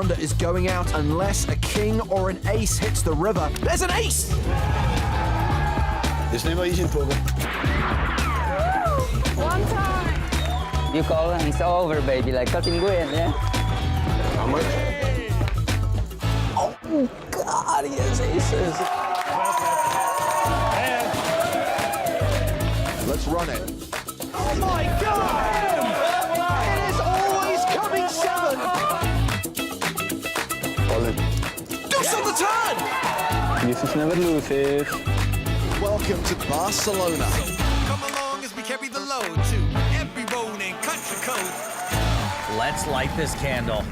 Alexander is going out unless a king or an ace hits the river. There's an ace! There's never easy in poker. One time. You call and it's over, baby, like cutting win, yeah? How much? Oh, God, he has aces. Let's run it. Oh my God! It is always coming seven! All in. Deuce on the turn! Jesus never loses. Welcome to Barcelona. Come along as we carry the load to every road and country code. Let's light this candle.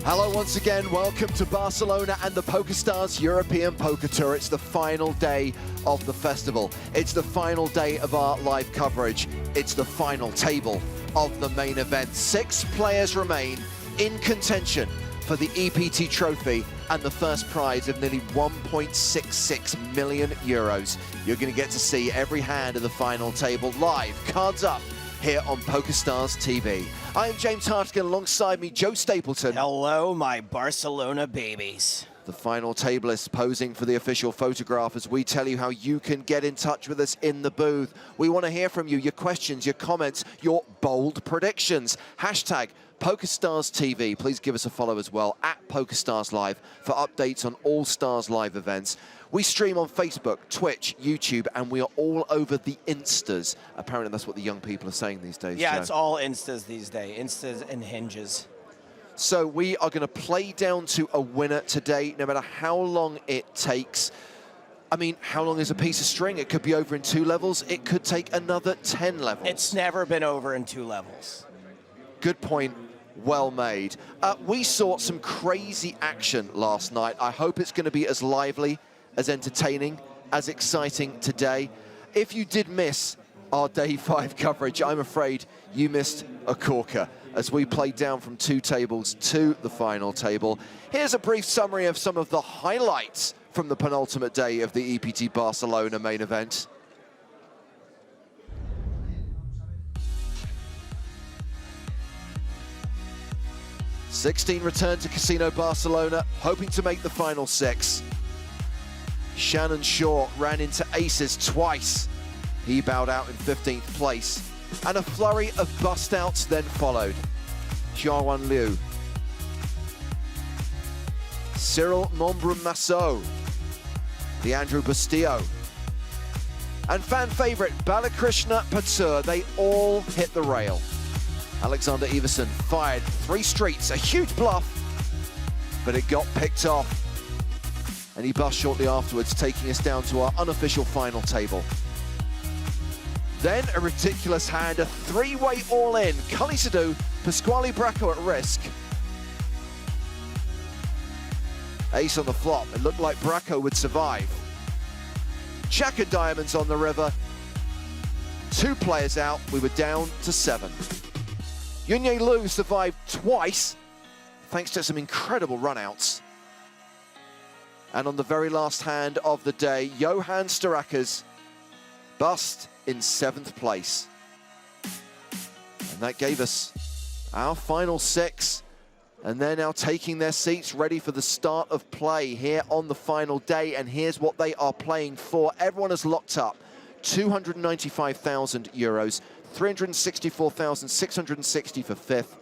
Hello once again, welcome to Barcelona and the PokerStars European Poker Tour. It's the final day of the festival. It's the final day of our live coverage. It's the final table of the main event. 6 players remain in contention for the EPT trophy and the first prize of nearly 1.66 million euros. You're going to get to see every hand of the final table live, cards up, here on PokerStars TV. I am James Hartigan, alongside me, Joe Stapleton. Hello, my Barcelona babies. The final table is posing for the official photograph as we tell you how you can get in touch with us in the booth. We want to hear from you, your questions, your comments, your bold predictions. Hashtag PokerStars TV. Please give us a follow as well, at PokerStars Live, for updates on all Stars Live events. We stream on Facebook, Twitch, YouTube, and we are all over the Instas. Apparently that's what the young people are saying these days, Yeah, Joe. it's all Instas these days. Instas and hinges. So we are going to play down to a winner today, no matter how long it takes. I mean, how long is a piece of string? It could be over in 2 levels. It could take another 10 levels. It's never been over in 2 levels. Good point. Well made. We saw some crazy action last night. I hope it's going to be as lively, as entertaining, as exciting today. If you did miss our Day 5 coverage, I'm afraid you missed a corker as we played down from 2 tables to the final table. Here's a brief summary of some of the highlights from the penultimate day of the EPT Barcelona main event. "16 returned to Casino Barcelona, hoping to make the final 6. Shannon Shaw ran into aces twice. He bowed out in 15th place. And a flurry of bust-outs then followed. Yunye Lu, Cyril Mombrum-Massot, the Andrew Bustillo, and fan favourite Balakrishna Patur, they all hit the rail. Alexander Everson fired 3 streets, a huge bluff, but it got picked off. And he bust shortly afterwards, taking us down to our unofficial final table. Then a ridiculous hand, a 3-way all-in. Cully Sadu, Pasquale Bracco at risk. Ace on the flop. It looked like Bracco would survive. Jack of diamonds on the river. 2 players out. We were down to 7. Yunye Lu survived twice, thanks to some incredible runouts. And on the very last hand of the day, Johan Starakers bust in 7th place. And that gave us our final 6. And they're now taking their seats, ready for the start of play here on the final day. And here's what they are playing for. Everyone has locked up 295,000 euros, 364,660 for 5th,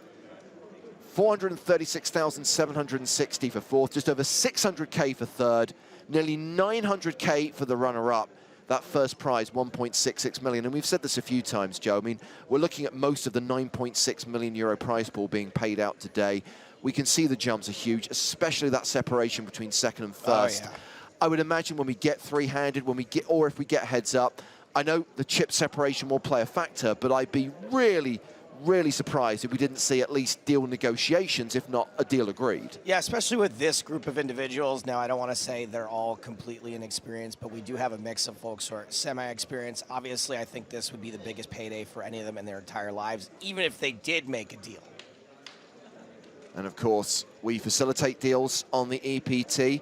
436,760 for 4th, just over 600K for 3rd, nearly 900K for the runner-up. That first prize, 1.66 million. And we've said this a few times, Joe. I mean, we're looking at most of the 9.6 million euro prize pool being paid out today. We can see the jumps are huge, especially that separation between 2nd and 1st. Oh, yeah. I would imagine when we get 3-handed, or if we get heads up, I know the chip separation will play a factor, but I'd be really, really surprised if we didn't see at least deal negotiations, if not a deal agreed. Yeah, especially with this group of individuals. Now, I don't want to say they're all completely inexperienced, but we do have a mix of folks who are semi-experienced. Obviously, I think this would be the biggest payday for any of them in their entire lives, even if they did make a deal. And of course, we facilitate deals on the EPT.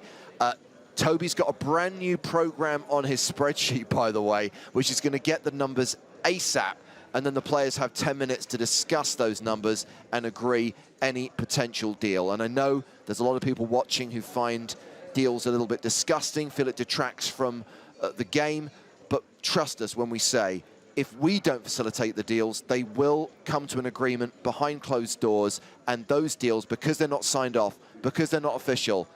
Toby's got a brand new program on his spreadsheet, by the way, which is going to get the numbers ASAP. And then the players have 10 minutes to discuss those numbers and agree any potential deal. And I know there's a lot of people watching who find deals a little bit disgusting, feel it detracts from the game. But trust us when we say, if we don't facilitate the deals, they will come to an agreement behind closed doors. And those deals, because they're not signed off, because they're not official,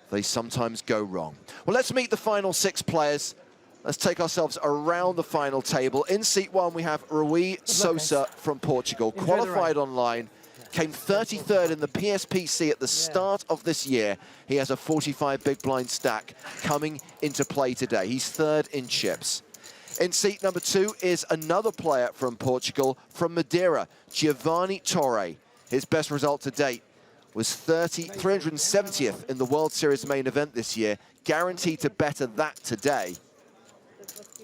they sometimes go wrong. Well, let's meet the final 6 players. Let's take ourselves around the final table. In seat 1, we have Rui Sousa from Portugal, qualified online, came 33rd in the PSPC at the start of this year. He has a 45 big blind stack coming into play today. He's 3rd in chips. In seat number 2 is another player from Portugal, from Madeira, Giovani Torre. His best result to date was 370th in the World Series main event this year, guaranteed to better that today.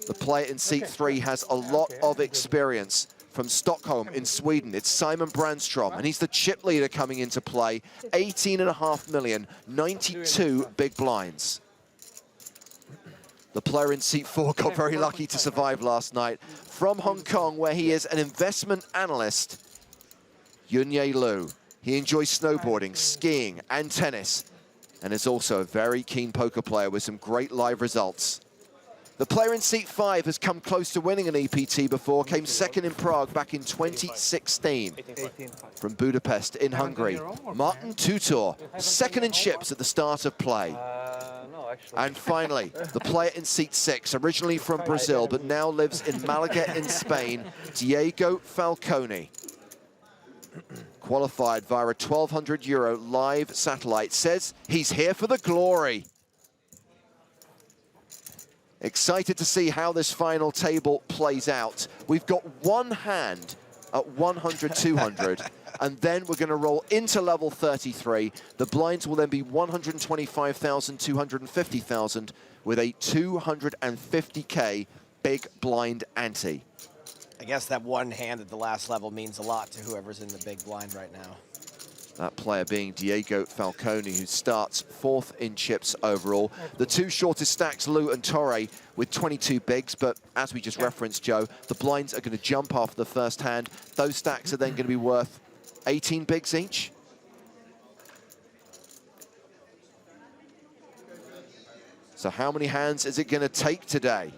The player in seat 3 has a lot of experience from Stockholm in Sweden. It's Simon Brandstrom, and he's the chip leader coming into play. 18.5 million, 92 big blinds. The player in seat 4 got very lucky to survive last night. From Hong Kong, where he is an investment analyst, Yunye Lu. He enjoys snowboarding, skiing, and tennis, and is also a very keen poker player with some great live results. The player in seat 5 has come close to winning an EPT before, came 2nd in Prague back in 2016. From Budapest in Hungary, Marton Czuczor, 2nd in chips at the start of play. And finally, the player in seat 6, originally from Brazil, but now lives in Malaga in Spain, Diego Falcone. Qualified via a 1,200 euro live satellite, says he's here for the glory. Excited to see how this final table plays out. We've got one hand at 100, 200, and then we're going to roll into level 33. The blinds will then be 125,000, 250,000, with a 250K big blind ante. I guess that one hand at the last level means a lot to whoever's in the big blind right now. That player being Diego Falcone, who starts 4th in chips overall. The 2 shortest stacks, Lu and Torre, with 22 bigs, but as we just referenced, Joe, the blinds are going to jump after the first hand. Those stacks are then going to be worth 18 bigs each. So how many hands is it going to take today?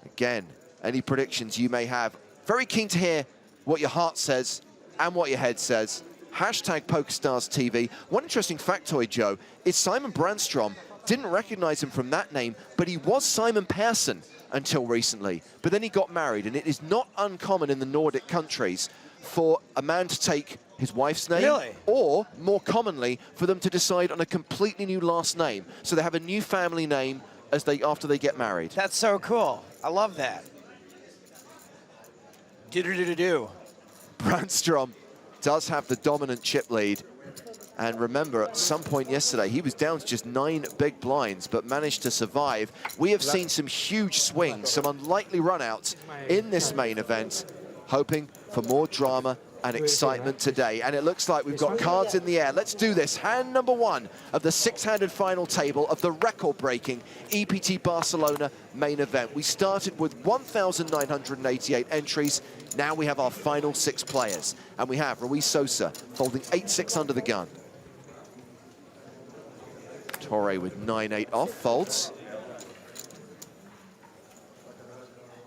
Again, any predictions you may have. Very keen to hear what your heart says and what your head says. Hashtag PokerStars TV. One interesting factoid, Joe, is Simon Brandstrom. Didn't recognize him from that name, but he was Simon Persson until recently. But then he got married, and it is not uncommon in the Nordic countries for a man to take his wife's name, or more commonly, for them to decide on a completely new last name. So they have a new family name after they get married. That's so cool. I love that. Do-do-do-do-do. Brandstrom does have the dominant chip lead. And remember, at some point yesterday, he was down to just 9 big blinds, but managed to survive. We have seen some huge swings, some unlikely runouts in this main event, hoping for more drama and excitement today. And it looks like we've got cards in the air. Let's do this. Hand number 1 of the 6-handed final table of the record-breaking EPT Barcelona main event. We started with 1,988 entries. Now we have our final 6 players. And we have Rui Sousa folding 8-6 under the gun. Torre with 9-8 off, folds.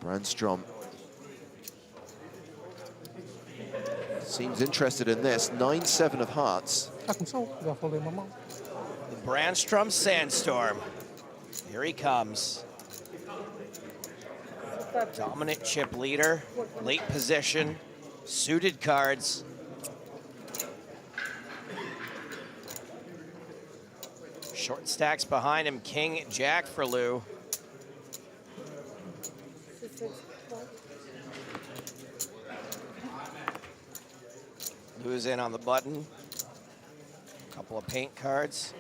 Brandstrom seems interested in this. 9-7 of hearts. The Brandstrom Sandstorm. Here he comes. Dominant chip leader, late position, suited cards. Short stacks behind him, King, Jack for Lou. Lou's in on the button. A couple of paint cards.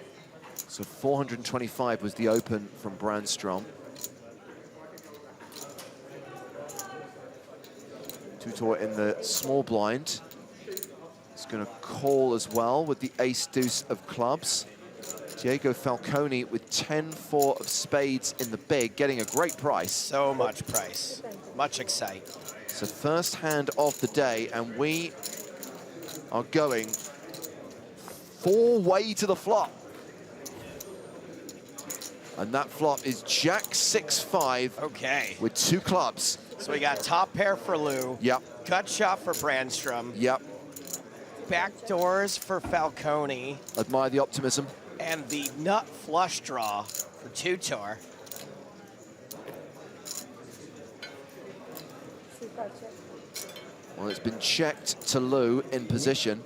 So 425 was the open from Brandstrom. Czuczor in the small blind. He's going to call as well with the ace-deuce of clubs. Diego Falcone with 10-4 of spades in the big, getting a great price. So much price. Much excite. It's the first hand of the day, and we are going 4-way to the flop. And that flop is Jack 6-5. Okay. With 2 clubs. So we got top pair for Lou. Yep. Gut shot for Brandstrom. Yep. Back doors for Falcone. Admire the optimism. And the nut flush draw for Czuczor. Well, it's been checked to Lou in position.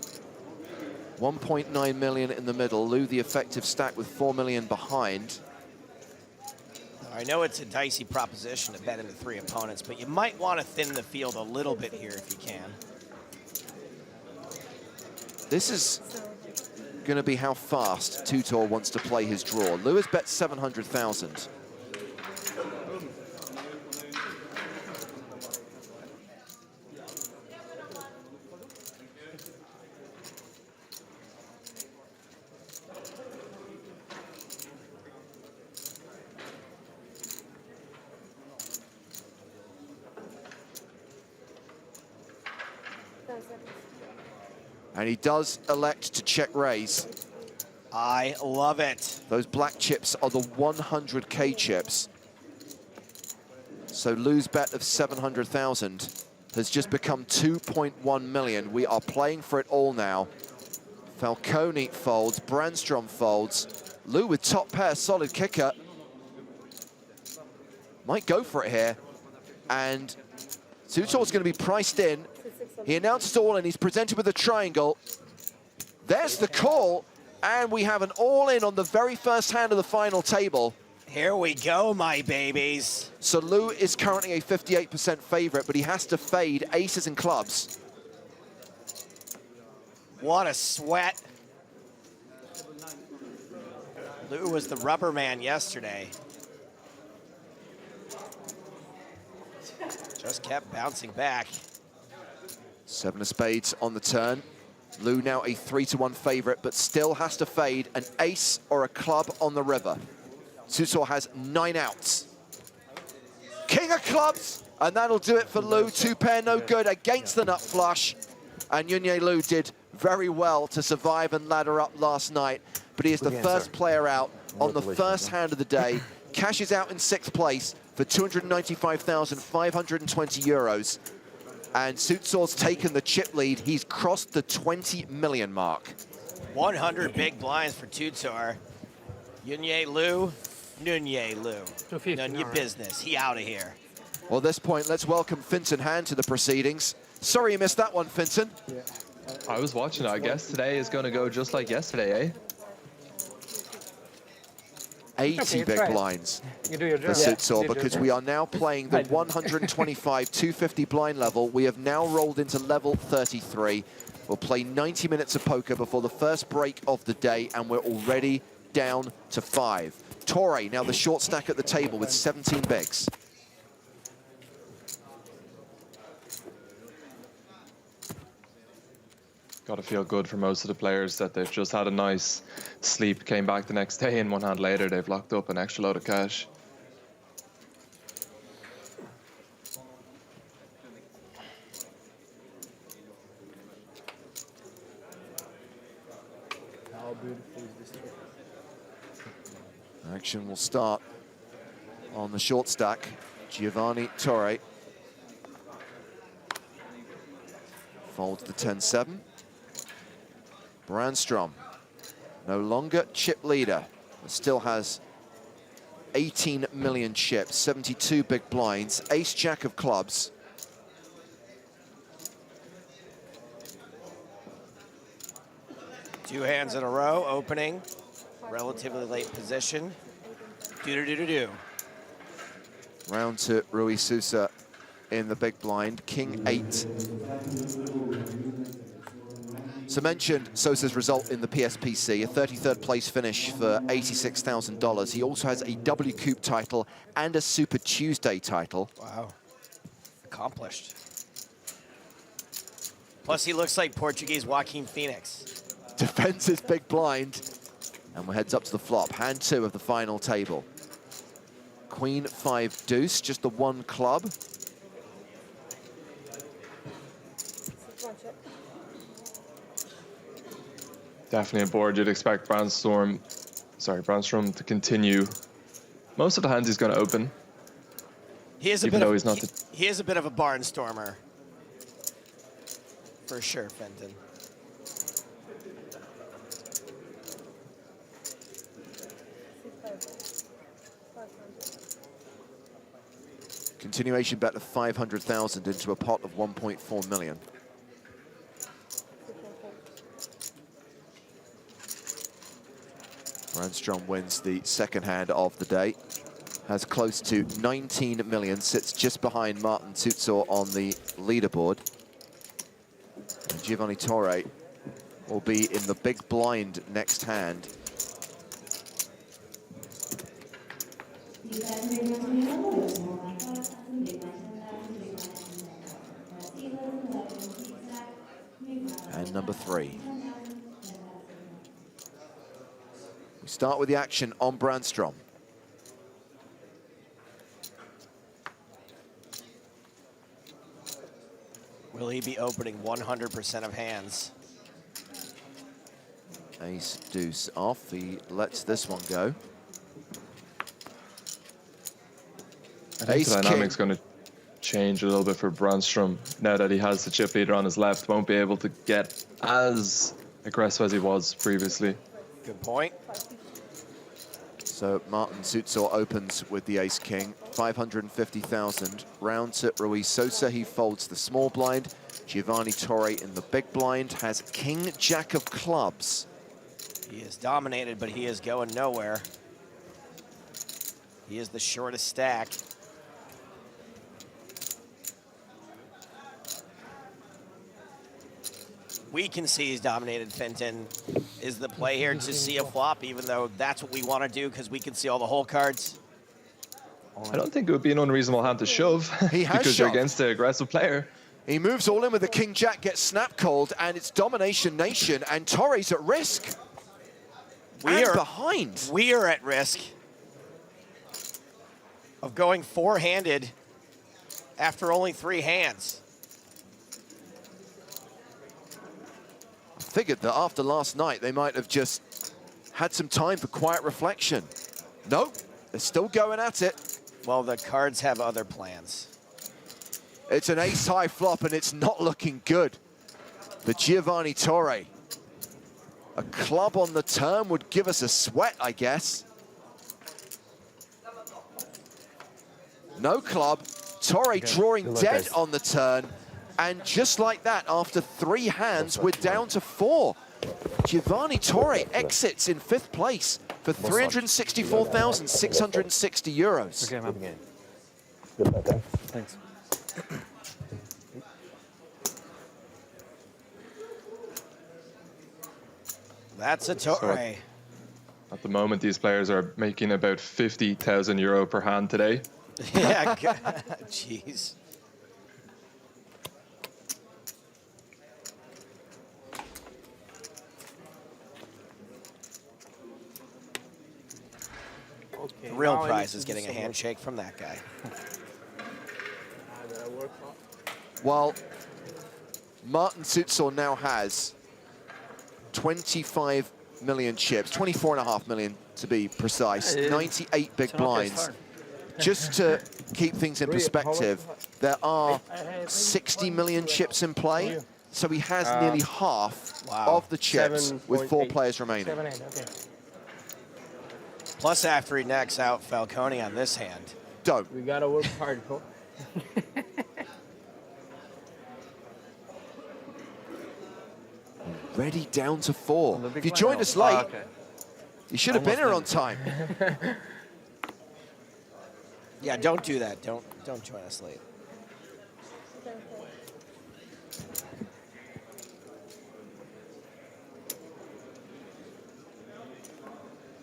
1.9 million in the middle. Lou the effective stack with 4 million behind. I know it's a dicey proposition to bet into 3 opponents, but you might want to thin the field a little bit here if you can. This is going to be how fast Czuczor wants to play his draw. Lou has bet 700,000. And he does elect to check raise. I love it. Those black chips are the 100K chips. So Lou's bet of 700,000 has just become 2.1 million. We are playing for it all now. Falcone folds, Brandstrom folds. Lou with top pair, solid kicker. Might go for it here. And Czuczor's going to be priced in. He announced all and he's presented with a triangle. There's the call, and we have an all-in on the very first hand of the final table. Here we go, my babies. So Lou is currently a 58% favorite, but he has to fade aces and clubs. What a sweat. Lou was the rubber man yesterday. Just kept bouncing back. 7 of spades on the turn. Lou now a 3-1 favorite, but still has to fade an ace or a club on the river. Czuczor has 9 outs. King of clubs, and that'll do it for Lou. 2 pair, no good against the nut flush. And Yunye Lu did very well to survive and ladder up last night, but he is the first player out on the first hand of the day. Cashes out in 6th place for 295,520 euros. And Czuczor's taken the chip lead. He's crossed the 20 million mark. 100 big blinds for Czuczor. Yunye Lu, Yunye Lu. None your business. He out of here. Well, at this point, let's welcome Finton Hand to the proceedings. Sorry you missed that one, Finton. Yeah. I was watching it. I guess today is going to go just like yesterday, eh? 80 big blinds for Czuczor, because we are now playing the 125, 250 blind level. We have now rolled into level 33. We'll play 90 minutes of poker before the first break of the day, and we're already down to 5. Torre, now the short stack at the table with 17 bigs. Got to feel good for most of the players that they've just had a nice sleep, came back the next day, and 1 hand later they've locked up an extra load of cash. How beautiful is this trick? Action will start on the short stack. Giovani Torre folds the 10-7. Brandstrom, no longer chip leader, but still has 18 million chips, 72 big blinds, ace-jack of clubs. Two hands in a row, opening. Relatively late position. Do-do-do-do-do. Round to Rui Sousa in the big blind, King 8. So mentioned Sosa's result in the PSPC, a 33rd place finish for $86,000. He also has a W Coupe title and a Super Tuesday title. Wow. Accomplished. Plus, he looks like Portuguese Joaquin Phoenix. Defends his big blind, and we're heads up to the flop. Hand 2 of the final table. Queen 5 deuce, just the one club. Definitely a board you'd expect Brandstrom to continue. Most of the hands he's going to open. He is a Even bit though of, he's not he is a bit of a barnstormer. For sure, Fenton. Continuation bet of 500,000 into a pot of 1.4 million. Brandstrom wins the second hand of the day. Has close to 19 million, sits just behind Marton Czuczor on the leaderboard. And Giovani Torre will be in the big blind next hand. And number 3. We start with the action on Brandstrom. Will he be opening 100% of hands? Ace deuce off. He lets this one go. I think the dynamic's going to change a little bit for Brandstrom now that he has the chip leader on his left. Won't be able to get as aggressive as he was previously. Good point. So Marton Czuczor opens with the ace-king, 550,000. Rounds it Rui Sousa, he folds the small blind. Giovani Torre in the big blind has king-jack of clubs. He is dominated, but he is going nowhere. He is the shortest stack. We can see he's dominated. Fenton is the play here to see a flop, even though that's what we want to do because we can see all the hole cards. I don't think it would be an unreasonable hand to shove He has because shoved. you're against the aggressive player. He moves all in with the king-jack, gets snap-called, and it's domination nation, and Torre's at risk. We are behind. We are at risk of going four-handed after only 3 hands. Figured that after last night, they might have just had some time for quiet reflection. Nope, they're still going at it. Well, the cards have other plans. It's an ace-high flop, and it's not looking good for Giovani Torre. A club on the turn would give us a sweat, I guess. No club. Torre drawing dead on the turn. And just like that, after 3 hands, we're down to 4. Giovani Torre exits in 5th place for 364,660 euros. Okay, man. Thanks. That's a Torre. At the moment, these players are making about 50,000 euro per hand today. Yeah, jeez. Okay, The real now I prize need is to do getting a some work. handshake from that guy. That I work on. While Marton Czuczor now has 25 million chips, 24.5 million to be precise, 98 big blinds. Just to keep things in perspective, there are 60 million chips in play, so he has nearly half of the chips with 4 players remaining. 7, 8, okay. Plus, after he knocks out Falcone on this hand. Don't. We gotta work hard, bro. Already down to 4. If you joined us late, you should have been here on time. Yeah, don't do that. Don't join us late.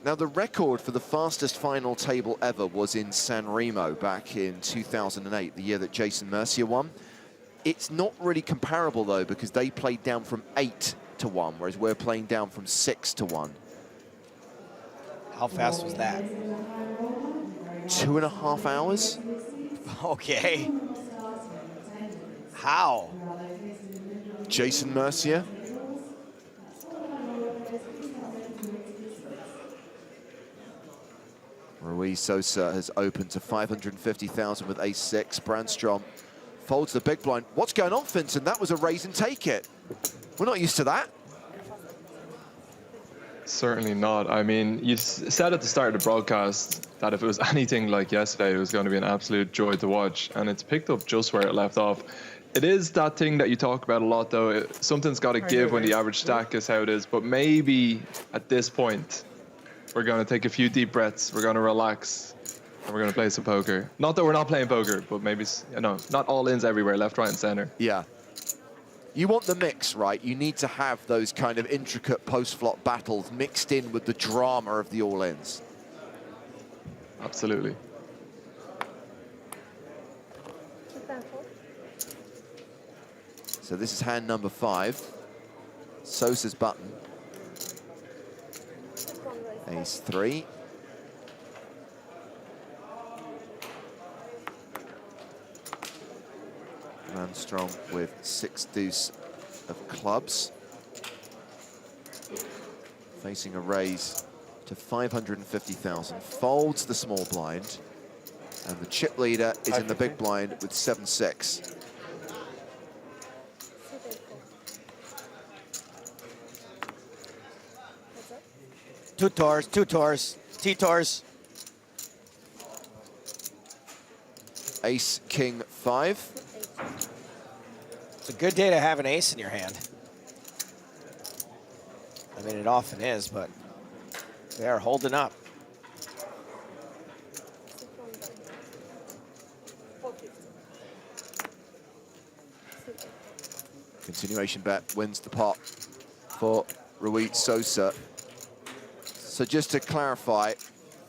Now, the record for the fastest final table ever was in San Remo back in 2008, the year that Jason Mercier won. It's not really comparable, though, because they played down from 8 to 1, whereas we're playing down from 6 to 1. How fast was that? 2.5 hours. Okay. How? Jason Mercier. Rui Sousa has opened to 550,000 with ace-6. Brandstrom folds the big blind. What's going on, Finton? That was a raise and take it. We're not used to that. Certainly not. I mean, you said at the start of the broadcast that if it was anything like yesterday, it was going to be an absolute joy to watch, and it's picked up just where it left off. It is that thing that you talk about a lot, though. Something's got to give when the average stack is how it is, but maybe at this point, we're going to take a few deep breaths, we're going to relax, and we're going to play some poker. Not that we're not playing poker, but maybe, you know, not all ins everywhere, left, right, and center. Yeah. You want the mix, right? You need to have those kind of intricate post-flop battles mixed in with the drama of the all-ins. Absolutely. So this is hand number 5. Sousa's button. Ace-3. Brandstrom with 6 deuce of clubs. Facing a raise to 550,000. Folds the small blind. And the chip leader is in the big blind with 7-6. Two tours, T-tours. Ace, king, 5. It's a good day to have an ace in your hand. I mean, it often is, but they are holding up. Continuation bet wins the pot for Rui Sousa. So just to clarify,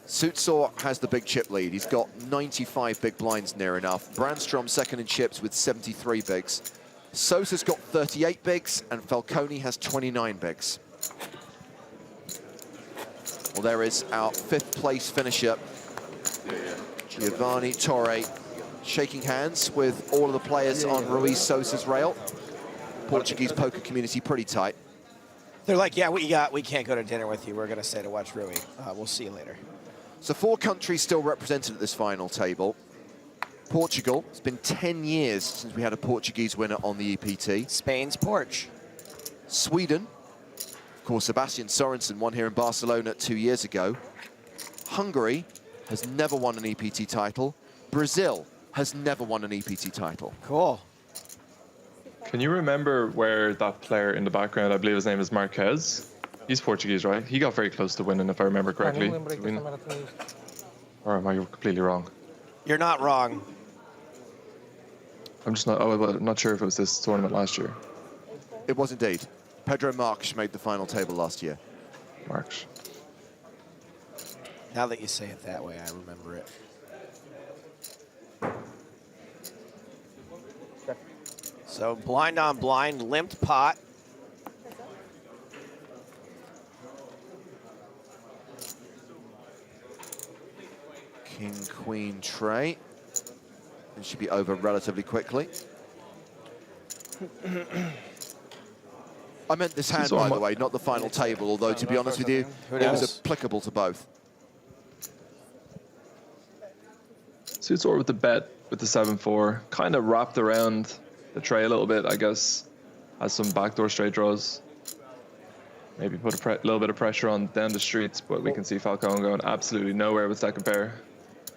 Czuczor has the big chip lead. He's got 95 big blinds near enough. Brandstrom second in chips with 73 bigs. Sousa's got 38 bigs, and Falcone has 29 bigs. Well, there is our 5th place finisher, Giovani Torre, shaking hands with all of the players on Rui Sousa's rail. Portuguese poker community pretty tight. They're like, yeah, we can't go to dinner with you. We're going to stay to watch Rui. We'll see you later. So 4 countries still represented at this final table. Portugal. It's been 10 years since we had a Portuguese winner on the EPT. Spain's Porch. Sweden. Of course, Sebastian Sorensen won here in Barcelona 2 years ago. Hungary has never won an EPT title. Brazil has never won an EPT title. Cool. Can you remember where that player in the background, I believe his name is Marquez? He's Portuguese, right? He got very close to winning, if I remember correctly. Or am I completely wrong? You're not wrong. I'm just not, I'm not sure if it was this tournament last year. It was indeed. Pedro Marques made the final table last year. Marques. Now that you say it that way, I remember it. So blind on blind, limped pot. King, queen, tray. It should be over relatively quickly. I meant this hand, by the way, not the final table, although, to be honest with you, it was applicable to both. Czuczor with the bet with the 7-4, kind of wrapped around the tray a little bit, I guess. Has some backdoor straight draws. Maybe put a little bit of pressure on down the streets, but we can see Falcone going absolutely nowhere with second pair.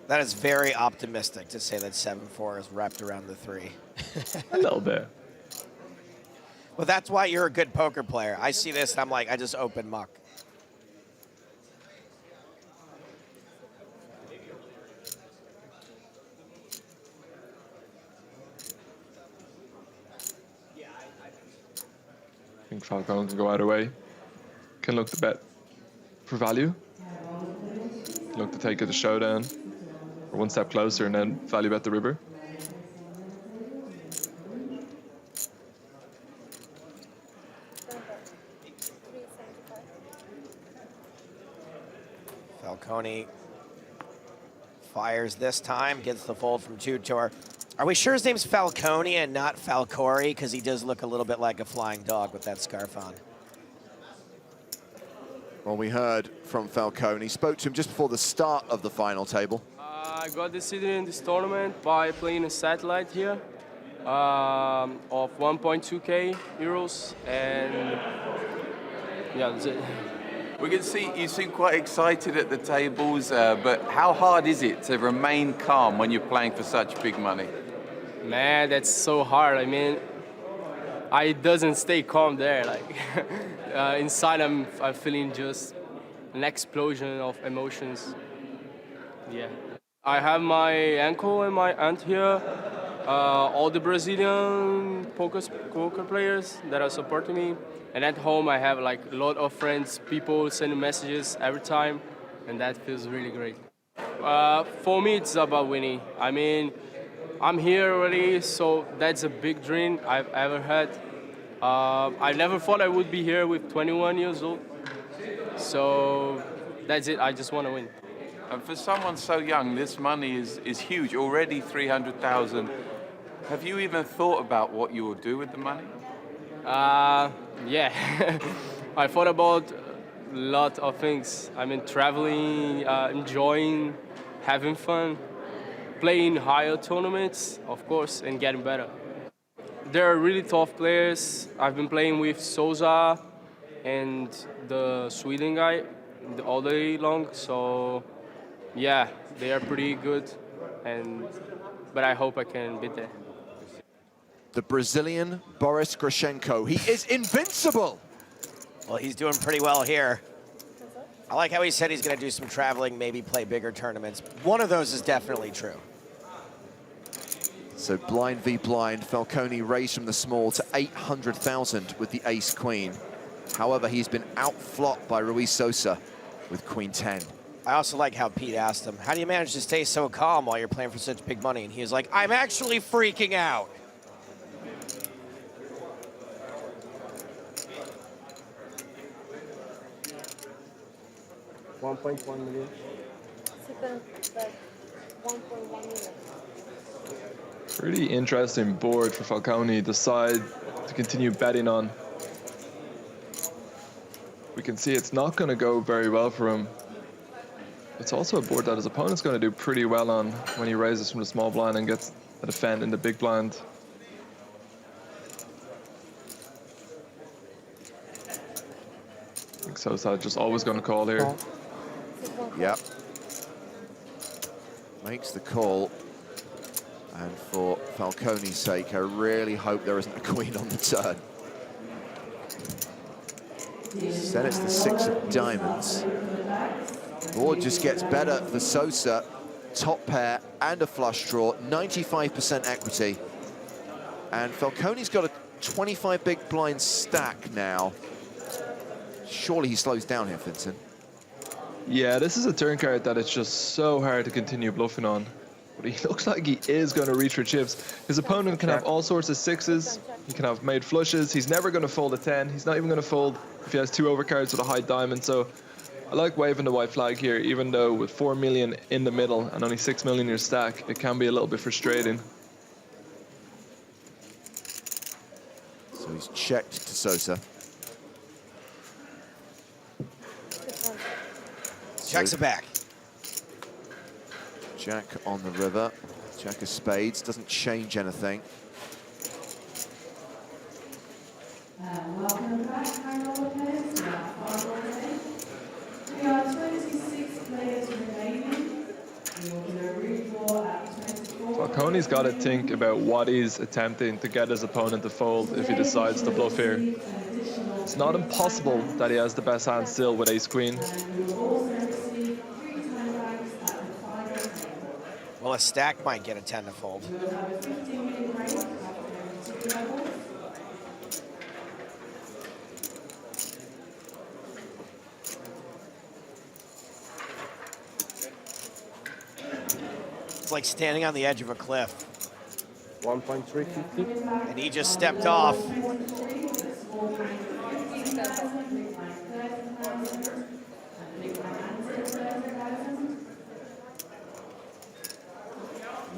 That is very optimistic to say that 7-4 is wrapped around the 3. A little bit. Well, that's why you're a good poker player. I see this and I'm like, I just open muck. I think Falcone can go either way. Can look to bet for value. look to take it to showdown, or one step closer, and then value bet the river. Falcone fires this time, gets the fold from Czuczor. Are we sure his name's Falcone and not Falcori? Because he does look a little bit like a flying dog with that scarf on. Well, we heard from Falcone. He spoke to him just before the start of the final table. I got decided in this tournament by playing a satellite here of 1.2k euros, and yeah, that's it. We can see you seem quite excited at the tables, but how hard is it to remain calm when you're playing for such big money? Man, that's so hard. I mean, I doesn't stay calm there. Like inside, I'm feeling just an explosion of emotions. Yeah, I have my uncle and my aunt here. All the Brazilian poker players that are supporting me. And at home, I have like a lot of friends, people sending messages every time, and that feels really great. For me, it's about winning. I mean, I'm here already, so that's a big dream I've ever had. I never thought I would be here with 21 years old. So that's it, I just want to win. And for someone so young, this money is huge, already 300,000. Have you even thought about what you will do with the money? Yeah, I thought about a lot of things. I mean, traveling, enjoying, having fun, playing higher tournaments, of course, and getting better. They're really tough players. I've been playing with Sousa and the Sweden guy all day long, so yeah, they are pretty good, but I hope I can beat them. The Brazilian Boris Grushenko. He is invincible. Well, he's doing pretty well here. I like how he said he's going to do some traveling, maybe play bigger tournaments. One of those is definitely true. So blind v blind, Falcone raised from the small to 800,000 with the ace-queen. However, he's been outflopped by Rui Sousa with queen 10. I also like how Pete asked him, how do you manage to stay so calm while you're playing for such big money? And he was like, I'm actually freaking out. $1.1 million. Second, like 1.1 million. Pretty interesting board for Falcone. Decide to continue betting on. We can see it's not going to go very well for him. It's also a board that his opponent's going to do pretty well on when he raises from the small blind and gets a defend in the big blind. I think Sousa just always going to call here. Yep. Makes the call. And for Falcone's sake, I really hope there isn't a queen on the turn. Then it's the 6 of diamonds. Board just gets better for Sousa. Top pair and a flush draw, 95% equity. And Falcone's got a 25 big blind stack now. Surely he slows down here, Vincent. Yeah, this is a turn card that it's just so hard to continue bluffing on. But he looks like he is going to reach for chips. His opponent can have all sorts of sixes. He can have made flushes. He's never going to fold a 10. He's not even going to fold if he has 2 overcards with a high diamond. So I like waving the white flag here, even though with 4 million in the middle and only 6 million in your stack, it can be a little bit frustrating. So he's checked to Sousa. Checks it back. Jack on the river. Jack of spades doesn't change anything. Welcome back, Carol players. We are 26 players remaining. We will do a redraw at 24. Falcone's got to think about what he's attempting to get his opponent to fold if he decides to bluff here. It's not impossible that he has the best hand still with ace-queen. Well, a stack might get a 10 to fold. It's like standing on the edge of a cliff. 1.350. And he just stepped off.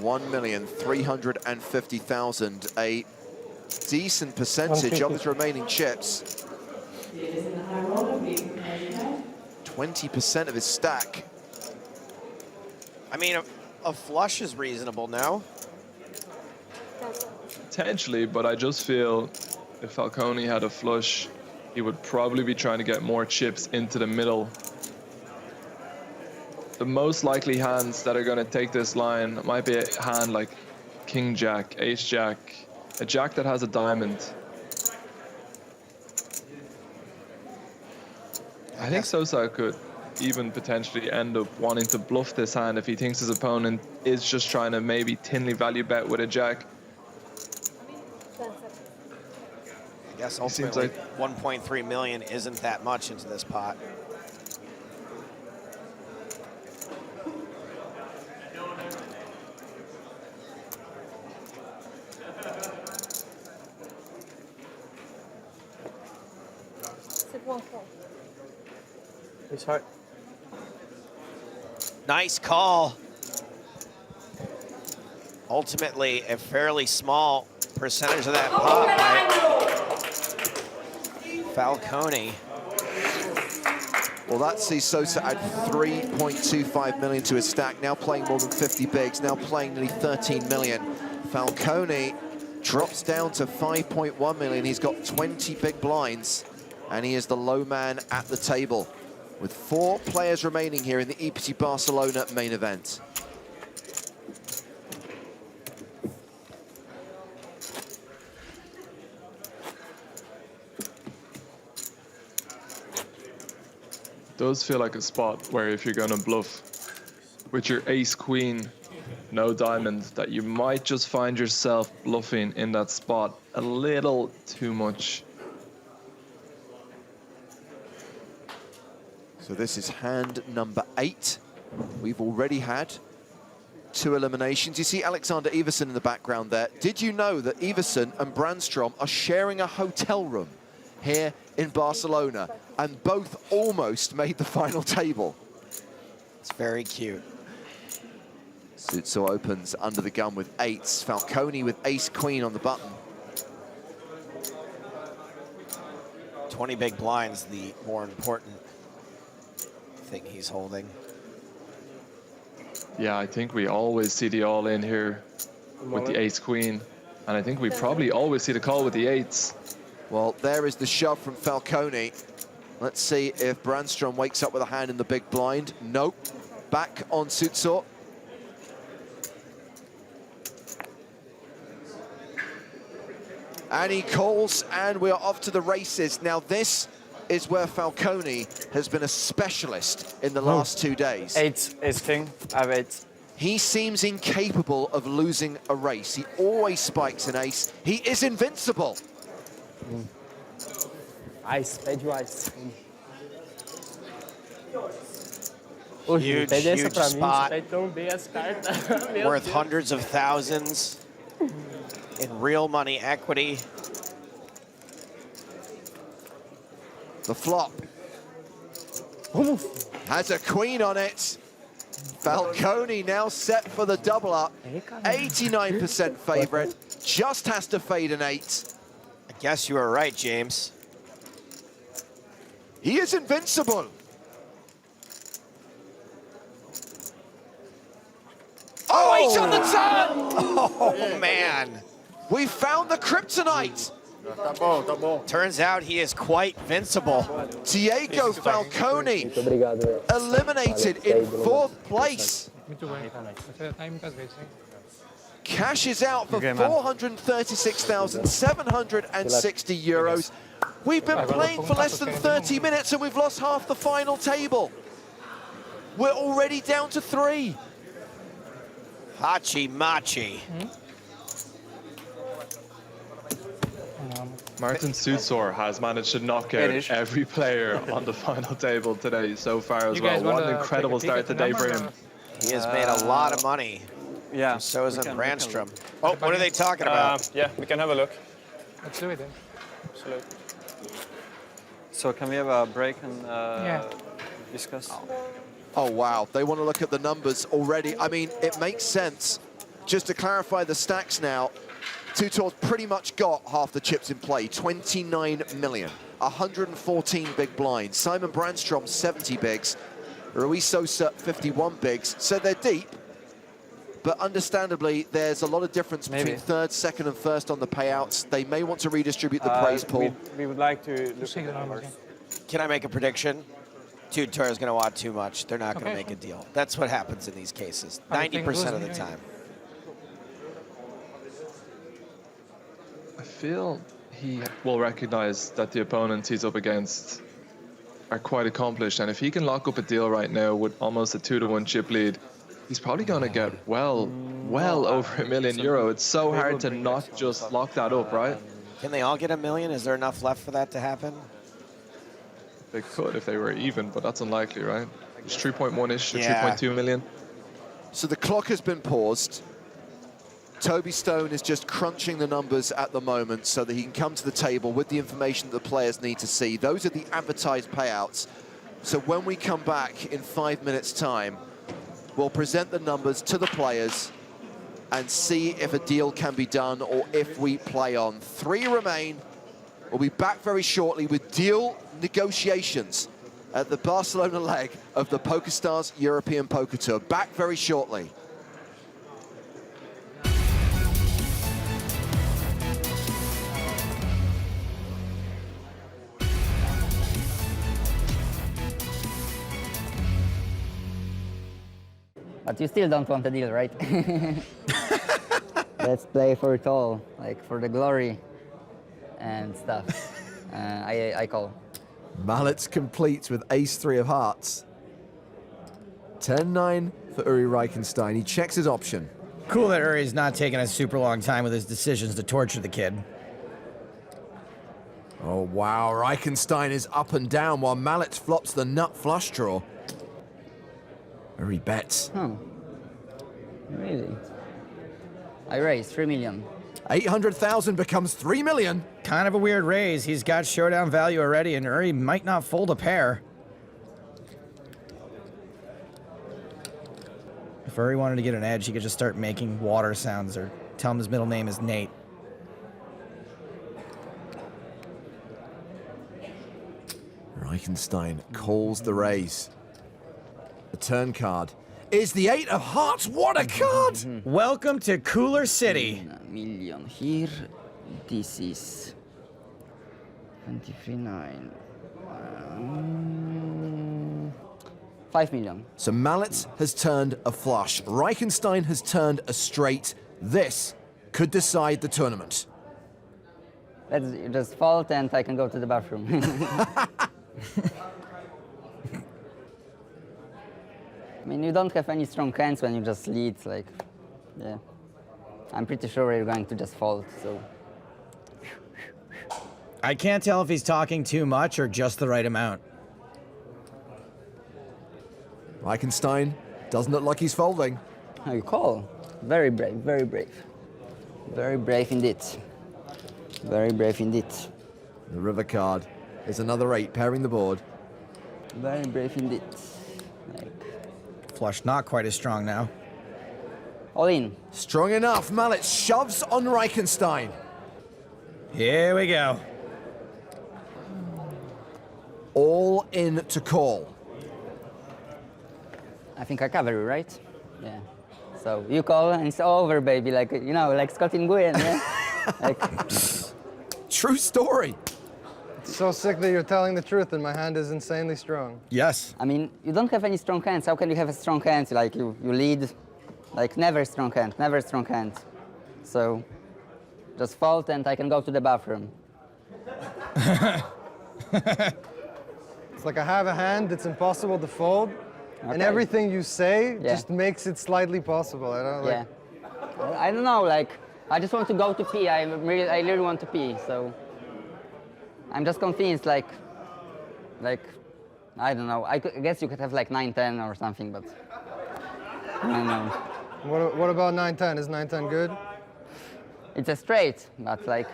$1,350,000, a decent percentage of his remaining chips. 20% of his stack. I mean, a flush is reasonable now. Potentially, but I just feel if Falcone had a flush, he would probably be trying to get more chips into the middle. The most likely hands that are going to take this line might be a hand like King Jack, Ace Jack, a Jack that has a diamond. I think Sousa could even potentially end up wanting to bluff this hand if he thinks his opponent is just trying to maybe thinly value bet with a Jack. I guess ultimately 1.3 million isn't that much into this pot. It's hard. Nice call. Ultimately, a fairly small percentage of that pot by Falcone. Well, that sees Sousa add 3.25 million to his stack, now playing more than 50 bigs, now playing nearly 13 million. Falcone drops down to 5.1 million. He's got 20 big blinds, and he is the low man at the table, with 4 players remaining here in the EPT Barcelona main event. Does feel like a spot where if you're gonna bluff with your ace queen, no diamond, that you might just find yourself bluffing in that spot a little too much. So this is hand number 8. We've already had 2 eliminations. You see Alexander Iversen in the background there. Did you know that Iversen and Brandstrom are sharing a hotel room here in Barcelona, and both almost made the final table? It's very cute. Czuczor opens under the gun with 8s. Falcone with ace-queen on the button. 20 big blinds, the more important thing he's holding. Yeah, I think we always see the all-in here with the ace-queen, and I think we probably always see the call with the 8s. Well, there is the shove from Falcone. Let's see if Brandstrom wakes up with a hand in the big blind. Nope. Back on Czuczor. And he calls, and we are off to the races. Now, this is where Falcone has been a specialist in the last 2 days. 8 is king. I have 8. He seems incapable of losing a race. He always spikes an ace. He is invincible. Ice, pede o ice. Huge, huge spot. Worth hundreds of thousands in real money equity. The flop has a queen on it. Falcone now set for the double up. 89% favorite, just has to fade an 8. I guess you were right, James. He is invincible. Oh, 8 on the turn! Oh, man. We found the kryptonite. Turns out he is quite invincible. Diego Falcone eliminated in 4th place. Cashes out for 436,760 euros. We've been playing for less than 30 minutes and we've lost half the final table. We're already down to 3. Hachi Machi. Marton Czuczor has managed to knock out every player on the final table today so far as well. What an incredible start today for him. He has made a lot of money. Yeah. So is we can Brandstrom. look. Oh, what are they talking about? Yeah, we can have a look. Let's do it then. Absolutely. So can we have a break and discuss? Oh, wow. They want to look at the numbers already. I mean, it makes sense. Just to clarify the stacks now, Czuczor's pretty much got half the chips in play, 29 million, 114 big blinds. Simon Brandstrom, 70 bigs. Rui Sousa, 51 bigs. So they're deep, but understandably, there's a lot of difference between third, second, and first on the payouts. They may want to redistribute the prize pool. We would like to look at the numbers. Can I make a prediction? Czuczor is going to want too much. They're not going to make a deal. That's what happens in these cases, 90% of the time. I feel he will recognize that the opponents he's up against are quite accomplished, and if he can lock up a deal right now with almost a 2-to-1 chip lead, he's probably going to get well over €1 million. It's so hard to not just lock that up, right? Can they all get $1 million? Is there enough left for that to happen? They could if they were even, but that's unlikely, right? It's 3.1-ish or Yeah. 3.2 million. So the clock has been paused. Toby Stone is just crunching the numbers at the moment so that he can come to the table with the information that the players need to see. Those are the advertised payouts. So when we come back in 5 minutes' time, we'll present the numbers to the players and see if a deal can be done or if we play on. 3 remain. We'll be back very shortly with deal negotiations at the Barcelona leg of the PokerStars European Poker Tour. Back very shortly. But you still don't want a deal, right? Let's play for it all, like for the glory and stuff. I call. Mallets completes with ace-3 of hearts. 10-9 for Uri Reichenstein. He checks his option. Cool that Uri's not taking a super long time with his decisions to torture the kid. Oh, wow. Reichenstein is up and down while Mallets flops the nut flush draw. Uri bets. Oh, really? I raise 3 million. 800,000 becomes 3 million. Kind of a weird raise. He's got showdown value already, and Uri might not fold a pair. If Uri wanted to get an edge, he could just start making water sounds or tell him his middle name is Nate. Reichenstein calls the raise. The turn card is the 8 of hearts. What a card! Welcome to Cooler City. 1 million here. This is 23.9. 5 million. So Mallets has turned a flush. Reichenstein has turned a straight. This could decide the tournament. Let's just fold and I can go to the bathroom. I mean, you don't have any strong hands when you just lead, like, yeah. I'm pretty sure you're going to just fold, so. I can't tell if he's talking too much or just the right amount. Reichenstein doesn't look like he's folding. How you call? Very brave, very brave. Very brave indeed. Very brave indeed. The river card is another 8 pairing the board. Very brave indeed. Flush not quite as strong now. All in. Strong enough. Mallet shoves on Reichenstein. Here we go. All in to call. I think I cover you, right? Yeah. So you call and it's over, baby. Like, you know, like Scott in Nguyen, yeah? Like. True story. It's so sick that you're telling the truth and my hand is insanely strong. Yes. I mean, you don't have any strong hands. How can you have a strong hand? Like, you lead, like, never strong hand, never strong hand. So, just fold and I can go to the bathroom. It's like I have a hand that's impossible to fold, and Okay. everything you say Yeah. just makes it slightly possible. I don't like. Yeah. I don't know, like, I just want to go to pee. I really want to pee, so. I'm just convinced, like, I don't know. I guess you could have like 9-10 or something, but I don't know. What about 9-10? Is 9-10 good? It's a straight, but like,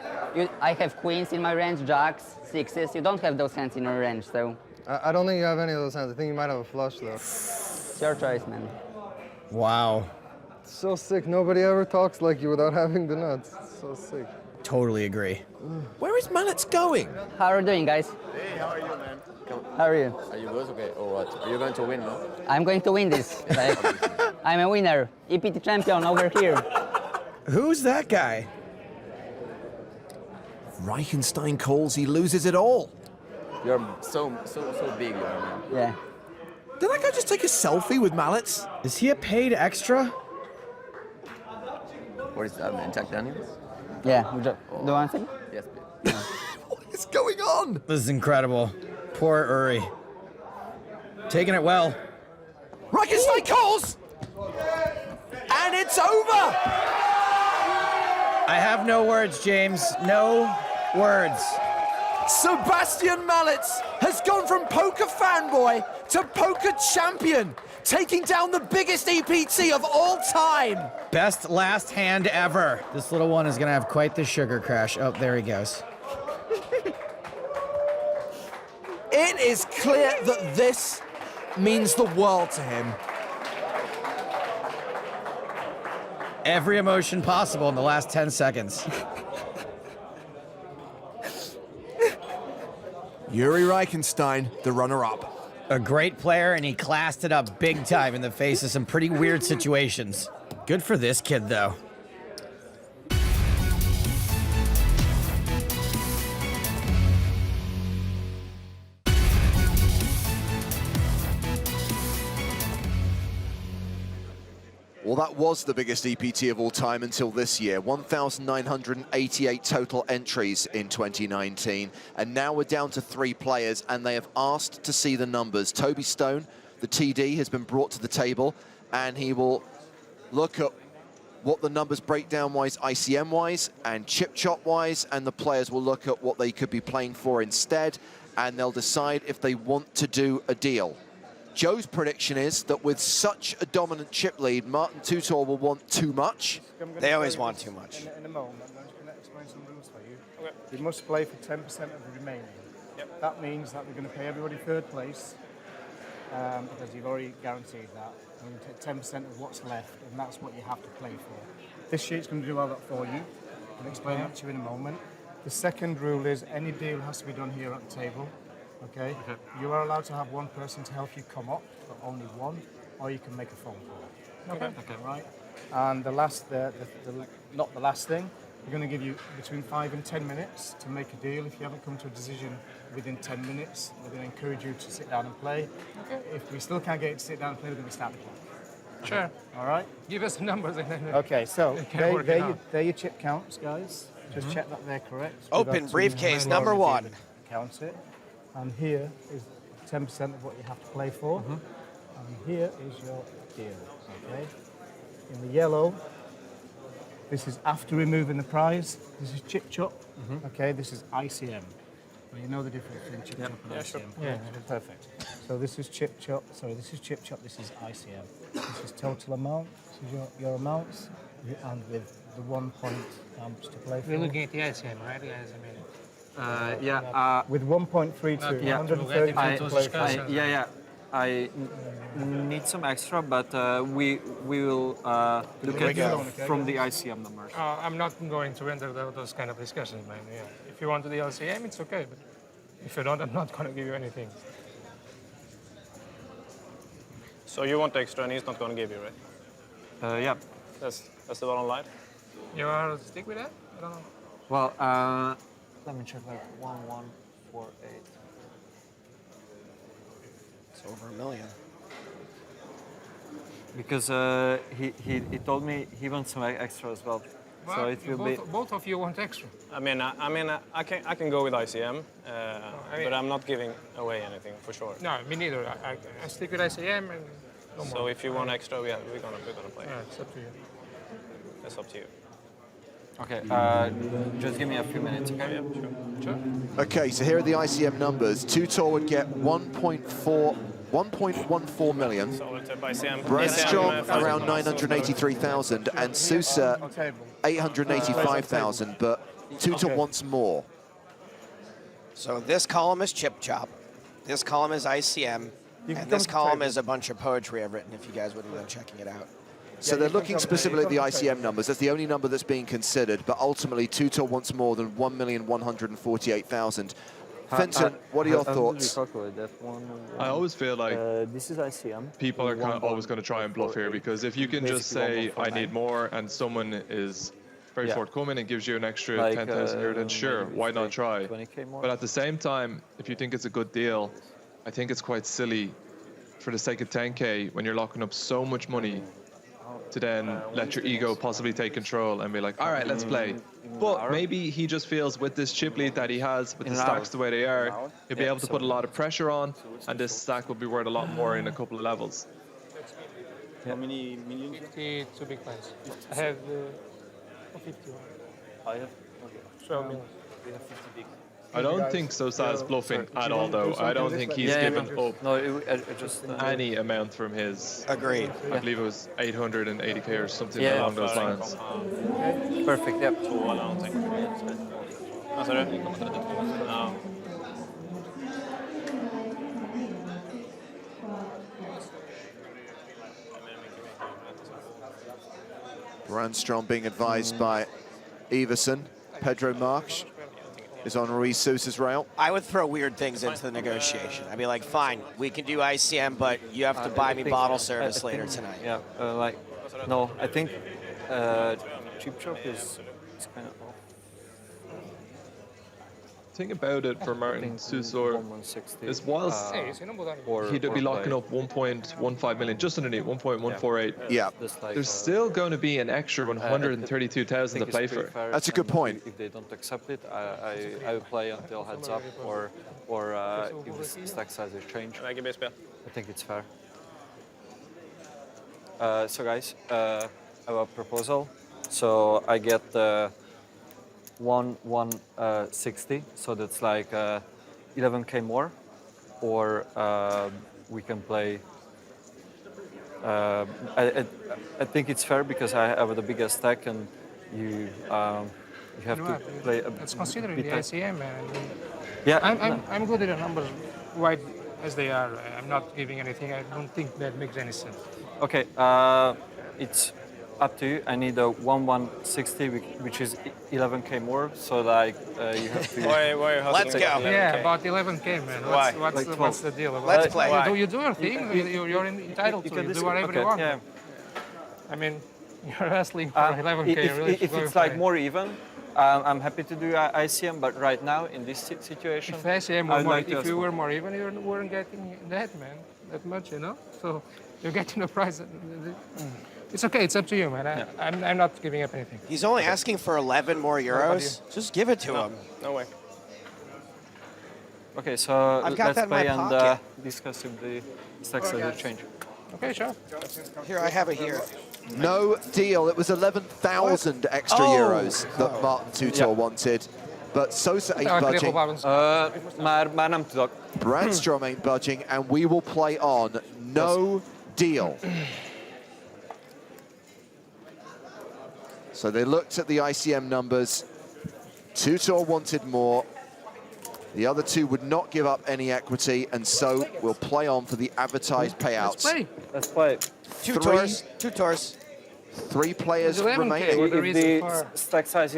I have queens in my range, jacks, sixes. You don't have those hands in your range, so. I don't think you have any of those hands. I think you might have a flush, though. It's your choice, man. Wow. So sick. Nobody ever talks like you without having the nuts. So sick. Totally agree. Where is Mallets going? How are you doing, guys? Hey, how are you, man? How are you? Are you good? Okay, or what? Are you going to win, no? I'm going to win this. Like, I'm a winner. EPT champion over here. Who's that guy? Reichenstein calls, he loses it all. You're so big, you are, man. Yeah. Did that guy just take a selfie with Mallets? Is he a paid extra? What is that, man? Jack Daniels? Yeah. Do you want something? Yes, please. What is going on? This is incredible. Poor Uri. Taking it well. Reichenstein calls! And it's over! I have no words, James. No words. Sebastian Mallets has gone from poker fanboy to poker champion, taking down the biggest EPT of all time. Best last hand ever. This little one is gonna have quite the sugar crash. Oh, there he goes. It is clear that this means the world to him. Every emotion possible in the last 10 seconds. Yuri Reichenstein, the runner-up. A great player, and he classed it up big time in the face of some pretty weird situations. Good for this kid, though. Well, that was the biggest EPT of all time until this year. 1,988 total entries in 2019. And now we're down to 3 players, and they have asked to see the numbers. Toby Stone, the TD, has been brought to the table, and he will look at what the numbers breakdown-wise, ICM-wise, and chip-chop-wise, and the players will look at what they could be playing for instead, and they'll decide if they want to do a deal. Joe's prediction is that with such a dominant chip lead, Marton Czuczor will want too much. They always want too much. In a moment, I'm just going to explain some rules for you. Okay. You must play for 10% of the remaining. Yep. That means that we're going to pay everybody third place, because you've already guaranteed that. We're going to take 10% of what's left, and that's what you have to play for. This sheet's going to do all that for you. I'll explain that to you in a moment. The second rule is any deal has to be done here at the table. Okay? You are allowed to have one person to help you come up, but only one, or you can make a phone call. Okay. Right? And the last, not the last thing, we're going to give you between 5 and 10 minutes to make a deal. If you haven't come to a decision within 10 minutes, we're going to encourage you to sit down and play. Okay. If we still can't get you to sit down and play, we're going to start the clock. Sure. All right? Give us the numbers and then. Okay, so they're your chip counts, guys. Just check that they're correct. Open briefcase number 1. Count it. And here is 10% of what you have to play for. And here is your deal, okay? In the yellow, this is after removing the prize. This is chip chop, okay? This is ICM. Well, you know the difference between chip chop and ICM? Sure. Yeah, perfect. So this is chip chop, sorry, this is chip chop, this is ICM. This is total amount, this is your amounts, and with the 1 point to play for. We're looking at the ICM, right, guys? I mean. With 1.32, yeah. 132 I need some extra, but we will look at from the ICM numbers. I'm not going to enter those kind of discussions, man. Yeah. If you want to do the LCM, it's okay, but if you don't, I'm not going to give you anything. So you want extra and he's not going to give you, right? Yeah. That's the bottom line? You want to stick with that? I don't know. Well, let me check, like 1148. It's over $1 million. Because he told me he wants some extra as well. Well, so it will be. Both of you want extra. I can go with ICM, but I'm not giving away anything for sure. No, me neither. I stick with ICM and. No so more. if you want extra, we're gonna play. Yeah, it's up to you. It's up to you. Okay, just give me a few minutes, okay? Yeah, sure. Okay, so here are the ICM numbers. Czuczor would get 1.4 1.14 million. Solid tip ICM. Brandstrom ICM, around 983,000 and Sousa 885,000, but Czuczor wants more. So this column is Chip Chop, this column is ICM, and this column is a bunch of poetry I've written if you guys wouldn't mind checking it out. So they're looking specifically at the ICM numbers. That's the only number that's being considered, but ultimately Czuczor wants more than 1,148,000. Fenton, what are your thoughts? I always feel like this is ICM. people are kind of always going to try and bluff here, because if you can just say, I need more, and someone is very forthcoming and gives you an extra 10,000 euro, then sure, why not try? But at the same time, if you think it's a good deal, I think it's quite silly for the sake of 10K when you're locking up so much money to then let your ego possibly take control and be like, all right, let's play. But maybe he just feels with this chip lead that he has, with the stacks the way they are, he'll be able to put a lot of pressure on, and this stack will be worth a lot more in a couple of levels. How many millions? 52 big blinds. I have 51. I have 12 million. We have 50 big. I don't think Sousa is bluffing at all, though. I don't think he's given up any amount from his. Agreed. I believe it was 880K or something along those lines. Perfect, yep. Brandstrom being advised by Everson. Pedro Marques is on Rui Sousa's rail. I would throw weird things into the negotiation. I'd be like, fine, we can do ICM, but you have to buy me bottle service later tonight. Yeah, no, I think Chip Chop is kind of off. Thing about it for Marton Czuczor is whilst he'd be locking up 1.15 million, just underneath 1.148. Yeah. There's still going to be an extra 132,000 to play for. That's a good point. If they don't accept it, I will play until heads up, or if the stack sizes change. I think it's fair. So guys, I have a proposal. So I get 160, so that's like 11K more, or we can play. I think it's fair because I have the biggest stack, and you have to play. It's considering the ICM, and yeah, I'm good at the numbers, wide as they are. I'm not giving anything. I don't think that makes any sense. Okay, it's up to you. I need a 160, which is 11K more. So like you have to. Let's go. Yeah, about 11K, man. What's the deal? Let's play. You do your thing. You're entitled to do whatever you want. Yeah. I mean, you're asking for 11K. If it's like more even, I'm happy to do ICM. But right now in this situation, if ICM were more, if you were more even, you weren't getting that, man, that much, you know. So you're getting the price. It's okay. It's up to you, man. I'm not giving up anything. He's only asking for 11 more euros. Just give it to him. No way. Okay, so I've got let's that in my play pocket. and discuss if the stacks will change. Okay, sure. Here, I have it here. No deal. It was 11,000 extra euros that Marton Czuczor wanted. But Sousa ain't budging. Maar nem tudok. Brandstrom ain't budging, and we will play on. No deal. So they looked at the ICM numbers. Czuczor wanted more. The other two would not give up any equity, and so we'll play on for the advertised payouts. Let's play. Two tours. 3 players remaining. If the stack size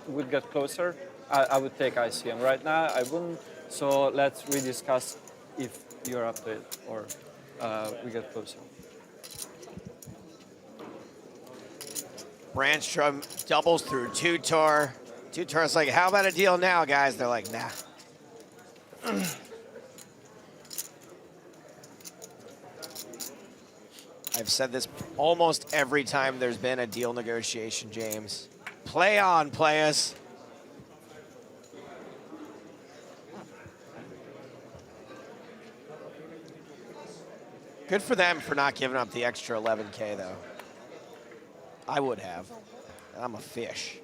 would get closer, I would take ICM. Right now, I wouldn't. So let's rediscuss if you're up to it or we get closer. Brandstrom doubles through Czuczor. Czuczor's like, how about a deal now, guys? They're like, nah. I've said this almost every time there's been a deal negotiation, James. Play on, players. Good for them for not giving up the extra 11K, though. I would have. I'm a fish.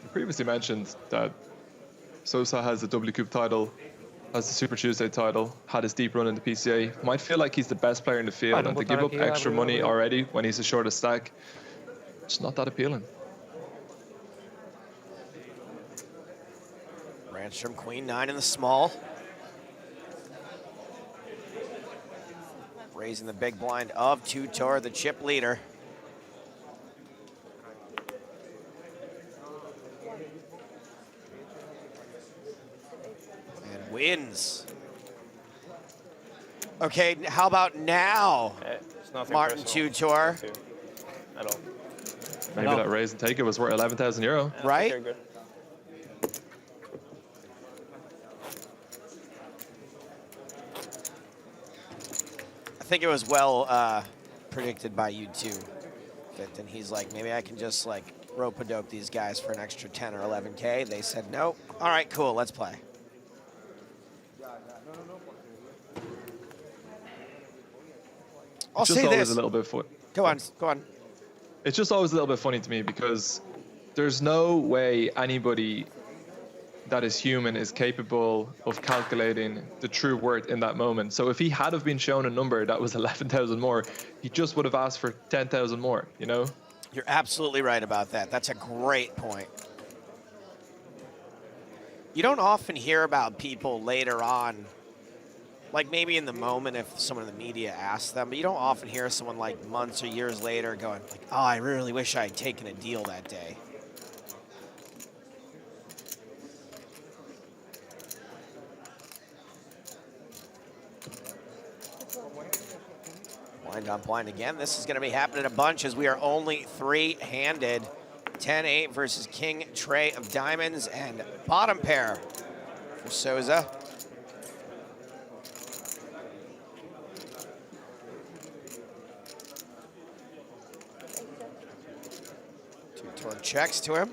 You previously mentioned that Sousa has the W Cup title has the Super Tuesday title, had his deep run in the PCA, might feel like he's the best player in the field, and to give up extra money already when he's the shortest stack, it's not that appealing. Brandstrom, queen 9 in the small. Raising the big blind of Czuczor, the chip leader. And wins. Okay, how about now, Marton Czuczor? At all. Maybe that raise and take it was worth 11,000 euro. Right? Okay, good. I think it was well predicted by you too, and he's like, maybe I can just like rope-a-dope these guys for an extra 10 or 11K. They said no. All right, cool, let's play. I'll It's just say always this. a little bit fun. Go on, go on. It's just always a little bit funny to me because there's no way anybody that is human is capable of calculating the true worth in that moment. So if he had have been shown a number that was 11,000 more, he just would have asked for 10,000 more, you know? You're absolutely right about that. That's a great point. You don't often hear about people later on, like maybe in the moment if someone in the media asks them, but you don't often hear someone like months or years later going like, oh, I really wish I had taken a deal that day. Blind on blind again. This is going to be happening a bunch as we are only three-handed. 10-8 versus King Tray of Diamonds and bottom pair for Sousa. Czuczor checks to him.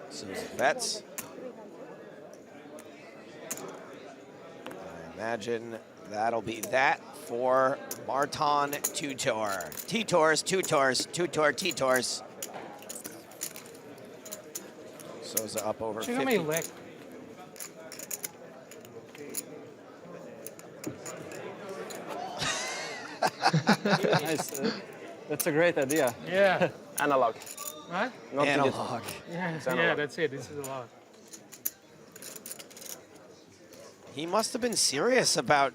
Sousa bets. I imagine that'll be that for Marton Czuczor. T-Tours, T-Tours, Czuczor, T-Tours. Sousa up over 50. Nice. That's a great idea. Yeah. Analog. What? Not Analog. Yeah, It's analog. that's it. This is a lot. He must have been serious about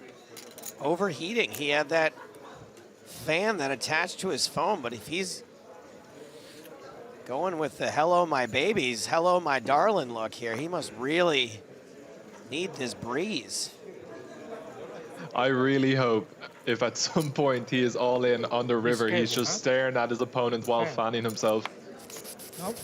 overheating. He had that fan that attached to his phone, but if he's going with the hello my babies, hello my darling look here, he must really need this breeze. I really hope if at some point he is all in on the river, he's just staring at his opponent while fanning himself. Nope.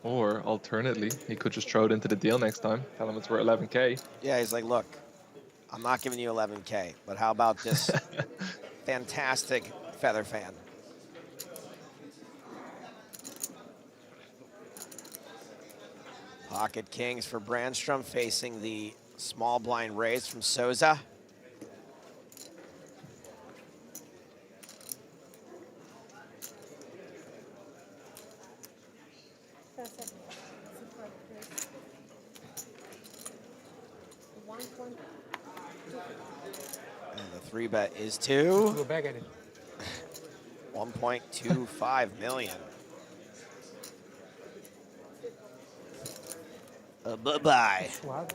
Or alternately, he could just throw it into the deal next time. Tell him it's worth 11K. Yeah, he's like, look, I'm not giving you 11K, but how about this fantastic feather fan? Pocket kings for Brandstrom facing the small blind raise from Sousa. And the 3-bet is to Go back at it. 1.25 million. Bye-bye. What?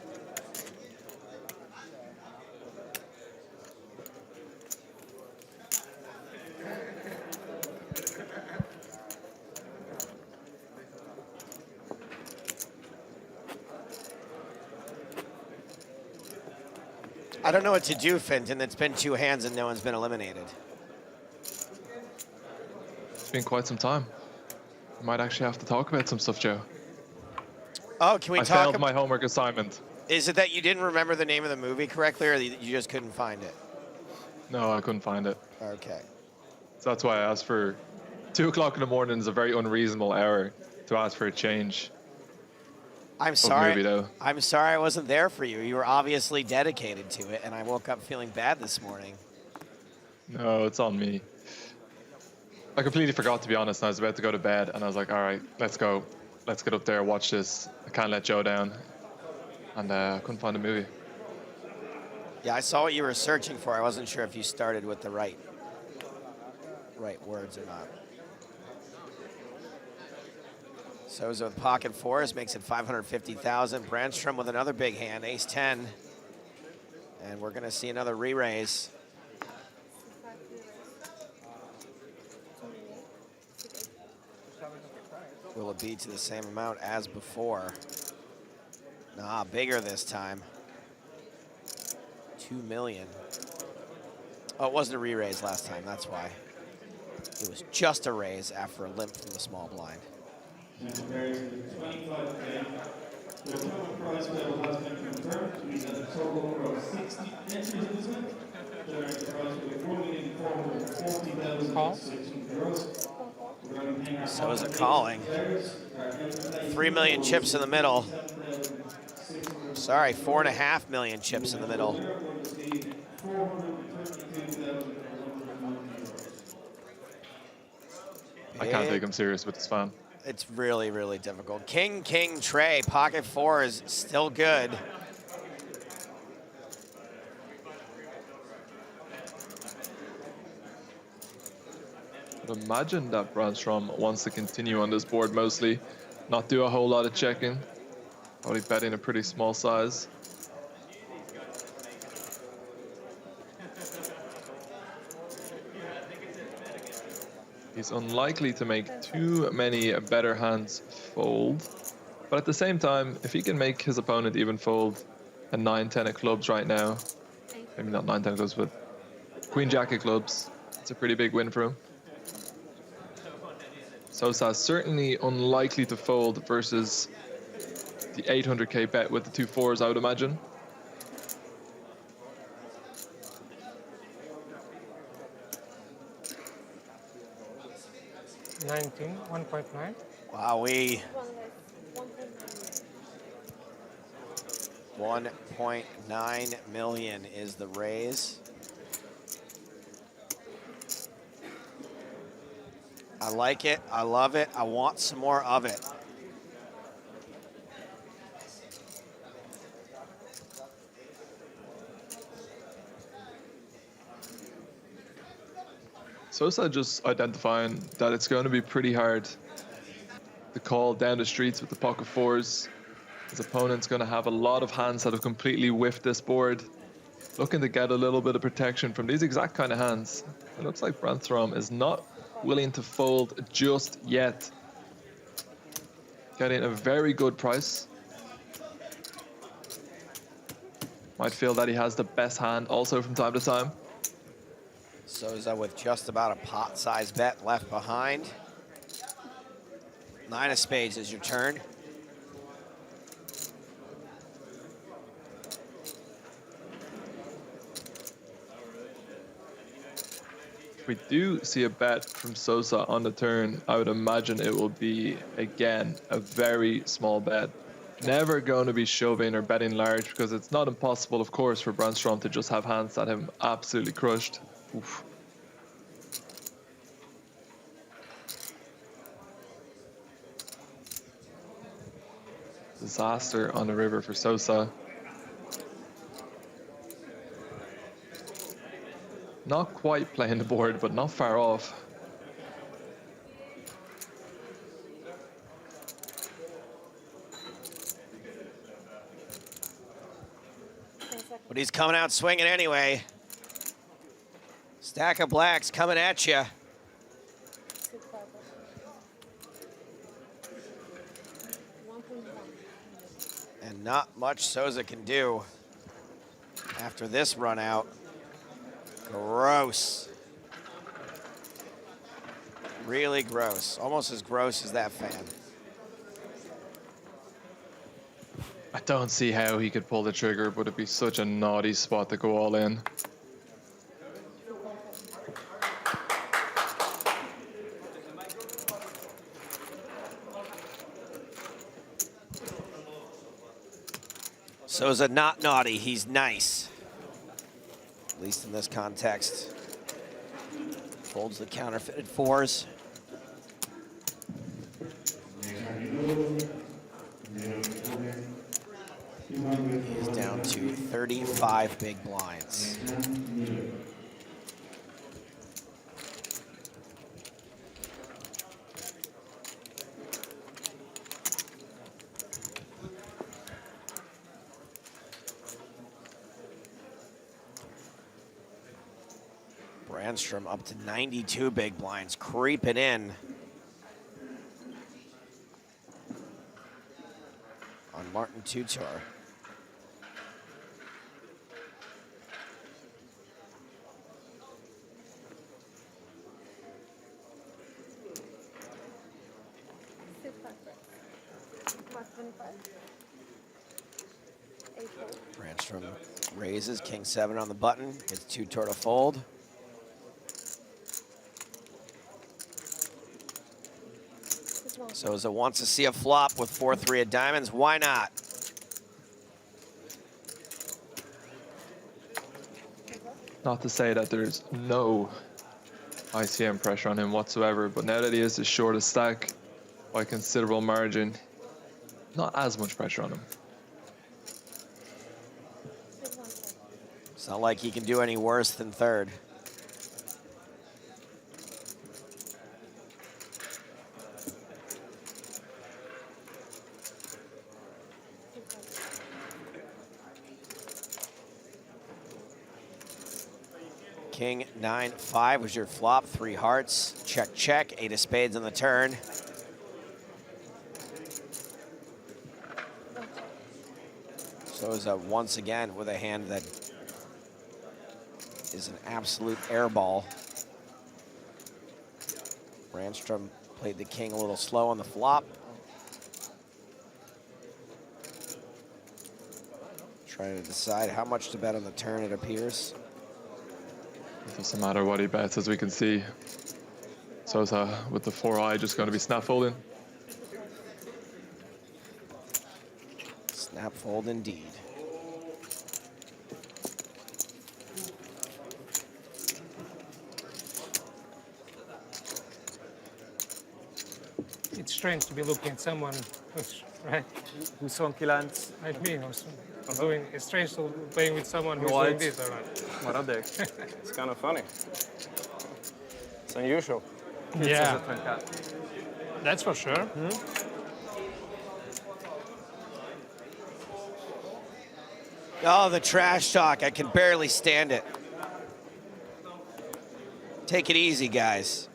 I don't know what to do, Fenton. It's been 2 hands and no one's been eliminated. It's been quite some time. We might actually have to talk about some stuff, Joe. Oh, can we I talk failed about... my homework assignment. Is it that you didn't remember the name of the movie correctly, or you just couldn't find it? No, I couldn't find it. Okay. So that's why I asked for 2 o'clock in the morning is a very unreasonable hour to ask for a change. I'm sorry. Movie, though. I'm sorry I wasn't there for you. You were obviously dedicated to it, and I woke up feeling bad this morning. No, it's on me. I completely forgot, to be honest. I was about to go to bed, and I was like, all right, let's go. Let's get up there, watch this. I can't let Joe down. And I couldn't find a movie. Yeah, I saw what you were searching for. I wasn't sure if you started with the right words or not. Sousa with pocket fours makes it 550,000. Brandstrom with another big hand, ace 10. And we're gonna see another re-raise. Will it be to the same amount as before? Nah, bigger this time. 2 million. Oh, it wasn't a re-raise last time, that's why. It was just a raise after a limp from the small blind. And compared to the 25K, the total prize level has been confirmed to be at a total of 60 entries this week. Generating the prize will be 1,440,600 euros. So is it calling? 3 million chips in the middle. Sorry, 4.5 million chips in the middle. I can't take him serious with this fan. It's really, really difficult. King, king, tray, pocket four is still good. I'd imagine that Brandstrom wants to continue on this board mostly, not do a whole lot of checking. Probably betting a pretty small size. He's unlikely to make too many better hands fold. But at the same time, if he can make his opponent even fold a 9-10 of clubs right now, maybe not 9-10 clubs, but Queen Jack of clubs, it's a pretty big win for him. Sousa certainly unlikely to fold versus the 800k bet with the 2 4s, I would imagine. $19, 1.9. Wowee. 1.9 million is the raise. I like it, I love it, I want some more of it. Sousa just identifying that it's going to be pretty hard to call down the streets with the pocket fours. His opponent's going to have a lot of hands that have completely whiffed this board. Looking to get a little bit of protection from these exact kind of hands. It looks like Brandstrom is not willing to fold just yet. Getting a very good price. Might feel that he has the best hand also from time to time. Sousa with just about a pot-sized bet left behind. 9 of spades is your turn. If we do see a bet from Sousa on the turn, I would imagine it will be, again, a very small bet. Never going to be shoving or betting large because it's not impossible, of course, for Brandstrom to just have hands that have him absolutely crushed. Oof. Disaster on the river for Sousa. Not quite playing the board, but not far off. But he's coming out swinging anyway. Stack of blacks coming at you. And not much Sousa can do after this run out. Gross. Really gross. Almost as gross as that fan. I don't see how he could pull the trigger, but it'd be such a naughty spot to go all in. Sousa not naughty, he's nice. At least in this context. Folds the counterfeited fours. He's down to 35 big blinds. Brandstrom up to 92 big blinds, creeping in on Marton Czuczor. Brandstrom raises, king 7 on the button, gets Czuczor to fold. Sousa wants to see a flop with 4-3 of diamonds. Why not? Not to say that there's no ICM pressure on him whatsoever, but now that he is the shortest stack by considerable margin, not as much pressure on him. It's not like he can do any worse than third. King 9-5 was your flop, 3 hearts, check, check, 8 of spades on the turn. Sousa once again with a hand that is an absolute airball. Brandstrom played the king a little slow on the flop. Trying to decide how much to bet on the turn, it appears. It doesn't matter what he bets, as we can see. Sousa with the 4-eye just going to be snap folding. Snap fold indeed. It's strange to be looking at someone who's, right? Who's on lands. Like me, who's doing, it's strange to playing with someone who's doing this, or not? What a dick. It's kind of funny. It's unusual. Yeah. That's for sure. Oh, the trash talk. I can barely stand it. Take it easy, guys.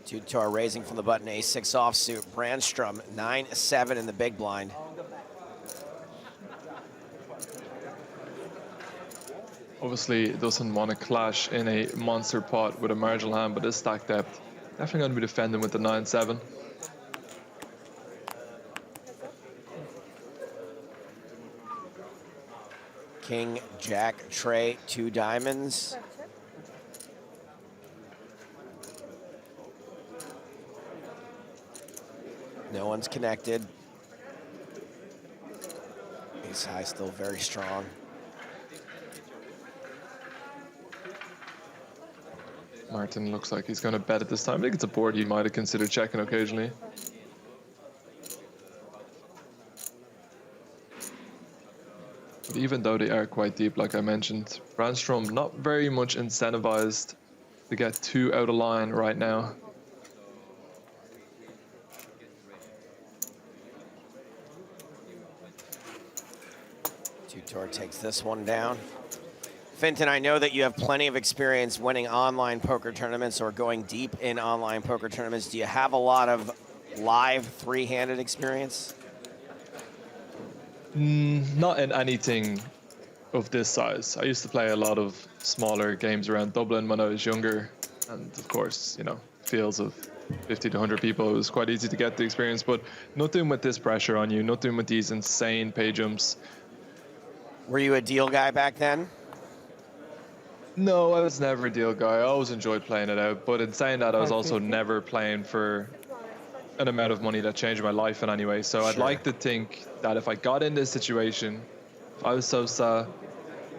Czuczor raising from the button, ace-6 offsuit. Brandstrom, 9-7 in the big blind. Obviously, doesn't want to clash in a monster pot with a marginal hand, but this stack depth, definitely going to be defending with the 9-7. King, Jack, Trey, 2 diamonds. No one's connected. Ace high still very strong. Martin looks like he's going to bet at this time. I think it's a board he might have considered checking occasionally. But even though they are quite deep, like I mentioned, Brandstrom not very much incentivized to get too out of line right now. Czuczor takes this one down. Finton, I know that you have plenty of experience winning online poker tournaments or going deep in online poker tournaments. Do you have a lot of live three-handed experience? Not in anything of this size. I used to play a lot of smaller games around Dublin when I was younger. And of course, you know, feels of 50 to 100 people. It was quite easy to get the experience, but nothing with this pressure on you, nothing with these insane pay jumps. Were you a deal guy back then? No, I was never a deal guy. I always enjoyed playing it out, but in saying that, I was also never playing for an amount of money that changed my life in any way. So I'd like to think that if I got in this situation, if I was Sousa,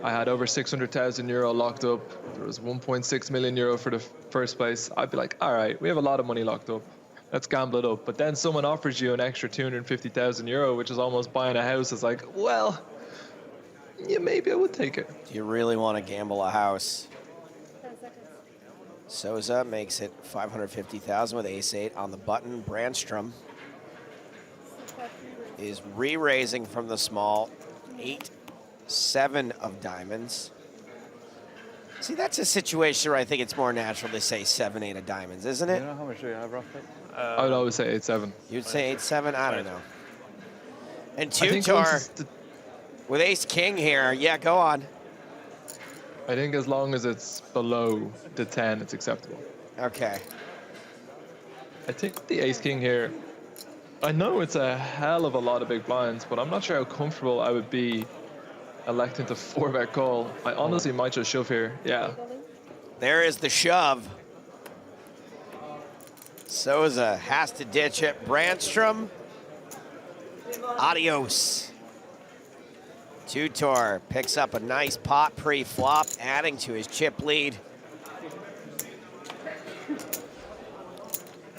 I had over 600,000 euro locked up, there was 1.6 million euro for the first place, I'd be like, all right, we have a lot of money locked up. Let's gamble it up. But then someone offers you an extra 250,000 euro, which is almost buying a house. It's like, well, yeah, maybe I would take it. Do you really want to gamble a house? Sousa makes it 550,000 with ace-8 on the button. Brandstrom is re-raising from the small. 8-7 of diamonds. See, that's a situation where I think it's more natural to say 7-8 of diamonds, isn't it? You know how much do you have roughly? I would always say 8-7. You'd say 8-7? I don't know. And I think Czuczor with ace-king here. Yeah, go on. I think as long as it's below the 10, it's acceptable. Okay. I think the ace-king here, I know it's a hell of a lot of big blinds, but I'm not sure how comfortable I would be electing to 4-bet call. I honestly might just shove here. Yeah. There is the shove. Sousa has to ditch it. Brandstrom, adios. Czuczor picks up a nice pot pre-flop, adding to his chip lead.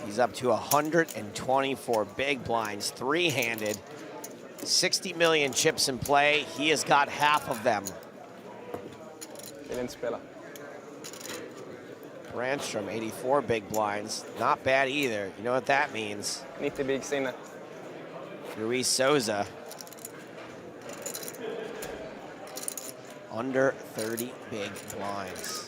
He's up to 124 big blinds, three-handed. 60 million chips in play. He has got half of them. Brandstrom, 84 big blinds. Not bad either. You know what that means. Rui Sousa. Under 30 big blinds.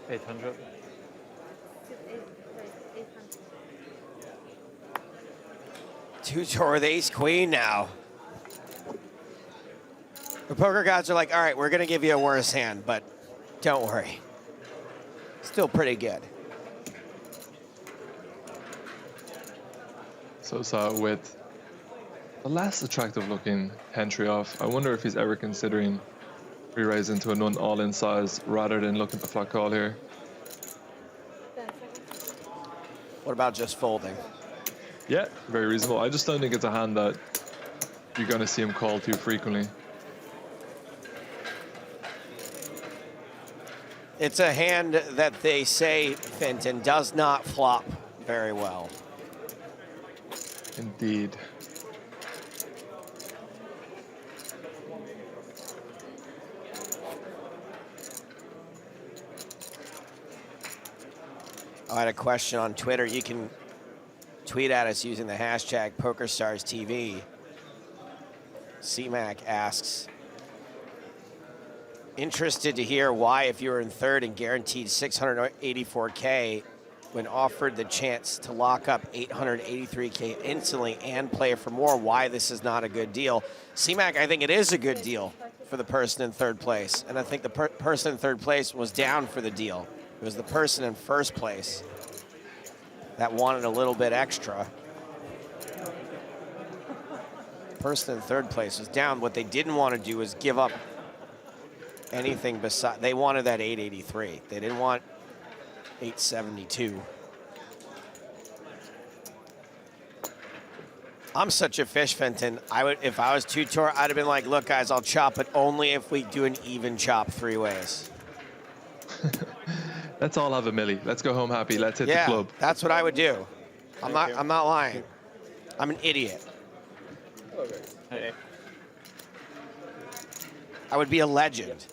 $800. Czuczor with ace-queen now. The poker gods are like, all right, we're going to give you a worse hand, but don't worry. Still pretty good. Sousa with the less attractive looking entry off. I wonder if he's ever considering re-raising to a none all-in size rather than looking to flat call here. What about just folding? Yeah, very reasonable. I just don't think it's a hand that you're going to see him call too frequently. It's a hand that they say, Fenton, does not flop very well. Indeed. I had a question on Twitter. You can tweet at us using the hashtag PokerStarsTV. CMAC asks, interested to hear why, if you were in third and guaranteed 684K, when offered the chance to lock up 883K instantly and play for more, why this is not a good deal. CMAC, I think it is a good deal for the person in third place. And I think the person in third place was down for the deal. It was the person in first place that wanted a little bit extra. The person in third place was down. What they didn't want to do was give up anything besides. They wanted that 883. They didn't want 872. I'm such a fish, Fenton. If I was Czuczor, I'd have been like, look, guys, I'll chop it only if we do an even chop three ways. Let's all have a milli. Let's go home happy. Let's hit the club. That's what I would do. I'm not lying. I'm an idiot. Okay. Hey. I would be a legend.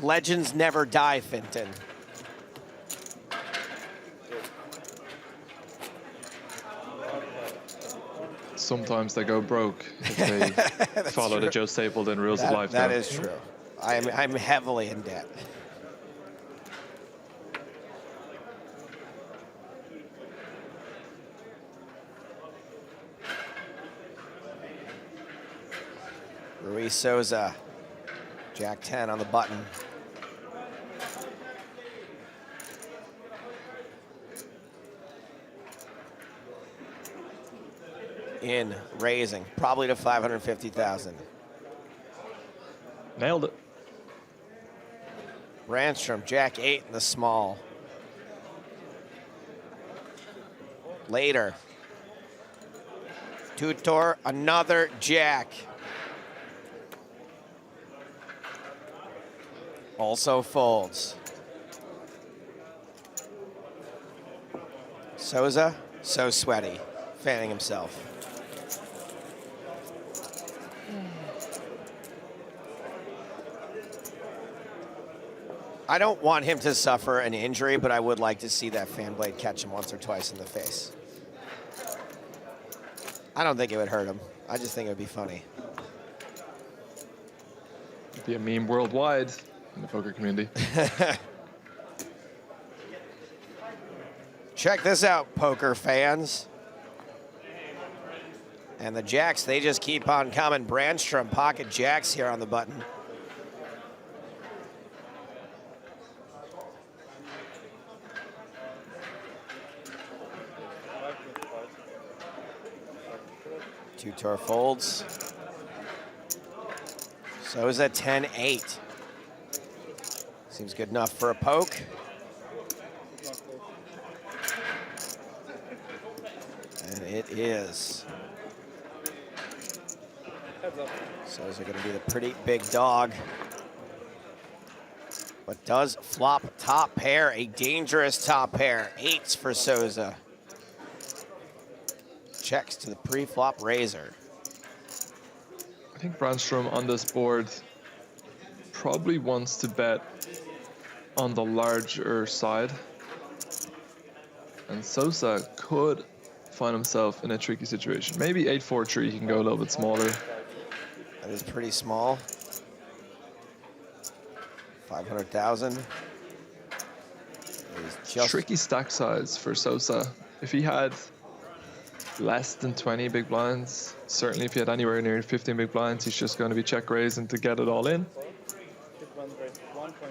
Legends never die, Finton. Sometimes they go broke if they follow the Joe Stapleton rules of life. That though. is true. I'm heavily in debt. Rui Sousa, Jack 10 on the button. In raising, probably to 550,000. Nailed it. Brandstrom, Jack 8 in the small. Later. Czuczor, another Jack. Also folds. Sousa, so sweaty, fanning himself. I don't want him to suffer an injury, but I would like to see that fan blade catch him once or twice in the face. I don't think it would hurt him. I just think it would be funny. It'd be a meme worldwide in the poker community. Check this out, poker fans. And the jacks, they just keep on coming. Brandstrom pocket jacks here on the button. Czuczor folds. Sousa 10-8. Seems good enough for a poke. And it is. Sousa going to be the pretty big dog. But does flop top pair, a dangerous top pair. 8s for Sousa. Checks to the pre-flop razor. I think Brandstrom on this board probably wants to bet on the larger side. And Sousa could find himself in a tricky situation. Maybe 8-4-3, he can go a little bit smaller. That is pretty small. 500,000. Tricky stack size for Sousa. If he had less than 20 big blinds, certainly if he had anywhere near 15 big blinds, he's just going to be check raising to get it all in.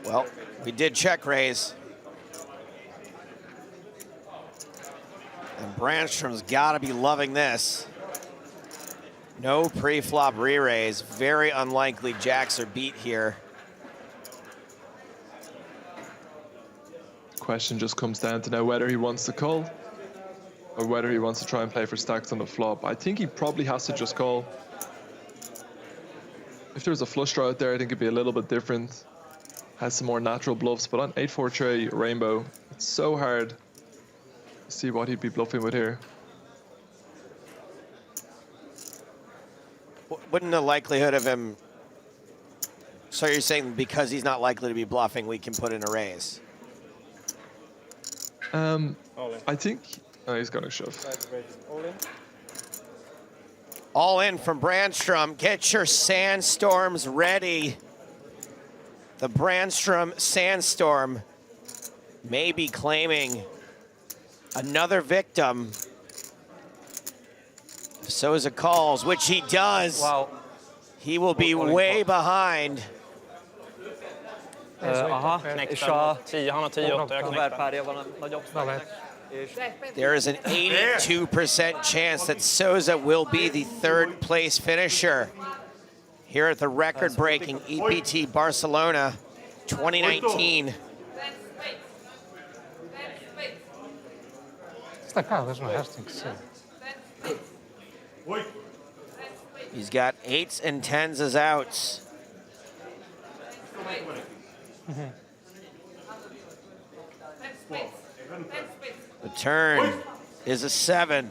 Well, we did check raise. And Brandstrom's got to be loving this. No pre-flop re-raise. Very unlikely jacks are beat here. Question just comes down to now whether he wants to call or whether he wants to try and play for stacks on the flop. I think he probably has to just call. If there was a flush draw out there, I think it'd be a little bit different. Has some more natural bluffs, but on 8-4-3 rainbow, it's so hard to see what he'd be bluffing with here. Wouldn't the likelihood of him... So you're saying because he's not likely to be bluffing, we can put in a raise? I think... Oh, he's going to shove. All in from Brandstrom. Get your sandstorms ready. The Brandstrom sandstorm may be claiming another victim. Sousa calls, which he does. Wow. He will be way behind. Aha, knäckta 10, han har 10-8, jag knäckta. There is an 82% chance that Sousa will be the third place finisher here at the record-breaking EPT Barcelona 2019. He's got 8s and 10s as outs. The turn is a 7.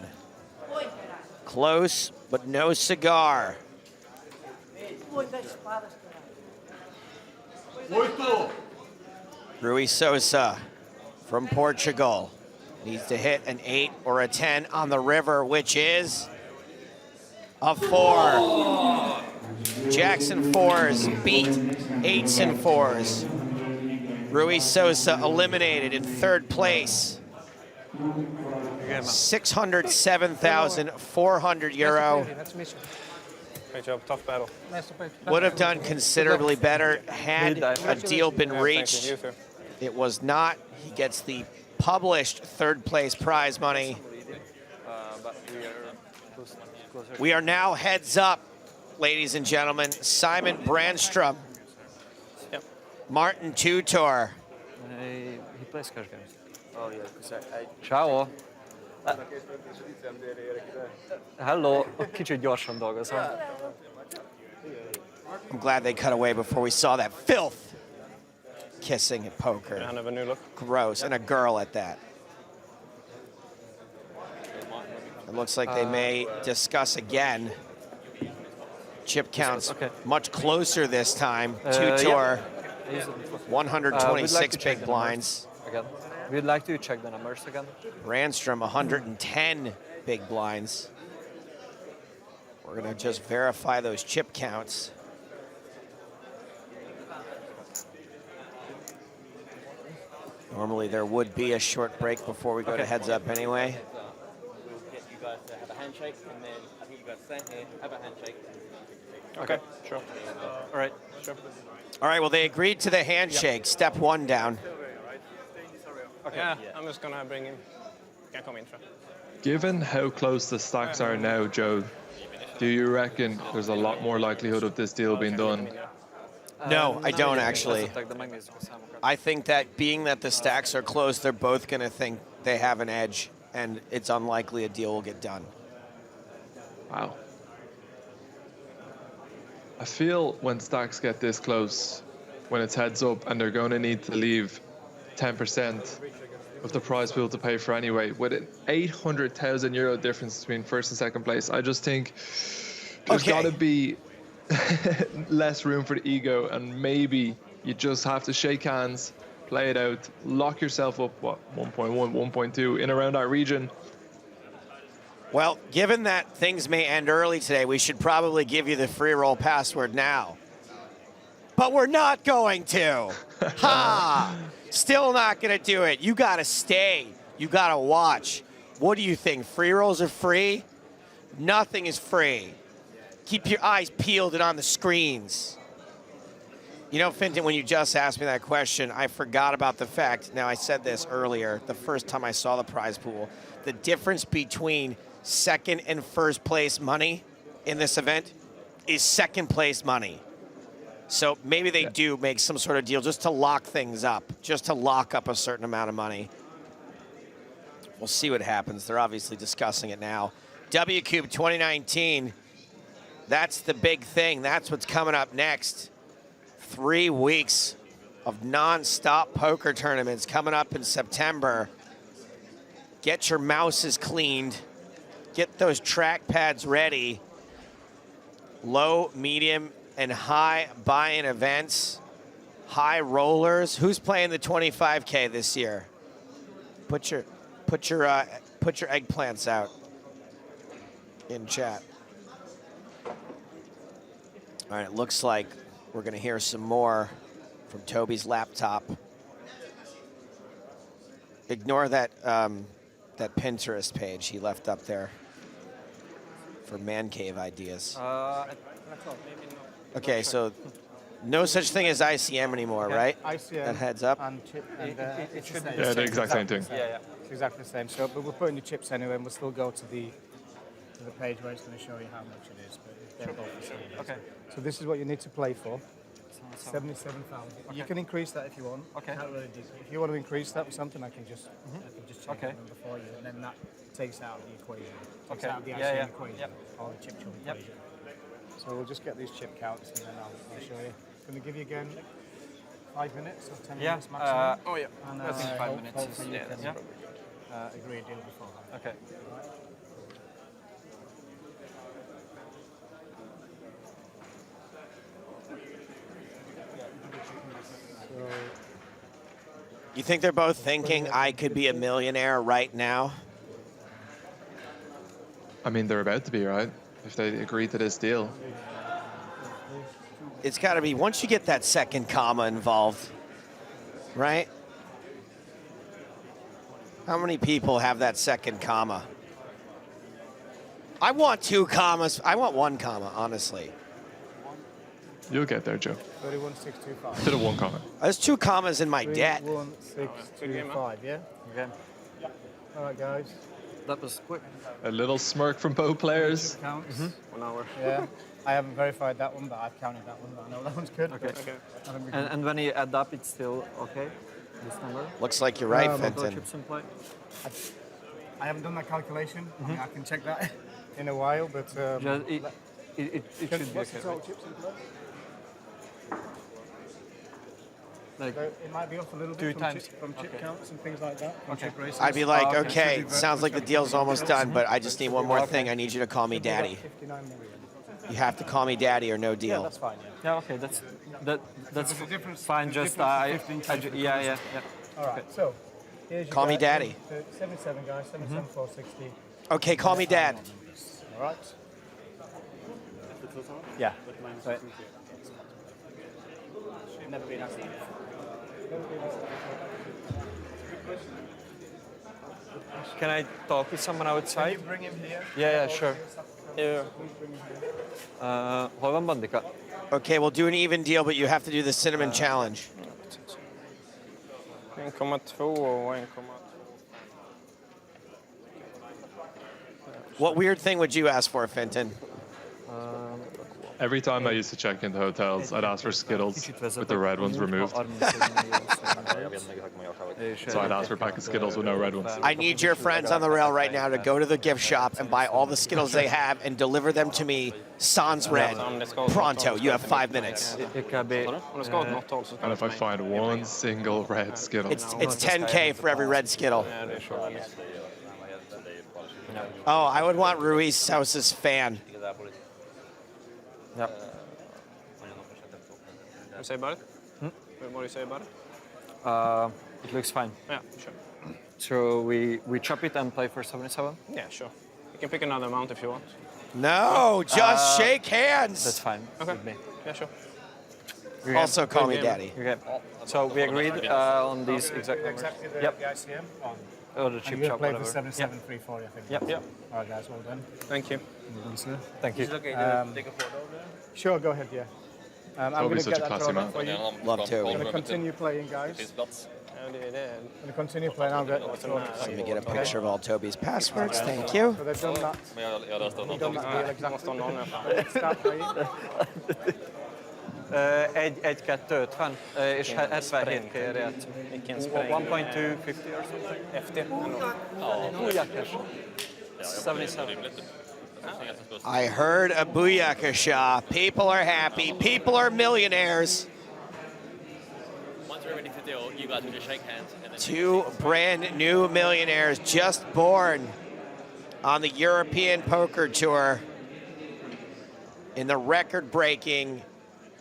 Close, but no cigar. Rui Sousa from Portugal needs to hit an 8 or a 10 on the river, which is a 4. Jackson 4s beat 8s and 4s. Rui Sousa eliminated in 3rd place. 607,400 euro. Great job, tough battle. Would have done considerably better had a deal been reached. You too. It was not. He gets the published 3rd place prize money. But we are closer. We are now heads up, ladies and gentlemen. Simon Brandstrom. Yep. Marton Czuczor. He plays cash games. Oh yeah, ciao. Hello, kicsit gyorsan dolgozom. I'm glad they cut away before we saw that filth. Kissing at poker. Kind of a new look. Gross, and a girl at that. It looks like they may discuss again. Chip counts much closer this time. Czuczor, 126 big blinds. Again. We'd like to check the numbers again. Brandstrom, 110 big blinds. We're going to just verify those chip counts. Normally there would be a short break before we go to heads up anyway. We'll get you guys to have a handshake, and then I think you guys stand here, have a handshake. Okay, sure. All right, sure. All right, well, they agreed to the handshake. Step 1 down. Okay. Yeah, I'm just gonna bring him. Can come in, sure. Given how close the stacks are now, Joe, do you reckon there's a lot more likelihood of this deal being done? No, I don't actually. I think that being that the stacks are close, they're both going to think they have an edge, and it's unlikely a deal will get done. Wow. I feel when stacks get this close, when it's heads up and they're going to need to leave 10% of the prize pool to pay for anyway, with an 800,000 euro difference between 1st and 2nd place, I just think there's got to be less room for the ego, and maybe you just have to shake hands, play it out, lock yourself up, what, 1.1, 1.2, in around that region. Well, given that things may end early today, we should probably give you the free roll password now. But we're not going to. Ha! Still not going to do it. You got to stay. You got to watch. What do you think? Free rolls are free? Nothing is free. Keep your eyes peeled and on the screens. You know, Fintan, when you just asked me that question, I forgot about the fact, now I said this earlier, the first time I saw the prize pool, the difference between 2nd and 1st place money in this event is 2nd place money. So maybe they do make some sort of deal just to lock things up, just to lock up a certain amount of money. We'll see what happens. They're obviously discussing it now. WCube 2019, that's the big thing. That's what's coming up next. 3 weeks of non-stop poker tournaments coming up in September. Get your mouses cleaned. Get those track pads ready. Low, medium, and high buy-in events. High rollers. Who's playing the 25K this year? Put your eggplants out in chat. All right, it looks like we're going to hear some more from Toby's laptop. Ignore that that Pinterest page he left up there for man cave ideas. Okay, so no such thing as ICM anymore, right? ICM. That heads up. And chip, and, it should be Yeah, the exact same thing. Yeah, it's exactly the same. So, but we're putting the chips anyway, and we'll still go to the page where it's going to show you how much it is. But they're both the same. Okay. So this is what you need to play for. 77,000. You can increase that if you want. Okay. If you want to increase that with something, I can just check Okay. the number for you, and then that takes out the equation. Takes Okay. out the Yeah, ICM equation, or the chip equation. So we'll just get these chip counts, and then I'll show you. I'm going to give you again 5 minutes or 10 minutes maximum. Oh yeah. And, I think 5 minutes. hopefully you can Yeah. agree a deal before that. Okay. You think they're both thinking I could be a millionaire right now? I mean, they're about to be, right? If they agree to this deal. It's got to be, once you get that second comma involved, right? How many people have that second comma? I want 2 commas. I want 1 comma, honestly. You'll get there, Joe. 31,625. To the 1 comment. There's 2 commas in my debt. 31,625, yeah? Okay. All right, guys. That was quick. A little smirk from both players. Counts. 1 hour. Yeah. I haven't verified that one, but I've counted that one. I know that one's good. Okay. I think we can- And when you add up, it's still okay, this number? Looks like you're right, Total Fenton. chips in play? I haven't done that calculation. I mean, I can check that in a while, but... Just, it should be what's the okay, total right? chips in play? Like So it might be off a little 2 bit times. from chip Okay. counts and things like that. Okay. Chip races. I'd be like, okay. okay, sounds like the deal's almost done, but I just need one more thing. I need you to call me daddy. 59 million. You have to call me daddy or no Yeah, deal. that's fine, yeah. Yeah, okay, that's there's a difference- fine. there's a Just difference of 15K for yeah. All right, so here's your Call me guide. daddy. 77, guys, 77,460. Okay, call me dad. All right. Yeah. Right. Never been asked. Can I talk with someone outside? Can you bring him here? Yeah, sure. Hol van Bandika? Okay, we'll do an even deal, but you have to do the cinnamon challenge. 1,2 och 1,2. What weird thing would you ask for, Fenton? Every time I used to check into hotels, I'd ask for Skittles with the red ones removed. So I'd ask for a pack of Skittles with no red ones. I need your friends on the rail right now to go to the gift shop and buy all the Skittles they have and deliver them to me sans red. Pronto, you have 5 minutes. And if I find one single red Skittle, It's 10K for every red Skittle. Oh, I would want Rui Sousa's fan. Yep. What do you say about it? What do you say about it? It looks fine. Yeah, sure. So we chop it and play for 77? Yeah, sure. You can pick another amount if you want. No, just shake hands. That's fine Okay. with me. Yeah, sure. Okay. Also call me daddy. Okay. So we agreed on these exact numbers. Exactly the Yep. ICM on. Or the And chip you're going to chop, play whatever. for 77,340, I think. Yep. Yep. All right, guys, well done. Thank you. Thank you. Okay, take a photo there. Sure, go ahead, yeah. I'm going Toby's to such get a that classy drawn man. up for you. Love I'm Toby. going to continue playing, guys. I'm going to continue playing. I'll get that drawn up for Let you. me get a Okay? picture of all Toby's passwords. Thank you. So they've done that. They've done that deal exactly. Start playing. 1-2-50 és 77 kérjét. 1.250 or something? FT. Booyakash. 77. I heard a booyakasha. People are happy. People are millionaires. Once we're ready to deal, you guys will just shake hands. And then 2 brand new millionaires just born on the European Poker Tour in the record-breaking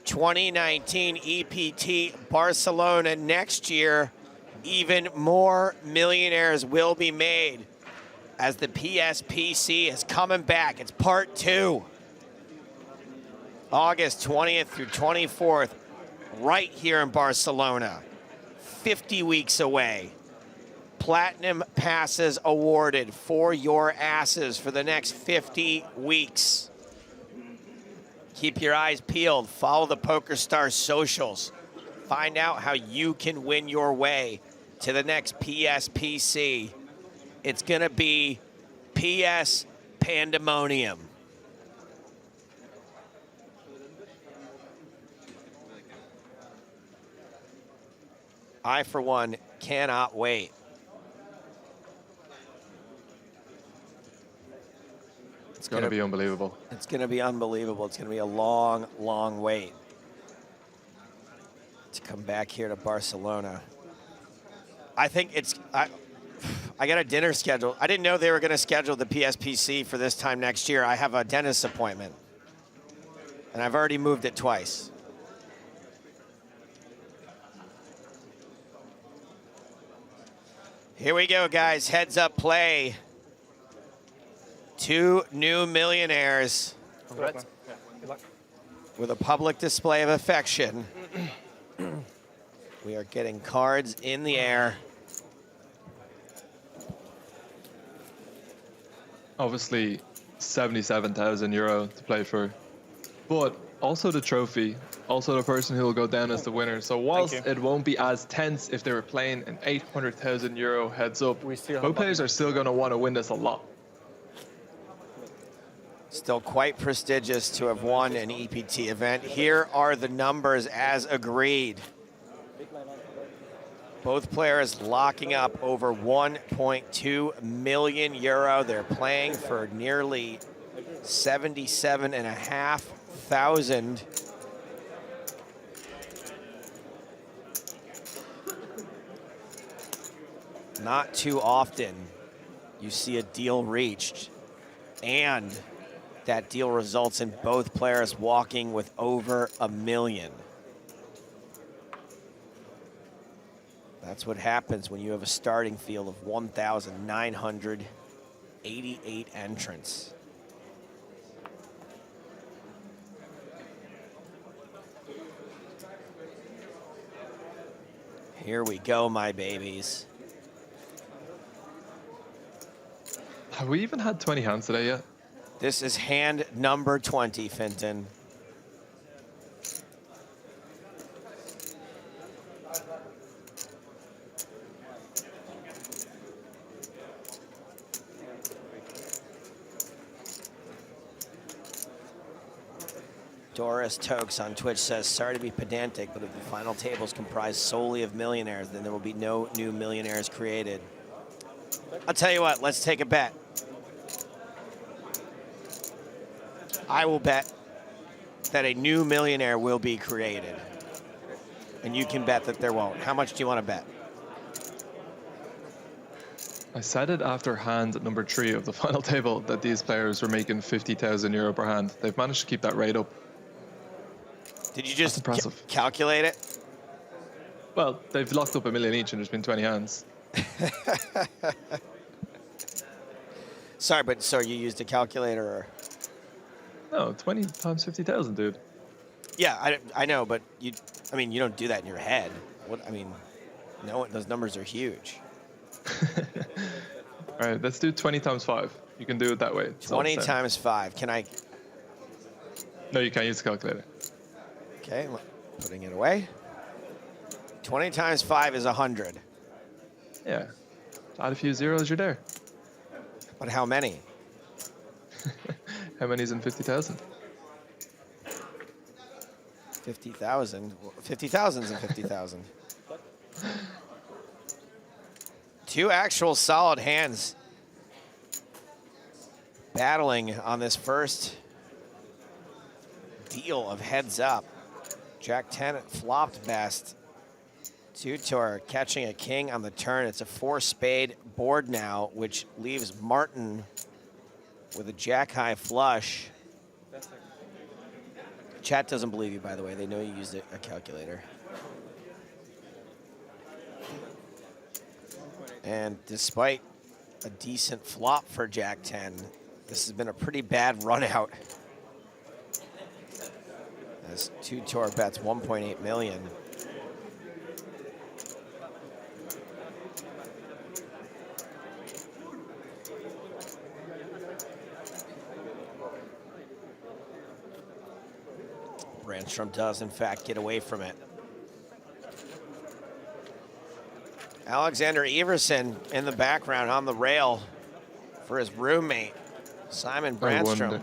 2019 EPT Barcelona. Next year, even more millionaires will be made as the PSPC is coming back. It's part 2. August 20th through 24th, right here in Barcelona. 50 weeks away. Platinum passes awarded for your asses for the next 50 weeks. Keep your eyes peeled. Follow the PokerStars socials. Find out how you can win your way to the next PSPC. It's going to be PS Pandemonium. I, for one, cannot wait. It's going to be unbelievable. It's going to be unbelievable. It's going to be a long, long wait to come back here to Barcelona. I think it's... I got a dinner scheduled. I didn't know they were going to schedule the PSPC for this time next year. I have a dentist appointment, and I've already moved it twice. Here we go, guys. Heads up play. 2 new millionaires Congrats. Yeah, good luck. with a public display of affection. We are getting cards in the air. Obviously, 77,000 euro to play for, but also the trophy, also the person who will go down as the winner. So whilst it won't be as tense if they were playing an 800,000 euro heads up, both players are still going to want to win this a lot. Still quite prestigious to have won an EPT event. Here are the numbers as agreed. Both players locking up over 1.2 million euro. They're playing for nearly 77,500. Not too often you see a deal reached, and that deal results in both players walking with over $1 million. That's what happens when you have a starting field of 1,988 entrants. Here we go, my babies. Have we even had 20 hands today yet? This is hand number 20, Finton. Doris Tokes on Twitch says, sorry to be pedantic, but if the final table is comprised solely of millionaires, then there will be no new millionaires created. I'll tell you what, let's take a bet. I will bet that a new millionaire will be created. And you can bet that there won't. How much do you want to bet? I said it after hand number 3 of the final table that these players were making 50,000 euro per hand. They've managed to keep that rate up. Did you just calculate it? Well, they've locked up $1 million each and there's been 20 hands. Sorry, but so you used a calculator or? No, 20 times 50,000, dude. Yeah, I know, but you don't do that in your head. What I mean, no, those numbers are huge. All right, let's do 20 times 5. You can do it that way. 20 times 5. Can I? No, you can't use the calculator. Okay, putting it away. 20 times 5 is 100. Yeah. Add a few zeros, you're there. But how many? How many's in 50,000? 50,000. 50,000's in 50,000. 2 actual solid hands battling on this first deal of heads up. Jack 10 flopped best. Czuczor catching a king on the turn. It's a 4-spade board now, which leaves Marton with a jack-high flush. Chat doesn't believe you, by the way. They know you used a calculator. And despite a decent flop for Jack 10, this has been a pretty bad run out. As Czuczor bets 1.8 million. Brandstrom does, in fact, get away from it. Alexander Everson in the background on the rail for his roommate, Simon Brandstrom.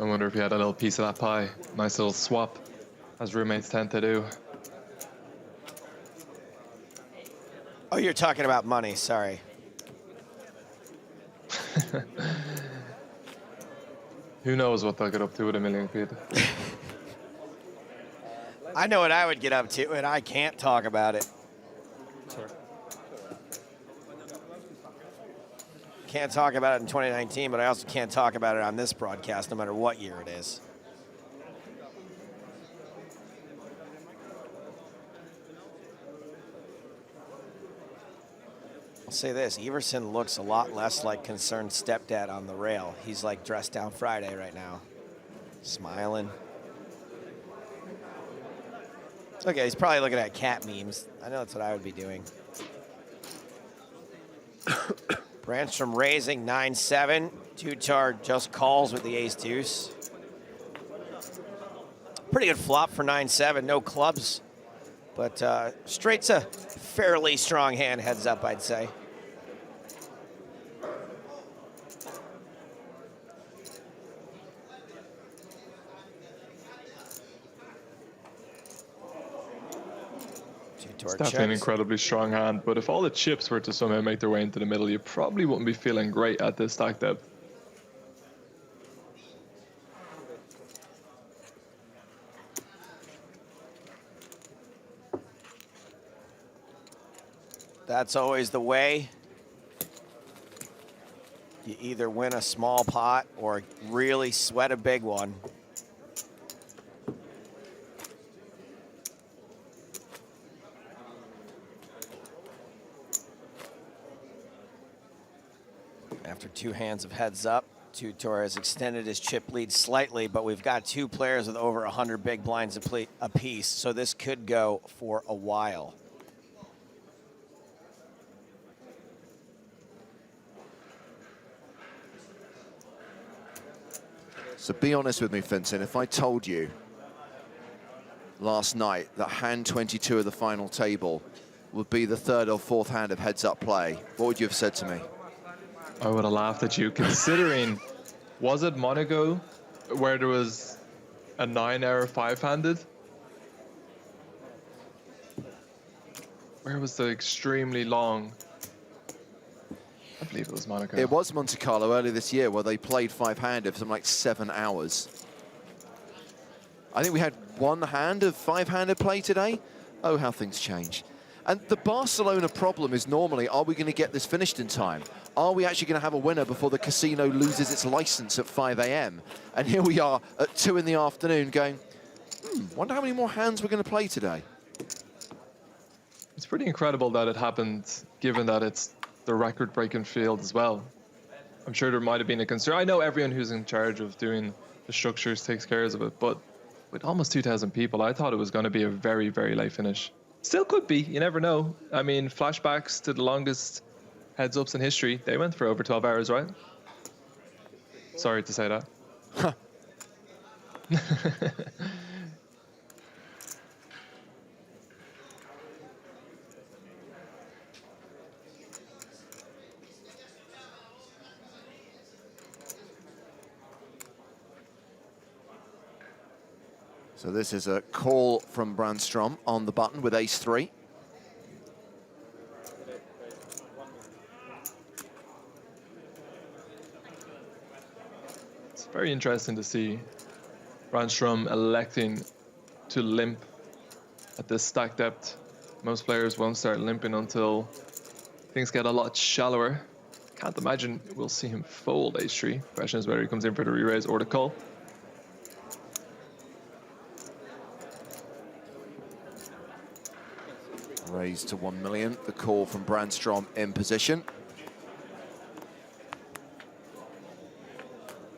I wonder if he had a little piece of that pie. Nice little swap, as roommates tend to do. Oh, you're talking about money, sorry. Who knows what they'll get up to with $1 million quid. I know what I would get up to, and I can't talk about it. Sorry. Can't talk about it in 2019, but I also can't talk about it on this broadcast, no matter what year it is. I'll say this, Everson looks a lot less like concerned stepdad on the rail. He's like dressed down Friday right now. Smiling. Okay, he's probably looking at cat memes. I know that's what I would be doing. Brandstrom raising 9-7. Czuczor just calls with the ace-deuce. Pretty good flop for 9-7, no clubs. But straight's a fairly strong hand, heads up, I'd say. It's definitely an incredibly strong hand, but if all the chips were to somehow make their way into the middle, you probably wouldn't be feeling great at this stack depth. That's always the way. You either win a small pot or really sweat a big one. After two hands of heads up, Czuczor has extended his chip lead slightly, but we've got two players with over 100 big blinds apiece, so this could go for a while. So be honest with me, Vincent, if I told you last night that hand 22 of the final table would be the third or fourth hand of heads-up play, what would you have said to me? I would have laughed at you, considering, was it Monaco where there was a 9-hour five-handed? Where was the extremely long? I believe it was Monaco. It was Monte Carlo earlier this year where they played five-handed for something like 7 hours. I think we had one hand of five-handed play today. Oh, how things change. And the Barcelona problem is normally, are we going to get this finished in time? Are we actually going to have a winner before the casino loses its license at 5 a.m.? And here we are at 2 in the afternoon going, wonder how many more hands we're going to play today. It's pretty incredible that it happened, given that it's the record-breaking field as well. I'm sure there might have been a concern. I know everyone who's in charge of doing the structures takes care of it, but with almost 2,000 people, I thought it was going to be a very, very late finish. Still could be, you never know. I mean, flashbacks to the longest heads-ups in history, they went for over 12 hours, right? Sorry to say that. So this is a call from Brandstrom on the button with ace-3. It's very interesting to see Brandstrom electing to limp at this stack depth. Most players won't start limping until things get a lot shallower. Can't imagine we'll see him fold ace-3. Question is whether he comes in for the re-raise or the call. Raised to 1 million, the call from Brandstrom in position.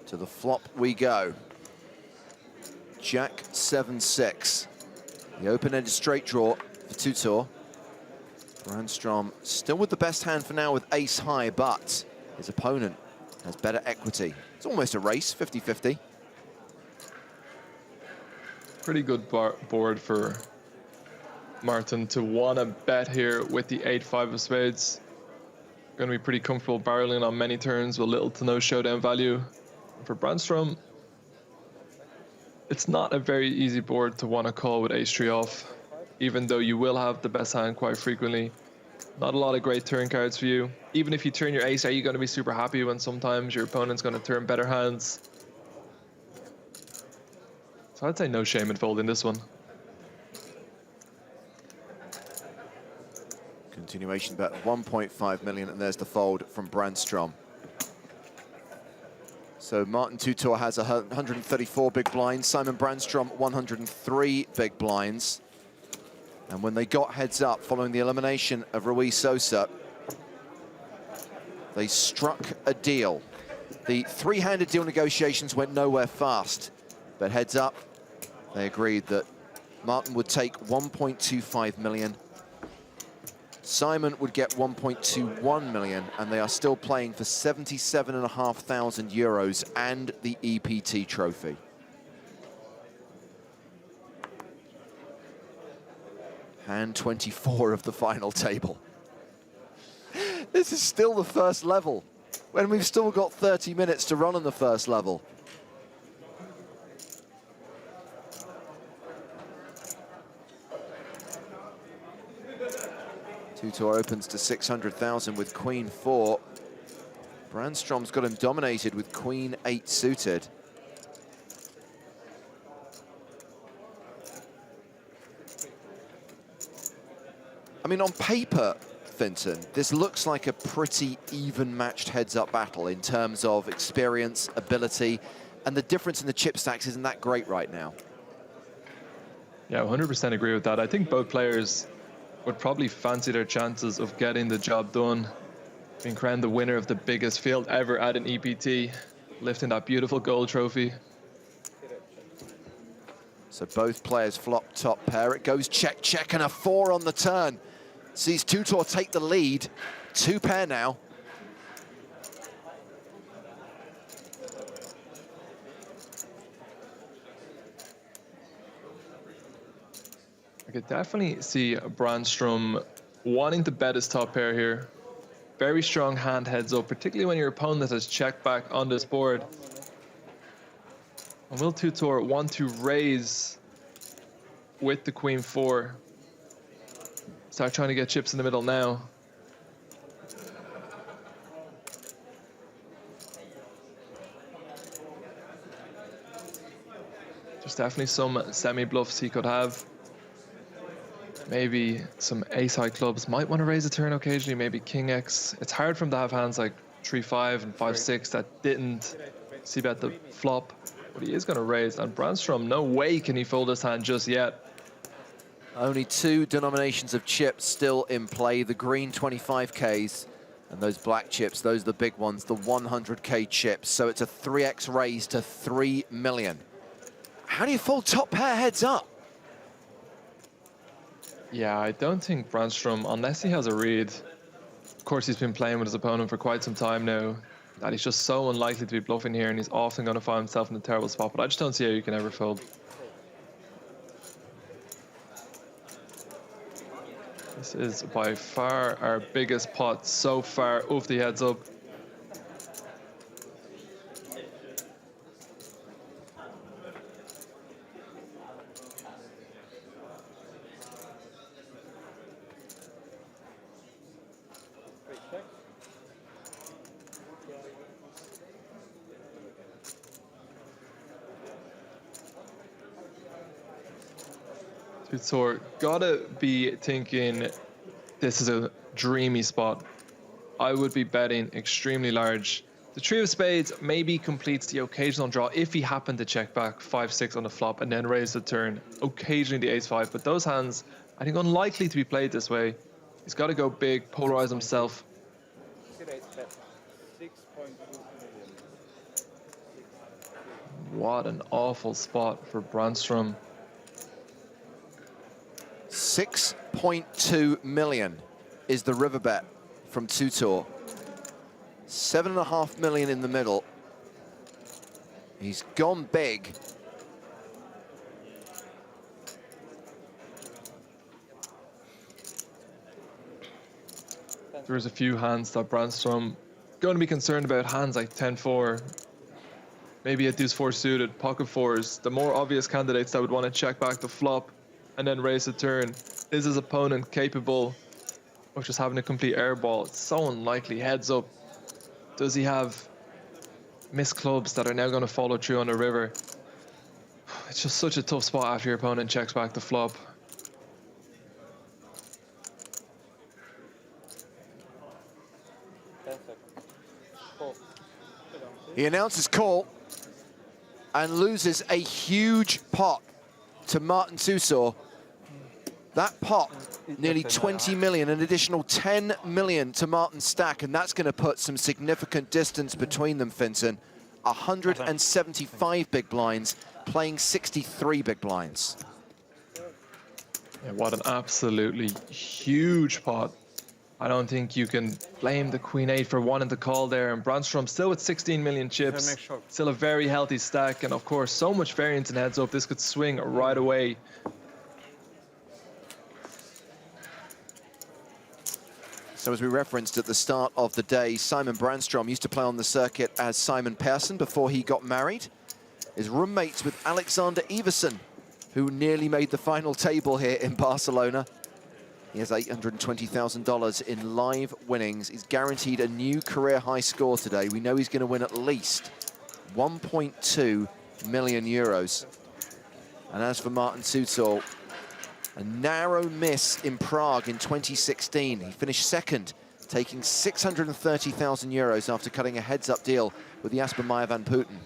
To the flop we go. Jack 7-6. The open-ended straight draw for Czuczor. Brandstrom still with the best hand for now with ace high, but his opponent has better equity. It's almost a race, 50-50. Pretty good board for Marton to want to bet here with the 8-5 of spades. Going to be pretty comfortable barreling on many turns with little to no showdown value. For Brandstrom, it's not a very easy board to want to call with ace-3 off, even though you will have the best hand quite frequently. Not a lot of great turn cards for you. Even if you turn your ace, are you going to be super happy when sometimes your opponent's going to turn better hands? So I'd say no shame in folding this one. Continuation bet 1.5 million, and there's the fold from Brandstrom. So Marton Czuczor has 134 big blinds, Simon Brandstrom 103 big blinds. And when they got heads up following the elimination of Rui Sousa, They struck a deal. The three-handed deal negotiations went nowhere fast, but heads up, they agreed that Marton would take 1.25 million. Simon would get 1.21 million, and they are still playing for 77,500 euros and the EPT trophy. Hand 24 of the final table. This is still the first level, when we've still got 30 minutes to run on the first level. Czuczor opens to 600,000 with Queen 4. Brandstrom's got him dominated with Queen 8 suited. I mean, on paper, Finton, this looks like a pretty even matched heads-up battle in terms of experience, ability, and the difference in the chip stacks isn't that great right now. Yeah, 100% agree with that. I think both players would probably fancy their chances of getting the job done, being crowned the winner of the biggest field ever at an EPT, lifting that beautiful gold trophy. So both players flop top pair. It goes check, check, and a 4 on the turn. Sees Czuczor take the lead. 2 pair now. I could definitely see Brandstrom wanting to bet his top pair here. Very strong hand heads up, particularly when your opponent has checked back on this board. And will Czuczor want to raise with the Queen 4? Start trying to get chips in the middle now. There's definitely some semi-bluffs he could have. Maybe some ace-high clubs might want to raise a turn occasionally, maybe King X. It's hard for him to have hands like 3-5 and 5-6 that didn't see bet the flop, but he is going to raise. And Brandstrom, no way can he fold this hand just yet. Only 2 denominations of chips still in play. The green 25Ks and those black chips, those are the big ones, the 100K chips. So it's a 3x raise to 3 million. How do you fold top pair heads up? Yeah, I don't think Brandstrom, unless he has a read, of course he's been playing with his opponent for quite some time now, that he's just so unlikely to be bluffing here, and he's often going to find himself in a terrible spot, but I just don't see how you can ever fold. This is by far our biggest pot so far of the heads up. Czuczor gotta be thinking this is a dreamy spot. I would be betting extremely large. The 3 of spades maybe completes the occasional draw if he happened to check back 5-6 on the flop and then raise the turn. Occasionally the ace-5, but those hands I think unlikely to be played this way. He's got to go big, polarize himself. What an awful spot for Brandstrom. 6.2 million is the river bet from Czuczor. 7.5 million in the middle. He's gone big. There's a few hands that Brandstrom going to be concerned about, hands like 10-4, maybe a deuce-4 suited, pocket fours, the more obvious candidates that would want to check back the flop and then raise the turn. Is his opponent capable of just having a complete airball? It's so unlikely. Heads up. Does he have missed clubs that are now going to follow through on the river? It's just such a tough spot after your opponent checks back the flop. He announces call and loses a huge pot to Marton Czuczor. That pot nearly 20 million, an additional 10 million to Martin's stack, and that's going to put some significant distance between them, Finton. 175 big blinds, playing 63 big blinds. Yeah, what an absolutely huge pot. I don't think you can blame the Queen 8 for wanting to call there, and Brandstrom still with 16 million chips, still a very healthy stack, and of course so much variance in heads up. This could swing right away. So as we referenced at the start of the day, Simon Brandstrom used to play on the circuit as Simon Persson before he got married. His roommates with Alexander Iversen, who nearly made the final table here in Barcelona. He has $820,000 in live winnings. He's guaranteed a new career high score today. We know he's going to win at least 1.2 million euros. And as for Marton Czuczor, a narrow miss in Prague in 2016. He finished second, taking 630,000 euros after cutting a heads-up deal with Jasper Meyer van Putten.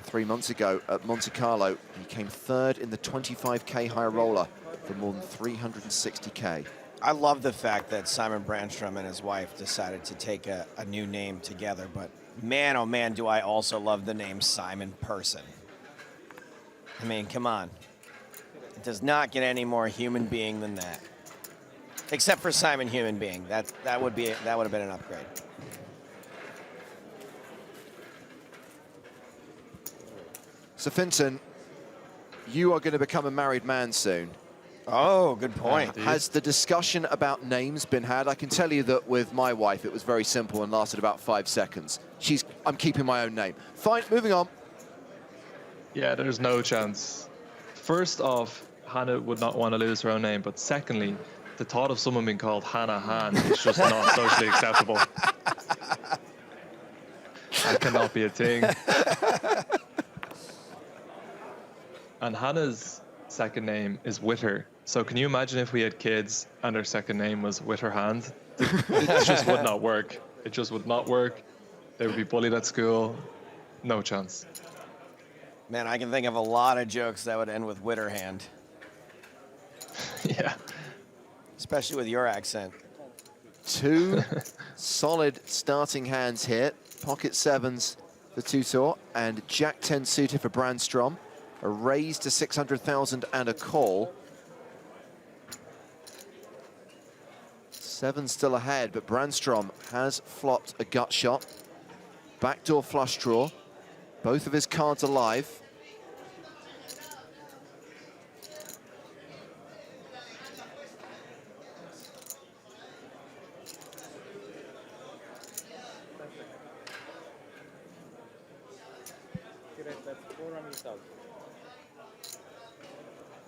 3 months ago at Monte Carlo, he came third in the 25K high roller for more than 360K. I love the fact that Simon Brandstrom and his wife decided to take a new name together, but man, oh man, do I also love the name Simon Persson. I mean, come on. It does not get any more human being than that. Except for Simon Human Being. That would have been an upgrade. So Finton, you are going to become a married man soon. Oh, good point. Has the discussion about names been had? I can tell you that with my wife, it was very simple and lasted about 5 seconds. I'm keeping my own name. Fine, moving on. Yeah, there's no chance. First off, Hannah would not want to lose her own name, but secondly, the thought of someone being called Hannah Han is just not socially acceptable. That cannot be a thing. And Hannah's second name is Witter. So can you imagine if we had kids and their second name was Witterhand? It just would not work. It just would not work. They would be bullied at school. No chance. Man, I can think of a lot of jokes that would end with Witterhand. Yeah. Especially with your accent. 2 solid starting hands here. Pocket sevens for Czuczor and Jack 10 suited for Brandstrom. A raise to 600,000 and a call. 7 still ahead, but Brandstrom has flopped a gut shot. Backdoor flush draw. Both of his cards alive.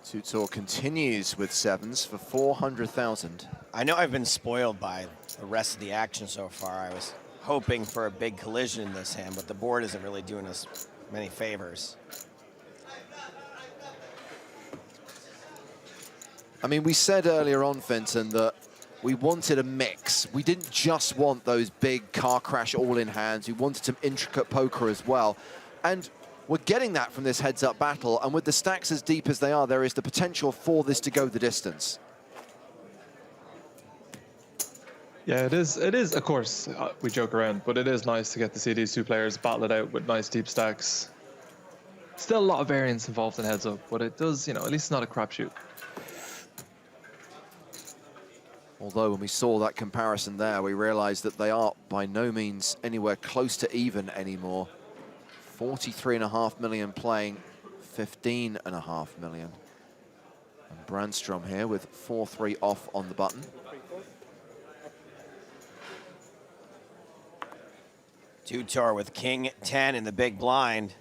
Czuczor continues with sevens for 400,000. I know I've been spoiled by the rest of the action so far. I was hoping for a big collision in this hand, but the board isn't really doing us many favors. I mean, we said earlier on, Finton, that we wanted a mix. We didn't just want those big car crash all-in hands. We wanted some intricate poker as well. And we're getting that from this heads-up battle, and with the stacks as deep as they are, there is the potential for this to go the distance. Yeah, it is, of course, we joke around, but it is nice to get to see these two players battle it out with nice deep stacks. Still a lot of variance involved in heads-up, but it does, you know, at least it's not a crapshoot. Although when we saw that comparison there, we realized that they are by no means anywhere close to even anymore. 43.5 million playing 15.5 million. And Brandstrom here with 4-3 off on the button. Czuczor with King 10 in the big blind.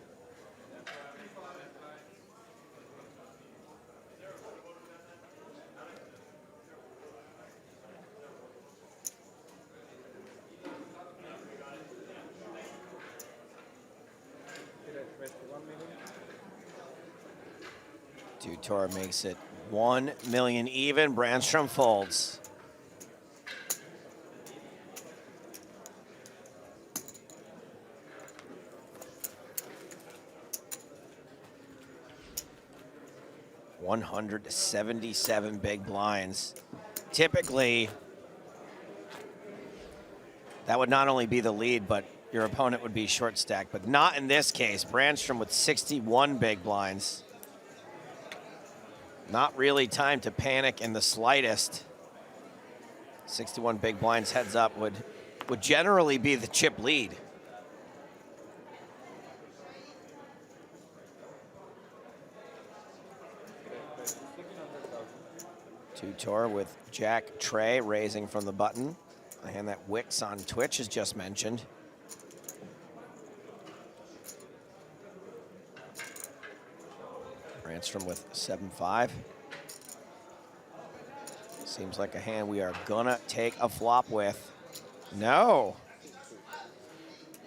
Czuczor makes it 1 million even. Brandstrom folds. 177 big blinds. Typically, that would not only be the lead, but your opponent would be short stacked, but not in this case. Brandstrom with 61 big blinds. Not really time to panic in the slightest. 61 big blinds heads up would generally be the chip lead. Czuczor with Jack Trey raising from the button. A hand that Wicks on Twitch has just mentioned. Brandstrom with 7-5. Seems like a hand we are gonna take a flop with. No.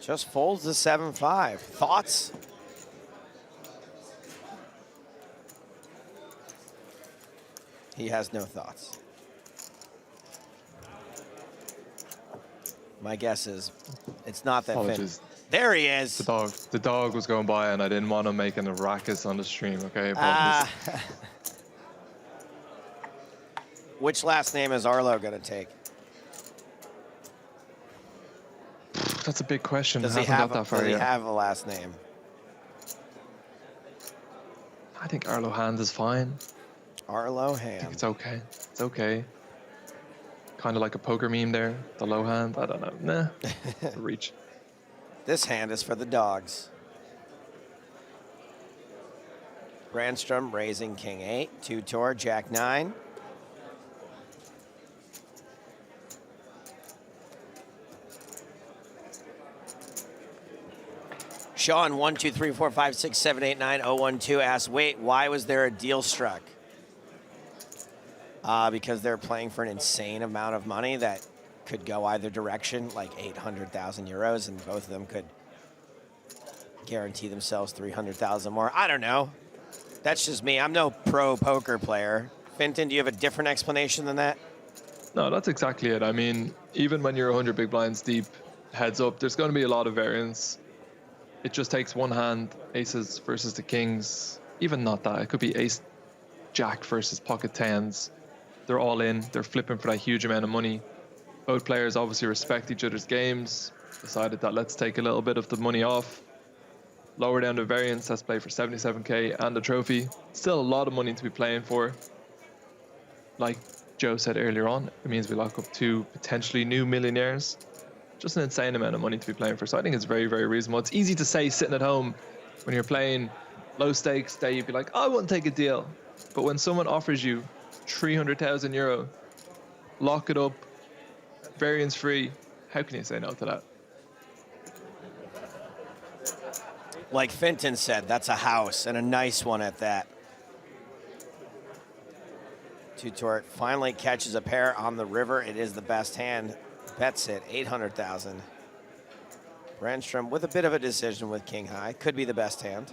Just folds the 7-5. Thoughts? He has no thoughts. My guess is it's not that Apologies. There he is. The dog was going by, and I didn't want him making a ruckus on the stream. Okay. Which last name is Arlo going to take? That's a big question. Does I he haven't got that far does he yet. have a last name? I think Arlo Hand is fine. Arlo I think Ham. it's okay. It's okay. Kind of like a poker meme there. The low hand. I don't know. Nah. Reach. This hand is for the dogs. Brandstrom raising King 8. Czuczor, Jack 9. Sean 1 2 3 4 5 6 7 8 9 0 1 2 asks, wait, why was there a deal struck? Because they're playing for an insane amount of money that could go either direction, like 800,000 euros, and both of them could guarantee themselves 300,000 more. I don't know. That's just me. I'm no pro poker player. Finton, do you have a different explanation than that? No, that's exactly it. I mean, even when you're 100 big blinds deep, heads up, there's going to be a lot of variance. It just takes one hand, aces versus the kings. Even not that. It could be ace jack versus pocket tens. They're all in. They're flipping for that huge amount of money. Both players obviously respect each other's games. Decided that let's take a little bit of the money off. Lower down the variance. Let's play for 77k and the trophy. Still a lot of money to be playing for. Like Joe said earlier on, it means we lock up 2 potentially new millionaires. Just an insane amount of money to be playing for. So I think it's very, very reasonable. It's easy to say sitting at home when you're playing low stakes that you'd be like, oh, I wouldn't take a deal. But when someone offers you 300,000 euro, lock it up, variance free, how can you say no to that? Like Finton said, that's a house, and a nice one at that. Czuczor finally catches a pair on the river. It is the best hand. Bets it, 800,000. Brandstrom with a bit of a decision with king high. Could be the best hand.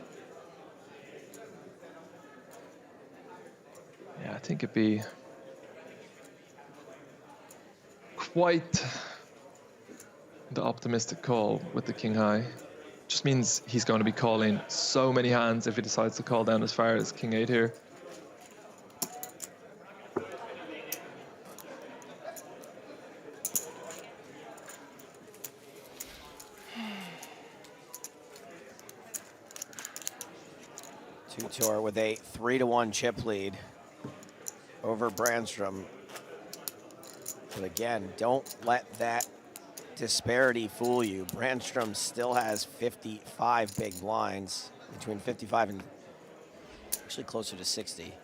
Yeah, I think it'd be quite the optimistic call with the king high. Just means he's going to be calling so many hands if he decides to call down as far as king 8 here. Czuczor with a 3-1 chip lead over Brandstrom. But again, don't let that disparity fool you. Brandstrom still has 55 big blinds, between 55 and actually closer to 60.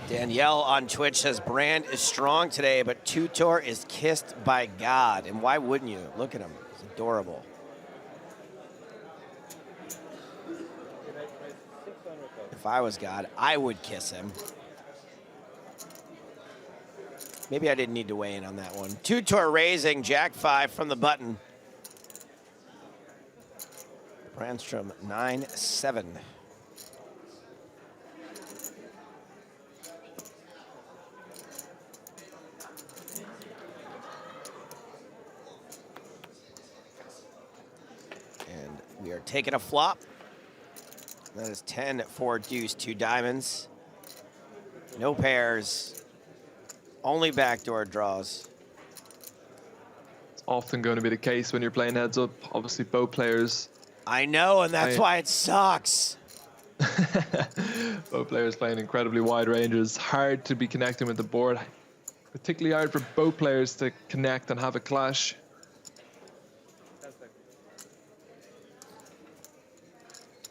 Danielle on Twitch says Brand is strong today, but Czuczor is kissed by God. And why wouldn't you? Look at him. He's adorable. If I was God, I would kiss him. Maybe I didn't need to weigh in on that one. Czuczor raising Jack 5 from the button. Brandstrom 9-7. They're taking a flop. That is 10, 4 deuce, 2 diamonds. No pairs. Only backdoor draws. It's often going to be the case when you're playing heads up. Obviously, both players. I know, and that's why it sucks. Both players playing incredibly wide ranges. Hard to be connecting with the board. Particularly hard for both players to connect and have a clash.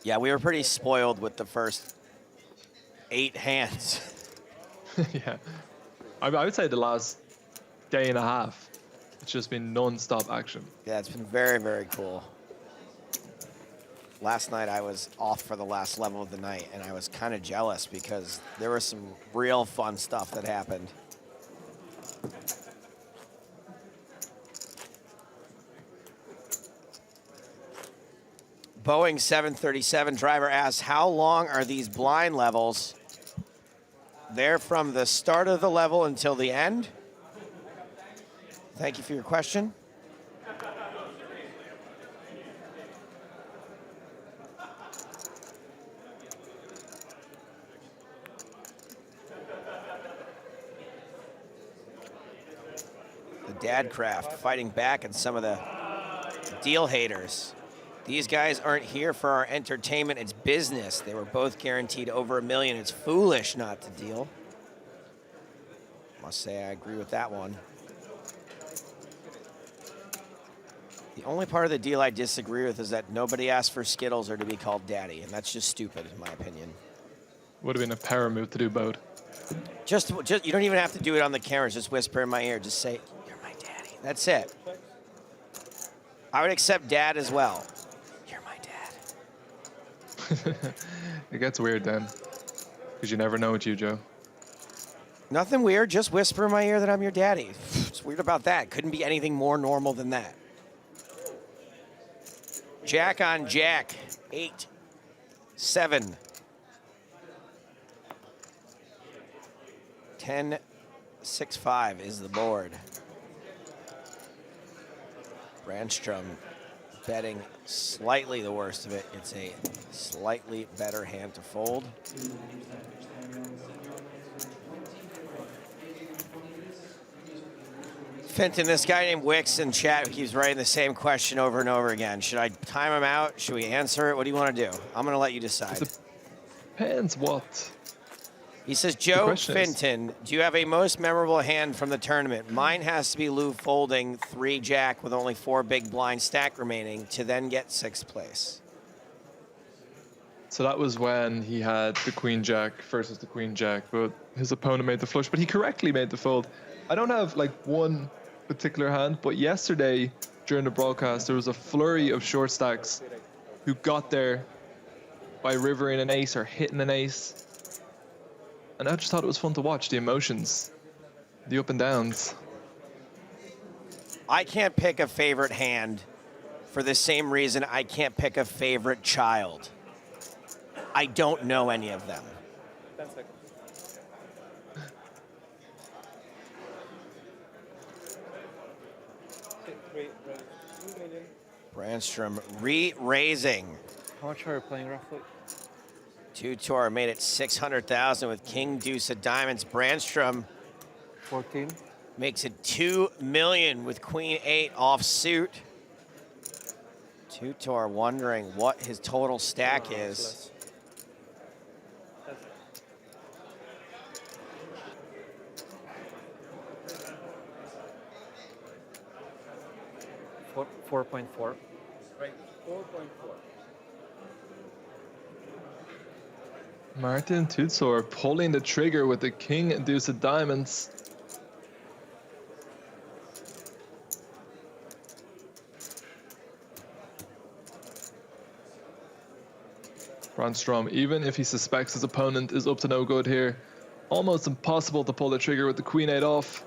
Yeah, we were pretty spoiled with the first 8 hands. Yeah. I would say the last day and a half, it's just been non-stop action. Yeah, it's been very, very cool. Last night I was off for the last level of the night, and I was kind of jealous because there was some real fun stuff that happened. Boeing 737 driver asks, how long are these blind levels? They're from the start of the level until the end. Thank you for your question. The Dad Craft fighting back at some of the deal haters. These guys aren't here for our entertainment, it's business. They were both guaranteed over $1 million. It's foolish not to deal. Must say I agree with that one. The only part of the deal I disagree with is that nobody asked for Skittles or to be called daddy, and that's just stupid in my opinion. Would have been a power move to do both. Just you don't even have to do it on the cameras, just whisper in my ear, just say, you're my daddy. That's it. I would accept dad as well. It gets weird then, because you never know with you, Joe. Nothing weird, just whisper in my ear that I'm your daddy. What's weird about that? Couldn't be anything more normal than that. Jack on Jack, 8, 7. 10, 6, 5 is the board. Brandstrom betting slightly the worst of it. It's a slightly better hand to fold. Fenton, this guy named Wix in chat who keeps writing the same question over and over again. Should I time him out? Should we answer it? What do you want to do? I'm going to let you decide. Depends what. He says, Joe Fenton, do you have a most memorable hand from the tournament? Mine has to be Lou folding 3 jack with only 4 big blind stack remaining to then get 6th place. So that was when he had the queen jack versus the queen jack, but his opponent made the flush, but he correctly made the fold. I don't have like one particular hand, but yesterday during the broadcast, there was a flurry of short stacks who got there by rivering an ace or hitting an ace. And I just thought it was fun to watch, the emotions, the up and downs. I can't pick a favorite hand for the same reason I can't pick a favorite child. I don't know any of them. Brandstrom re-raising. How much are you playing roughly? Czuczor made it 600,000 with king deuce of diamonds. Brandstrom 14 makes it 2 million with queen 8 offsuit. Czuczor wondering what his total stack is. $4.4. Right, 4.4. Marton Czuczor pulling the trigger with the king and deuce of diamonds. Brandstrom, even if he suspects his opponent is up to no good here, almost impossible to pull the trigger with the queen 8 off.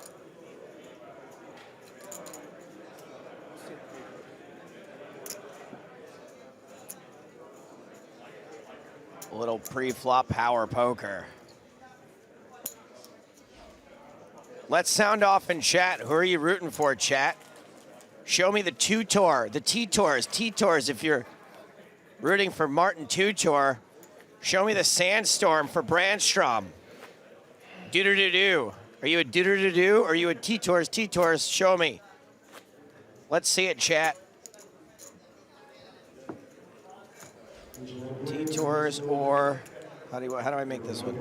A little pre-flop power poker. Let's sound off in chat. Who are you rooting for, chat? Show me the Czuczor, the T-Tours. T-Tours, if you're Rooting for Marton Czuczor. Show me the sandstorm for Brandstrom. Do-do-do-do. Are you a do-do-do-do or are you a T-Tours? T-Tours, show me. Let's see it, chat. T-Tours or, how do I make this one?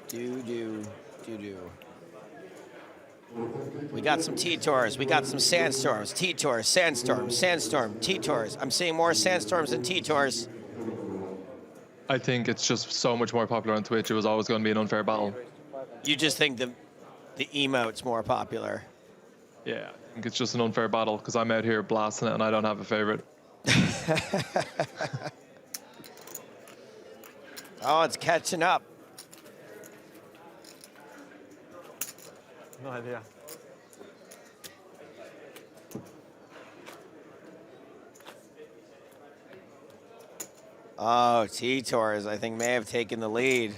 Do-do-do-do. We got some T-Tours, we got some sandstorms. T-Tours, sandstorm, sandstorm, T-Tours. I'm seeing more sandstorms than T-Tours. I think it's just so much more popular on Twitch. It was always going to be an unfair battle. You just think the emote's more popular? Yeah, I think it's just an unfair battle because I'm out here blasting it and I don't have a favorite. Oh, it's catching up. No idea. Oh, T-Tours, I think, may have taken the lead.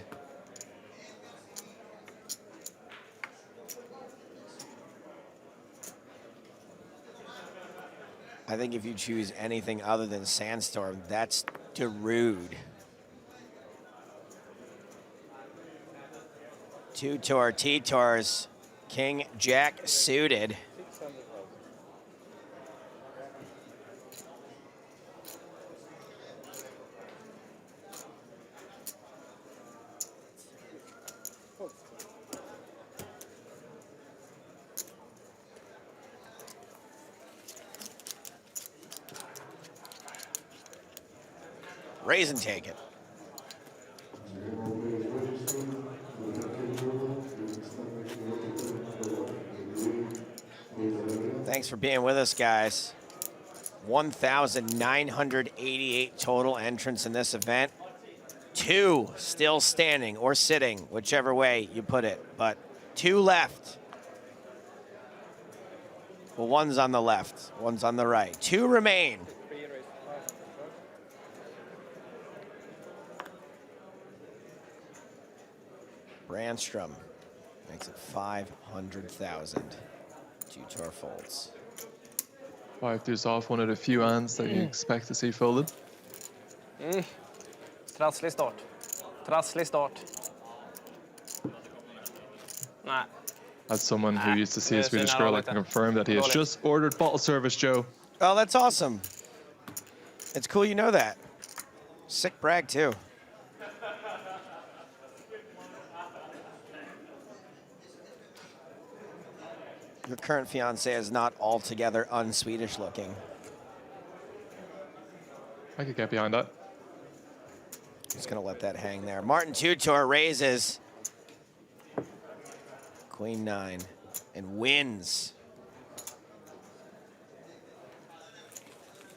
I think if you choose anything other than Sandstorm, that's rude. Two-tour, T-Tours, King Jack suited. Raise and take it. Thanks for being with us, guys. 1,988 total entrants in this event. 2 still standing or sitting, whichever way you put it, but 2 left. Well, one's on the left, one's on the right. 2 remain. Brandstrom makes it 500,000. 2 tour folds. 5 deuce off, one of the few hands that you expect to see folded. Trasslig start. Trasslig start. Nej. As someone who used to see a Swedish girl, I can confirm that he has just ordered bottle service, Joe. Oh, that's awesome. It's cool you know that. Sick brag, too. Your current fiance is not altogether un-Swedish looking. I could get behind that. Just gonna let that hang there. Marton Czuczor raises. Queen 9 and wins.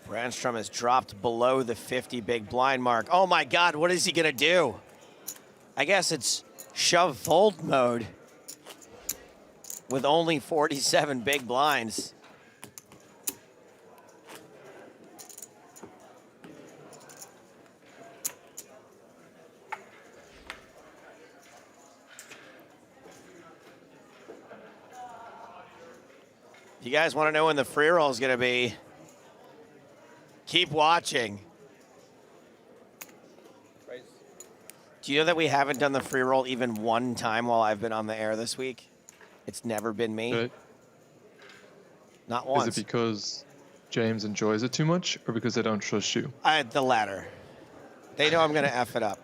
Brandstrom has dropped below the 50 big blind mark. Oh my God, what is he gonna do? I guess it's shove fold mode with only 47 big blinds. If you guys want to know when the free roll is going to be, keep watching. Do you know that we haven't done the free roll even one time while I've been on the air this week? It's never been me. Really? Not once. Is it because James enjoys it too much or because they don't trust you? The latter. They know I'm going to F it up.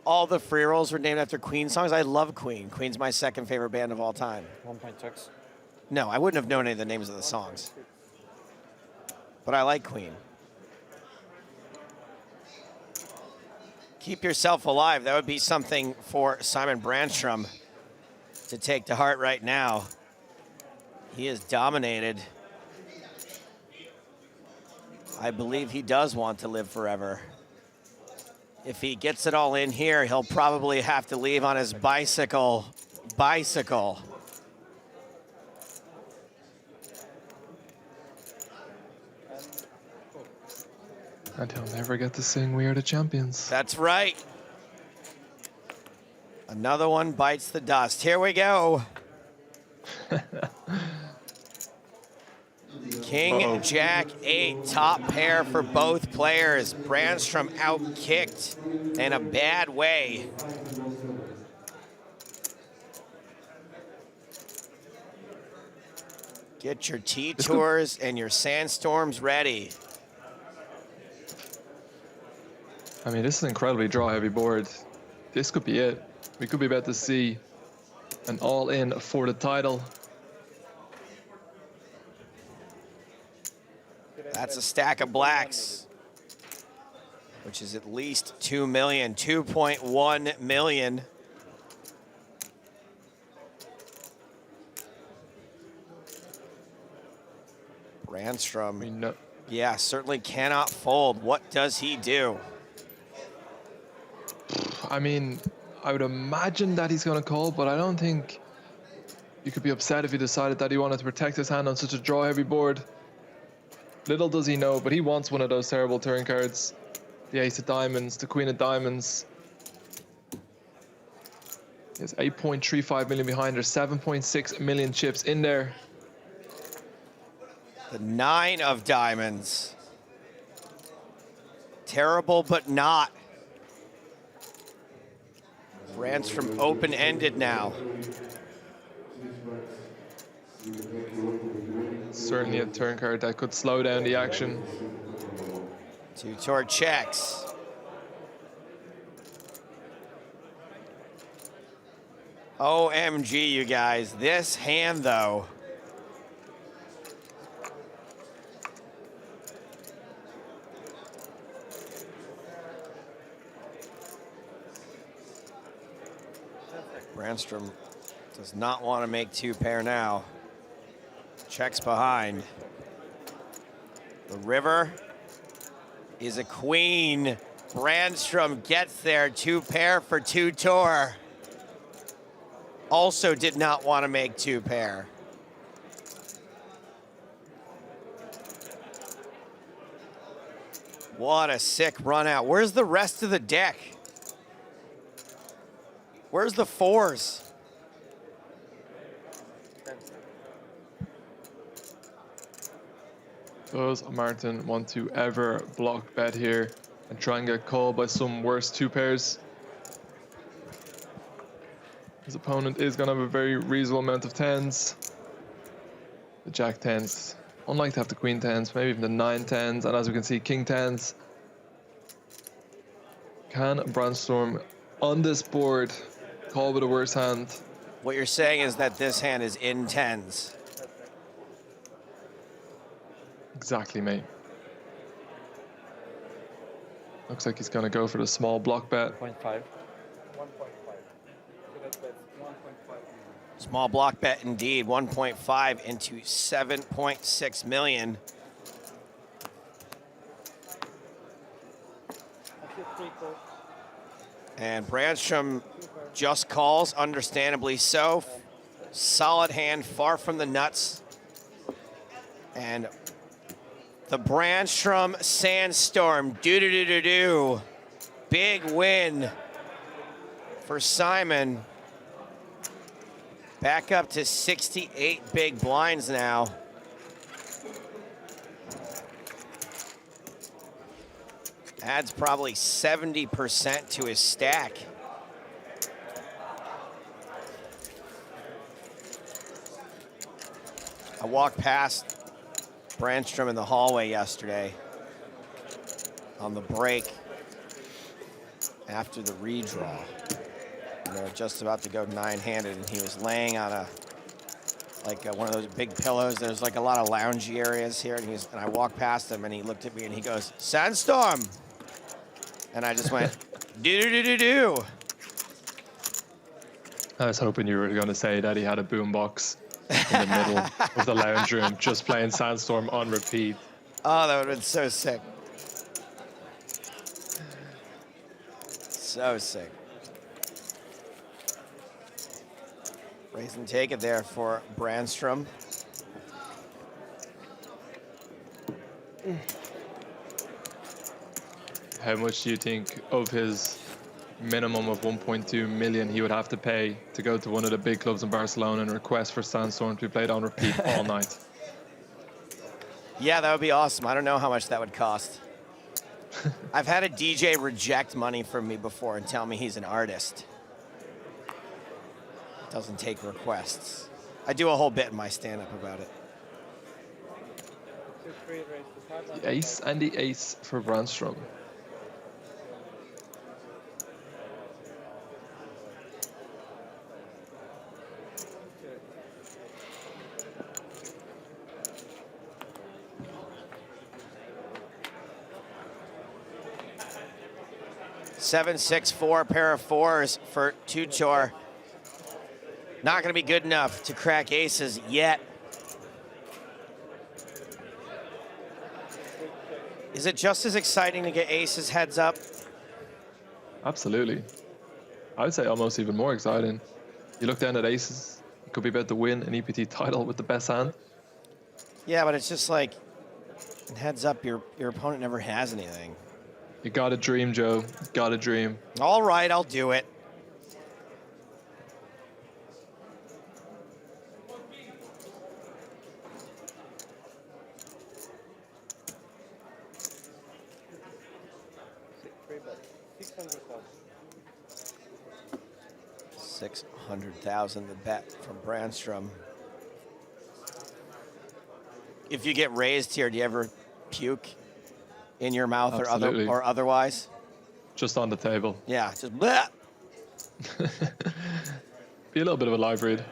All the free rolls were named after Queen songs. I love Queen. Queen's my second favorite band of all time. 1.6. No, I wouldn't have known any of the names of the songs. But I like Queen. Keep yourself alive. That would be something for Simon Brandstrom to take to heart right now. He is dominated. I believe he does want to live forever. If he gets it all in here, he'll probably have to leave on his bicycle. And he'll never get to sing We Are the Champions. That's right. Another one bites the dust. Here we go. King, Jack, 8, top pair for both players. Brandstrom out-kicked in a bad way. Get your T-Tours and your Sandstorms ready. I mean, this is an incredibly draw-heavy board. This could be it. We could be about to see an all-in for the title. That's a stack of blacks, which is at least 2 million, 2.1 million. Brandstrom, yeah, certainly cannot fold. What does he do? I mean, I would imagine that he's going to call, but I don't think you could be upset if he decided that he wanted to protect his hand on such a draw-heavy board. Little does he know, but he wants one of those terrible turn cards. The ace of diamonds, the queen of diamonds. There's 8.35 million behind. There's 7.6 million chips in there. The 9 of diamonds. Terrible, but not. Brandstrom open-ended now. Certainly a turn card that could slow down the action. Czuczor checks. OMG, you guys. This hand, though. Brandstrom does not want to make 2 pair now. Checks behind. The river is a queen. Brandstrom gets there, 2 pair for Czuczor. Also did not want to make 2 pair. What a sick run out. Where's the rest of the deck? Where's the 4s? Does Martin want to ever block bet here and try and get called by some worse 2 pairs? His opponent is going to have a very reasonable amount of 10s. The jack 10s. Unlike to have the queen 10s, maybe even the 9 10s, and as we can see, king 10s. Can Brandstrom on this board call with a worse hand? What you're saying is that this hand is in 10s. Exactly, mate. Looks like he's going to go for the small block bet. 0.5. Small block bet indeed, 1.5 into 7.6 million. And Brandstrom just calls, understandably so. Solid hand, far from the nuts. And the Brandstrom Sandstorm, do-do-do-do-do. Big win for Simon. Back up to 68 big blinds now. Adds probably 70% to his stack. I walked past Brandstrom in the hallway yesterday on the break after the redraw. And they were just about to go 9-handed, and he was laying on one of those big pillows. There's like a lot of loungy areas here, and I walked past him, and he looked at me, and he goes, "Sandstorm," and I just went, "Do-do-do-do-do." I was hoping you were going to say that he had a boombox in the middle of the lounge room, just playing Sandstorm on repeat. Oh, that would have been so sick. So sick. Raise and take it there for Brandstrom. How much do you think of his minimum of 1.2 million he would have to pay to go to one of the big clubs in Barcelona and request for Sandstorm to be played on repeat all night? Yeah, that would be awesome. I don't know how much that would cost. I've had a DJ reject money from me before and tell me he's an artist. Doesn't take requests. I do a whole bit in my stand-up about it. The ace and the ace for Brandstrom. Seven, 6, 4, pair of fours for Czuczor. Not going to be good enough to crack aces yet. Is it just as exciting to get aces heads up? Absolutely. I would say almost even more exciting. You look down at aces, you could be about to win an EPT title with the best hand. Yeah, but it's just like, heads up, your opponent never has anything. You gotta dream, Joe. You gotta dream. All right, I'll do it. $600,000 the bet from Brandstrom. If you get raised here, do you ever puke in your mouth or otherwise? Just on the table. Yeah, just bleh. Be a little bit of a live read.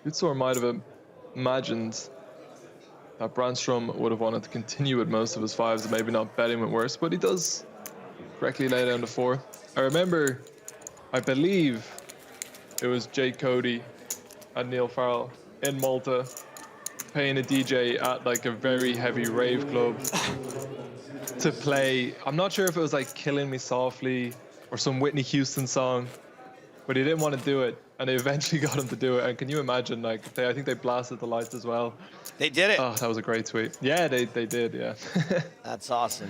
Czuczor might have imagined that Brandstrom would have wanted to continue with most of his fives and maybe not bet him at worst, but he does correctly lay down the 4. I remember, I believe it was Jake Cody and Neil Farrell in Malta paying a DJ at like a very heavy rave club to play. I'm not sure if it was like Killing Me Softly or some Whitney Houston song, but he didn't want to do it, and they eventually got him to do it. And can you imagine, like, I think they blasted the lights as well. They did it. Oh, that was a great tweet. Yeah, they did, yeah. That's awesome.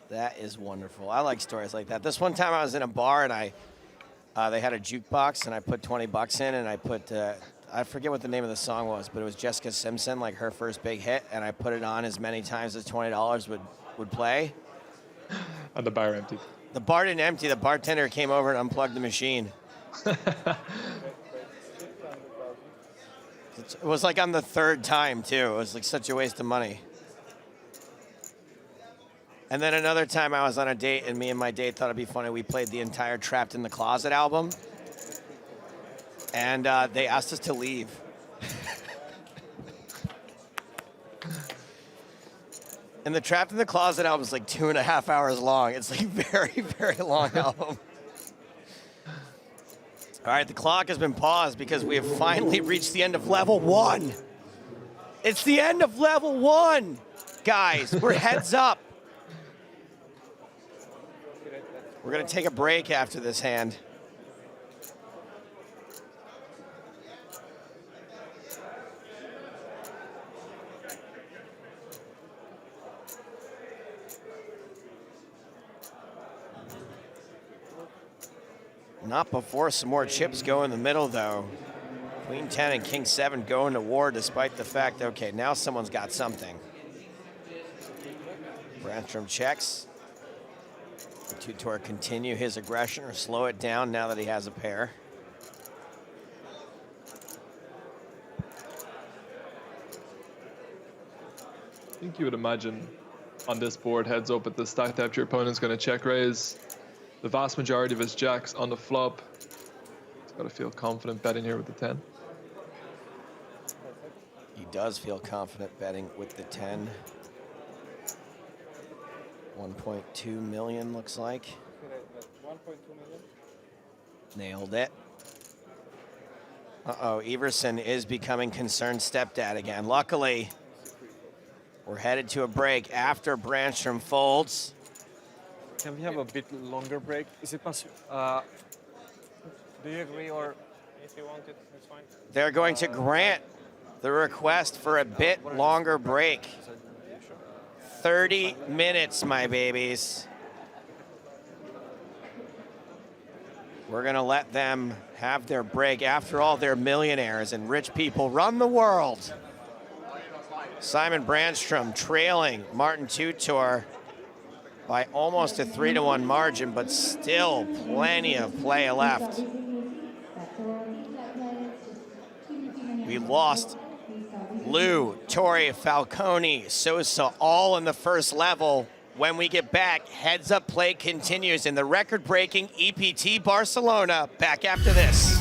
That is wonderful. I like stories like that. This one time I was in a bar and they had a jukebox and I put 20 bucks in and I put, I forget what the name of the song was, but it was Jessica Simpson, like her first big hit, and I put it on as many times as $20 would play. And the bar emptied. The bar didn't empty. The bartender came over and unplugged the machine. It was like on the 3rd time, too. It was like such a waste of money. And then another time I was on a date, and me and my date thought it'd be funny. We played the entire Trapped in the Closet album. And they asked us to leave. And the Trapped in the Closet album is like 2.5 hours long. It's like very, very long album. All right, the clock has been paused because we have finally reached the end of level 1. It's the end of level 1, guys. We're heads up. We're going to take a break after this hand. Not before some more chips go in the middle, though. Queen 10 and King 7 going to war despite the fact, okay, now someone's got something. Brandstrom checks. Czuczor continue his aggression or slow it down now that he has a pair. I think you would imagine on this board, heads up at the stack depth, your opponent's going to check raise. The vast majority of his jacks on the flop. He's got to feel confident betting here with the 10. He does feel confident betting with the 10. 1.2 million looks like. 1.2 million. Nailed it. Uh-oh, Everson is becoming concerned stepdad again. Luckily, we're headed to a break after Brandstrom folds. Can we have a bit longer break? Is it possible? Do you agree, or if you want it, it's fine. They're going to grant the request for a bit longer break. 30 minutes, my babies. We're gonna let them have their break. After all, they're millionaires and rich people run the world. Simon Brandstrom trailing Marton Czuczor by almost a 3-1 margin, but still plenty of play left. We lost Lu, Torre, Falcone, Sousa, all in the first level. When we get back, heads up play continues in the record-breaking EPT Barcelona. Back after this.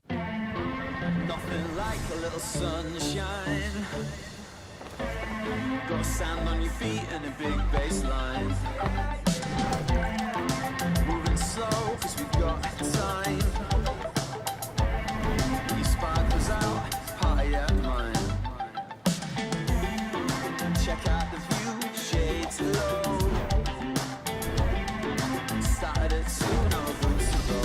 Nothing like a little sunshine. Got sand on your feet and a big bass line. Moving slow, cause we've got time. Your sparkles out, party at mine. Check out the view, shades low. Started at 2, now we're good to go.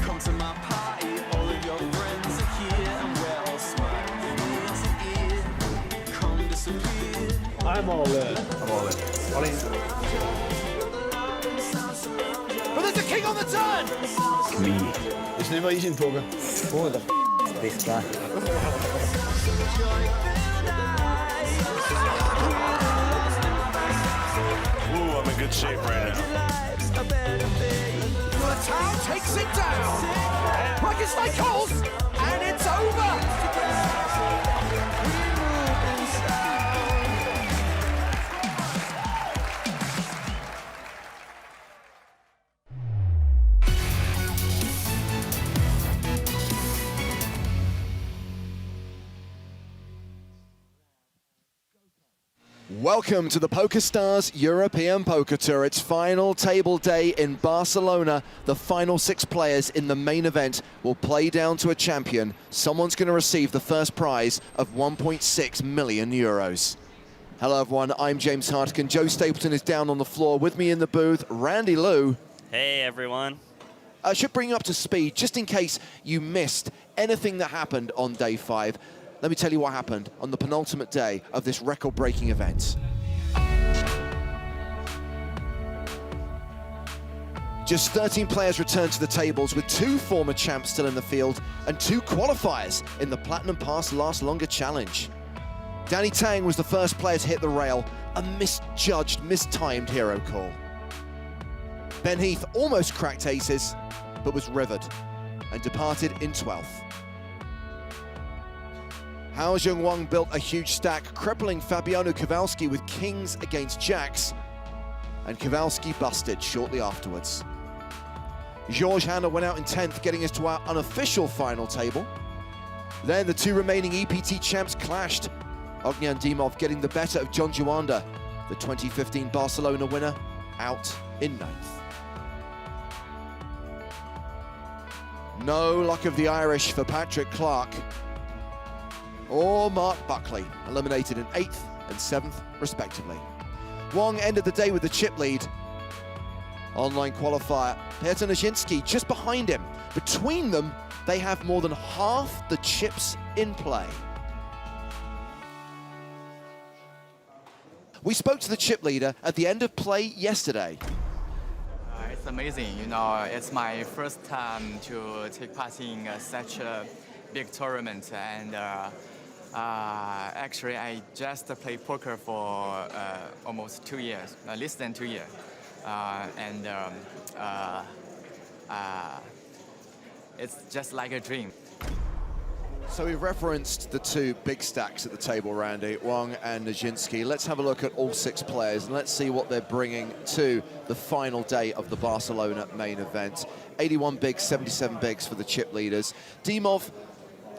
Come to my party, all of your friends are here, and we're all smiling ear to ear. Come disappear. I'm all in. I'm all in. All in. But there's a king on the turn! Me. It's never easy in poker. Who the is this guy? Ooh, I'm in good shape right now. The town takes it down! Like it's like Coles, and it's over! Welcome to the PokerStars European Poker Tour. It's final table day in Barcelona. The final 6 players in the main event will play down to a champion. Someone's going to receive the first prize of 1.6 million euros. Hello everyone, I'm James Hartigan. Joe Stapleton is down on the floor. With me in the booth, Randy Lu. Hey everyone. I should bring you up to speed, just in case you missed anything that happened on day 5. Let me tell you what happened on the penultimate day of this record-breaking event. Just 13 players returned to the tables, with 2 former champs still in the field and 2 qualifiers in the Platinum Pass Last Longer Challenge. Danny Tang was the first player to hit the rail, a misjudged, mistimed hero call. Ben Heath almost cracked aces, but was rivered and departed in 12th. Hao Zhengwang built a huge stack, crippling Fabiano Kowalski with kings against jacks, and Kowalski busted shortly afterwards. George Hanna went out in 10th, getting us to our unofficial final table. Then the 2 remaining EPT champs clashed. Ognian Dimov getting the better of John Juanda, the 2015 Barcelona winner, out in 9th. No luck of the Irish for Patrick Clark or Mark Buckley, eliminated in 8th and 7th, respectively. Wong ended the day with the chip lead. Online qualifier, Petr Nijinsky just behind him. Between them, they have more than half the chips in play. We spoke to the chip leader at the end of play yesterday. It's amazing, you know, it's my first time to take part in such a big tournament, and actually I just played poker for almost 2 years, less than 2 years, it's just like a dream. So we've referenced the 2 big stacks at the table, Randy, Wong and Nijinsky. Let's have a look at all 6 players and let's see what they're bringing to the final day of the Barcelona main event. 81 bigs, 77 bigs for the chip leaders. Dimov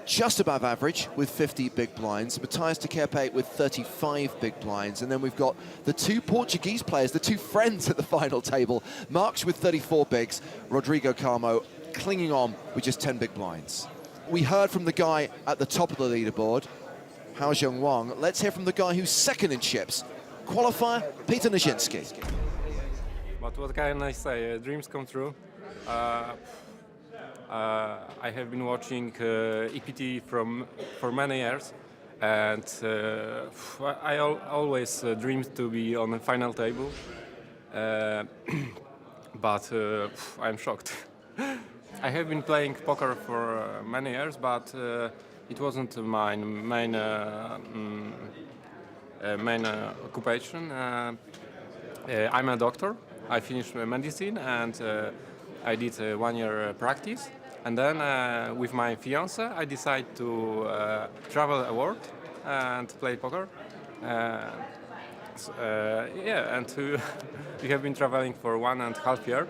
just above average with 50 big blinds. Matthias de Kerpe with 35 big blinds. And then we've got the 2 Portuguese players, the 2 friends at the final table. Marks with 34 bigs, Rodrigo Carmo clinging on with just 10 big blinds. We heard from the guy at the top of the leaderboard, Hao Zhengwang. Let's hear from the guy who's second in chips, qualifier Petr Nijinsky. But what can I say? Dreams come true. I have been watching EPT for many years, and I always dreamed to be on the final table, but I'm shocked. I have been playing poker for many years, but it wasn't my main occupation. I'm a doctor. I finished medicine and I did 1 year practice. And then with my fiance, I decided to travel the world and play poker. Yeah, and we have been traveling for 1.5 years.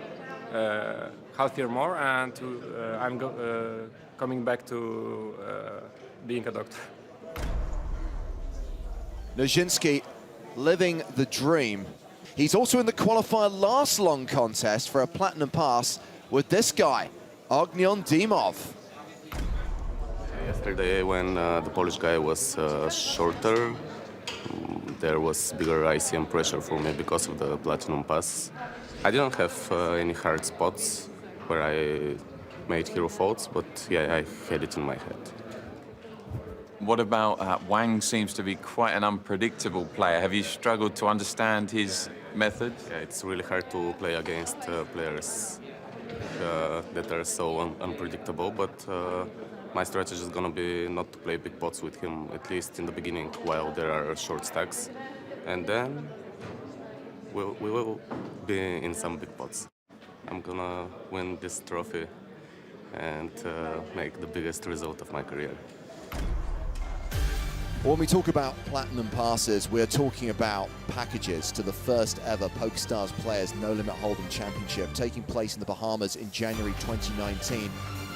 Half year more, and I'm coming back to being a doctor. Nijinsky living the dream. He's also in the qualifier last long contest for a platinum pass with this guy, Ognion Dimov. Yesterday, when the Polish guy was shorter, there was bigger ICM pressure for me because of the platinum pass. I didn't have any hard spots where I made hero faults, but yeah, I had it in my head. What about Wang seems to be quite an unpredictable player. Have you struggled to understand his method? Yeah, it's really hard to play against players that are so unpredictable, but my strategy is going to be not to play big pots with him, at least in the beginning, while there are short stacks. And then we will be in some big pots. I'm gonna win this trophy and make the biggest result of my career. When we talk about platinum passes, we're talking about packages to the first ever PokerStars Players No Limit Hold'em Championship taking place in the Bahamas in January 2019.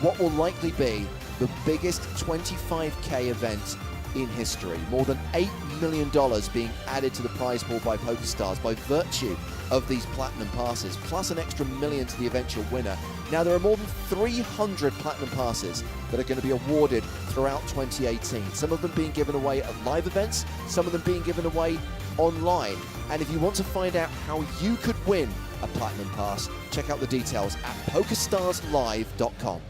What will likely be the biggest 25K event in history. More than $8 million being added to the prize pool by PokerStars by virtue of these platinum passes, plus an extra $1 million to the eventual winner. Now, there are more than 300 platinum passes that are going to be awarded throughout 2018. Some of them being given away at live events, some of them being given away online. And if you want to find out how you could win a platinum pass, check out the details at PokerStarsLive.com.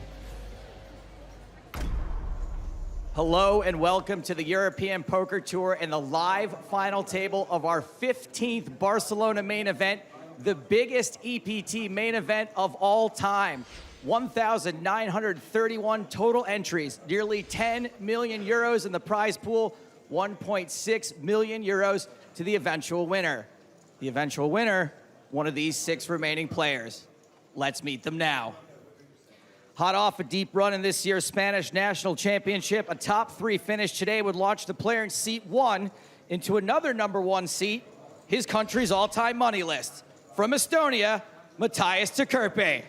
Hello and welcome to the European Poker Tour and the live final table of our 15th Barcelona main event, the biggest EPT main event of all time. 1,931 total entries, nearly 10 million euros in the prize pool, 1.6 million euros to the eventual winner. The eventual winner, one of these 6 remaining players. Let's meet them now. Hot off a deep run in this year's Spanish National Championship, a top 3 finish today would launch the player in seat 1 into another #1 seat, his country's all-time money list. From Estonia, Matthias Tekerpe.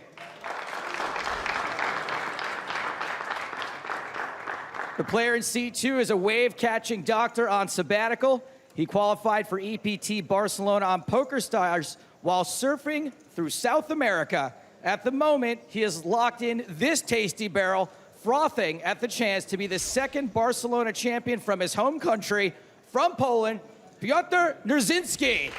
The player in seat 2 is a wave-catching doctor on sabbatical. He qualified for EPT Barcelona on PokerStars while surfing through South America. At the moment, he has locked in this tasty barrel, frothing at the chance to be the 2nd Barcelona champion from his home country, from Poland, Piotr Nijinsky.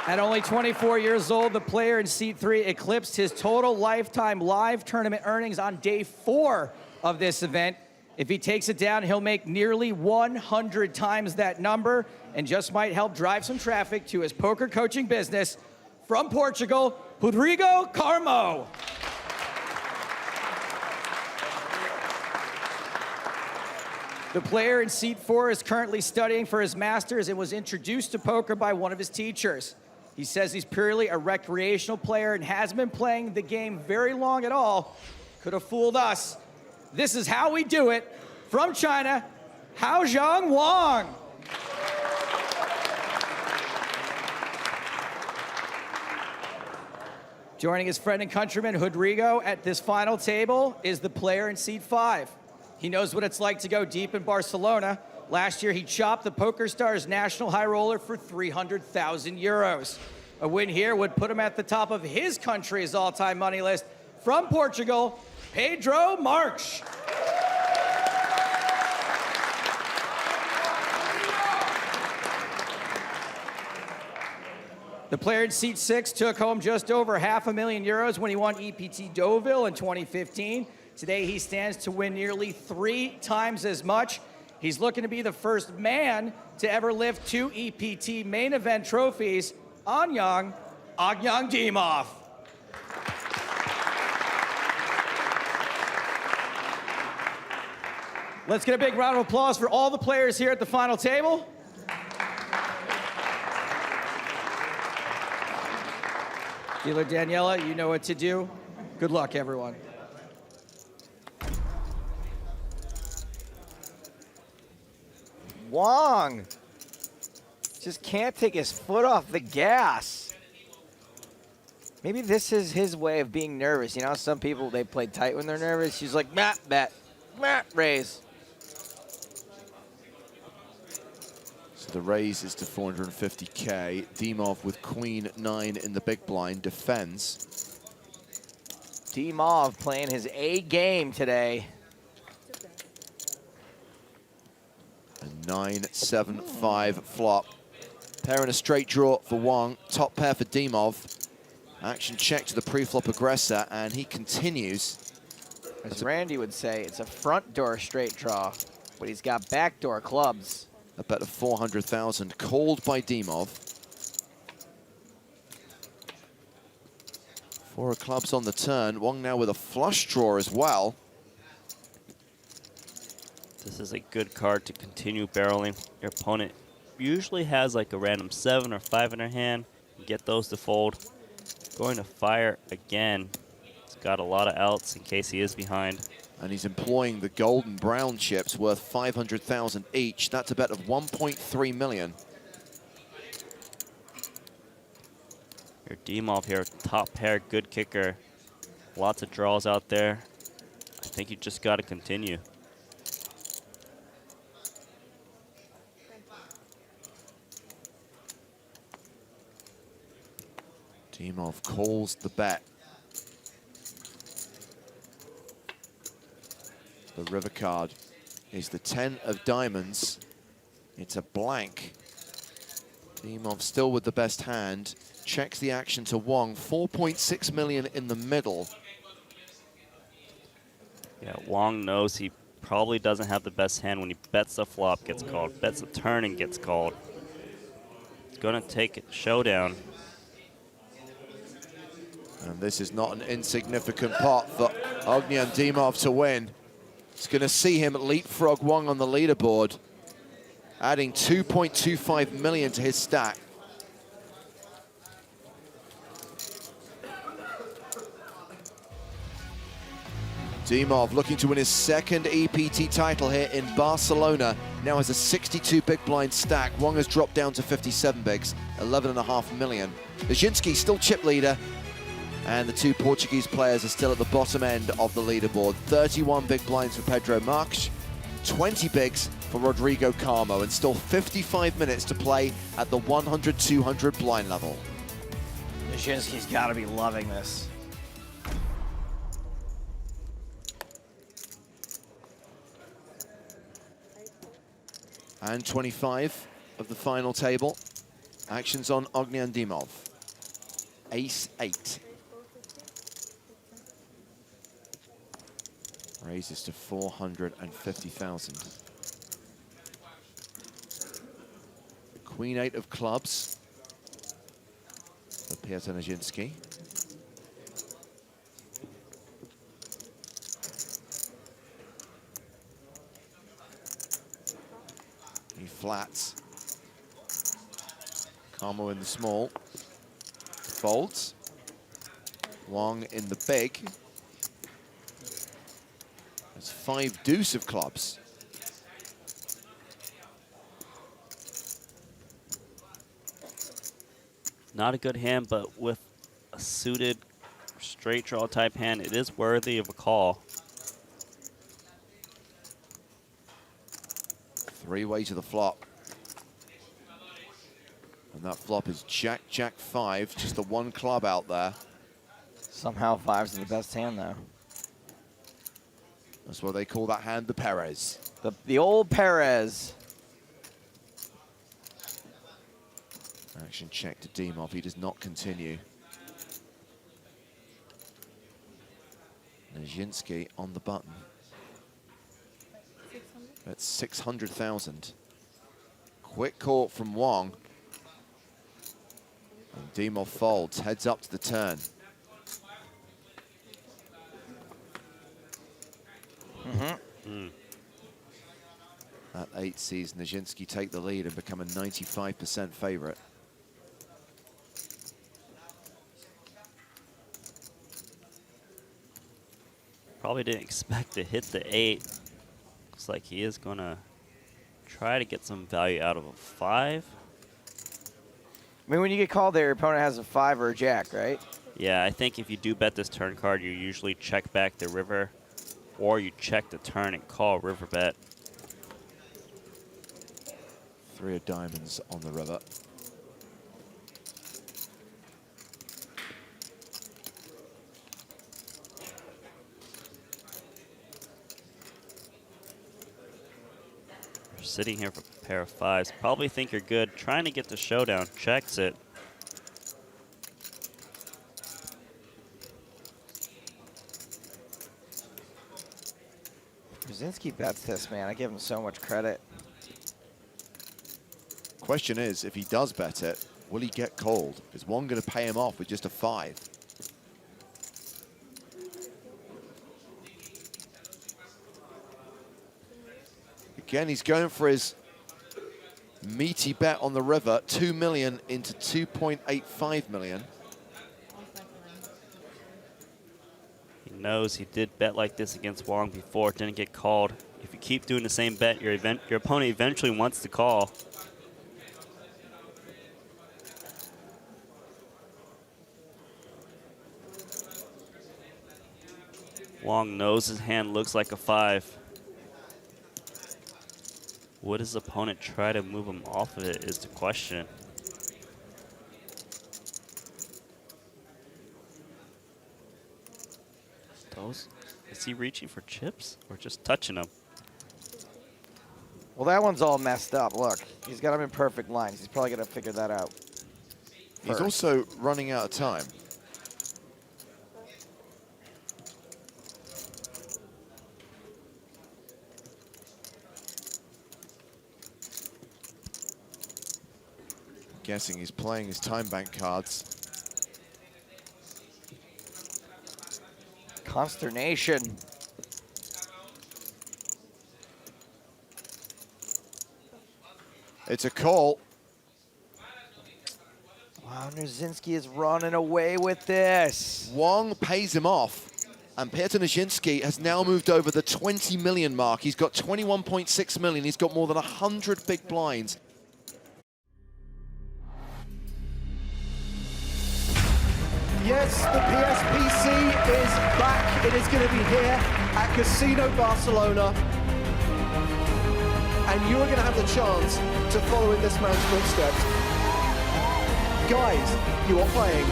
At only 24 years old, the player in seat 3 eclipsed his total lifetime live tournament earnings on day 4 of this event. If he takes it down, he'll make nearly 100 times that number and just might help drive some traffic to his poker coaching business. From Portugal, Rodrigo Carmo. The player in seat 4 is currently studying for his master's and was introduced to poker by one of his teachers. He says he's purely a recreational player and hasn't been playing the game very long at all. Could have fooled us. This is how we do it. From China, Haozhang Wang. Joining his friend and countryman Rodrigo at this final table is the player in seat 5. He knows what it's like to go deep in Barcelona. Last year, he chopped the PokerStars National High Roller for 300,000 euros. A win here would put him at the top of his country's all-time money list. From Portugal, Pedro Marques. The player in seat 6 took home just over €500,000 when he won EPT Deauville in 2015. Today he stands to win nearly 3 times as much. He's looking to be the first man to ever lift 2 EPT main event trophies. Ognyan Dimov. Let's get a big round of applause for all the players here at the final table. Dealer Daniela, you know what to do. Good luck, everyone. Wong just can't take his foot off the gas. Maybe this is his way of being nervous. You know, some people, they play tight when they're nervous. She's like, Matt, bet, Matt, raise. So the raise is to 450K. Dimov with Queen 9 in the big blind defends. Dimov playing his A game today. A 9-7-5 flop. Pair and a straight draw for Wong. Top pair for Dimov. Action check to the pre-flop aggressor, and he continues. As Randy would say, it's a front door straight draw, but he's got backdoor clubs. A bet of 400,000 called by Dimov. 4 of clubs on the turn. Wong now with a flush draw as well. This is a good card to continue barreling. Your opponent usually has like a random 7 or 5 in their hand. Get those to fold. Going to fire again. He's got a lot of outs in case he is behind. And he's employing the golden brown chips worth 500,000 each. That's a bet of 1.3 million. Your Dimov here, top pair, good kicker. Lots of draws out there. I think you just got to continue. Dimov calls the bet. The river card is the 10 of diamonds. It's a blank. Dimov still with the best hand. Checks the action to Wong. 4.6 million in the middle. Yeah, Wong knows he probably doesn't have the best hand when he bets the flop, gets called, bets the turn and gets called. He's gonna take it showdown. And this is not an insignificant pot for Ognyan Dimov to win. It's going to see him leapfrog Wong on the leaderboard, adding 2.25 million to his stack. Dimov looking to win his second EPT title here in Barcelona. Now has a 62 big blind stack. Wong has dropped down to 57 bigs, 11.5 million. Nijinsky still chip leader. And the 2 Portuguese players are still at the bottom end of the leaderboard. 31 big blinds for Pedro Marques, 20 bigs for Rodrigo Carmo, and still 55 minutes to play at the 100-200 blind level. Nijinsky's got to be loving this. And 25 of the final table. Actions on Ognyan Dimov. Ace-8. Raises to 450,000. Queen 8 of clubs for Piotr Nijinsky. He flats. Carmo in the small. Folds. Wong in the big. That's 5 deuce of clubs. Not a good hand, but with a suited straight draw type hand, it is worthy of a call. 3-way to the flop. And that flop is Jack, Jack 5, just the 1 club out there. Somehow 5's the best hand, though. That's what they call that hand, the Perez. The old Perez. Action check to Dimov. He does not continue. Nijinsky on the button. That's 600,000. Quick call from Wong. And Dimov folds, heads up to the turn. That 8 sees Nijinsky take the lead and become a 95% favorite. Probably didn't expect to hit the 8. Looks like he is gonna try to get some value out of a 5. I mean, when you get called there, your opponent has a 5 or a jack, right? Yeah, I think if you do bet this turn card, you usually check back the river, or you check the turn and call river bet. 3 of diamonds on the river. You're sitting here for a pair of 5s. Probably think you're good. Trying to get the showdown. Checks it. Brzezinski bets this, man. I give him so much credit. Question is, if he does bet it, will he get called? Is one going to pay him off with just a 5? Again, he's going for his meaty bet on the river, 2 million into 2.85 million. He knows he did bet like this against Wong before. It didn't get called. If you keep doing the same bet, your opponent eventually wants to call. Wong knows his hand looks like a 5. Would his opponent try to move him off of it is the question. Is he reaching for chips or just touching them? Well, that one's all messed up. Look, he's got him in perfect lines. He's probably going to figure that out. He's also running out of time. Guessing he's playing his time bank cards. Consternation. It's a call. Wow, Nijinsky is running away with this. Wong pays him off. And Petr Nijinsky has now moved over the 20 million mark. He's got 21.6 million. He's got more than 100 big blinds. Yes, the PSPC is back. It is going to be here at Casino Barcelona. And you are going to have the chance to follow in this man's footsteps. Guys, you are playing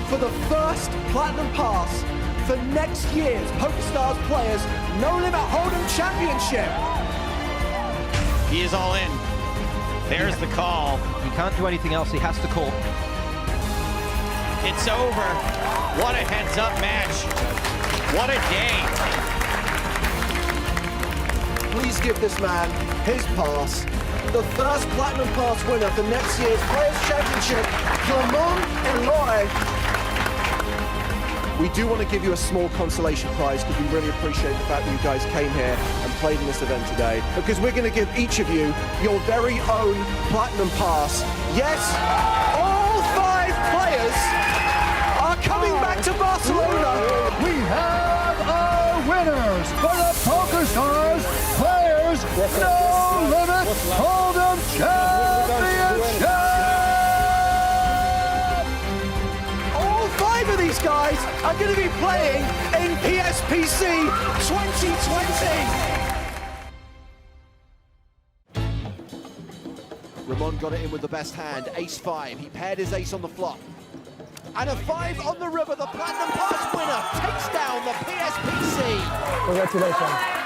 for the first Platinum Pass for next year's PokerStars Players No Limit Hold'em Championship. He is all in. There's the call. He can't do anything else. He has to call. It's over. What a heads-up match. What a day. Please give this man his pass. The first Platinum Pass winner for next year's Players Championship, Clement and Lore. We do want to give you a small consolation prize because we really appreciate the fact that you guys came here and played in this event today, because we're going to give each of you your very own Platinum Pass. Yes, all 5 players are coming back to Barcelona. We have our winners for the PokerStars Players No Limit Hold'em Championship! All 5 of these guys are going to be playing in PSPC 2020. Ramon got it in with the best hand, ace-5. He paired his ace on the flop. And a 5 on the river, the Platinum Pass winner takes down the PSPC. Congratulations.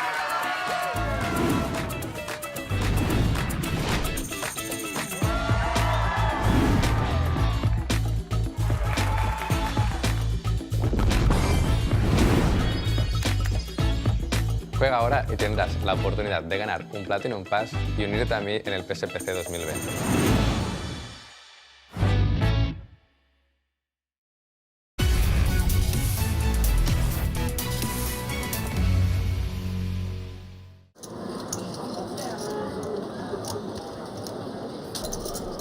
Juega ahora y tendrás la oportunidad de ganar un Platinum Pass y unirte a mí en el PSPC 2020.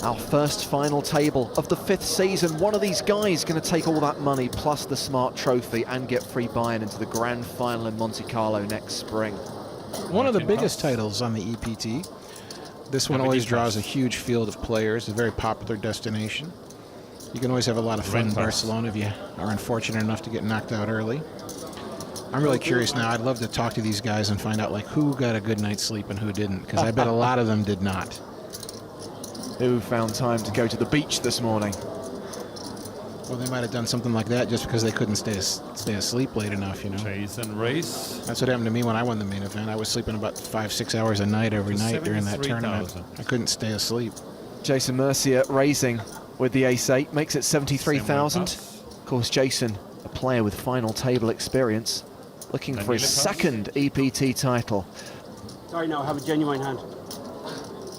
Our first final table of the 5th season. One of these guys going to take all that money plus the Smart Trophy and get free buy-in into the grand final in Monte Carlo next spring. One of the biggest titles on the EPT. This one always draws a huge field of players, a very popular destination. You can always have a lot of fun in Barcelona if you are unfortunate enough to get knocked out early. I'm really curious now. I'd love to talk to these guys and find out like who got a good night's sleep and who didn't, because I bet a lot of them did not. Who found time to go to the beach this morning? Well, they might have done something like that just because they couldn't stay asleep late enough, you know. Jason race. That's what happened to me when I won the main event. I was sleeping about 5-6 hours a night every night during that tournament. I couldn't stay asleep. Jason Mercier raising with the ace-8 makes it 73,000. Of course, Jason, a player with final table experience, looking for his second EPT title. Sorry, no, I have a genuine hand.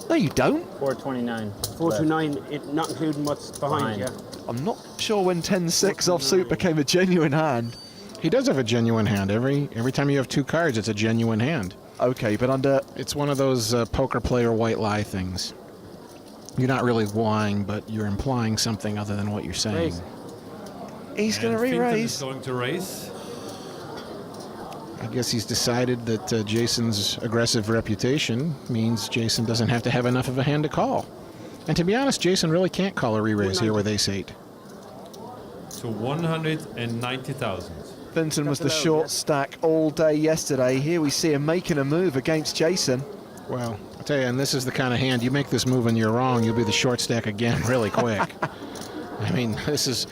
No, you don't. 429. 429, not including what's behind, yeah. I'm not sure when 10-6 offsuit became a genuine hand. He does have a genuine hand. Every time you have 2 cards, it's a genuine hand. Okay, but under... It's one of those poker player white lie things. You're not really lying, but you're implying something other than what you're saying. He's going to re-raise. Is going to raise. I guess he's decided that Jason's aggressive reputation means Jason doesn't have to have enough of a hand to call. And to be honest, Jason really can't call a re-raise here with ace-8. To 190,000. Vinton was the short stack all day yesterday. Here we see him making a move against Jason. Well, I'll tell you, and this is the kind of hand, you make this move and you're wrong, you'll be the short stack again really quick. I mean, this is...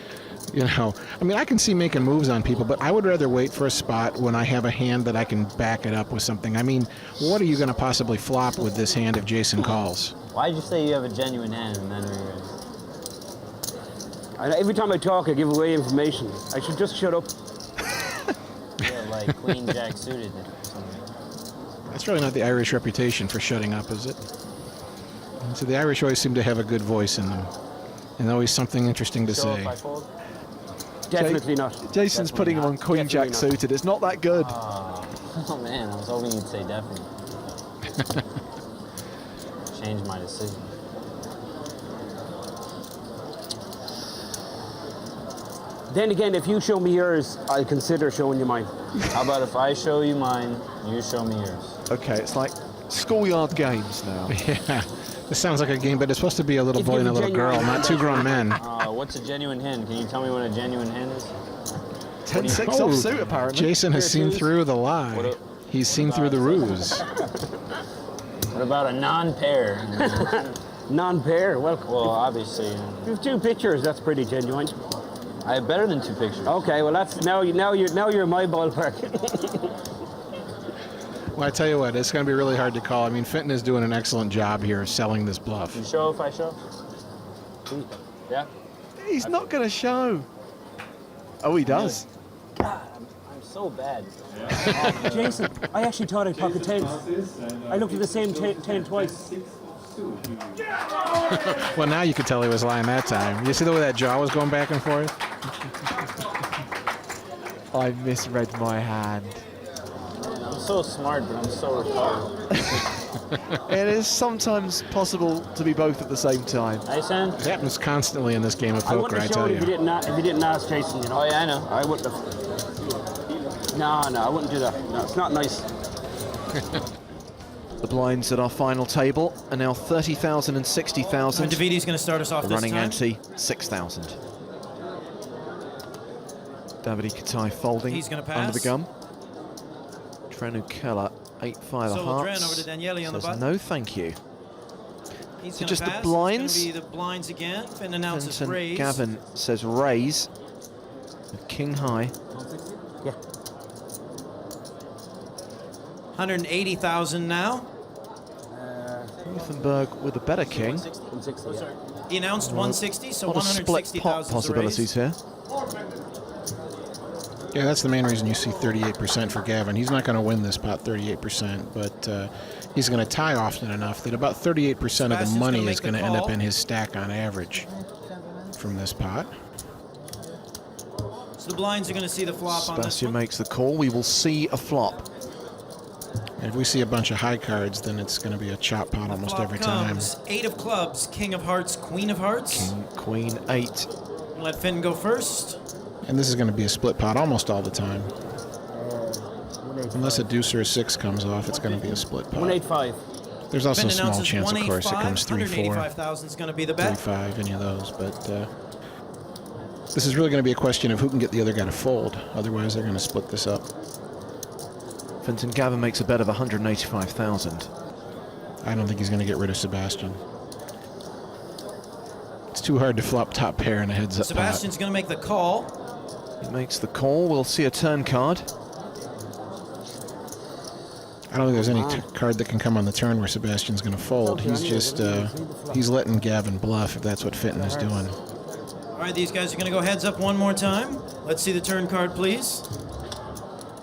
You know, I mean, I can see making moves on people, but I would rather wait for a spot when I have a hand that I can back it up with something. I mean, what are you going to possibly flop with this hand if Jason calls? Why'd you say you have a genuine hand and then Every time I talk, I give away information. I should just shut up. Yeah, like Queen Jack suited or something. That's really not the Irish reputation for shutting up, is it? So the Irish always seem to have a good voice in them, and always something interesting to say. If I fold? Definitely not. Jason's Definitely putting him on Queen Jack suited. It's not that good. Oh man, I was hoping you'd say definitely. Change my decision. Then again, if you show me yours, I'll consider showing you mine. How about if I show you mine, you show me yours? Okay, it's like schoolyard games now. Yeah, this sounds like a game, but it's supposed to be a little boy and a little girl, not 2 grown men. What's a genuine hand? Can you tell me what a genuine hand is? 10-6 offsuit, apparently. Jason has seen through the lie. He's seen through the ruse. What about a non-pair? Non-pair? Well, obviously. You have 2 pictures. That's pretty genuine. I have better than 2 pictures. Okay, well that's now you're in my ballpark. Well, I tell you what, it's going to be really hard to call. I mean, Fenton is doing an excellent job here selling this bluff. You show if I show? Yeah? He's not going to show. Oh, he does. God, I'm so bad. Jason, I actually thought I pocket 10s. I looked at the same 10 twice. Well, now you could tell he was lying that time. You see the way that jaw was going back and forth? I misread my hand. Man, I'm so smart, but I'm so retarded. It is sometimes possible to be both at the same time. Hey, son? It happens constantly in this game of poker, I tell you. If you didn't ask Jason, you know. Oh, yeah, I know. I wouldn't have. No, I wouldn't do that. No, it's not nice. The blinds at our final table are now 30,000 and 60,000. And Davidi's going to start us off the this running time. ante, 6,000. Davide Katai folding He's gonna pass. under the gun. Trenu Keller, 8-5 So hearts. Dren over to Daniele on the says button. no, thank you. He's So gonna just pass. the blinds. It's going to be the blinds again. Finn announces Vincent raise. Gavin says raise. With king high. Yeah. 180,000 now. Ruthenberg with a better king. He announced 160, so a lot of split pot 160,000 possibilities here. Yeah, that's the main reason you see 38% for Gavin. He's not going to win this pot 38%, but he's going to tie often enough that about 38% of the money is going to end up in his stack on average from this pot. So the blinds are going to see the flop on this Sebastian one. makes the call. We will see a flop. And if we see a bunch of high cards, then it's going to be a chop pot almost Flop every time. comes 8 of clubs, king of hearts, queen of hearts. King, queen, 8. Let Finn go first. And this is going to be a split pot almost all the time. Unless a deuce or a 6 comes off, it's going to be a split pot. 185. There's also Finn a small announces chance, of course, it 185, comes 3-4. 185,000 is going to be the bet. 3-5, any of those. But this is really going to be a question of who can get the other guy to fold. Otherwise, they're going to split this up. Fenton Gavin makes a bet of 185,000. I don't think he's going to get rid of Sebastian. It's too hard to flop top pair in a heads-up pot. Sebastian's going to make the call. He makes the call. We'll see a turn card. I don't think there's any card that can come on the turn where Sebastian's going to fold. He's just, he's letting Gavin bluff if that's what Fenton is doing. All right, these guys are going to go heads up one more time. Let's see the turn card, please.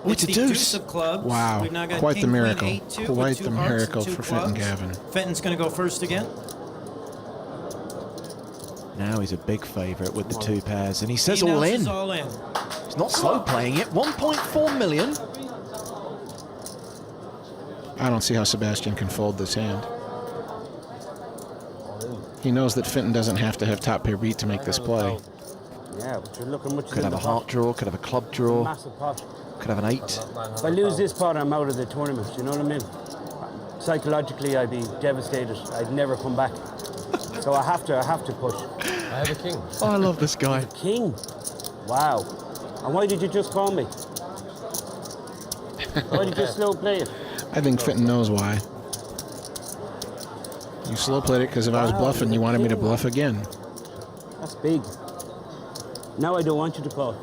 Oh, it's a the deuce. Of clubs. Wow, We've now got quite king, the miracle. Queen, 8, 2 Quite with 2 the hearts and miracle 2 for Fenton clubs. Gavin. Fenton's going to go first again. Now he's a big favourite with the 2 pairs, and he says He all in. announces all in. He's not slow playing it. 1.4 million. I don't see how Sebastian can fold this hand. He knows that Fenton doesn't have to have top pair beat to make this play. Yeah, but you're looking much. Could have a heart draw, could have a club draw, Massive pot. could have an 8. If I lose this pot, I'm out of the tournament. You know what I mean? Psychologically, I'd be devastated. I'd never come back. So I have to push. I have a king. Oh, I love this guy. King. Wow. And why did you just call me? Why did you slow play it? I think Fenton knows why. You slow played it because if I was bluffing, you wanted me to bluff again. That's big. Now I don't want you to call.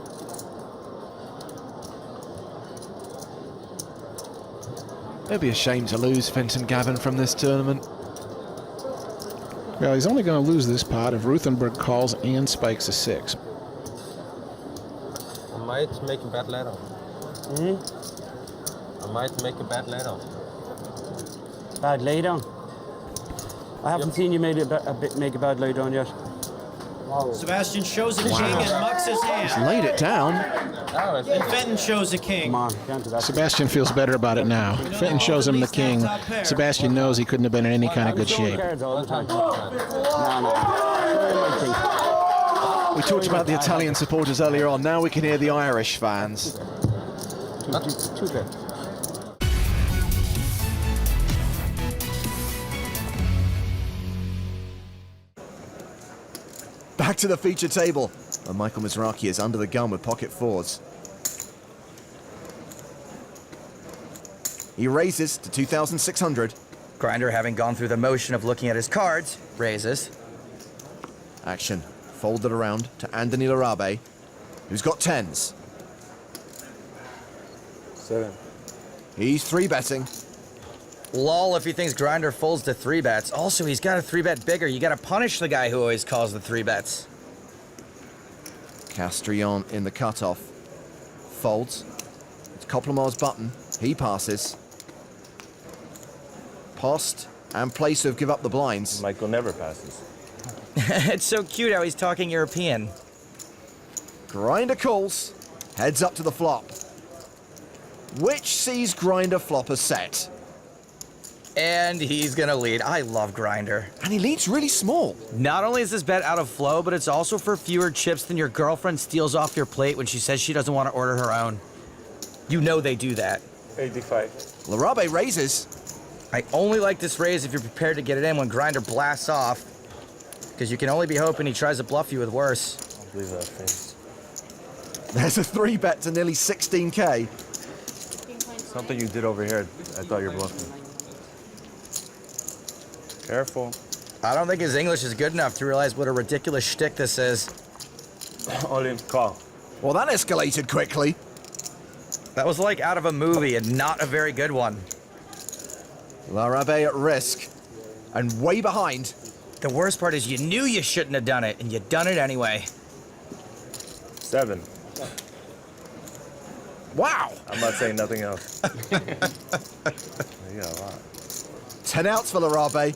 It'd be a shame to lose Fenton Gavin from this tournament. Well, he's only going to lose this pot if Ruthenberg calls and spikes a 6. I might make a bet later. I might make a bet later. Bad laydown. I haven't seen you make a bad laydown yet. Sebastian shows a king and mucks his hand. He's laid it down. And Fenton shows a king. Come on, can't do that. Sebastian feels better about it now. Fenton shows him the king. Sebastian knows he couldn't have been in any kind of good shape. We talked about the Italian supporters earlier on. Now we can hear the Irish fans. Too good. Back to the feature table. And Michael Mizraki is under the gun with pocket 4s. He raises to 2,600. Grinder, having gone through the motion of looking at his cards, raises. Action folded around to Andoni Larabe, who's got 10s. 7. He's 3-betting. Lol if he thinks Grinder folds to 3-bets. Also, he's got a 3-bet bigger. You gotta punish the guy who always calls the 3-bets. Castrillon in the cutoff. Folds. It's Koplamar's button. He passes. Post and Playsov give up the blinds. Michael never passes. It's so cute how he's talking European. Grinder calls. Heads up to the flop. Which sees Grinder flop a set. And he's gonna lead. I love Grinder. And he leads really small. Not only is this bet out of flow, but it's also for fewer chips than your girlfriend steals off your plate when she says she doesn't want to order her own. You know they do that. 85. Larabe raises. I only like this raise if you're prepared to get it in when Grinder blasts off. Because you can only be hoping he tries to bluff you with worse. I believe that thing. There's a 3-bet to nearly 16K. Something you did over here. I thought you were bluffing. Careful. I don't think his English is good enough to realize what a ridiculous shtick this is. All in, call. Well, that escalated quickly. That was like out of a movie and not a very good one. Larabe at risk. And way behind. The worst part is you knew you shouldn't have done it, and you done it anyway. 7. Wow. I'm not saying nothing else. You got a lot. 10 outs for Larabe.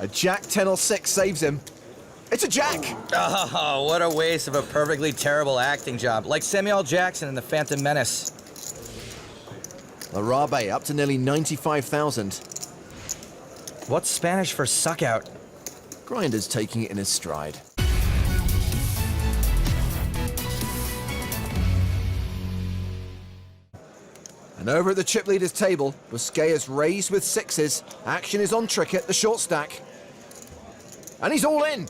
A jack 10 or 6 saves him. It's a jack. Oh, what a waste of a perfectly terrible acting job. Like Samuel L. Jackson in The Phantom Menace. Larabe up to nearly 95,000. What's Spanish for suck out? Grinder's taking it in his stride. And over at the chip leaders table, Busquet has raised with 6s. Action is on Trickett, the short stack. And he's all in.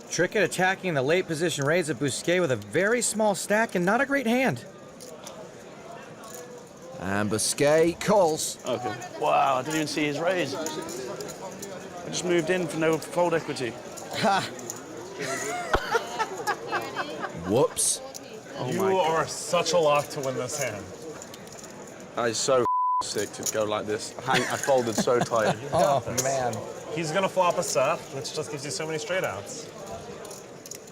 Trickett attacking the late position raise of Busquet with a very small stack and not a great hand. And Busquet calls. Okay. Wow, I didn't even see his raise. I just moved in for no fold equity. Ha! Whoops. Oh You are such a lock to win this hand. I was so sick to go like this. I folded so tight. Oh, man. He's going to flop a set, which just gives you so many straight outs.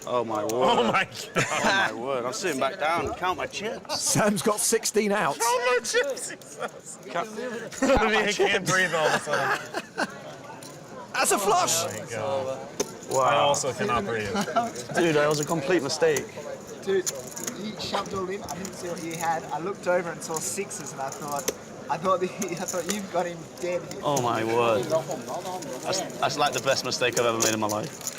Oh, my word. Oh, my God. Oh, my word. I'm sitting back down. Count my chips. Sam's got 16 outs. Count my chips, he says. I can't breathe all of a sudden. That's a flush. Oh, my God. Wow. I also cannot breathe. Dude, that was a complete mistake. Dude, you shoved all in. I didn't see what you had. I looked over and saw 6s, and I thought you've got him dead here. Oh my word. That's like the best mistake I've ever made in my life.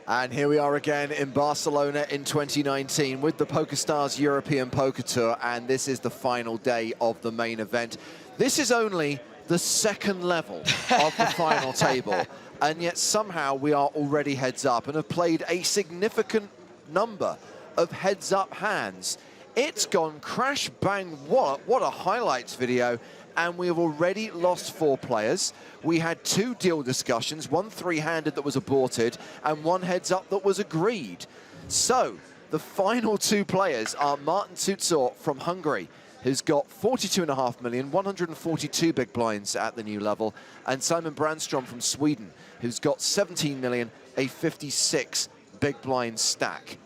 And here we are again in Barcelona in 2019 with the PokerStars European Poker Tour, and this is the final day of the main event. This is only the second level of the final table, and yet somehow we are already heads up and have played a significant number of heads up hands. It's gone crash, bang, wallop. What a highlights video. And we have already lost 4 players. We had 2 deal discussions, 1 3-handed that was aborted, and 1 heads up that was agreed. So, the final 2 players are Marton Czuczor from Hungary, who's got 42.5 million, 142 big blinds at the new level, and Simon Brandstrom from Sweden, who's got 17 million, a 56 big blind stack.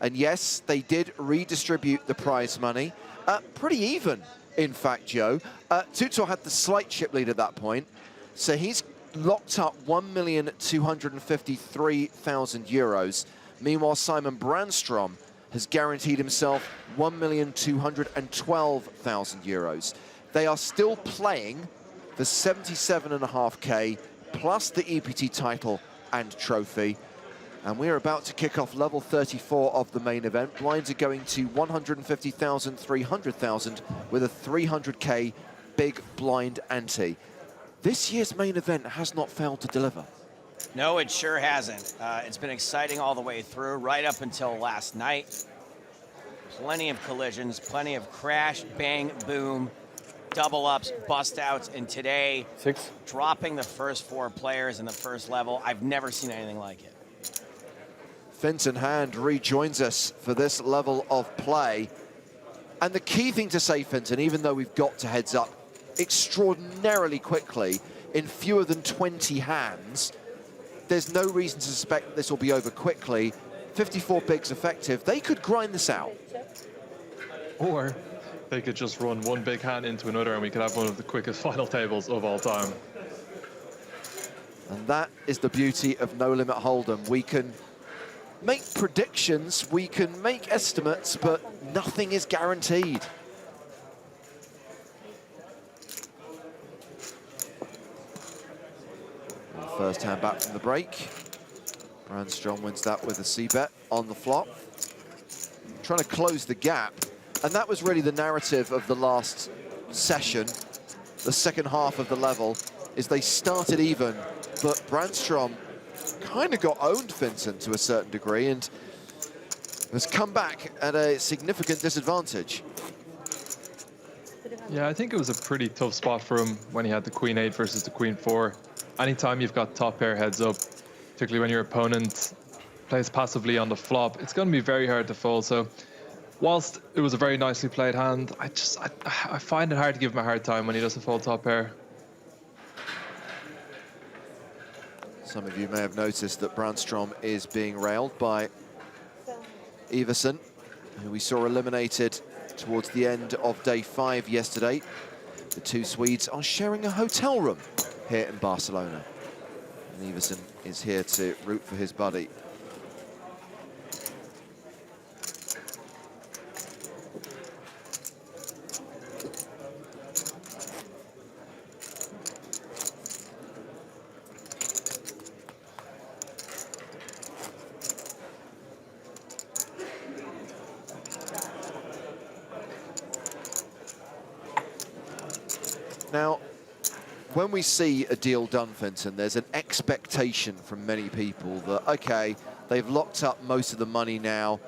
And yes, they did redistribute the prize money, pretty even. In fact, Joe, Czuczor had the slight chip lead at that point, so he's locked up 1,253,000 euros. Meanwhile, Simon Brandstrom has guaranteed himself 1,212,000 euros. They are still playing for 77.5k plus the EPT title and trophy. And we're about to kick off level 34 of the main event. Blinds are going to 150,000, 300,000 with a 300k big blind ante. This year's main event has not failed to deliver. No, it sure hasn't. It's been exciting all the way through, right up until last night. Plenty of collisions, plenty of crash, bang, boom, double ups, bust outs, and today, dropping the first 4 players in the first level. I've never seen anything like it. Finton Hand rejoins us for this level of play. And the key thing to say, Finton, even though we've got to heads up extraordinarily quickly in fewer than 20 hands, there's no reason to suspect this will be over quickly. 54 bigs effective. They could grind this out. Or they could just run 1 big hand into another and we could have one of the quickest final tables of all time. And that is the beauty of No Limit Hold'em. We can make predictions, we can make estimates, but nothing is guaranteed. And first hand back from the break. Brandstrom wins that with a C-bet on the flop. Trying to close the gap. And that was really the narrative of the last session, the second half of the level, is they started even, but Brandstrom kind of got owned, Finton, to a certain degree, and has come back at a significant disadvantage. Yeah, I think it was a pretty tough spot for him when he had the Queen 8 versus the Queen 4. Anytime you've got top pair heads up, particularly when your opponent plays passively on the flop, it's going to be very hard to fold. So whilst it was a very nicely played hand, I find it hard to give him a hard time when he doesn't fold top pair. Some of you may have noticed that Brandstrom is being railed by Iversen, who we saw eliminated towards the end of day 5 yesterday. The two Swedes are sharing a hotel room here in Barcelona. And Iversen is here to root for his buddy. Now, when we see a deal done, Finton, there's an expectation from many people that, okay, they've locked up most of the money now.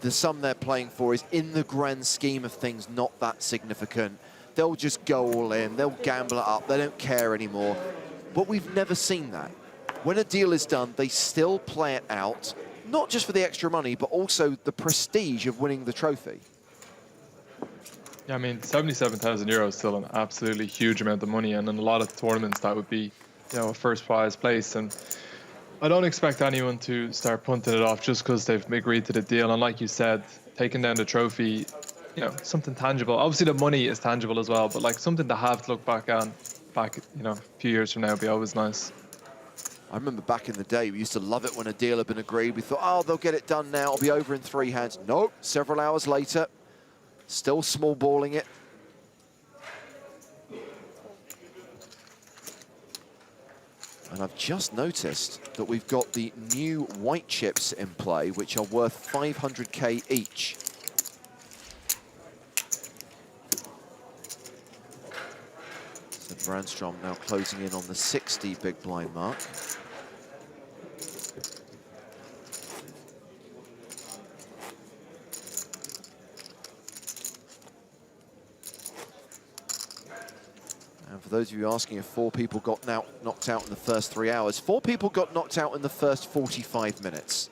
The sum they're playing for is, in the grand scheme of things, not that significant. They'll just go all in, they'll gamble it up, they don't care anymore. But we've never seen that. When a deal is done, they still play it out, not just for the extra money, but also the prestige of winning the trophy. Yeah, I mean, 77,000 euros is still an absolutely huge amount of money, and in a lot of tournaments that would be, you know, a first prize place. And I don't expect anyone to start punting it off just because they've agreed to the deal. And like you said, taking down the trophy, you know, something tangible. Obviously, the money is tangible as well, but like something to have to look back on, you know, a few years from now would be always nice. I remember back in the day, we used to love it when a deal had been agreed. We thought, oh, they'll get it done now, it'll be over in 3 hands. Nope, several hours later. Still small balling it. And I've just noticed that we've got the new white chips in play, which are worth 500k each. So Brandstrom now closing in on the 60 big blind mark. And for those of you asking if 4 people got knocked out in the first 3 hours, 4 people got knocked out in the first 45 minutes.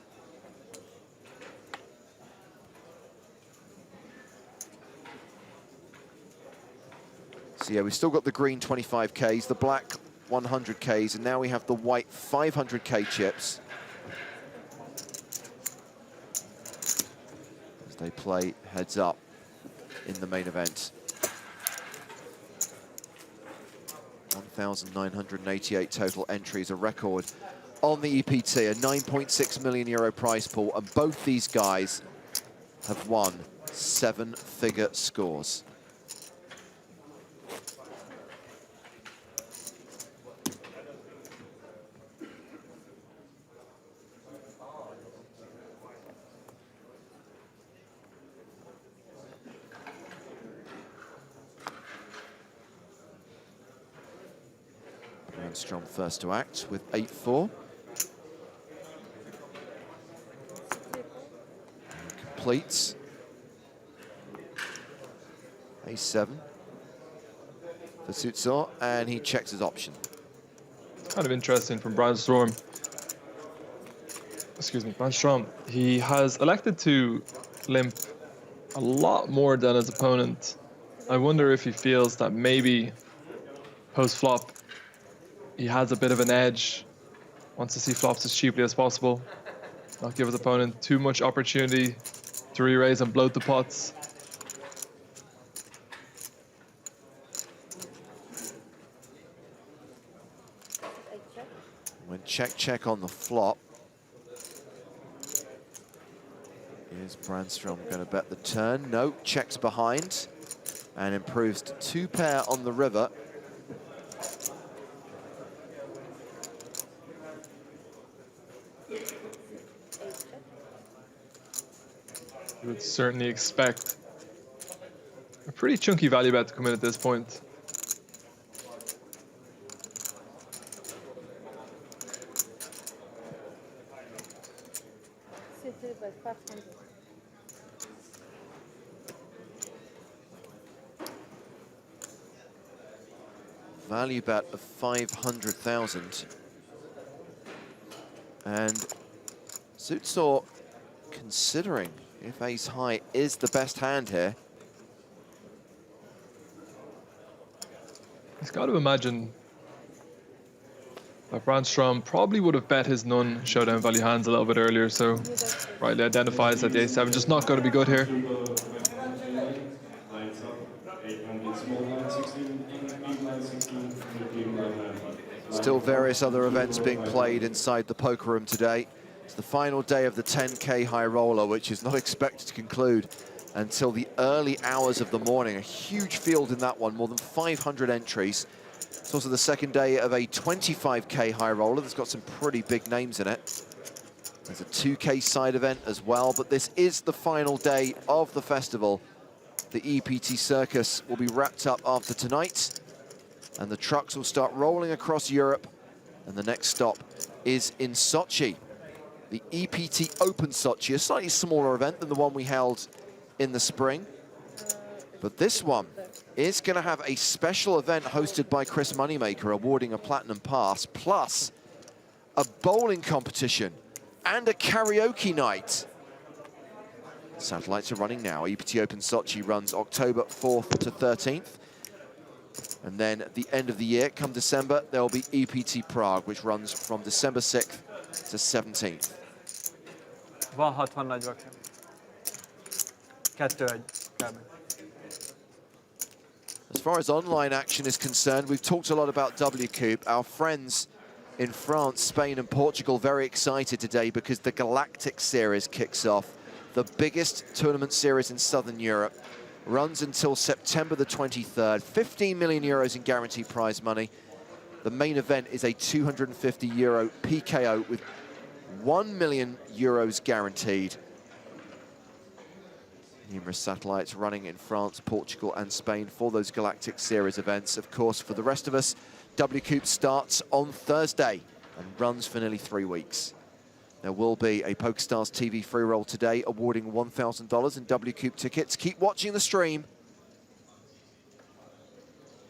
So yeah, we've still got the green 25Ks, the black 100Ks, and now we have the white 500K chips. As they play heads up in the main event. 1,988 total entries, a record on the EPT, a 9.6 million euro prize pool, and both these guys have won 7-figure scores. Brandstrom first to act with 8-4. Completes. A7 for Czuczor, and he checks his option. Kind of interesting from Brandstrom. Excuse me, Brandstrom. He has elected to limp a lot more than his opponent. I wonder if he feels that maybe post-flop he has a bit of an edge, wants to see flops as cheaply as possible, not give his opponent too much opportunity to re-raise and bloat the pots. When check on the flop, is Brandstrom going to bet the turn? No, checks behind and improves to 2-pair on the river. You would certainly expect a pretty chunky value bet to come in at this point. Value bet of 500,000. And Czuczor considering If ace high is the best hand here. He's got to imagine that Brandstrom probably would have bet his none showdown value hands a little bit earlier, so rightly identifies that the ace-7 just not going to be good here. Still various other events being played inside the poker room today. It's the final day of the 10K high roller, which is not expected to conclude until the early hours of the morning. A huge field in that one, more than 500 entries. It's also the second day of a 25K high roller that's got some pretty big names in it. There's a 2K side event as well, but this is the final day of the festival. The EPT circus will be wrapped up after tonight, and the trucks will start rolling across Europe, and the next stop is in Sochi. The EPT Open Sochi, a slightly smaller event than the one we held in the spring. But this one is going to have a special event hosted by Chris Moneymaker, awarding a platinum pass, plus a bowling competition and a karaoke night. Satellites are running now. EPT Open Sochi runs October 4th to 13th. And then at the end of the year, come December, there will be EPT Prague, which runs from December 6th to 17th. As far as online action is concerned, we've talked a lot about WCOOP. Our friends in France, Spain and Portugal very excited today because the Galactic Series kicks off. The biggest tournament series in Southern Europe. Runs until September the 23rd. 15 million euros in guaranteed prize money. The main event is a 250 euro PKO with 1 million euros guaranteed. Numerous satellites running in France, Portugal and Spain for those Galactic Series events. Of course, for the rest of us, WCOOP starts on Thursday and runs for nearly 3 weeks. There will be a PokerStars TV free roll today, awarding $1,000 in WCOOP tickets. Keep watching the stream.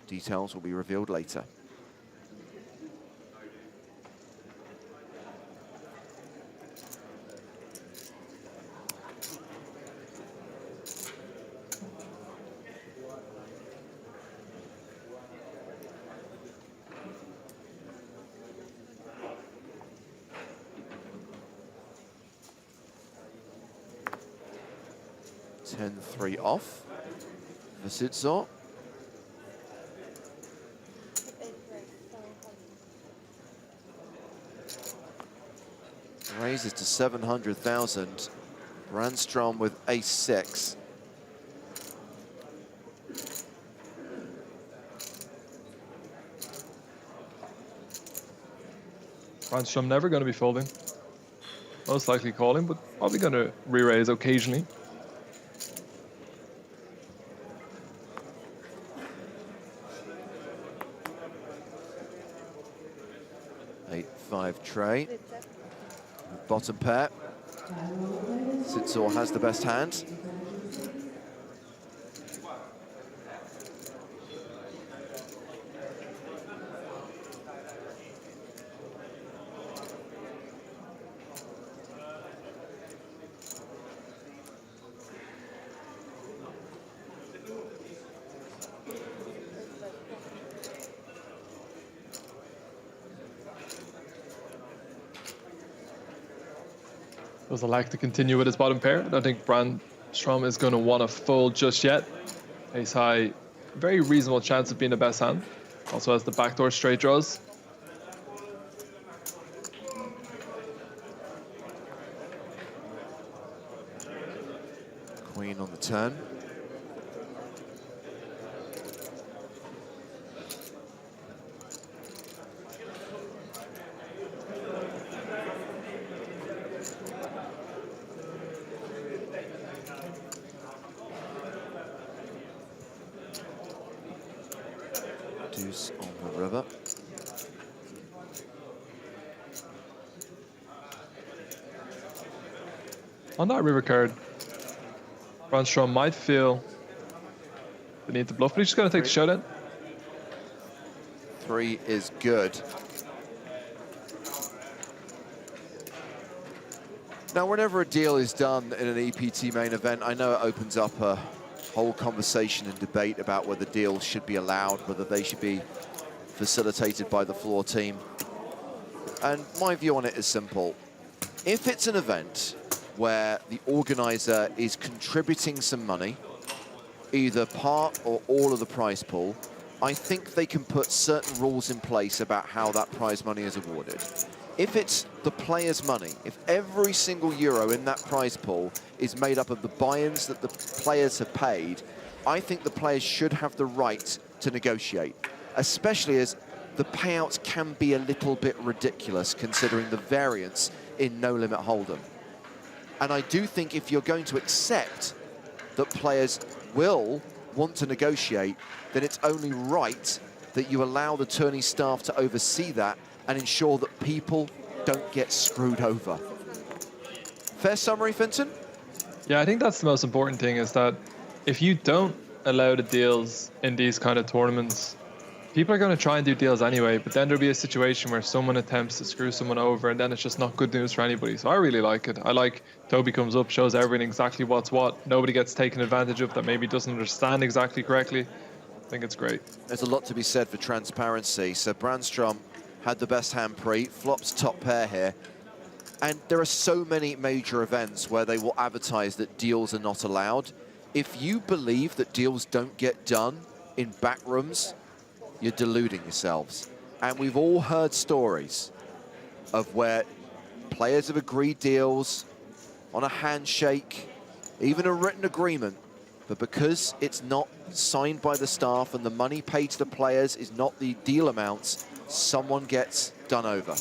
Details will be revealed later. Three off for Czuczor. Raises to 700,000. Brandstrom with ace-6. Brandstrom never going to be folding. Most likely calling, but probably going to re-raise occasionally. 8-5 tray. Bottom pair. Czuczor has the best hand. Does like to continue with his bottom pair. I don't think Brandstrom is going to want to fold just yet. Ace high, very reasonable chance of being the best hand. Also has the backdoor straight draws. Queen on the turn. Deuce on the river. On that river card, Brandstrom might feel the need to bluff, but he's just going to take the showdown. 3 is good. Now, whenever a deal is done in an EPT main event, I know it opens up a whole conversation and debate about whether deals should be allowed, whether they should be facilitated by the floor team. And my view on it is simple. If it's an event where the organizer is contributing some money, either part or all of the prize pool, I think they can put certain rules in place about how that prize money is awarded. If it's the players' money, if every single euro in that prize pool is made up of the buy-ins that the players have paid, I think the players should have the right to negotiate, especially as the payouts can be a little bit ridiculous considering the variance in No Limit Hold'em. And I do think if you're going to accept that players will want to negotiate, then it's only right that you allow the tourney staff to oversee that and ensure that people don't get screwed over. Fair summary, Finton? Yeah, I think that's the most important thing, is that if you don't allow the deals in these kind of tournaments, people are going to try and do deals anyway, but then there'll be a situation where someone attempts to screw someone over, and then it's just not good news for anybody. So I really like it. I like Toby comes up, shows everyone exactly what's what. Nobody gets taken advantage of that maybe doesn't understand exactly correctly. I think it's great. There's a lot to be said for transparency. So Brandstrom had the best hand pre, flops top pair here. And there are so many major events where they will advertise that deals are not allowed. If you believe that deals don't get done in back rooms, you're deluding yourselves. And we've all heard stories of where players have agreed deals on a handshake, even a written agreement, but because it's not signed by the staff and the money paid to the players is not the deal amounts, someone gets done over.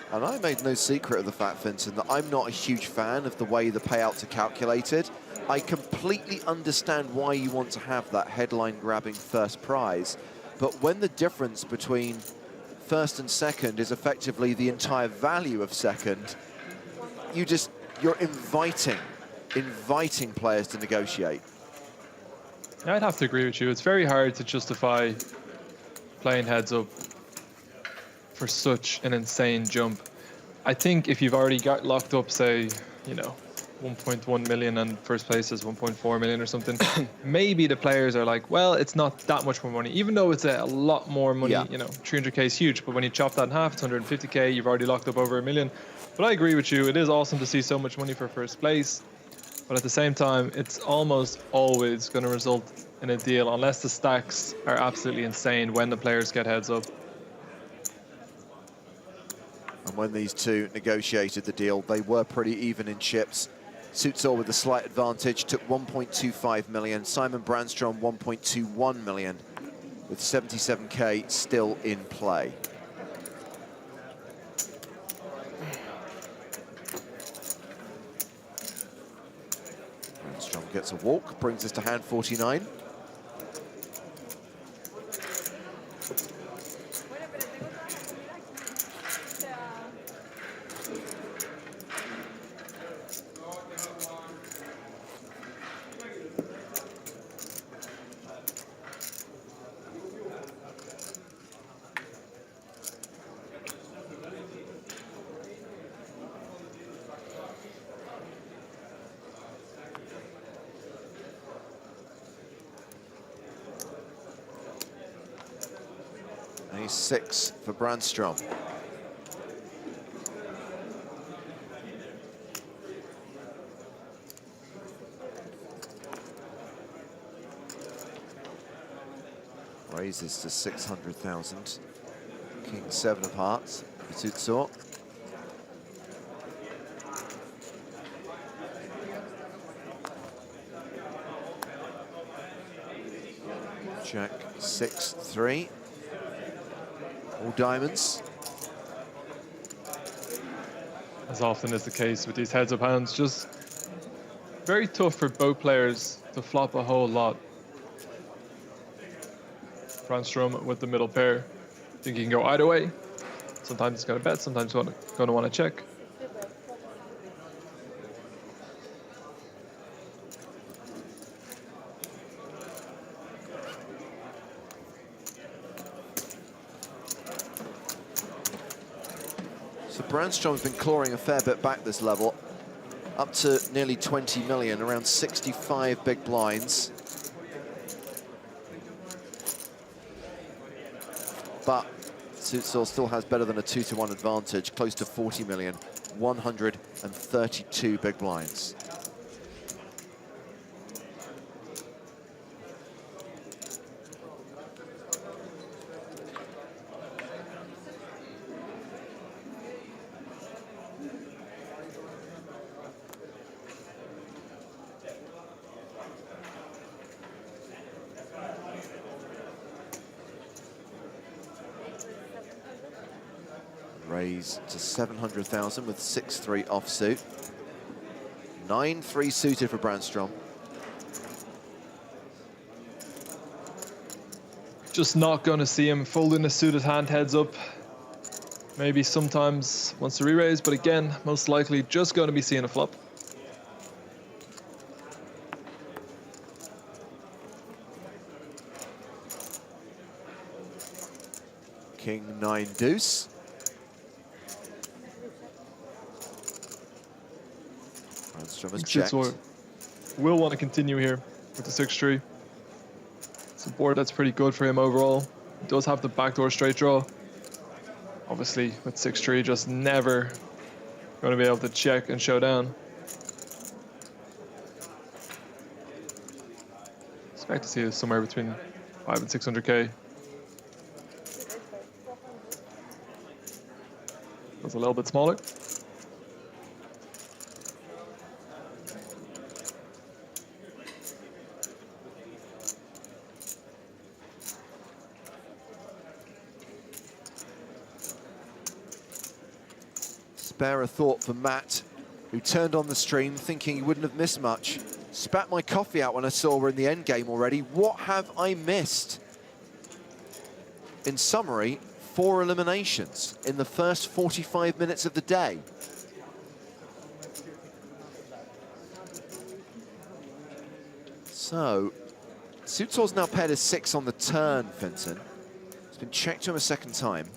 And I made no secret of the fact, Vincent, that I'm not a huge fan of the way the payouts are calculated. I completely understand why you want to have that headline-grabbing first prize, but when the difference between first and second is effectively the entire value of second, you're inviting players to negotiate. Yeah, I'd have to agree with you. It's very hard to justify playing heads up for such an insane jump. I think if you've already got locked up, say, you know, 1.1 million and first place is 1.4 million or something, maybe the players are like, well, it's not that much more money, even though it's a lot more money. Yeah. You know, 300k is huge, but when you chop that in half, it's 150k, you've already locked up over $1 million. But I agree with you, it is awesome to see so much money for first place, but at the same time, it's almost always going to result in a deal unless the stacks are absolutely insane when the players get heads up. And when these two negotiated the deal, they were pretty even in chips. Czuczor with a slight advantage took 1.25 million. Simon Brandstrom 1.21 million, with 77k still in play. Brandstrom gets a walk, brings us to hand 49. Ace-6 for Brandstrom. Raises to 600,000. King 7 of hearts for Czuczor. Jack 6-3. All diamonds. As often is the case with these heads-up hands, just very tough for both players to flop a whole lot. Brandstrom with the middle pair. I think he can go either way. Sometimes he's going to bet, sometimes he's going to want to check. So Brandstrom's been clawing a fair bit back this level, up to nearly 20 million, around 65 big blinds. But Czuczor still has better than a 2-to-1 advantage, close to 40 million, 132 big blinds. Raise to 700,000 with 6-3 offsuit. 9-3 suited for Brandstrom. Just not going to see him folding a suited hand heads up. Maybe sometimes wants to re-raise, but again, most likely just going to be seeing a flop. King 9 deuce. Brandstrom has checked. Czuczor will want to continue here with the 6-3. It's a board that's pretty good for him overall. He does have the backdoor straight draw. Obviously, with 6-3, just never going to be able to check and show down. Expect to see it somewhere between 500 and 600k. That's a little bit smaller. Spare a thought for Matt, who turned on the stream thinking he wouldn't have missed much. Spat my coffee out when I saw we're in the end game already. What have I missed? In summary, 4 eliminations in the first 45 minutes of the day. So, Czuczor's now paired a 6 on the turn, Vincent. It's been checked to him a second time.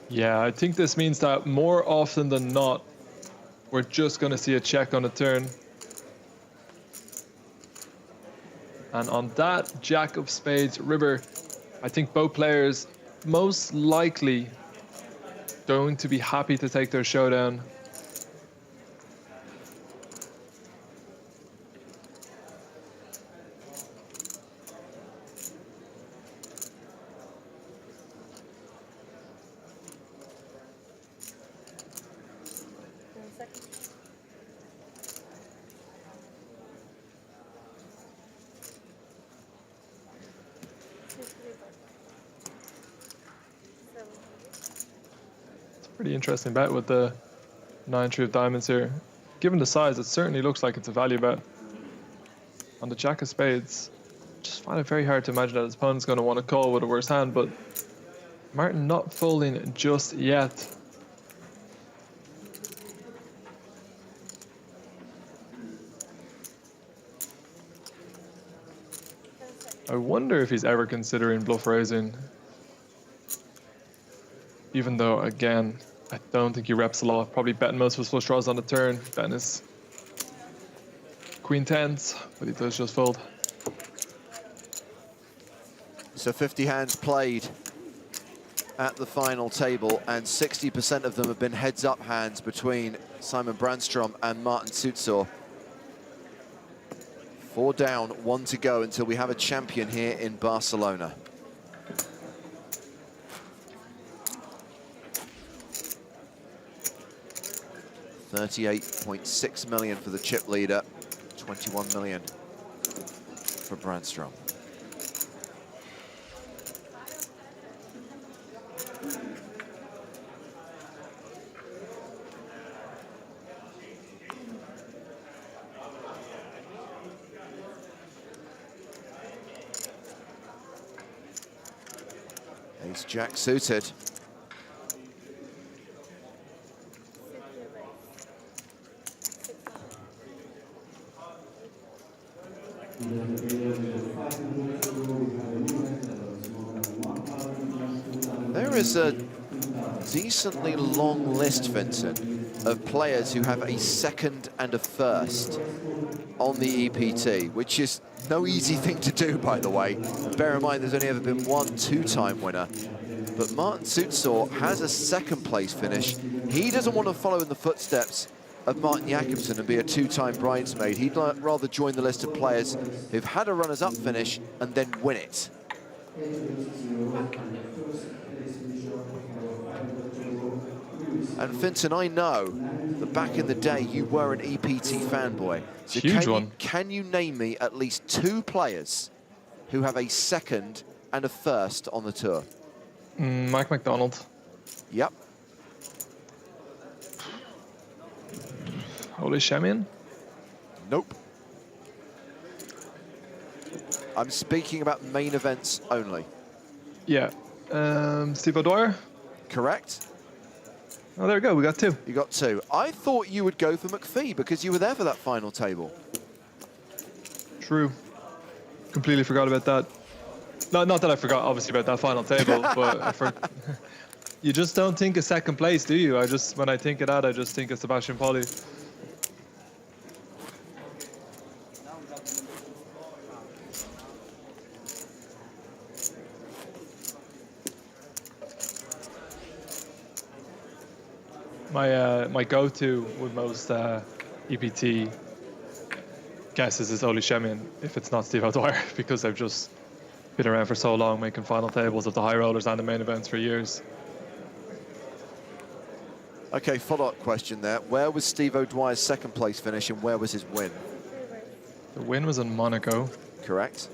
Yeah, I think this means that more often than not, we're just going to see a check on a turn. And on that Jack of Spades river, I think both players most likely going to be happy to take their showdown. Pretty interesting bet with the 9-3 of diamonds here. Given the size, it certainly looks like it's a value bet. On the Jack of Spades, just find it very hard to imagine that his opponent's going to want to call with a worse hand, but Martin not folding just yet. I wonder if he's ever considering bluff raising. Even though, again, I don't think he reps a lot. Probably betting most of his flush draws on the turn. Betting his queen tens, but he does just fold. So 50 hands played at the final table, and 60% of them have been heads-up hands between Simon Brandstrom and Marton Czuczor. 4 down, 1 to go until we have a champion here in Barcelona. $38.6 million for the chip leader, 21 million for Brandstrom. Jack suited. There is a decently long list, Vincent, of players who have a second and a first on the EPT, which is no easy thing to do, by the way. Bear in mind, there's only ever been one two-time winner. But Marton Czuczor has a second place finish. He doesn't want to follow in the footsteps of Martin Jakobsen and be a two-time bridesmaid. He'd rather join the list of players who've had a runners-up finish and then win it. And Finton, I know that back in the day you were an EPT fanboy. So Huge one. Can you name me at least 2 players who have a second and a first on the tour? Mike McDonald. Yep. Holy Shemian? Nope. I'm speaking about main events only. Yeah. Steve O'Dwyer? Correct. Oh, there we go. We got 2. You got 2. I thought you would go for McPhee because you were there for that final table. True. Completely forgot about that. Not that I forgot, obviously, about that final table, but you just don't think of second place, do you? When I think of that, I just think of Sebastian Polly. My go-to with most EPT guesses is Oli Shemian, if it's not Steve O'Dwyer, because I've just been around for so long, making final tables of the high rollers and the main events for years. Okay, follow-up question there. Where was Steve O'Dwyer's second place finish and where was his win? The win was in Monaco. Correct.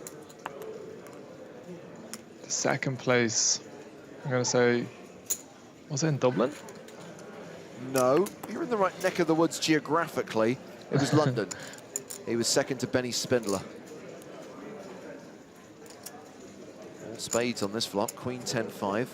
The second place, I'm going to say, was it in Dublin? No, you're in the right neck of the woods geographically. It was London. He was second to Benny Spindler. All spades on this flop, Queen 10-5.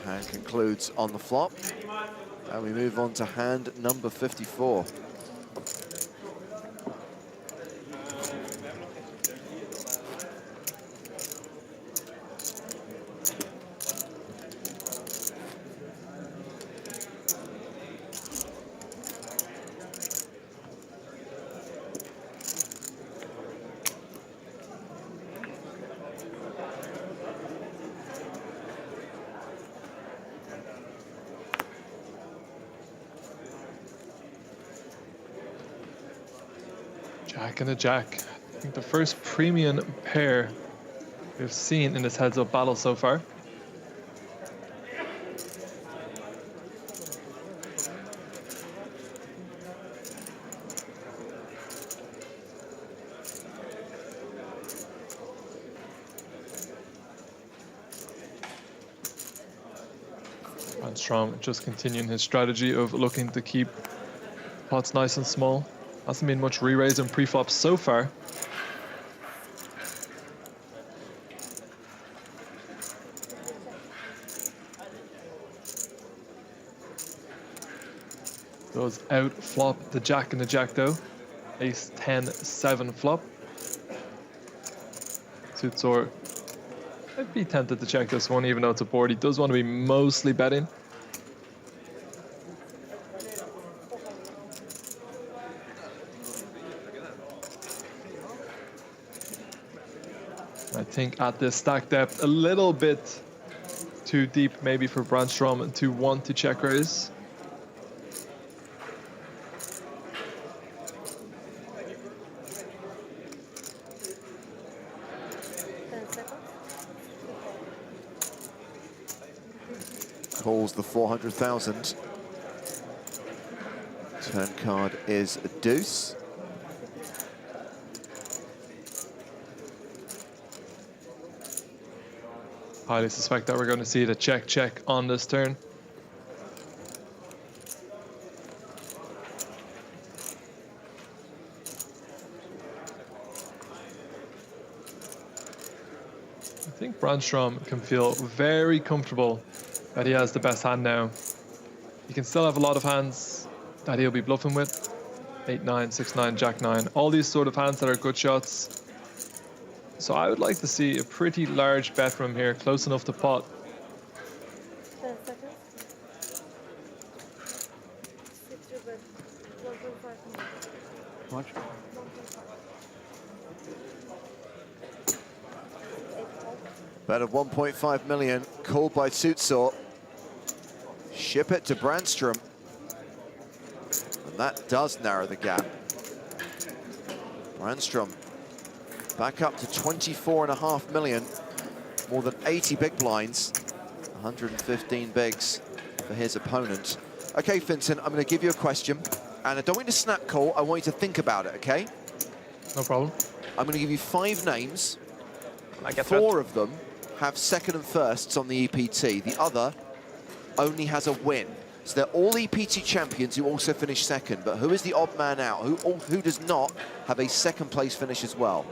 Hand concludes on the flop, and we move on to hand number 54. Jack and a Jack. I think the first premium pair we've seen in this heads-up battle so far. Brandstrom just continuing his strategy of looking to keep pots nice and small. Hasn't been much re-raise and pre-flops so far. Goes out flop the Jack and the Jack though. Ace 10-7 flop. Czuczor, I'd be tempted to check this one even though it's a board. He does want to be mostly betting. I think at this stack depth, a little bit too deep maybe for Brandstrom to want to check raise. calls the 400,000. Turn card is a deuce. Highly suspect that we're going to see the check on this turn. I think Brandstrom can feel very comfortable that he has the best hand now. He can still have a lot of hands that he'll be bluffing with. 8-9, 6-9, Jack-9, all these sort of hands that are good shots. So I would like to see a pretty large bet from him here, close enough to pot. Watch. Bet of 1.5 million, called by Czuczor. Ship it to Brandstrom. And that does narrow the gap. Brandstrom back up to 24.5 million. More than 80 big blinds. 115 bigs for his opponent. Okay, Finton, I'm going to give you a question. And I don't want you to snap call, I want you to think about it, okay? No problem. I'm going to give you 5 names. 4 of them have second and firsts on the EPT. The other only has a win. So they're all EPT champions who also finish second. But who is the odd man out? Who does not have a second place finish as well?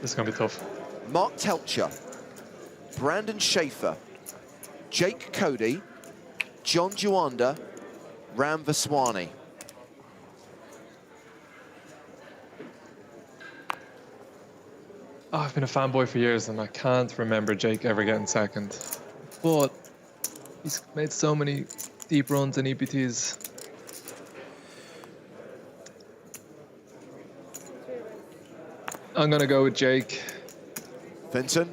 This is going to be tough. Marton Czuczor, Brandon Schaefer, Jake Cody, John Juanda, Ram Vaswani. Oh, I've been a fanboy for years and I can't remember Jake ever getting second. But he's made so many deep runs in EPTs. I'm going to go with Jake. Finton,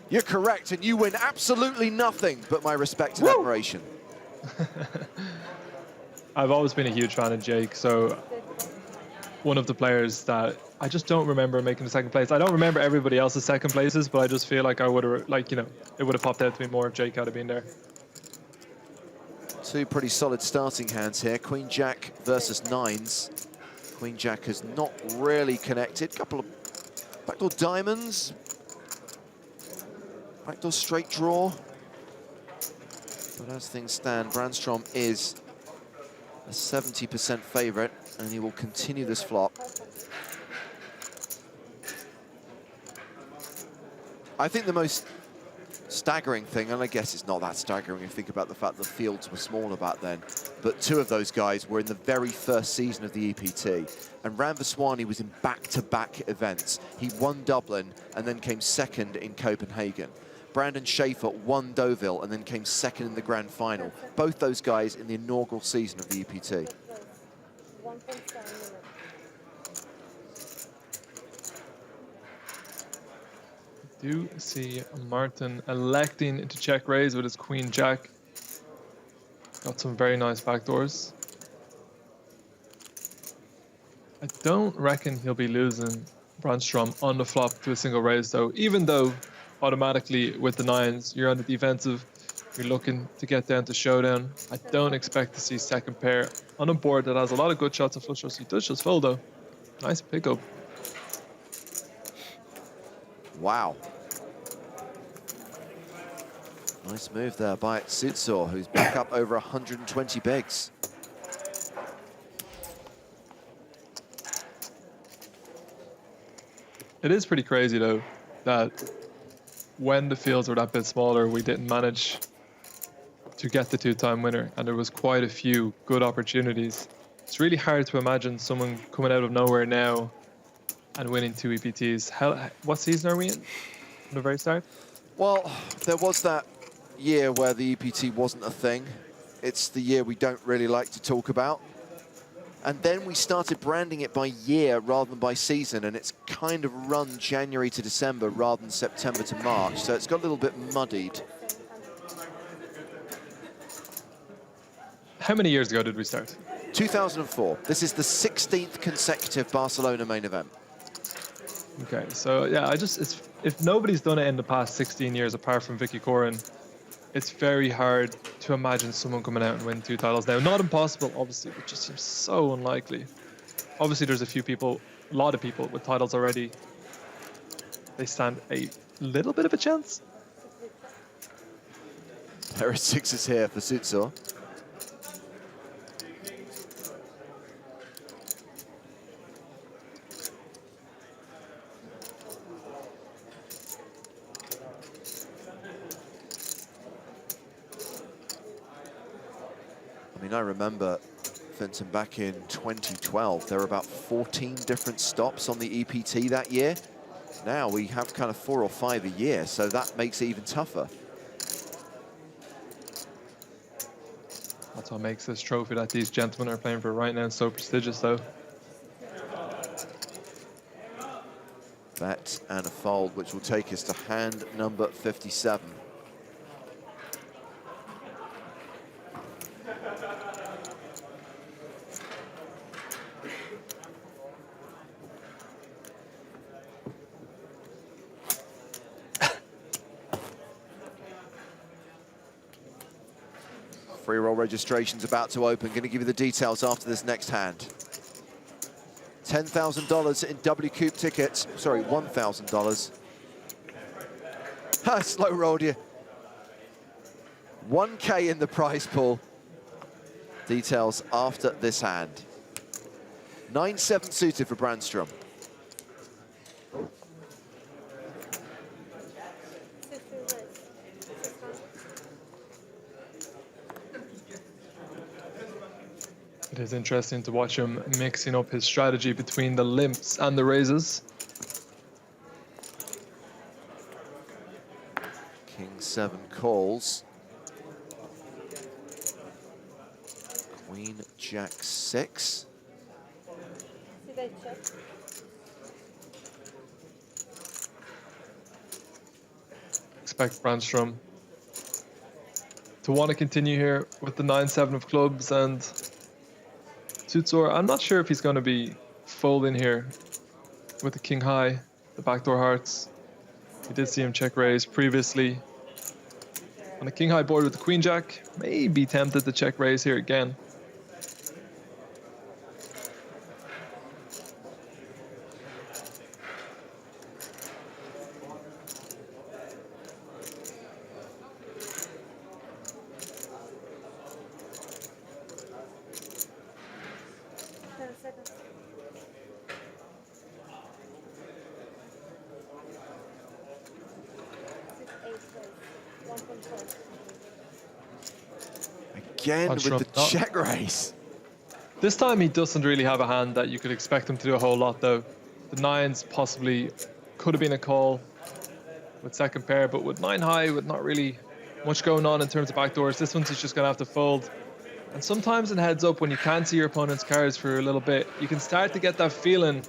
you're correct, and you win absolutely nothing but my respect and admiration. I've always been a huge fan of Jake, so one of the players that I just don't remember making the second place. I don't remember everybody else's second places, but I just feel like I would have, like, you know, it would have popped out to me more if Jake had been there. 2 pretty solid starting hands here. Queen Jack versus 9s. Queen Jack has not really connected. Couple of backdoor diamonds. Backdoor straight draw. But as things stand, Brandstrom is a 70% favorite, and he will continue this flop. I think the most staggering thing, and I guess it's not that staggering if you think about the fact that the fields were smaller back then, but 2 of those guys were in the very first season of the EPT, and Ram Vaswani was in back-to-back events. He won Dublin and then came second in Copenhagen. Brandon Schaefer won Deauville and then came second in the grand final. Both those guys in the inaugural season of the EPT. Do see Martin electing to check raise with his Queen Jack. Got some very nice backdoors. I don't reckon he'll be losing Brandstrom on the flop to a single raise though, even though automatically with the 9s you're on the defensive, you're looking to get down to showdown. I don't expect to see second pair on a board that has a lot of good shots and flush shots. He does just fold though. Nice pickup. Wow. Nice move there by Czuczor, who's back up over 120 bigs. It is pretty crazy though that when the fields were that bit smaller, we didn't manage to get the 2-time winner, and there was quite a few good opportunities. It's really hard to imagine someone coming out of nowhere now and winning 2 EPTs. What season are we in? From the very start? Well, there was that year where the EPT wasn't a thing. It's the year we don't really like to talk about. And then we started branding it by year rather than by season, and it's kind of run January to December rather than September to March, so it's got a little bit muddied. How many years ago did we start? 2004. This is the 16th consecutive Barcelona main event. Okay, so yeah, if nobody's done it in the past 16 years apart from Vicky Corrin, it's very hard to imagine someone coming out and win 2 titles now. Not impossible, obviously, but just seems so unlikely. Obviously, there's a lot of people with titles already. They stand a little bit of a chance. There are sixes here for Czuczor. I mean, I remember, Vincent, back in 2012, there were about 14 different stops on the EPT that year. Now we have kind of 4 or 5 a year, so that makes it even tougher. That's what makes this trophy that these gentlemen are playing for right now so prestigious, though. Bet and a fold, which will take us to hand number 57. Free roll registration's about to open. Going to give you the details after this next hand. $10,000 in WCOOP tickets. Sorry, $1,000. Ha, slow rolled you. 1K in the prize pool. Details after this hand. 9-7 suited for Brandstrom. It is interesting to watch him mixing up his strategy between the limps and the raises. King 7 calls. Queen Jack 6. Expect Brandstrom to want to continue here with the 9-7 of clubs, and Czuczor, I'm not sure if he's going to be folding here with the king high, the backdoor hearts. We did see him check raise previously on the king high board with the queen jack. May be tempted to check raise here again. Again with the check raise. This time he doesn't really have a hand that you could expect him to do a whole lot, though. The 9s possibly could have been a call with second pair, but with 9 high, with not really much going on in terms of backdoors, this one's just going to have to fold. And sometimes in heads up, when you can't see your opponent's cards for a little bit, you can start to get that feeling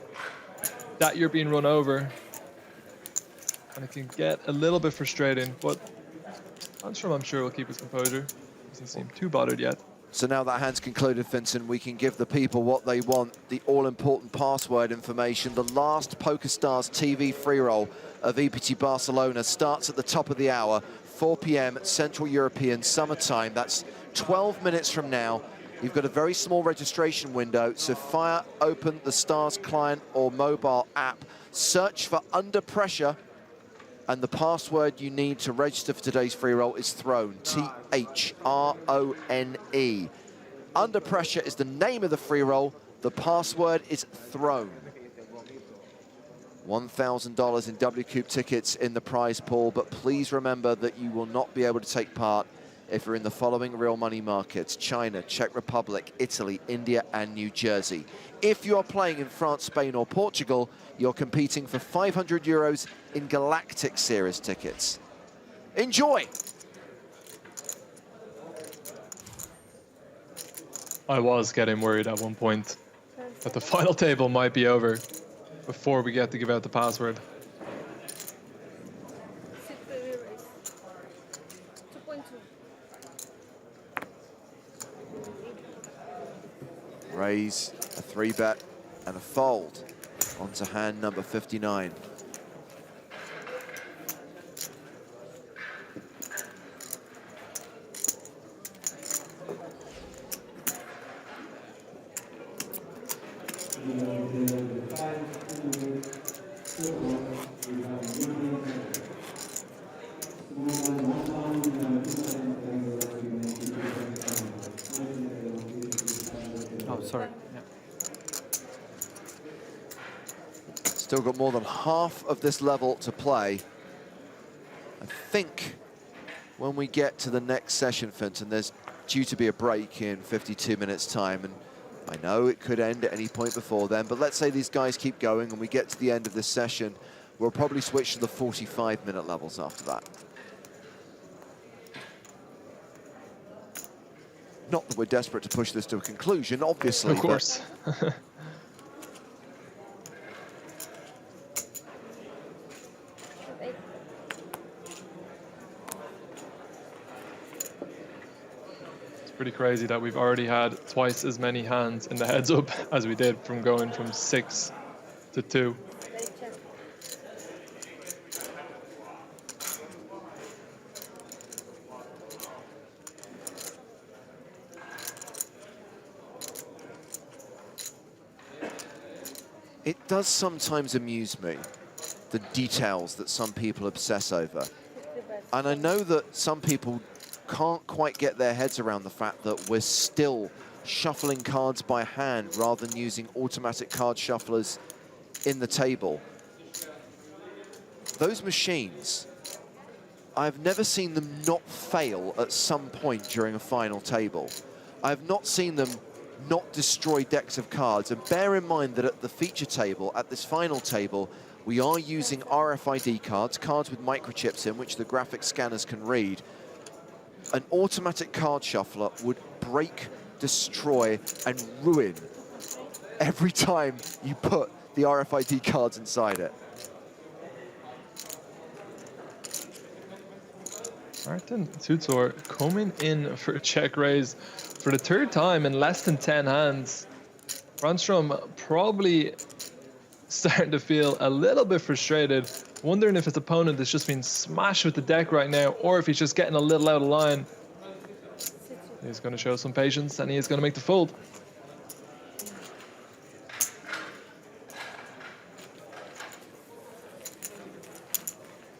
that you're being run over. And it can get a little bit frustrating, but I'm sure will keep his composure. Doesn't seem too bothered yet. So now that hand's concluded, Vincent, we can give the people what they want, the all-important password information. The last PokerStars TV free roll of EPT Barcelona starts at the top of the hour, 4 p.m. Central European summertime. That's 12 minutes from now. You've got a very small registration window, so fire open the Stars client or mobile app, search for Under Pressure, and the password you need to register for today's free roll is Throne, T-H-R-O-N-E. Under Pressure is the name of the free roll. The password is Throne. $1,000 in WCOOP tickets in the prize pool, but please remember that you will not be able to take part if you're in the following real money markets: China, Czech Republic, Italy, India, and New Jersey. If you are playing in France, Spain, or Portugal, you're competing for 500 euros in Galactic Series tickets. Enjoy! I was getting worried at one point that the final table might be over before we get to give out the password. Raise, a 3-bet, and a fold onto hand number 59. Oh, sorry. Yeah. Still got more than half of this level to play. I think when we get to the next session, Finton, there's due to be a break in 52 minutes time, and I know it could end at any point before then, but let's say these guys keep going and we get to the end of this session, we'll probably switch to the 45-minute levels after that. Not that we're desperate to push this to a conclusion, obviously. Of course. It's pretty crazy that we've already had twice as many hands in the heads up as we did from going from 6 to 2. It does sometimes amuse me, the details that some people obsess over. And I know that some people can't quite get their heads around the fact that we're still shuffling cards by hand rather than using automatic card shufflers in the table. Those machines, I've never seen them not fail at some point during a final table. I've not seen them not destroy decks of cards. And bear in mind that at the feature table, at this final table, we are using RFID cards, cards with microchips in, which the graphics scanners can read. An automatic card shuffler would break, destroy, and ruin every time you put the RFID cards inside it. Marton Czuczor coming in for a check raise for the third time in less than 10 hands. Brandstrom probably starting to feel a little bit frustrated, wondering if his opponent has just been smashed with the deck right now, or if he's just getting a little out of line. He's going to show some patience, and he is going to make the fold.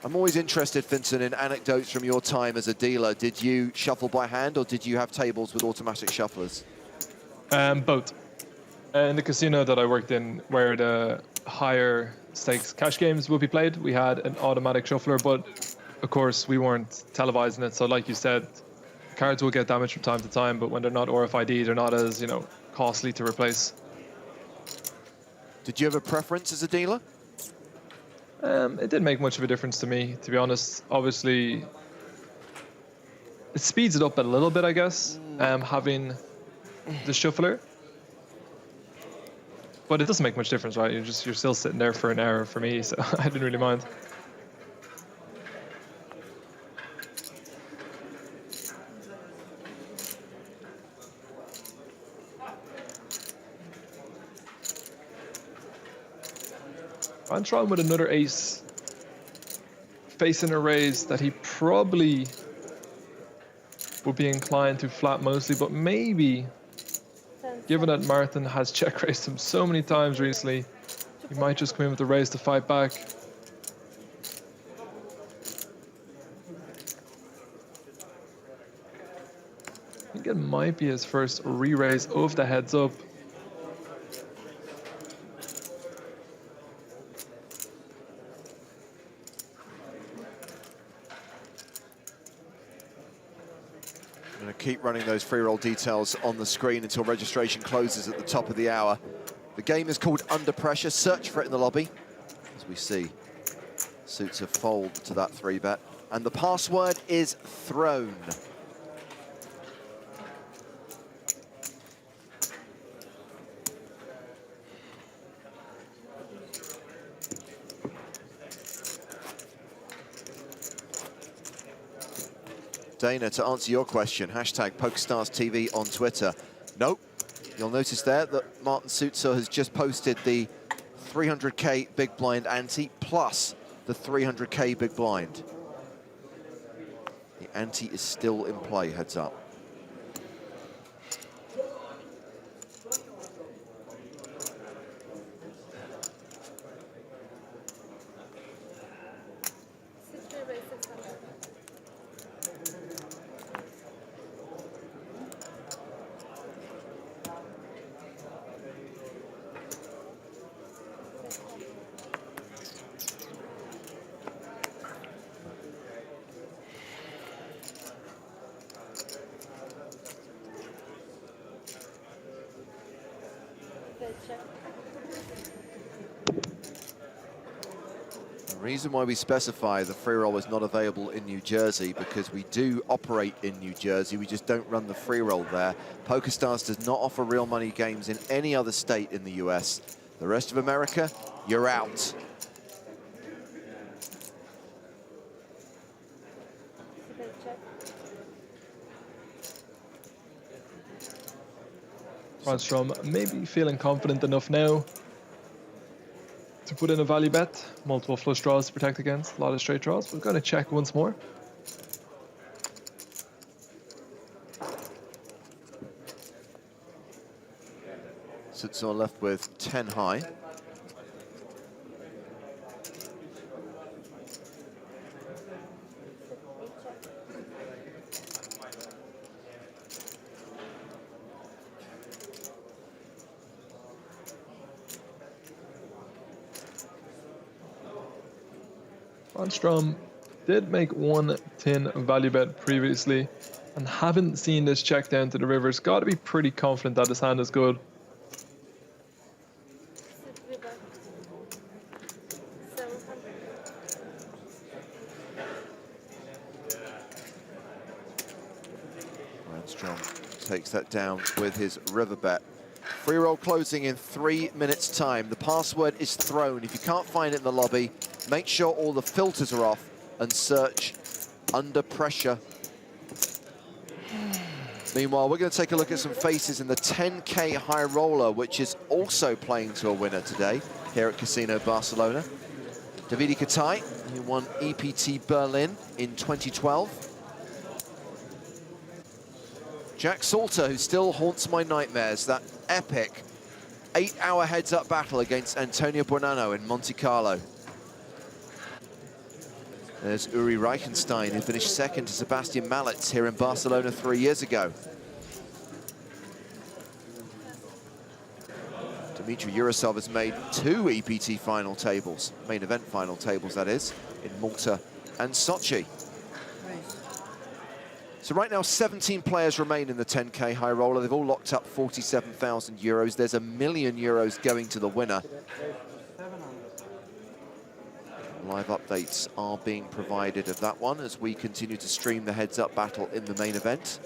I'm always interested, Finton, in anecdotes from your time as a dealer. Did you shuffle by hand, or did you have tables with automatic shufflers? Both. In the casino that I worked in, where the higher stakes cash games would be played, we had an automatic shuffler, but of course we weren't televising it. So like you said, cards will get damaged from time to time, but when they're not RFID, they're not as, you know, costly to replace. Did you have a preference as a dealer? It didn't make much of a difference to me, to be honest. Obviously, it speeds it up a little bit, I guess, having the shuffler. But it doesn't make much difference, right? You're still sitting there for an hour for me, so I didn't really mind. Brandstrom with another ace, facing a raise that he probably would be inclined to flat mostly, but maybe, given that Marton has check raised him so many times recently, he might just come in with the raise to fight back. I think it might be his first re-raise of the heads up. Keep running those free roll details on the screen until registration closes at the top of the hour. The game is called Under Pressure. Search for it in the lobby as we see Czuczor fold to that 3-bet. And the password is thrown. Dana, to answer your question, hashtag PokerStarsTV on Twitter. Nope. You'll notice there that Marton Czuczor has just posted the 300k big blind ante plus the 300k big blind. The ante is still in play, heads up. The reason why we specify the free roll is not available in New Jersey, because we do operate in New Jersey, we just don't run the free roll there. PokerStars does not offer real money games in any other state in the US. The rest of America, you're out. Brandstrom maybe feeling confident enough now to put in a value bet. Multiple flush draws to protect against, a lot of straight draws. We're going to check once more. Czuczor left with 10 high. Brandstrom did make one tin value bet previously and haven't seen this check down to the rivers. Got to be pretty confident that his hand is good. Brandstrom takes that down with his river bet. Free roll closing in 3 minutes time. The password is thrown. If you can't find it in the lobby, make sure all the filters are off and search under pressure. Meanwhile, we're going to take a look at some faces in the 10K high roller, which is also playing to a winner today here at Casino Barcelona. Davide Katai, who won EPT Berlin in 2012. Jack Salter, who still haunts my nightmares, that epic 8-hour heads-up battle against Antonio Bonanno in Monte Carlo. There's Uri Reichenstein, who finished second to Sebastian Malitz here in Barcelona 3 years ago. Dmitry Yurasov has made 2 EPT final tables, main event final tables that is, in Malta and Sochi. So right now 17 players remain in the 10K high roller. They've all locked up 47,000 euros. There's €1 million going to the winner. Live updates are being provided of that one as we continue to stream the heads-up battle in the main event.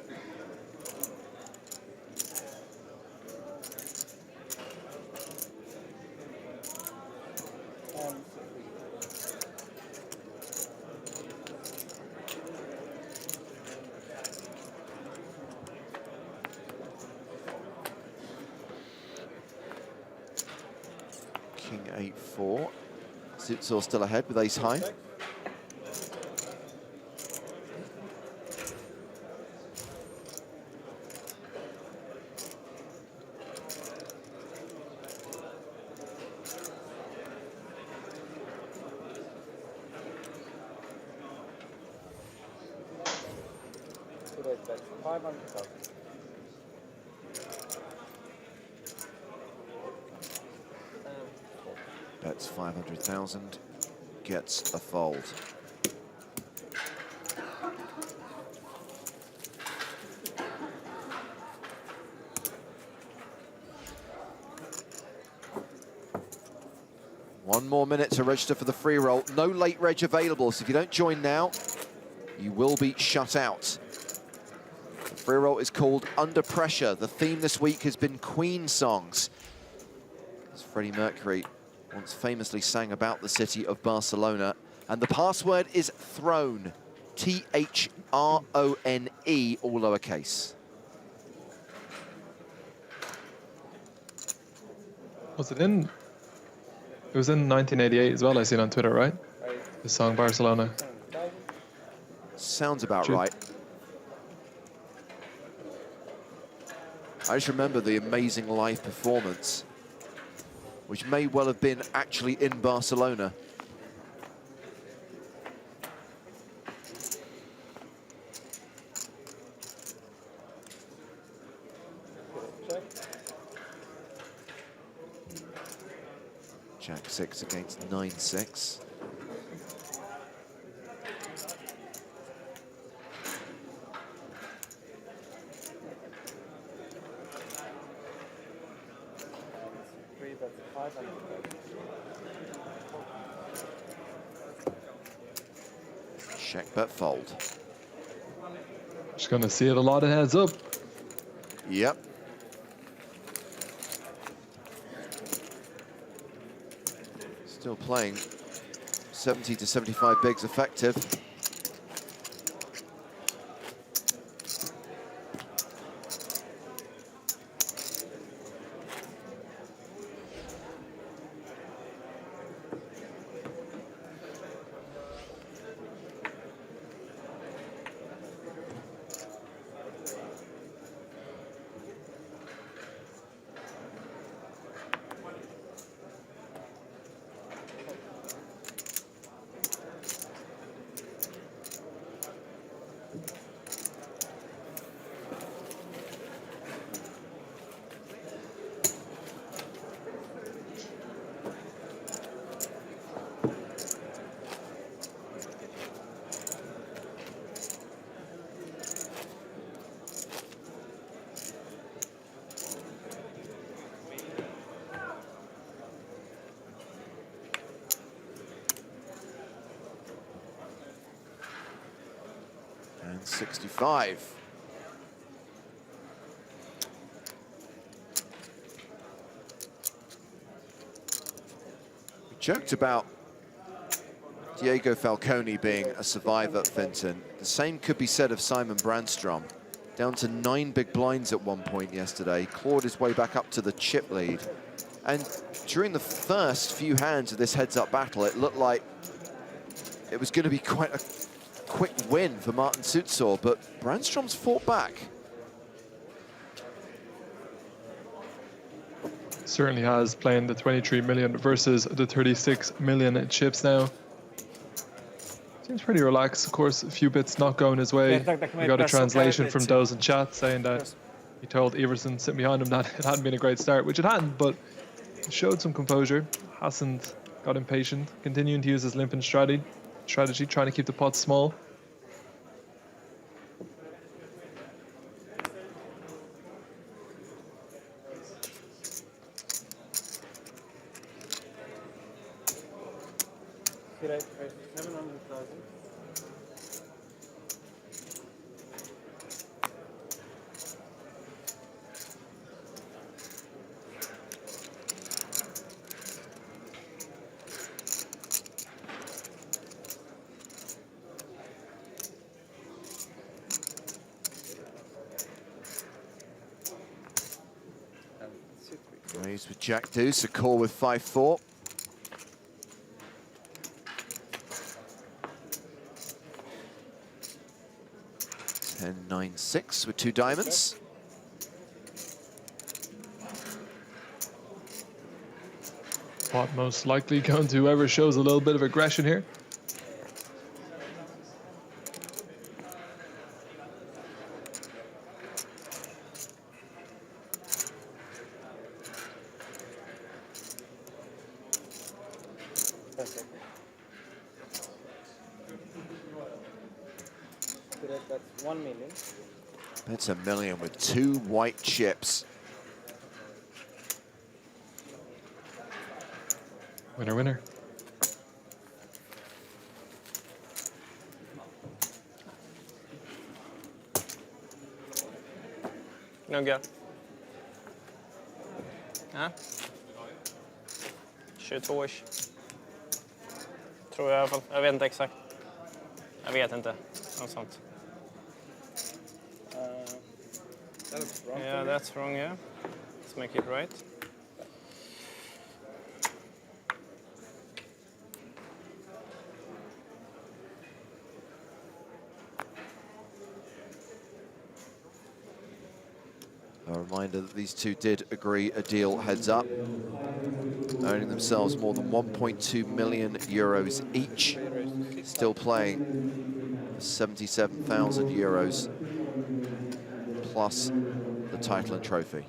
King 8-4. Czuczor still ahead with ace high. Bets 500,000, gets a fold. One more minute to register for the free roll. No late reg available, so if you don't join now, you will be shut out. The free roll is called Under Pressure. The theme this week has been Queen songs. As Freddie Mercury once famously sang about the city of Barcelona. And the password is thrown. T-H-R-O-N-E, all lowercase. Was it in? It was in 1988 as well, I seen on Twitter, right? The song Barcelona. Sounds about right. I just remember the amazing live performance, which may well have been actually in Barcelona. Jack 6 against 9-6. Check, bet, fold. Just going to see it a lot of heads up. Yep. Still playing 70 to 75 bigs effective. And 65. We joked about Diego Falcone being a survivor at Finton. The same could be said of Simon Brandstrom. Down to 9 big blinds at one point yesterday, clawed his way back up to the chip lead. And during the first few hands of this heads-up battle, it looked like it was going to be quite a quick win for Marton Czuczor, but Brandstrom's fought back. Certainly has, playing the 23 million versus the 36 million chips now. Seems pretty relaxed. Of course, a few bits not going his way. We got a translation from Doze in chat saying that he told Everson sitting behind him that it hadn't been a great start, which it hadn't, but he showed some composure, hasn't got impatient, continuing to use his limping strategy, trying to keep the pot small. Raised with Jack Deuce, a call with 5-4. And 9-6 with 2 diamonds. Pot most likely going to whoever shows a little bit of aggression here. That's 1 million. That's $1 million with 2 white chips. Winner, winner. Gnugga. Ja. 22-ish. Tror jag i alla fall. Jag vet inte exakt. Jag vet inte. Något sånt. That's wrong. Yeah, that's wrong, yeah. Let's make it right. A reminder that these two did agree a deal heads up, earning themselves more than 1.2 million euros each, still playing 77,000 euros plus the title and trophy.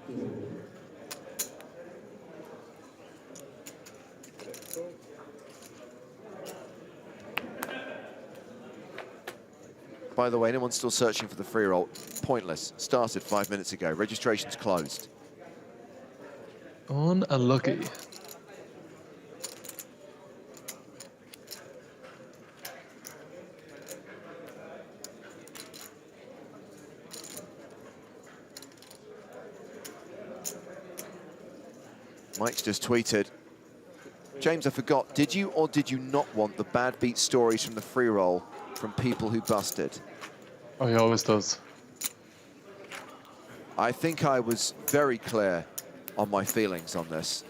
By the way, anyone still searching for the free roll, pointless. Started 5 minutes ago. Registration's closed. Unlucky. Mike's just tweeted, James, I forgot, did you or did you not want the bad beat stories from the free roll from people who busted? Oh, he always does. I think I was very clear on my feelings on this.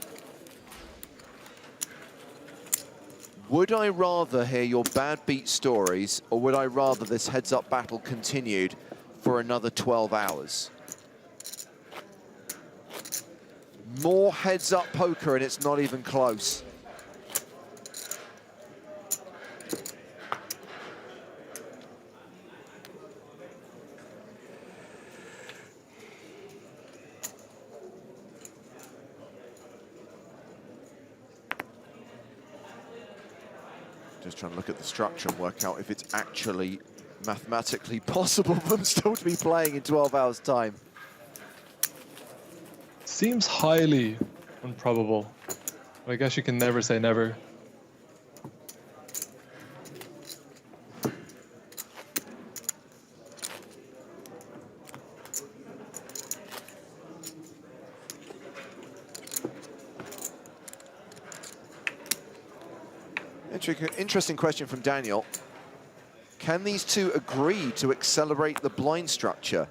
Would I rather hear your bad beat stories, or would I rather this heads-up battle continued for another 12 hours? More heads-up poker, and it's not even close. Just trying to look at the structure and work out if it's actually mathematically possible for them still to be playing in 12 hours' time. Seems highly improbable. But I guess you can never say never. Interesting question from Daniel. Can these two agree to accelerate the blind structure?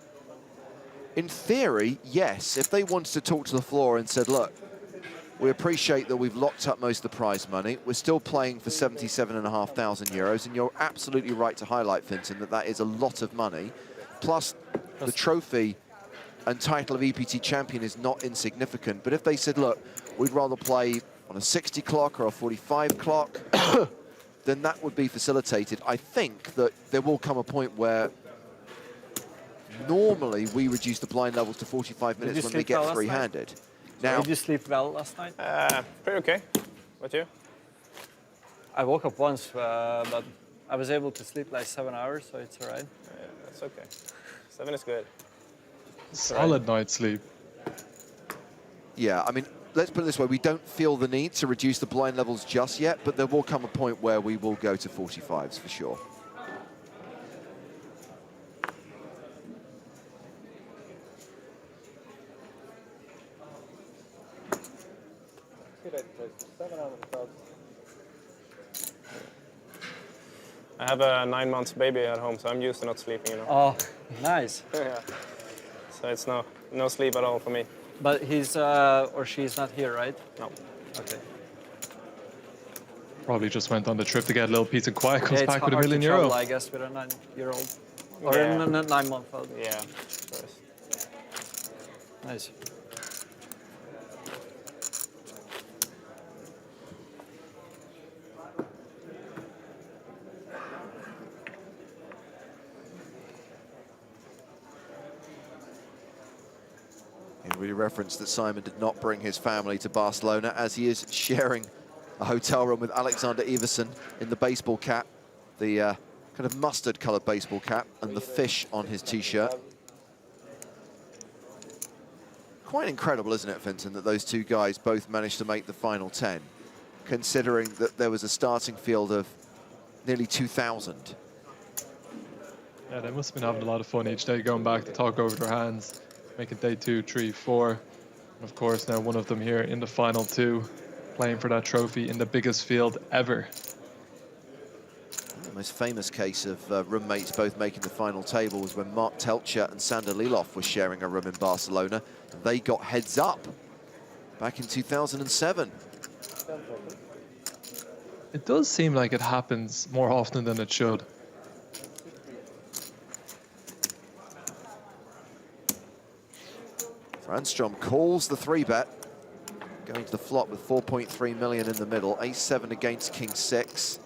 In theory, yes. If they wanted to talk to the floor and said, look, we appreciate that we've locked up most of the prize money. We're still playing for 77,500 euros, and you're absolutely right to highlight, Finton, that that is a lot of money. Plus, the trophy and title of EPT champion is not insignificant. But if they said, look, we'd rather play on a 60 clock or a 45 clock, then that would be facilitated. I think that there will come a point where normally we reduce the blind levels to 45 minutes when they get three-handed. Now, did you sleep well last night? Pretty okay. What you? I woke up once, but I was able to sleep like 7 hours, so it's all right. Yeah, that's okay. 7 is good. Solid night's sleep. Yeah, I mean, let's put it this way, we don't feel the need to reduce the blind levels just yet, but there will come a point where we will go to 45s for sure. I have a 9-month baby at home, so I'm used to not sleeping, you know. Oh, nice. Yeah. So it's no sleep at all for me. But he's or she's not here, right? No. Okay. Probably just went on the trip to get a little peace and quiet, comes Yeah, back with hard €1 million. to travel, I guess, with a 9-year-old. Or Yeah. a 9-month-old. Yeah, of course. Nice. We referenced that Simon did not bring his family to Barcelona, as he is sharing a hotel room with Alexander Iverson in the baseball cap, the kind of mustard-coloured baseball cap, and the fish on his T-shirt. Quite incredible, isn't it, Finton, that those two guys both managed to make the final 10, considering that there was a starting field of nearly 2,000. Yeah, they must have been having a lot of fun each day, going back to talk over their hands, making day 2, 3, 4. And of course, now one of them here in the final 2, playing for that trophy in the biggest field ever. The most famous case of roommates both making the final table was when Marton Czuczor and Sander Lilov were sharing a room in Barcelona. They got heads up back in 2007. It does seem like it happens more often than it should. Brandstrom calls the 3-bet, going to the flop with 4.3 million in the middle, ace-7 against king-6,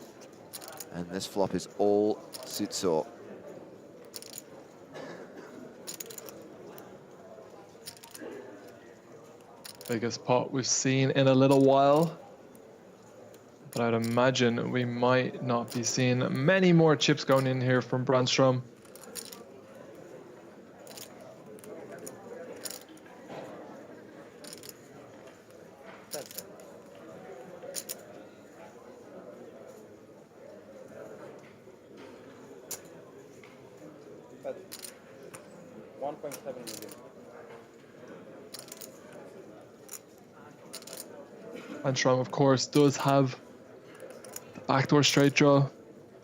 and this flop is all Czuczor. Biggest pot we've seen in a little while, but I'd imagine we might not be seeing many more chips going in here from Brandstrom. Brandstrom, of course, does have the backdoor straight draw,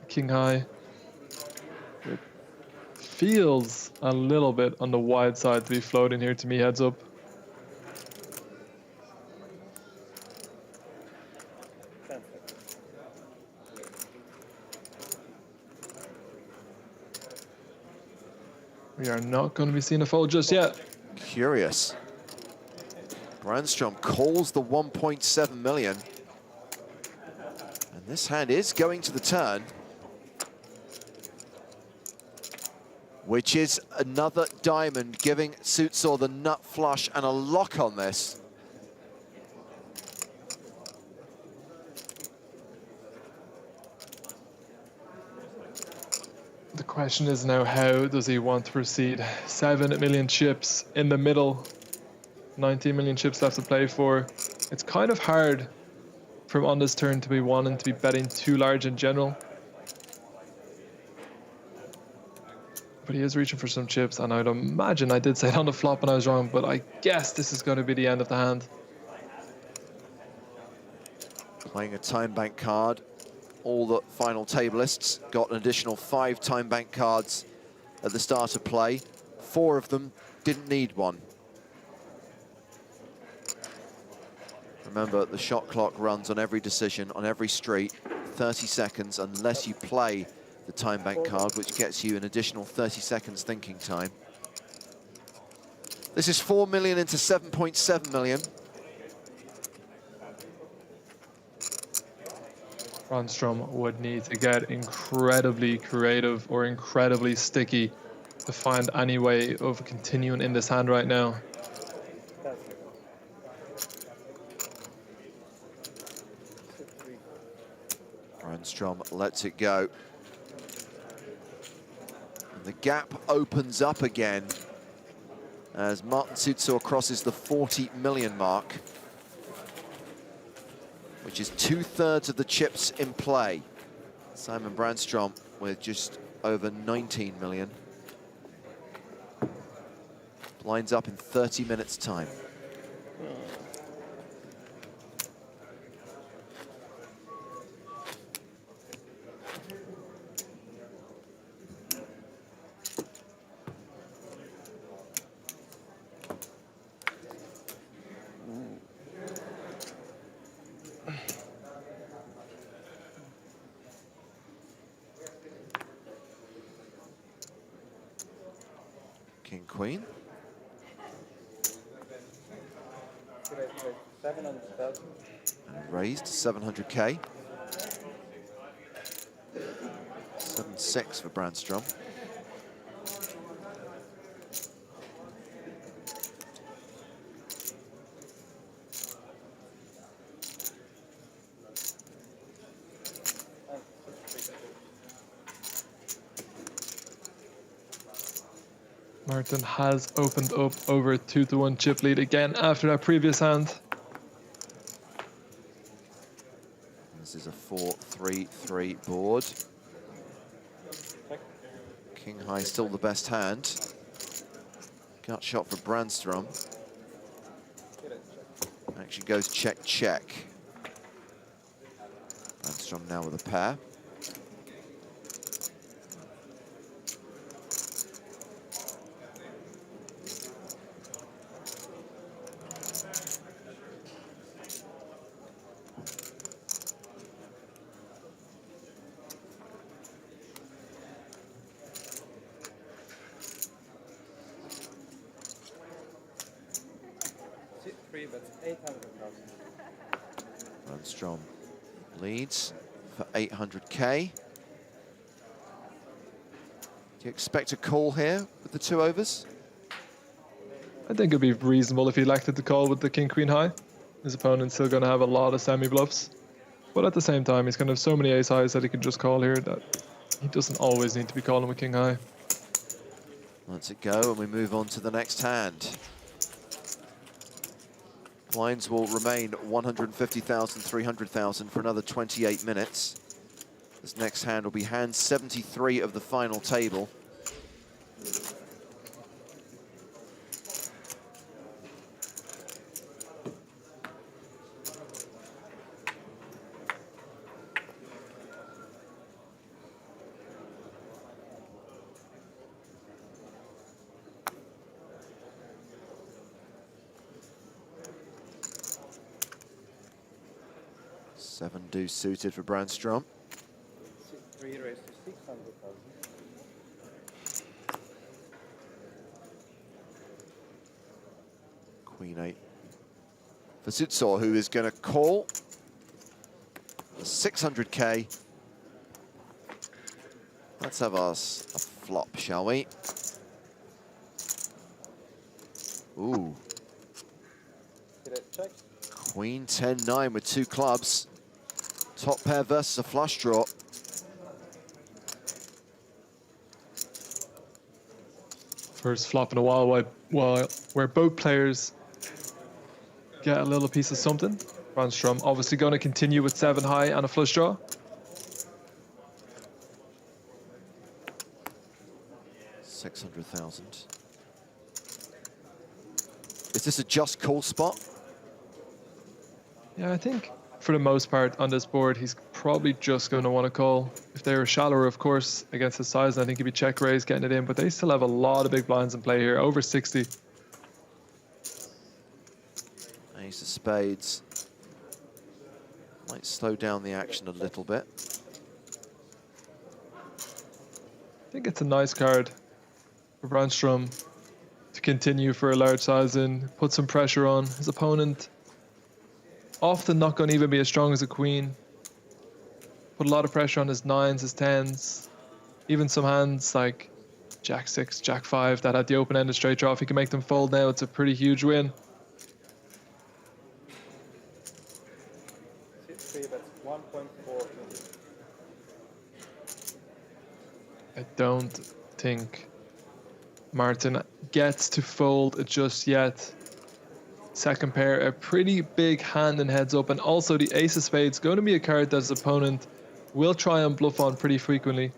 king high. It feels a little bit on the wide side to be floating here to me, heads up. We are not going to be seeing a fold just yet. Curious. Brandstrom calls the 1.7 million. And this hand is going to the turn, which is another diamond, giving Czuczor the nut flush and a lock on this. The question is now, how does he want to proceed? 7 million chips in the middle, 19 million chips left to play for. It's kind of hard from on this turn to be wanting to be betting too large in general. But he is reaching for some chips, and I'd imagine I did say it on the flop and I was wrong, but I guess this is going to be the end of the hand. Playing a time bank card. All the final tablists got an additional 5 time bank cards at the start of play. 4 of them didn't need one. Remember, the shot clock runs on every decision, on every street, 30 seconds, unless you play the time bank card, which gets you an additional 30 seconds thinking time. This is 4 million into 7.7 million. Brandstrom would need to get incredibly creative or incredibly sticky to find any way of continuing in this hand right now. Brandstrom lets it go. And the gap opens up again as Marton Czuczor crosses the 40 million mark, which is 2/3 of the chips in play. Simon Brandstrom with just over 19 million. Blinds up in 30 minutes' time. King, Queen. And raised to 700k. 7-6 for Brandstrom. Marton has opened up over a 2-1 chip lead again after that previous hand. This is a 4-3-3 board. King high still the best hand. Gut shot for Brandstrom. Actually goes check, check. Brandstrom now with a pair. Brandstrom leads for 800k. Do you expect a call here with the 2 overs? I think it'd be reasonable if he elected to call with the king queen high. His opponent's still going to have a lot of semi bluffs, but at the same time he's going to have so many ace highs that he can just call here that he doesn't always need to be calling with king high. Lets it go, and we move on to the next hand. Blinds will remain 150,000, 300,000 for another 28 minutes. This next hand will be hand 73 of the final table. 7 deuce suited for Brandstrom. 3 raised to 600,000. Queen 8 for Czuczor, who is going to call 600k. Let's have us a flop, shall we? Ooh. Check. Queen 10-9 with 2 clubs. Top pair versus a flush draw. First flop in a while where both players get a little piece of something. Brandstrom obviously going to continue with 7 high and a flush draw. $600,000. Is this a just call spot? Yeah, I think for the most part on this board, he's probably just going to want to call. If they were shallower, of course, against his size, I think he'd be check raise getting it in, but they still have a lot of big blinds in play here, over 60. Ace of spades. Might slow down the action a little bit. I think it's a nice card for Brandstrom to continue for a large size in, put some pressure on his opponent. Often not going to even be as strong as a queen. Put a lot of pressure on his 9s, his 10s, even some hands like Jack 6, Jack 5 that had the open-ended straight draw. If he can make them fold now, it's a pretty huge win. I don't think Martin gets to fold just yet. Second pair, a pretty big hand and heads up, and also the ace of spades going to be a card that his opponent will try and bluff on pretty frequently.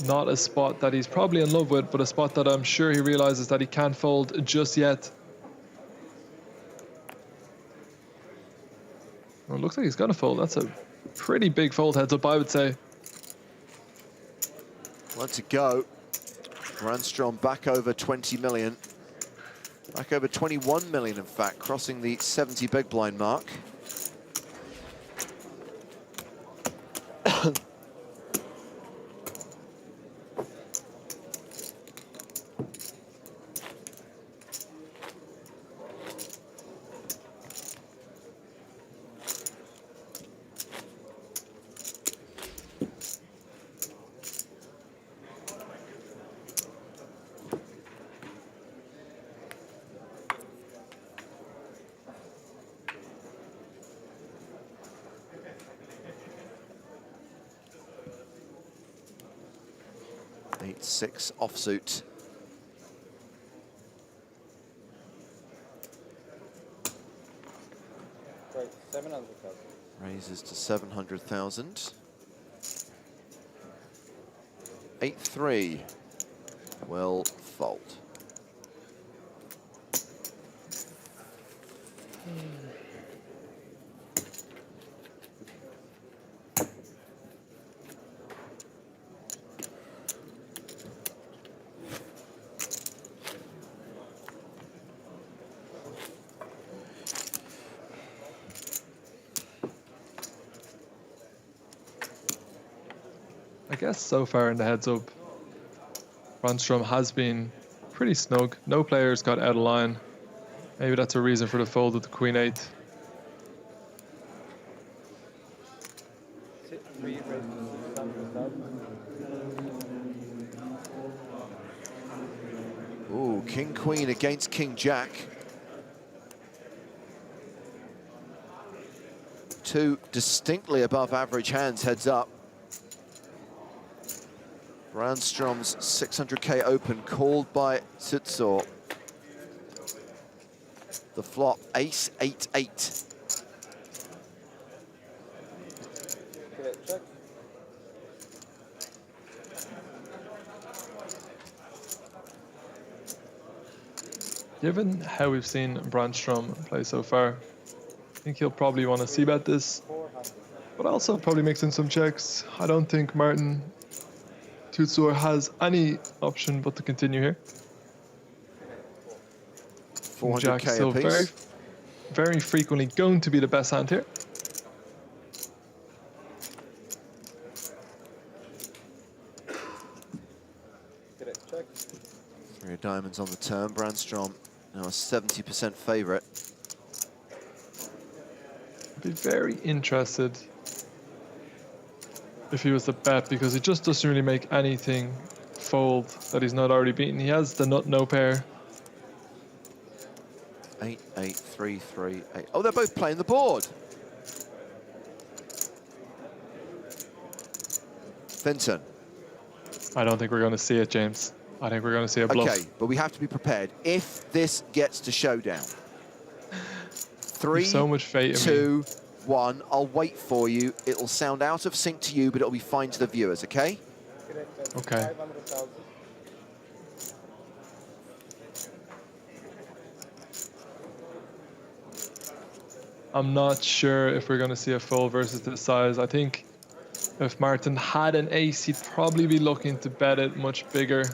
Not a spot that he's probably in love with, but a spot that I'm sure he realizes that he can't fold just yet. Well, it looks like he's gonna fold. That's a pretty big fold heads up, I would say. One to go. Brandstrom back over 20 million. Back over 21 million, in fact, crossing the 70 big blind mark. Six offsuit. Right, 700,000. Raises to 700,000. 8-3 will fold. I guess so far in the heads up, Brandstrom has been pretty snug. No players got out of line. Maybe that's a reason for the fold of the Queen 8. Ooh, King Queen against King Jack. Two distinctly above average hands heads up. Brandstrom's 600k open called by Czuczor. The flop, ace 8-8. Check. Given how we've seen Brandstrom play so far, I think he'll probably want to c-bet this, but also probably mix in some checks. I don't think Marton Czuczor has any option but to continue here. 400k still apiece. very frequently going to be the best hand here. Three of diamonds on the turn. Brandstrom now a 70% favourite. I'd be very interested if he was to bet, because he just doesn't really make anything fold that he's not already beaten. He has the nut no pair. 8, 8, 3, 3, 8. Oh, they're both playing the board. Vincent. I don't think we're going to see it, James. I think we're going to see a bluff. Okay, but we have to be prepared. If this gets to showdown. 3, so much fate in 2, 1. I'll wait for you. It'll sound out of sync to you, but it'll be fine to the viewers, okay? Okay. I'm not sure if we're going to see a fold versus this size. I think if Martin had an ace, he'd probably be looking to bet it much bigger.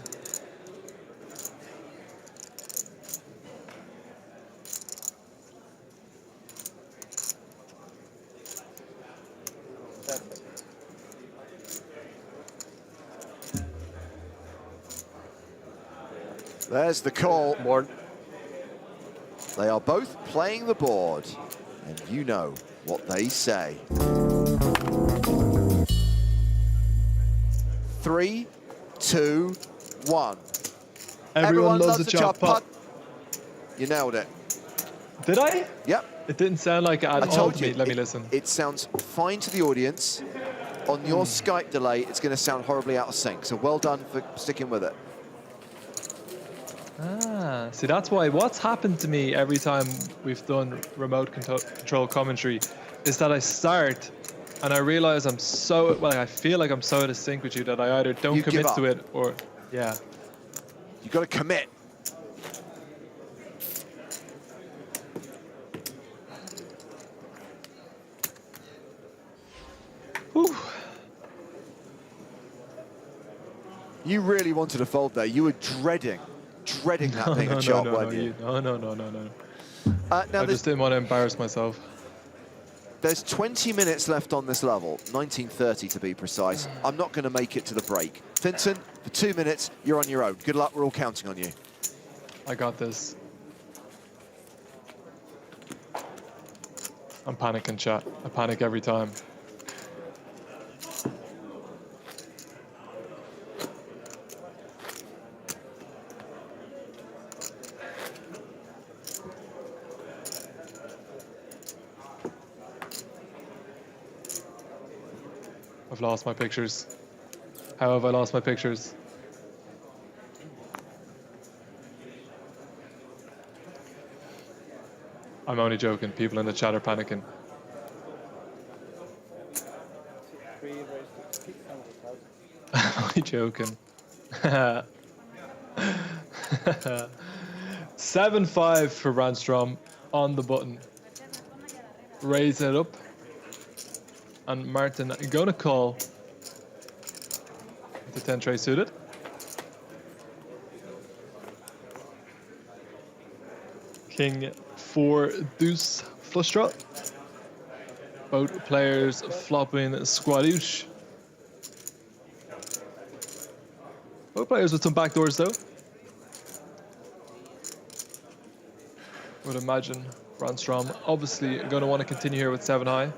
There's the call. Board. They are both playing the board, and you know what they say. 3, 2, 1. Everyone loves a chop putt. You nailed it. Did I? Yep. It didn't sound like it at I all told to me. you, Let me listen. It sounds fine to the audience. On your Skype delay, it's going to sound horribly out of sync. So well done for sticking with it. Ah, see, that's why what's happened to me every time we've done remote control commentary is that I start and I realize I'm so, well, I feel like I'm so out of sync with you that I either don't commit to it or, yeah. You got to commit. Whew. You really wanted to fold there. You were dreading that being a chop, weren't you? No. Now I just didn't want to embarrass myself. There's 20 minutes left on this level, 19:30 to be precise. I'm not going to make it to the break. Vincent, for 2 minutes, you're on your own. Good luck, we're all counting on you. I got this. I'm panicking, chat. I panic every time. I've lost my pictures. How have I lost my pictures? I'm only joking. People in the chat are panicking. I'm only joking. 7-5 for Brandstrom on the button. Raising it up. And Martin going to call the 10 tray suited. King 4 deuce flush draw. Both players flopping squadouche. Both players with some backdoors though. Would imagine Brandstrom obviously going to want to continue here with 7 high.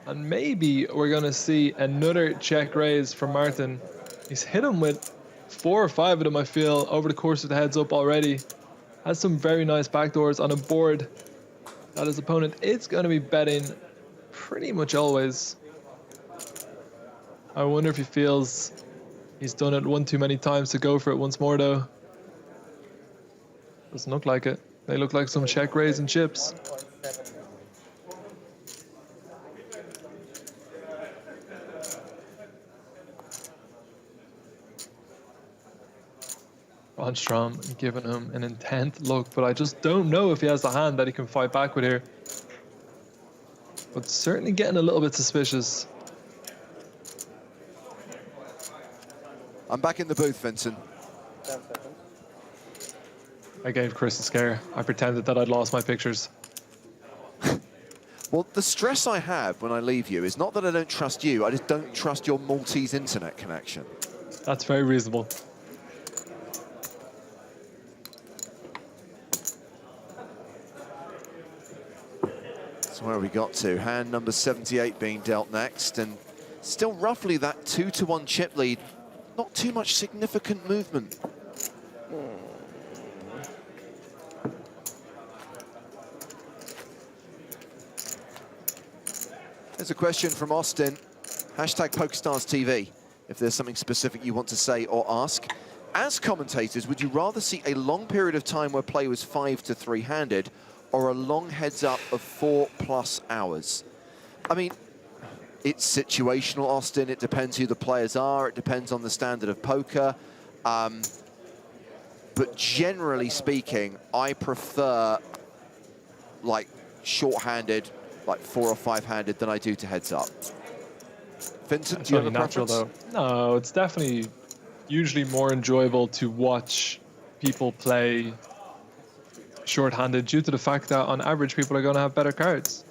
And maybe we're going to see another check raise from Martin. He's hit him with 4 or 5 of them, I feel, over the course of the heads up already. Has some very nice backdoors on a board that his opponent is going to be betting pretty much always. I wonder if he feels he's done it one too many times to go for it once more, though. Doesn't look like it. They look like some check raise and chips. Brandstrom giving him an intent look, but I just don't know if he has the hand that he can fight back with here. But certainly getting a little bit suspicious. I'm back in the booth, Vincent. I gave Chris a scare. I pretended that I'd lost my pictures. Well, the stress I have when I leave you is not that I don't trust you, I just don't trust your Maltese internet connection. That's very reasonable. That's where we got to. Hand number 78 being dealt next, and still roughly that 2-to-1 chip lead. Not too much significant movement. There's a question from Austin. Hashtag PokerStarsTV, if there's something specific you want to say or ask. As commentators, would you rather see a long period of time where play was 5 to 3-handed, or a long heads-up of 4+ hours? I mean, it's situational, Austin. It depends who the players are. It depends on the standard of poker. But generally speaking, I prefer like short-handed, like 4 or 5-handed than I do to heads-up. Vincent, do you have a preference? Though. No, it's definitely usually more enjoyable to watch people play short-handed due to the fact that on average people are going to have better cards.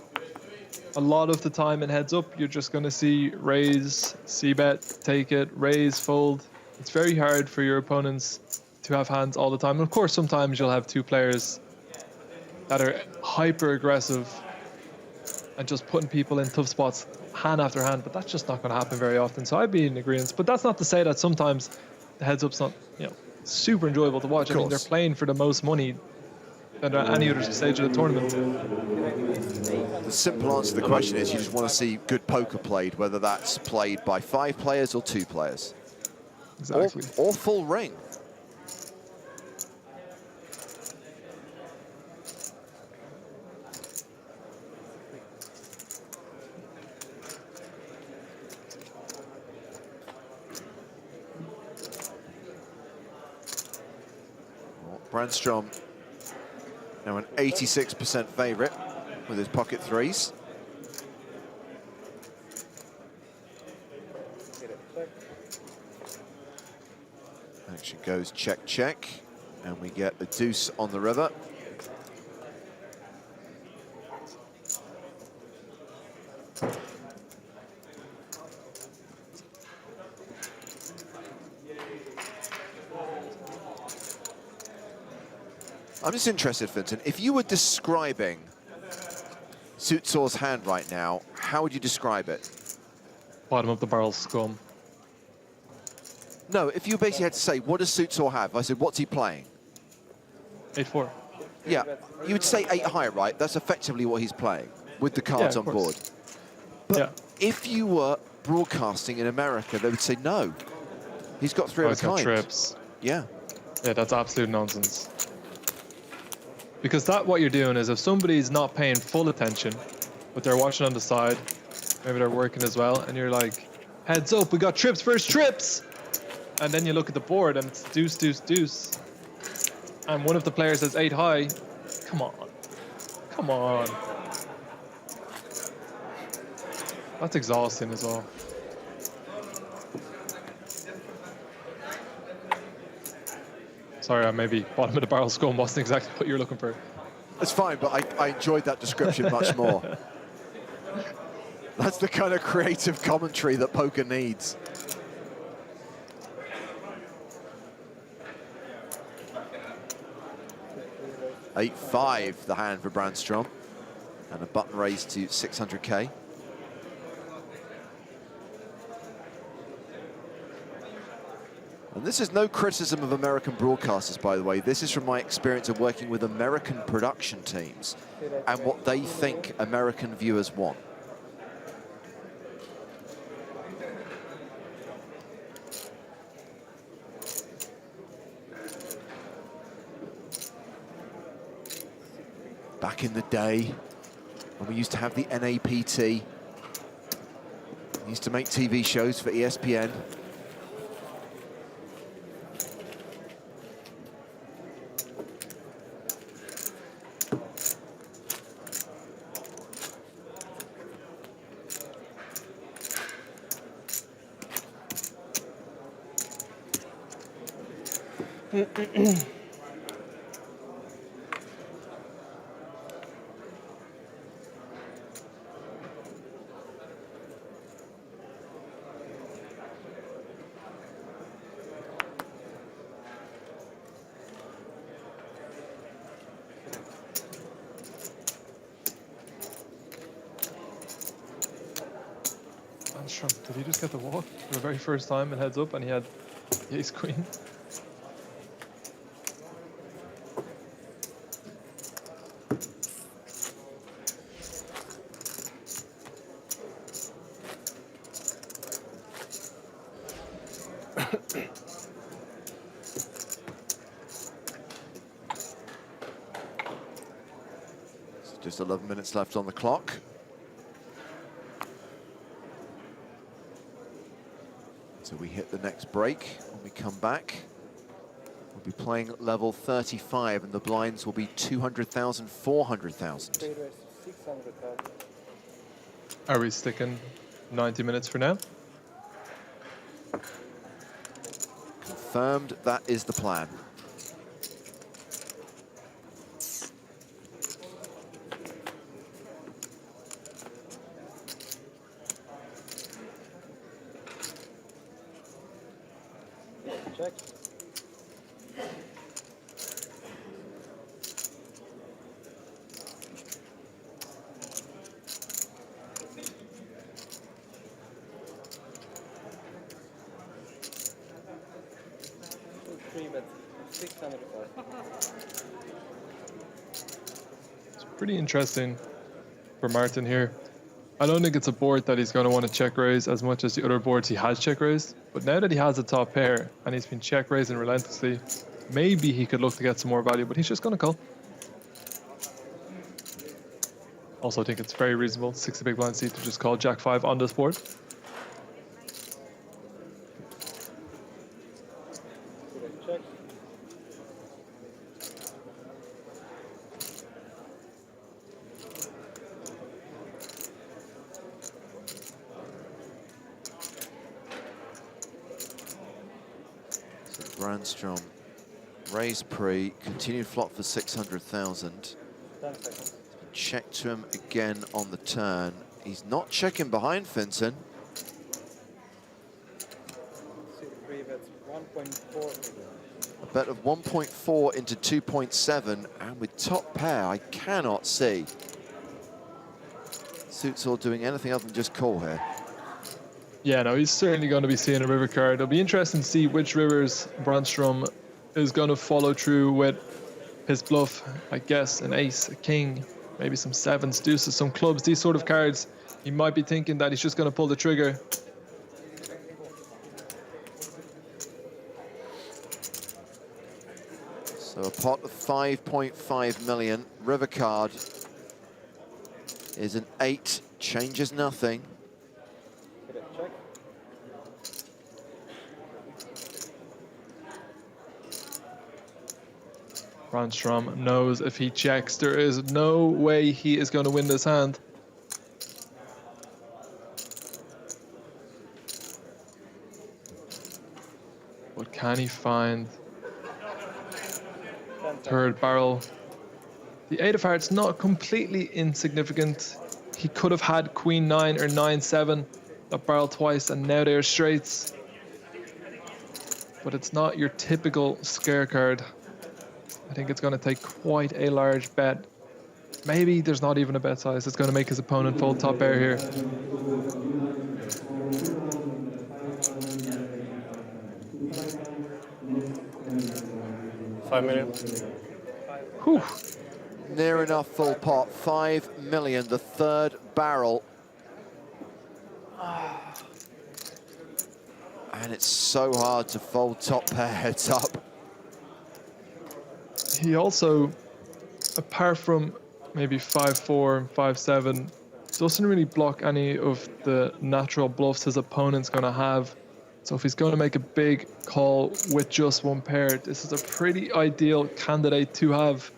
A lot of the time in heads up, you're just going to see raise, c-bet, take it, raise, fold. It's very hard for your opponents to have hands all the time. And of course, sometimes you'll have two players that are hyper-aggressive and just putting people in tough spots hand after hand, but that's just not going to happen very often. So I'd be in agreement. But that's not to say that sometimes the heads up's not, super enjoyable to watch. I mean, they're playing for the most money than at any other stage of the tournament. The simple answer to the question is you just want to see good poker played, whether that's played by 5 players or 2 players. Exactly. Or full ring. Brandstrom now an 86% favourite with his pocket threes. Action goes check, check, and we get a deuce on the river. I'm just interested, Vincent, if you were describing Czuczor's hand right now, how would you describe it? Bottom of the barrel scum. No, if you basically had to say, what does Czuczor have? I said, what's he playing? 8-4. Yeah, you would say 8 high, right? That's effectively what he's playing, with the cards on board. But if you were broadcasting in America, they would say, no, he's got 3 of a kind. He's got trips. Yeah. Yeah, that's absolute nonsense. Because what you're doing is if somebody's not paying full attention, but they're watching on the side, maybe they're working as well, and you're like, heads up, we got trips versus trips! And then you look at the board and it's deuce, deuce, deuce. And one of the players has 8 high. Come on. Come on. That's exhausting as well. Sorry, maybe bottom of the barrel scum wasn't exactly what you're looking for. That's fine, but I enjoyed that description much more. That's the kind of creative commentary that poker needs. $8-5, the hand for Brandstrom, and a button raised to 600K. And this is no criticism of American broadcasters, by the way. This is from my experience of working with American production teams and what they think American viewers want. Back in the day, when we used to have the NAPT, we used to make TV shows for ESPN. Brandstrom, did he just get the walk for the very first time and heads up, and he had the ace queen? Just 11 minutes left on the clock. So we hit the next break. When we come back, we'll be playing level 35, and the blinds will be 200,000, 400,000. Are we sticking 90 minutes for now? Confirmed, that is the plan. Check. It's pretty interesting for Martin here. I don't think it's a board that he's going to want to check raise as much as the other boards he has check raised. But now that he has a top pair and he's been check raising relentlessly, maybe he could look to get some more value, but he's just going to call. Also, I think it's very reasonable, 60 big blind seat, to just call Jack 5 on this board. Check. Brandstrom, raise pre, continued flop for 600,000. 10 seconds. Check to him again on the turn. He's not checking behind Finson. Three bets, 1.4. A bet of 1.4 into 2.7, and with top pair, I cannot see Czuczor doing anything other than just call here. Yeah, no, he's certainly going to be seeing a river card. It'll be interesting to see which rivers Brandstrom is going to follow through with his bluff. I guess an ace, a king, maybe some sevens, deuces, some clubs, these sort of cards. He might be thinking that he's just going to pull the trigger. So a pot of 5.5 million. River card is an 8, changes nothing. Check. Brandstrom knows if he checks, there is no way he is going to win this hand. But can he find third barrel? The 8 of hearts not completely insignificant. He could have had queen 9 or 9-7 that barrel twice, and now they're straights. But it's not your typical scare card. I think it's going to take quite a large bet. Maybe there's not even a bet size. It's going to make his opponent fold top pair here. $5 million. Whew. Near enough full pot. 5 million, the third barrel. And it's so hard to fold top pair heads up. He also, apart from maybe 5-4 and 5-7, doesn't really block any of the natural bluffs his opponent's going to have. So if he's going to make a big call with just one pair, this is a pretty ideal candidate to have.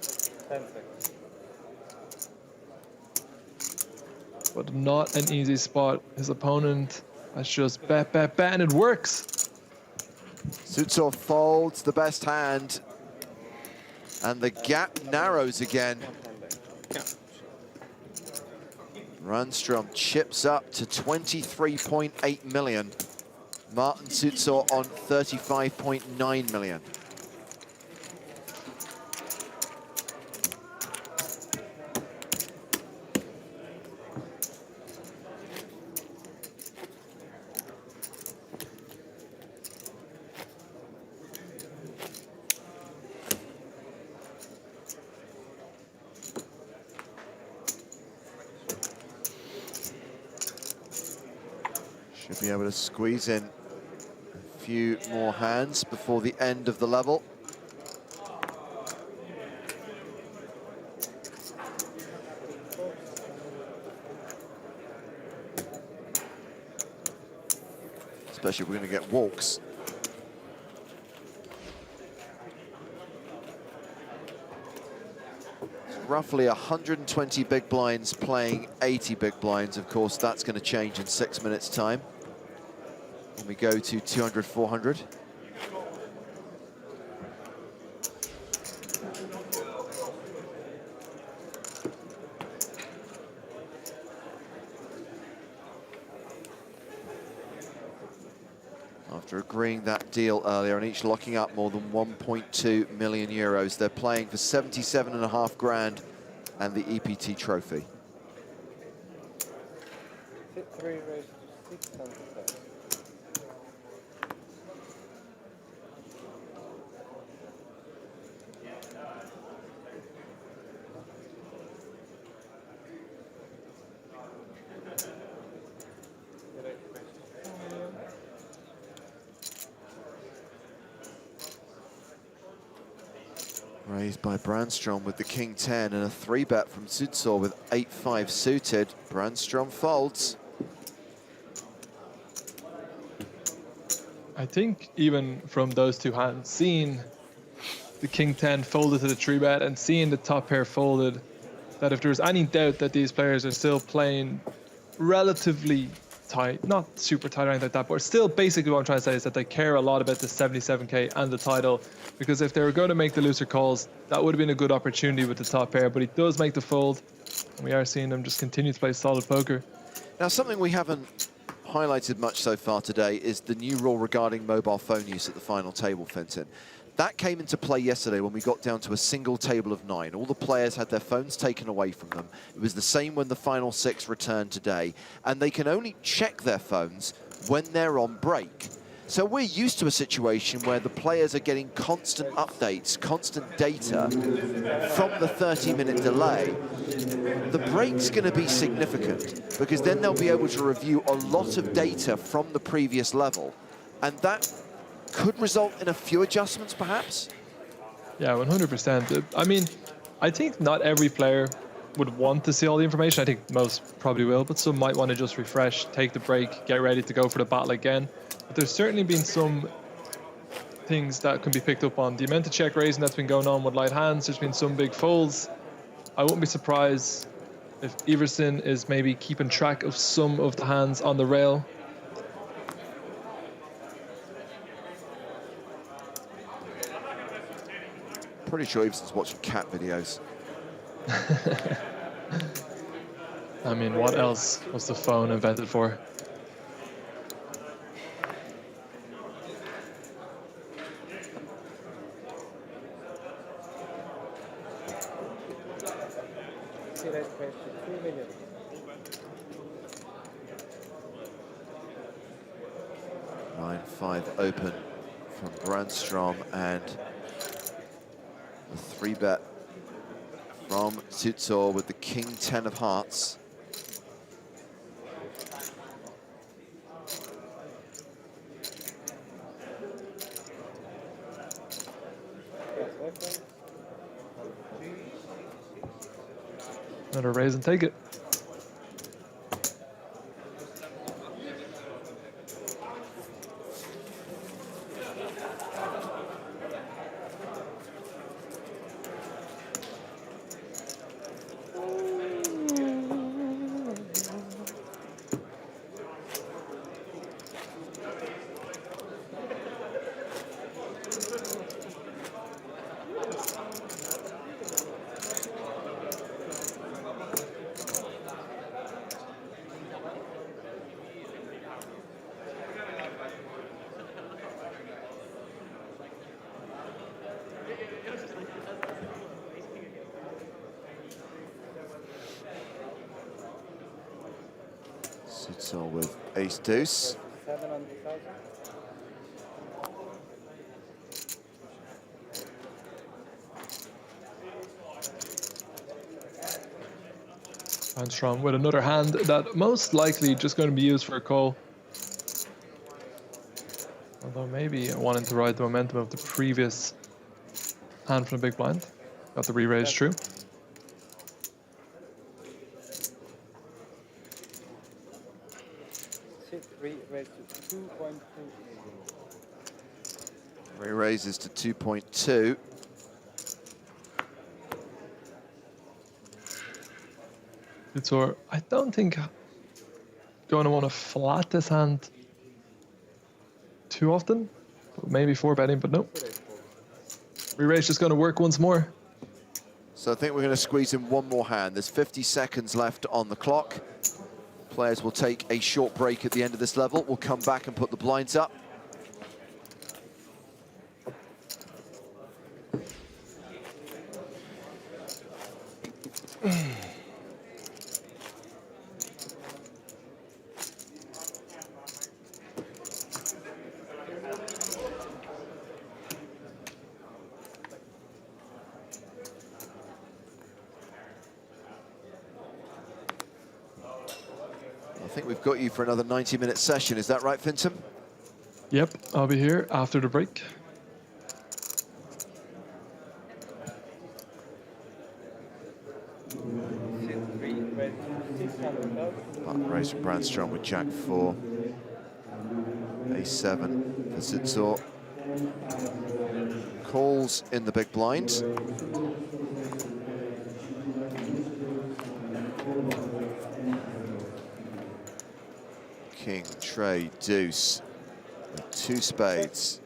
But not an easy spot. His opponent has just bet, bet, bet, and it works. Czuczor folds the best hand, and the gap narrows again. Brandstrom chips up to 23.8 million. Marton Czuczor on 35.9 million. Should be able to squeeze in a few more hands before the end of the level. Especially if we're going to get walks. Roughly 120 big blinds playing 80 big blinds. Of course, that's going to change in 6 minutes' time when we go to 200, 400. After agreeing that deal earlier and each locking up more than 1.2 million euros, they're playing for 77.5 grand and the EPT trophy. Raised by Brandstrom with the King 10 and a 3-bet from Czuczor with 8-5 suited. Brandstrom folds. I think even from those two hands, seeing the King 10 folded to the 3-bet and seeing the top pair folded, that if there's any doubt that these players are still playing relatively tight, not super tight or anything like that, but still basically what I'm trying to say is that they care a lot about the 77k and the title, because if they were going to make the looser calls, that would have been a good opportunity with the top pair, but he does make the fold, and we are seeing them just continue to play solid poker. Now, something we haven't highlighted much so far today is the new rule regarding mobile phone use at the final table, Fintan. That came into play yesterday when we got down to a single table of 9. All the players had their phones taken away from them. It was the same when the final 6 returned today. And they can only check their phones when they're on break. So we're used to a situation where the players are getting constant updates, constant data from the 30-minute delay. The break's going to be significant because then they'll be able to review a lot of data from the previous level. And that could result in a few adjustments, perhaps? Yeah, 100%. I mean, I think not every player would want to see all the information. I think most probably will, but some might want to just refresh, take the break, get ready to go for the battle again. But there's certainly been some things that can be picked up on. The amount of check raising that's been going on with light hands, there's been some big folds. I wouldn't be surprised if Iverson is maybe keeping track of some of the hands on the rail. Pretty sure Iverson's watching cat videos. I mean, what else was the phone invented for? Nine, 5 open from Brandstrom and a 3-bet from Czuczor with the King 10 of hearts. Better raise and take it. Czuczor with ace-deuce. Brandstrom with another hand that most likely just going to be used for a call. Although maybe wanting to ride the momentum of the previous hand from the big blind. Got the re-raise true. Re-raises to 2.2. Czuczor, I don't think going to want to flat this hand too often. Maybe 4-betting, but no. Re-raise just going to work once more. So I think we're going to squeeze in one more hand. There's 50 seconds left on the clock. Players will take a short break at the end of this level. We'll come back and put the blinds up. I think we've got you for another 90-minute session. Is that right, Finton? Yep, I'll be here after the break. Button raise from Brandstrom with Jack 4. A7 for Czuczor. Calls in the big blind. King, trade, deuce, with 2 spades.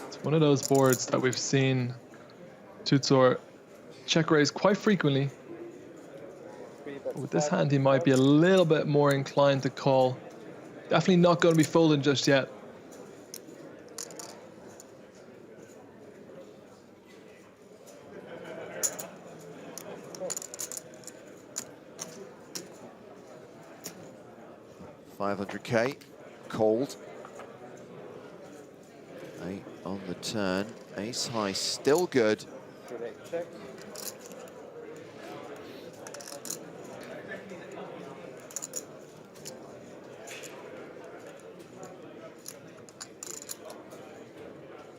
It's one of those boards that we've seen Czuczor check raise quite frequently. But with this hand, he might be a little bit more inclined to call. Definitely not going to be folding just yet. $500K, called. 8 on the turn, ace high, still good.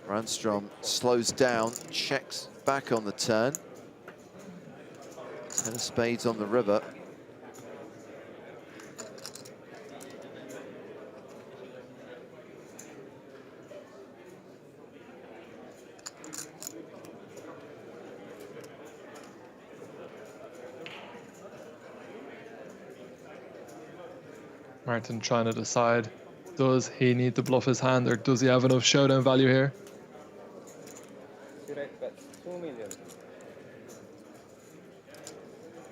Brandstrom slows down, checks back on the turn. 10 of spades on the river. Marton trying to decide, does he need to bluff his hand or does he have enough showdown value here?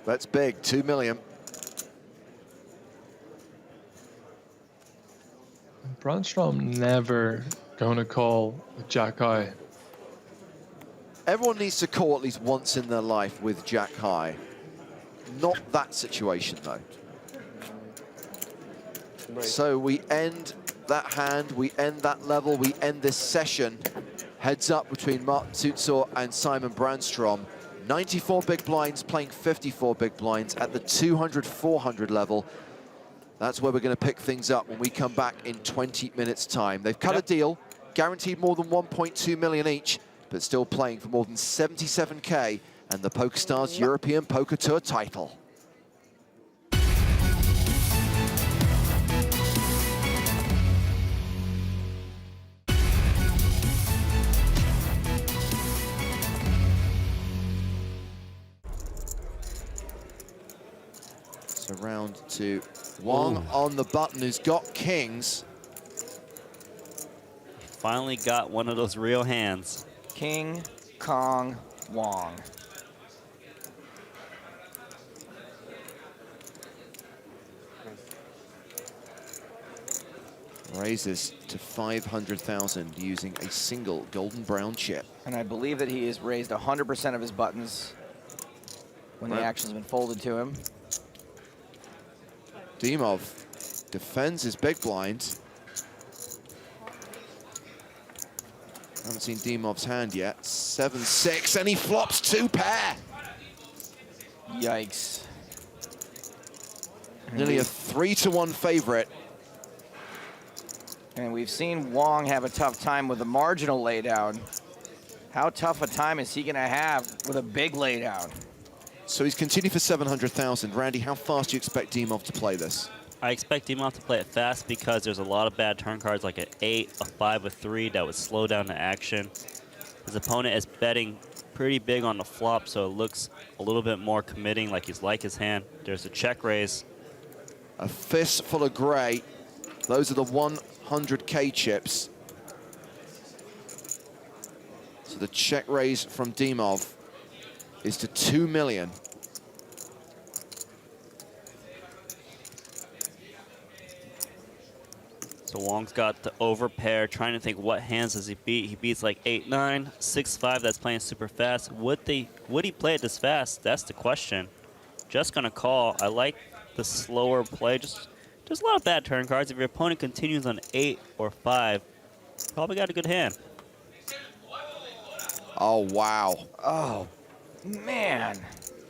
That's big, 2 million. Brandstrom never going to call with Jack High. Everyone needs to call at least once in their life with Jack High. Not that situation, though. So we end that hand, we end that level, we end this session. Heads up between Marton Czuczor and Simon Brandstrom. 94 big blinds playing 54 big blinds at the 200-400 level. That's where we're going to pick things up when we come back in 20 minutes' time. They've cut a deal, guaranteed more than 1.2 million each, but still playing for more than 77K and the PokerStars European Poker Tour title. So round 2. Wong on the button, who's got kings. Finally got one of those real hands. King, Kong, Wong. Raises to 500,000 using a single golden brown chip. And I believe that he has raised 100% of his buttons when the action's been folded to him. Dimov defends his big blind. Haven't seen Dimov's hand yet. 7-6, and he flops 2 pair. Yikes. Nearly a 3-1 favorite. And we've seen Wong have a tough time with a marginal laydown. How tough a time is he going to have with a big laydown? So he's continued for 700,000. Randy, how fast do you expect Dimov to play this? I expect Dimov to play it fast because there's a lot of bad turn cards like an 8, a 5, a 3 that would slow down the action. His opponent is betting pretty big on the flop, so it looks a little bit more committing, like he's like his hand. There's a check raise. A fistful of gray. Those are the 100K chips. So the check raise from Dimov is to 2 million. So Wong's got the overpair, trying to think what hands does he beat. He beats like 8-9, 6-5, that's playing super fast. Would he play it this fast? That's the question. Just gonna call. I like the slower play. Just a lot of bad turn cards. If your opponent continues on 8 or 5, probably got a good hand. Oh, wow. Oh, man.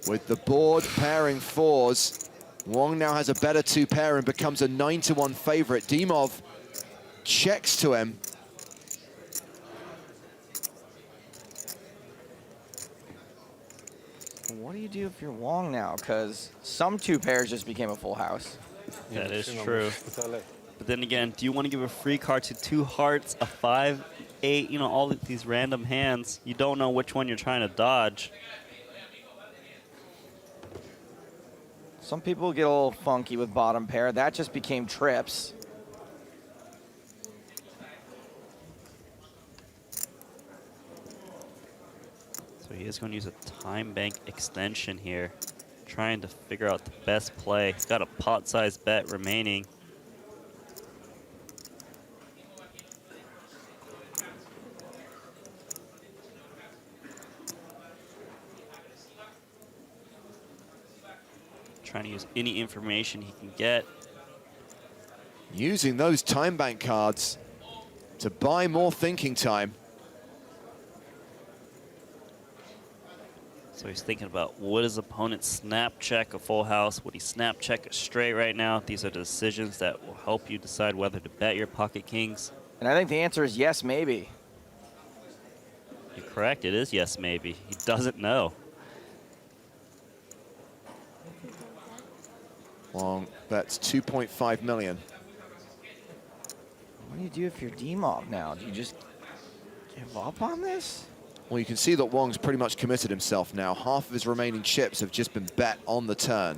With the board pairing 4s, Wong now has a better 2 pair and becomes a 9-1 favorite. Dimov checks to him. What do you do if you're Wong now? Because some 2 pairs just became a full house. That is true. But then again, do you want to give a free card to 2 hearts, a 5, 8, you know, all of these random hands? You don't know which one you're trying to dodge. Some people get a little funky with bottom pair. That just became trips. So he is going to use a time bank extension here, trying to figure out the best play. He's got a pot-sized bet remaining. Trying to use any information he can get. Using those time bank cards to buy more thinking time. So he's thinking about, would his opponent snap check a full house? Would he snap check a straight right now? These are decisions that will help you decide whether to bet your pocket kings. And I think the answer is yes, maybe. You're correct, it is yes, maybe. He doesn't know. Wong bets 2.5 million. What do you do if you're Dimov now? Do you just give up on this? Well, you can see that Wong's pretty much committed himself now. Half of his remaining chips have just been bet on the turn.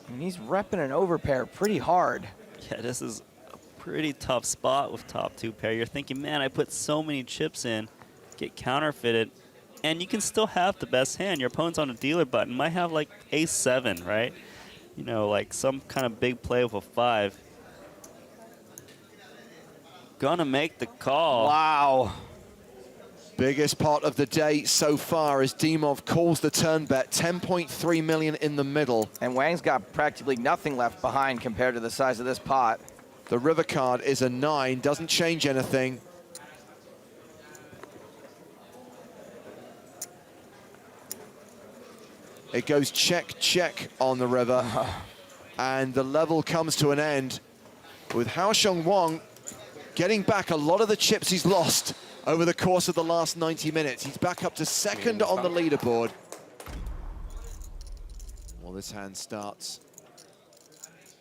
I mean, he's repping an overpair pretty hard. Yeah, this is a pretty tough spot with top 2 pair. You're thinking, man, I put so many chips in, get counterfeited, and you can still have the best hand. Your opponent's on a dealer button, might have like ace-7, right? You know, like some kind of big play with a 5. Gonna make the call. Wow. Biggest pot of the day so far as Dimov calls the turn bet. 10.3 million in the middle. And Wang's got practically nothing left behind compared to the size of this pot. The river card is a 9, doesn't change anything. It goes check, check on the river. And the level comes to an end with Haoxiong Wong getting back a lot of the chips he's lost over the course of the last 90 minutes. He's back up to second on the leaderboard. Well, this hand starts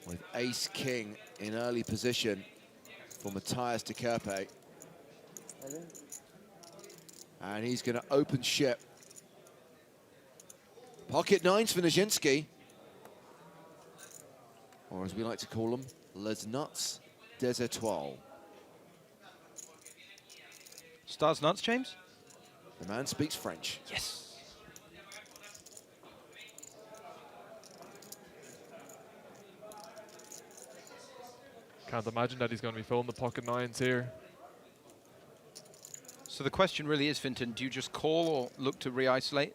with ace-king in early position for Matthias de Kerpe. And he's going to open ship. Pocket 9s for Nijinsky. Or as we like to call them, les nuts des étoiles. Stars nuts, James? The man speaks French. Yes. Can't imagine that he's going to be filling the pocket 9s here. So the question really is, Finton, do you just call or look to re-isolate?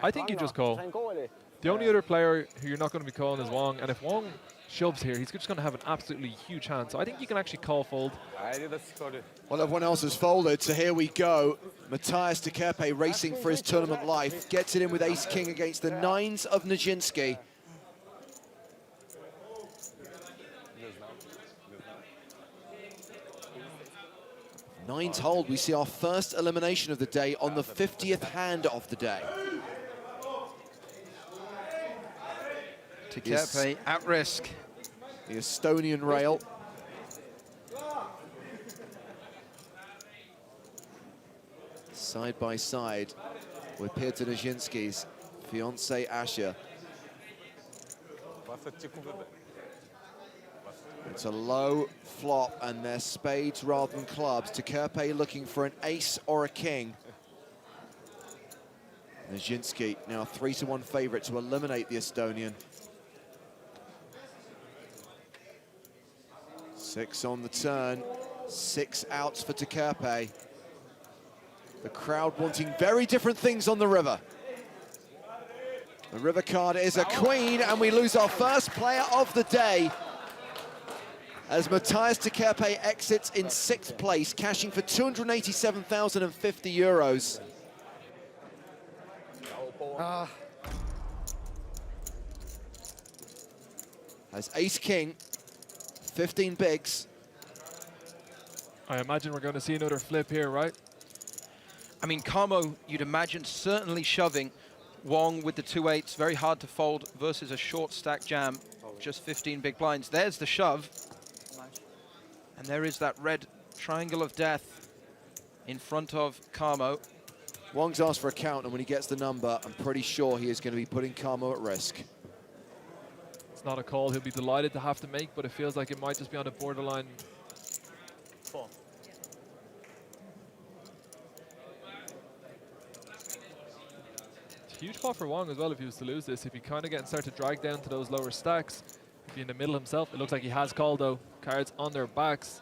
I think you just call. The only other player who you're not going to be calling is Wong, and if Wong shoves here, he's just going to have an absolutely huge hand. So I think you can actually call fold. Well, everyone else has folded, so here we go. Matthias de Kerpe racing for his tournament life. Gets it in with ace-king against the nines of Nijinsky. Nines hold, we see our first elimination of the day on the 50th hand of the day. De Kerpe at risk. The Estonian rail. Side by side with Peter Nijinsky's fiancée Asha. It's a low flop and they're spades rather than clubs. De Kerpe looking for an ace or a king. Nijinsky now 3-1 favourite to eliminate the Estonian. 6 on the turn, 6 outs for De Kerpe. The crowd wanting very different things on the river. The river card is a queen, and we lose our first player of the day as Matthias de Kerpe exits in 6th place, cashing for €287,050. Has ace-king, 15 bigs. I imagine we're going to see another flip here, right? I mean, Camo, you'd imagine, certainly shoving. Wong with the 2-8s, very hard to fold versus a short stack jam, just 15 big blinds. There's the shove. And there is that red triangle of death in front of Camo. Wong's asked for a count, and when he gets the number, I'm pretty sure he is going to be putting Camo at risk. It's not a call he'll be delighted to have to make, but it feels like it might just be on the borderline. Huge pot for Wong as well if he was to lose this. If he kind of start to drag down to those lower stacks, if he's in the middle himself, it looks like he has called though. Cards on their backs.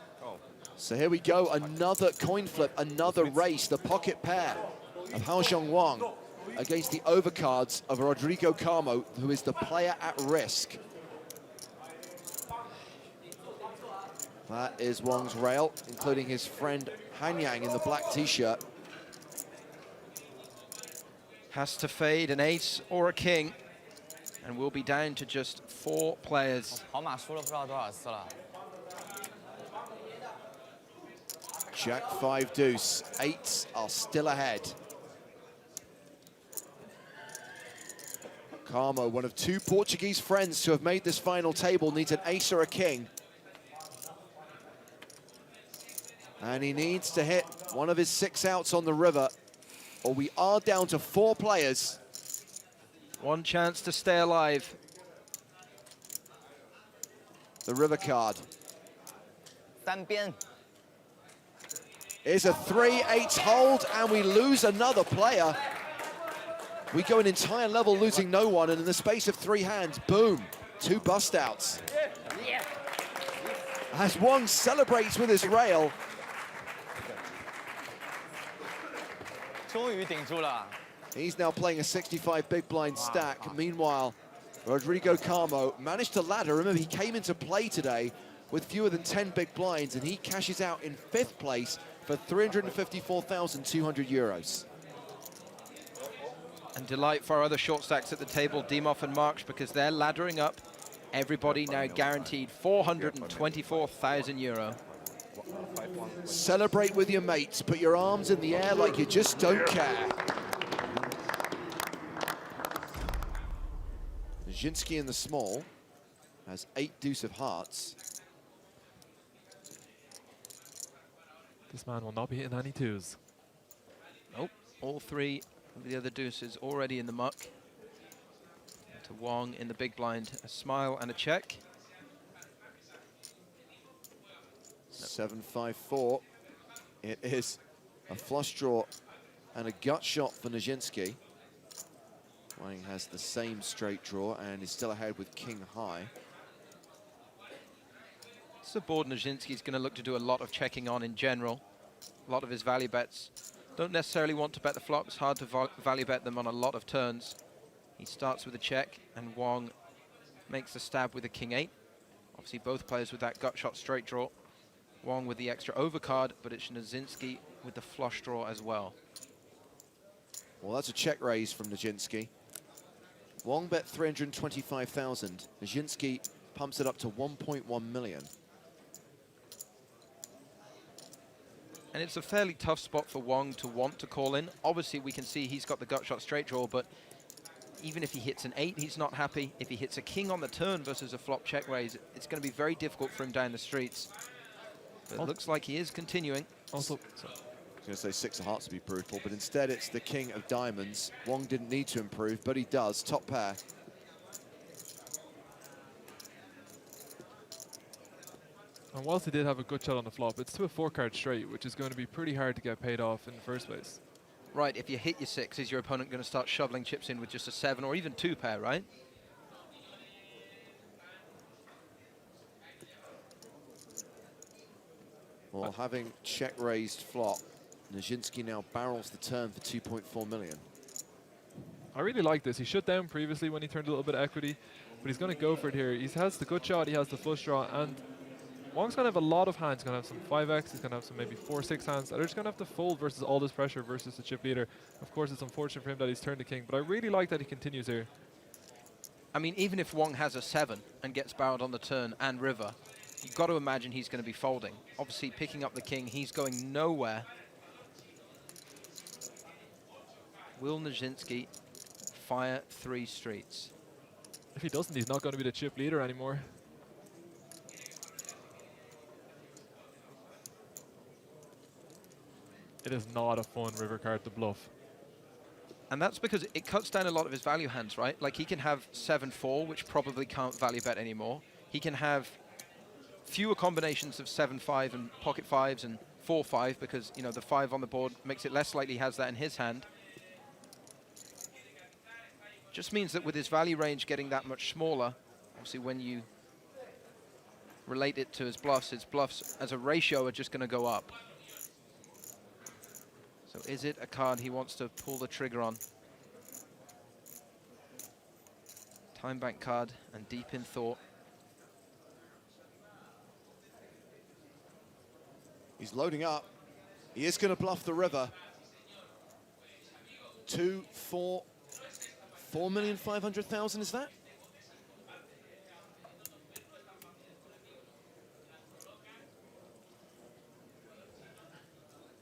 So here we go, another coin flip, another race, the pocket pair of Haoxiong Wong against the overcards of Rodrigo Camo, who is the player at risk. That is Wong's rail, including his friend Han Yang in the black t-shirt. Has to fade an ace or a king, and we'll be down to just 4 players. Jack 5 deuce, 8s are still ahead. Camo, one of 2 Portuguese friends to have made this final table, needs an ace or a king. And he needs to hit one of his 6 outs on the river, or we are down to 4 players. One chance to stay alive. The river card is a 3-8 hold, and we lose another player. We go an entire level losing no one, and in the space of 3 hands, boom, 2 bust outs. As Wong celebrates with his rail. He's now playing a 65 big blind stack. Meanwhile, Rodrigo Camo managed to ladder. Remember, he came into play today with fewer than 10 big blinds, and he cashes out in 5th place for €354,200. And delight for our other short stacks at the table, Dimov and Marks, because they're laddering up. Everybody now guaranteed €424,000. Celebrate with your mates. Put your arms in the air like you just don't care. Nijinsky in the small has 8 deuce of hearts. This man will not be hitting any 2s. Nope, all 3 of the other deuces already in the muck. To Wong in the big blind, a smile and a check. 7-5-4. It is a flush draw and a gut shot for Nijinsky. Wang has the same straight draw and is still ahead with king high. It's a board Nijinsky's going to look to do a lot of checking on in general. A lot of his value bets don't necessarily want to bet the flop. It's hard to value bet them on a lot of turns. He starts with a check, and Wong makes a stab with a king 8. Obviously, both players with that gut shot straight draw. Wong with the extra overcard, but it's Nijinsky with the flush draw as well. Well, that's a check raise from Nijinsky. Wong bet 325,000. Nijinsky pumps it up to 1.1 million. And it's a fairly tough spot for Wong to want to call in. Obviously, we can see he's got the gut shot straight draw, but even if he hits an 8, he's not happy. If he hits a king on the turn versus a flop check raise, it's going to be very difficult for him down the streets. But it looks like he is continuing. Also, I was going to say 6 of hearts would be brutal, but instead it's the king of diamonds. Wong didn't need to improve, but he does. Top pair. And whilst he did have a good shot on the flop, it's to a 4-card straight, which is going to be pretty hard to get paid off in the first place. Right, if you hit your 6, is your opponent going to start shoveling chips in with just a 7 or even 2 pair, right? Well, having check raised flop, Nijinsky now barrels the turn for 2.4 million. I really like this. He shut down previously when he turned a little bit of equity, but he's going to go for it here. He has the good shot, he has the flush draw, and Wong's going to have a lot of hands. He's going to have some 5x, he's going to have some maybe 4-6 hands that are just going to have to fold versus all this pressure versus the chip leader. Of course, it's unfortunate for him that he's turned the king, but I really like that he continues here. I mean, even if Wong has a 7 and gets barreled on the turn and river, you've got to imagine he's going to be folding. Obviously, picking up the king, he's going nowhere. Will Nijinsky fire 3 streets? If he doesn't, he's not going to be the chip leader anymore. It is not a fun river card to bluff. And that's because it cuts down a lot of his value hands, right? Like, he can have 7-4, which probably can't value bet anymore. He can have fewer combinations of 7-5 and pocket 5s and 4-5 because, you know, the 5 on the board makes it less likely he has that in his hand. Just means that with his value range getting that much smaller, obviously when you relate it to his bluffs as a ratio are just going to go up. So is it a card he wants to pull the trigger on? Time bank card and deep in thought. He's loading up. He is going to bluff the river. 4,500,000 is that?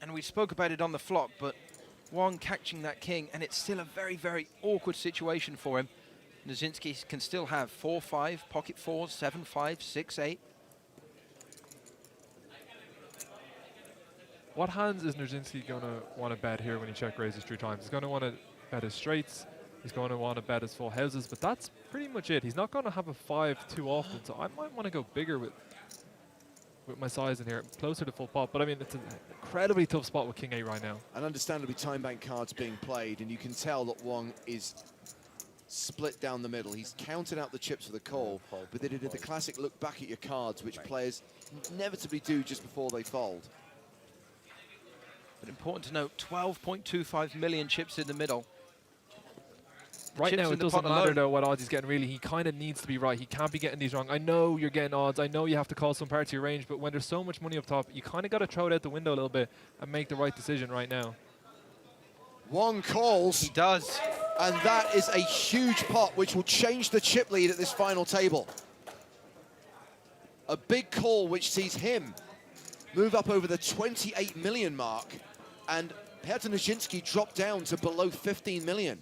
And we spoke about it on the flop, but Wong catching that king, and it's still a very, very awkward situation for him. Nijinsky can still have 4-5, pocket 4s, 7-5, 6-8. What hands is Nijinsky going to want to bet here when he check raises 3 times? He's going to want to bet his straights. He's going to want to bet his full houses, but that's pretty much it. He's not going to have a 5 too often, so I might want to go bigger with my size in here, closer to full pot. But I mean, it's an incredibly tough spot with King 8 right now. And understandably, time bank cards being played, and you can tell that Wong is split down the middle. He's counted out the chips for the call, but they did the classic look back at your cards, which players inevitably do just before they fold. But important to note, 12.25 million chips in the middle. Right now, it doesn't matter, though, what odds he's getting, really. He kind of needs to be right. He can't be getting these wrong. I know you're getting odds. I know you have to call some parts of your range, but when there's so much money up top, you kind of got to throw it out the window a little bit and make the right decision right now. Wong calls. He does. And that is a huge pot, which will change the chip lead at this final table. A big call, which sees him move up over the 28 million mark, and Petr Nijinsky drop down to below 15 million.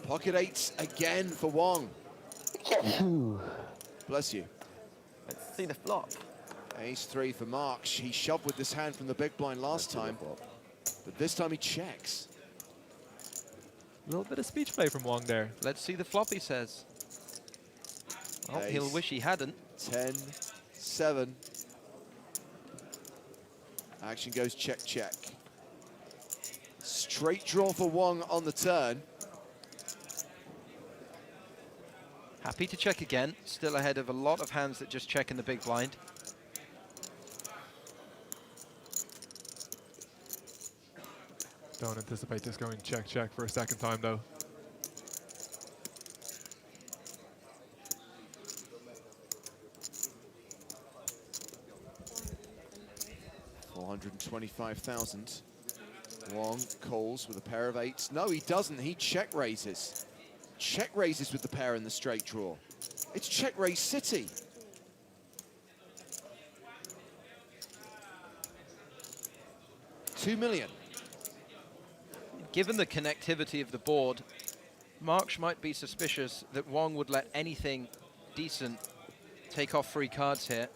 Pocket 8s again for Wong. Bless you. Let's see the flop. Ace-3 for Mark. He shoved with this hand from the big blind last time, but this time he checks. A little bit of speech play from Wong there. Let's see the flop, he says. Oh, he'll wish he hadn't. 10-7. Action goes check, check. Straight draw for Wong on the turn. Happy to check again. Still ahead of a lot of hands that just check in the big blind. Don't anticipate this going check, check for a second time, though. 225,000. Wong calls with a pair of eights. No, he doesn't. He check raises. Check raises with the pair in the straight draw. It's check raise city. $2 million. Given the connectivity of the board, Marks might be suspicious that Wong would let anything decent take off free cards here.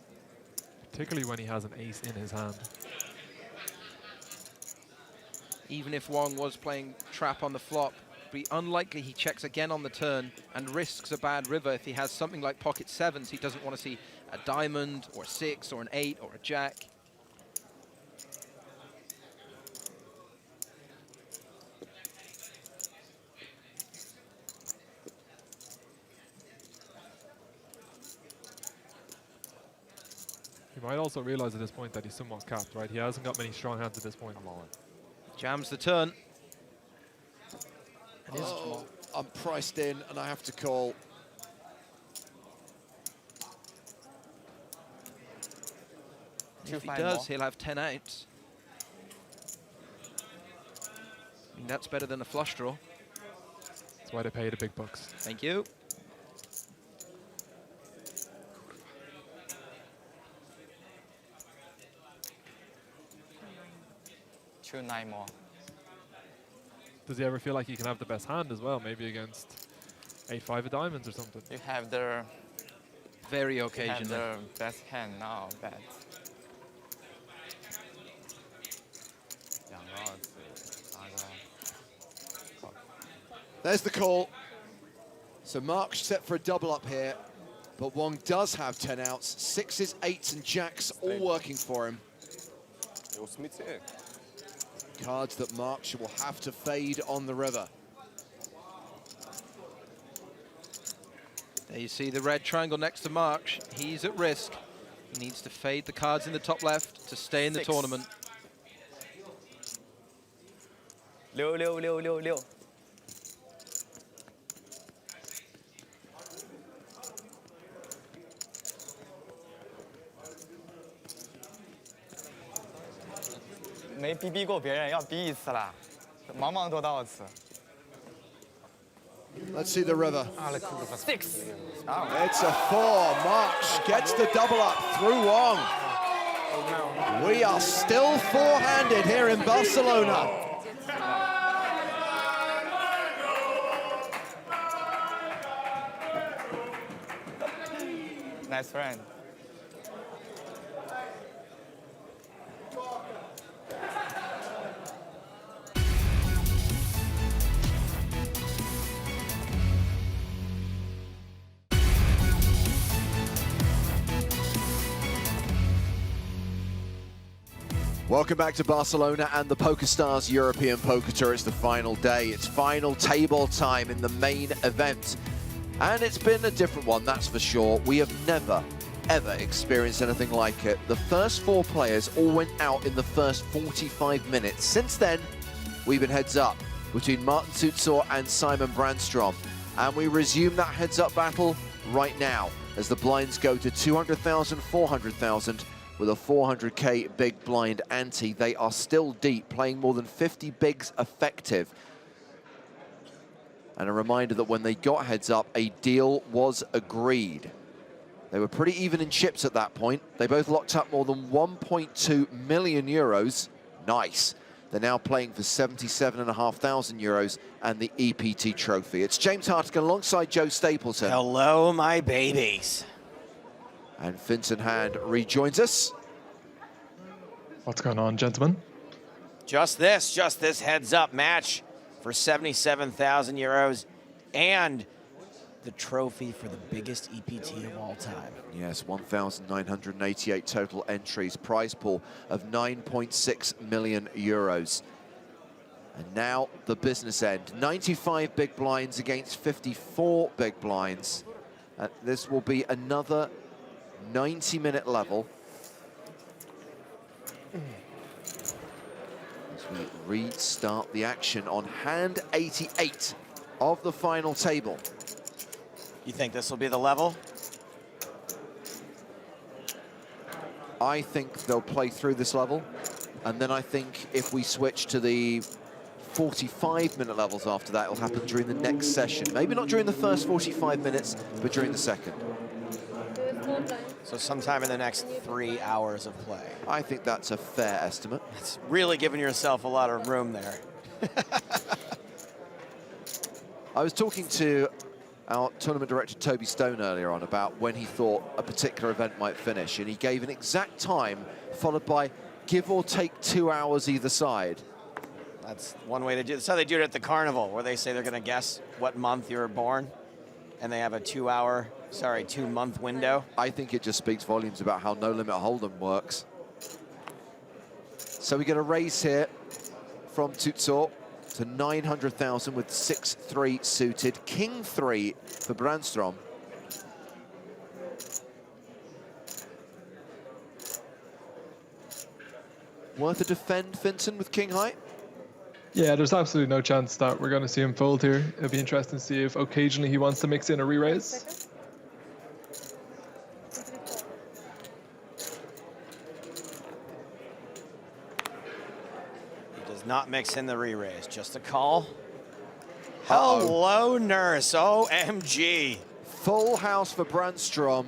Particularly when he has an ace in his hand. Even if Wong was playing trap on the flop, it'd be unlikely he checks again on the turn and risks a bad river if he has something like pocket sevens. He doesn't want to see a diamond or 6 or an 8 or a jack. He might also realize at this point that he's somewhat capped, right? He hasn't got many strong hands at this point. Jams the turn. Oh, I'm priced in and I have to call. If he does, he'll have 10 outs. I mean, that's better than a flush draw. That's why they pay the big bucks. Thank you. Nine more. Does he ever feel like he can have the best hand as well? Maybe against 8-5 of diamonds or something. You have the very occasionally. You have the best hand now, bet. There's the call. So Mark set for a double up here, but Wong does have 10 outs. 6s, 8s, and jacks all working for him. Cards that Mark will have to fade on the river. There you see the red triangle next to March. He's at risk. He needs to fade the cards in the top left to stay in the tournament. 6 6 6 6 6 没逼过别人，要逼一次了，茫茫多到次。 Let's see the river. 6. It's a 4. March gets the double up through Wong. We are still four-handed here in Barcelona. Nice friend. Welcome back to Barcelona and the PokerStars European Poker Tour. It's the final day. It's final table time in the main event. And it's been a different one, that's for sure. We have never, ever experienced anything like it. The first 4 players all went out in the first 45 minutes. Since then, we've been heads up between Marton Czuczor and Simon Brandstrom. And we resume that heads up battle right now as the blinds go to 200,000, 400,000, with a 400k big blind ante. They are still deep, playing more than 50 bigs effective. And a reminder that when they got heads up, a deal was agreed. They were pretty even in chips at that point. They both locked up more than 1.2 million euros. Nice. They're now playing for 77,500 euros and the EPT trophy. It's James Hartigan alongside Joe Stapleton. Hello, my babies. And Vincent Hand rejoins us. What's going on, gentlemen? Just this heads up match for 77,000 euros and the trophy for the biggest EPT of all time. Yes, 1,988 total entries, prize pool of 9.6 million euros. And now the business end, 95 big blinds against 54 big blinds. This will be another 90-minute level. As we restart the action on hand 88 of the final table. You think this will be the level? I think they'll play through this level. And then I think if we switch to the 45-minute levels after that, it'll happen during the next session. Maybe not during the first 45 minutes, but during the second. So sometime in the next 3 hours of play. I think that's a fair estimate. It's really giving yourself a lot of room there. I was talking to our tournament director, Toby Stone, earlier on about when he thought a particular event might finish, and he gave an exact time, followed by give or take 2 hours either side. That's one way to do it. That's how they do it at the carnival, where they say they're going to guess what month you were born, and they have a 2-month window. I think it just speaks volumes about how No Limit Hold'em works. So we get a raise here from Czuczor to 900,000 with 6-3 suited, King 3 for Brandstrom. Worth a defend, Finton, with King High? Yeah, there's absolutely no chance that we're going to see him fold here. It'll be interesting to see if occasionally he wants to mix in a re-raise. He does not mix in the re-raise, just a call. Hello, nurse, OMG. Full house for Brandstrom,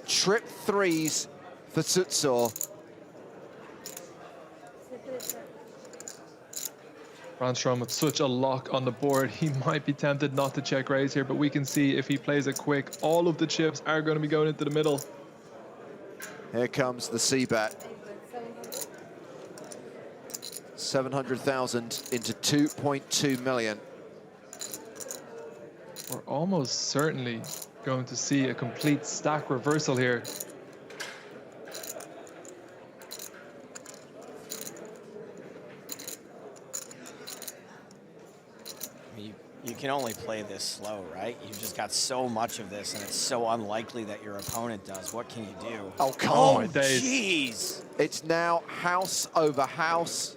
trip threes for Czuczor. Brandstrom with such a lock on the board, he might be tempted not to check raise here, but we can see if he plays it quick, all of the chips are going to be going into the middle. Here comes the C-bet. 700,000 into 2.2 million. We're almost certainly going to see a complete stack reversal here. You can only play this slow, right? You've just got so much of this, and it's so unlikely that your opponent does. What can you do? Oh, come on. Jeez. It's now house over house.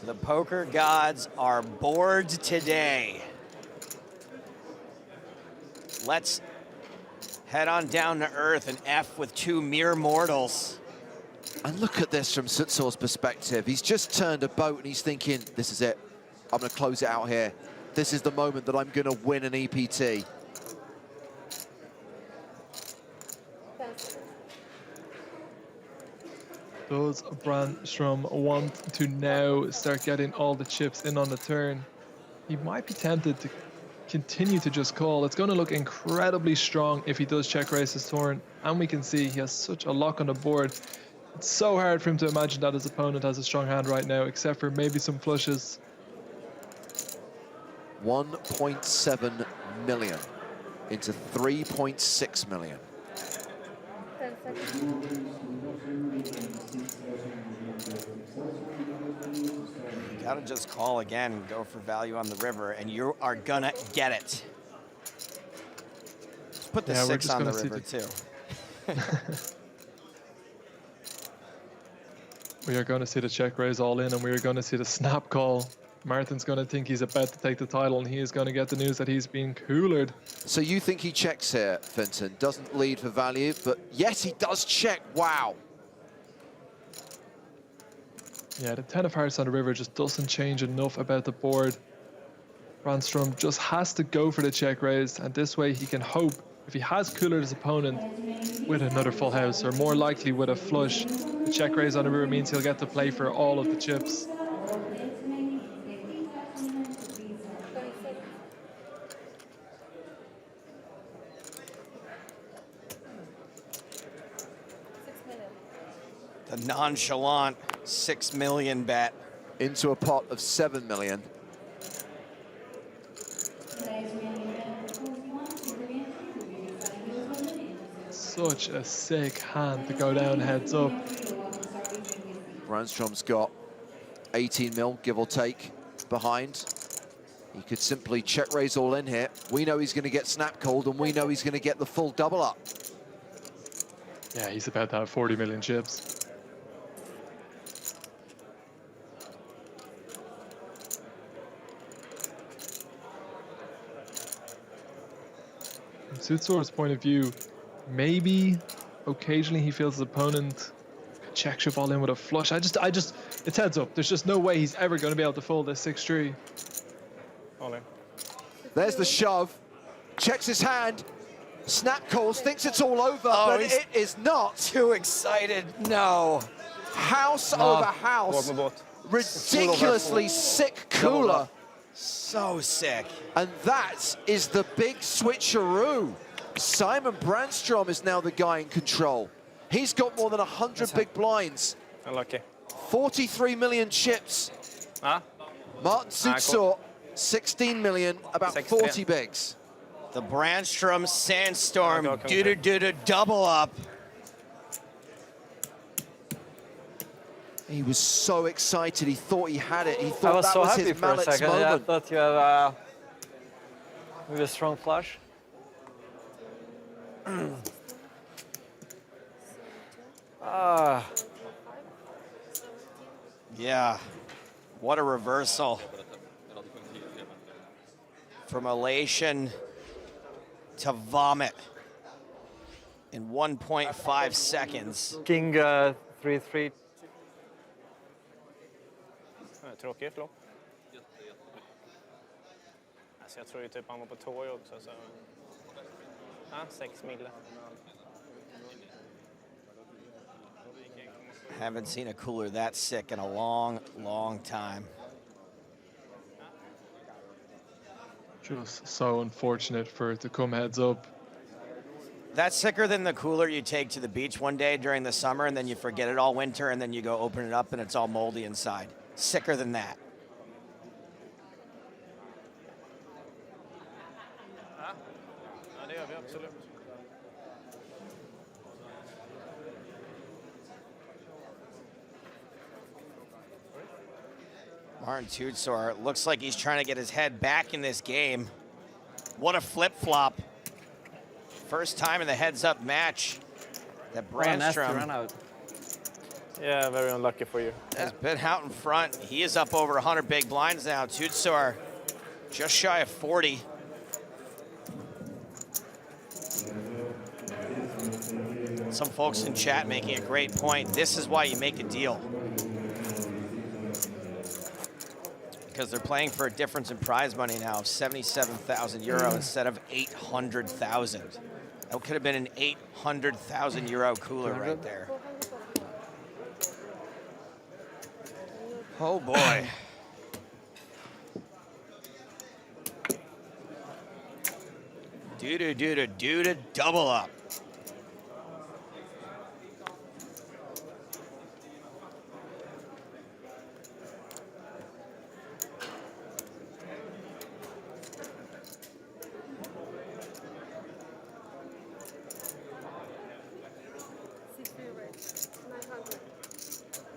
The poker gods are bored today. Let's head on down to earth and F with two mere mortals. And look at this from Czuczor's perspective. He's just turned a boat and he's thinking, this is it. I'm going to close it out here. This is the moment that I'm going to win an EPT. Does Brandstrom want to now start getting all the chips in on the turn? He might be tempted to continue to just call. It's going to look incredibly strong if he does check raise his turn. And we can see he has such a lock on the board. It's so hard for him to imagine that his opponent has a strong hand right now, except for maybe some flushes. 1.7 million into 3.6 million. You gotta just call again and go for value on the river, and you are gonna get it. Just put the 6 on the river too. We are going to see the check raise all in, and we are going to see the snap call. Martin's going to think he's about to take the title, and he is going to get the news that he's being coolered. So you think he checks here, Finton? Doesn't lead for value, but yes, he does check. Wow. Yeah, the 10 of hearts on the river just doesn't change enough about the board. Brandstrom just has to go for the check raise, and this way he can hope, if he has coolered his opponent with another full house, or more likely with a flush, the check raise on the river means he'll get to play for all of the chips. The nonchalant 6 million bet. Into a pot of 7 million. Such a sick hand to go down heads up. Brandstrom's got 18 mil, give or take, behind. He could simply check raise all in here. We know he's going to get snap called, and we know he's going to get the full double up. Yeah, he's about to have 40 million chips. From Czuczor's point of view, maybe occasionally he feels his opponent check shove all in with a flush. It's heads up. There's just no way he's ever going to be able to fold this 6-3. All in. There's the shove. Checks his hand. Snap calls, thinks it's all over, but it is not. Too excited. No. House over house. Ridiculously sick cooler. So sick. And that is the big switcheroo. Simon Brandstrom is now the guy in control. He's got more than 100 big blinds. Unlucky. 43 million chips. Marton Czuczor, 16 million, about 40 bigs. The Brandstrom Sandstorm, double up. He was so excited. He thought he had it. He thought I was that so was happy his for a mallet's second. moment. Yeah, I thought you had maybe a strong flush. Yeah, what a reversal. From elation to vomit in 1.5 seconds. King 3-3. Tråkig flopp. Alltså jag tror ju typ han var på tå också. Så... 6 mille. Haven't seen a cooler that sick in a long, long time. Just so unfortunate for it to come heads up. That's sicker than the cooler you take to the beach one day during the summer and then you forget it all winter and then you go open it up and it's all moldy inside. Sicker than that. Ja, det gör vi absolut. Marton Czuczor looks like he's trying to get his head back in this game. What a flip-flop. First time in the heads-up match that Brandstrom Yeah, very unlucky for you. has been out in front. He is up over 100 big blinds now. Czuczor just shy of 40. Some folks in chat making a great point. This is why you make a deal. Because they're playing for a difference in prize money now of 77,000 euro instead of 800,000. That could have been an 800,000 euro cooler right there. Oh boy. Do double up.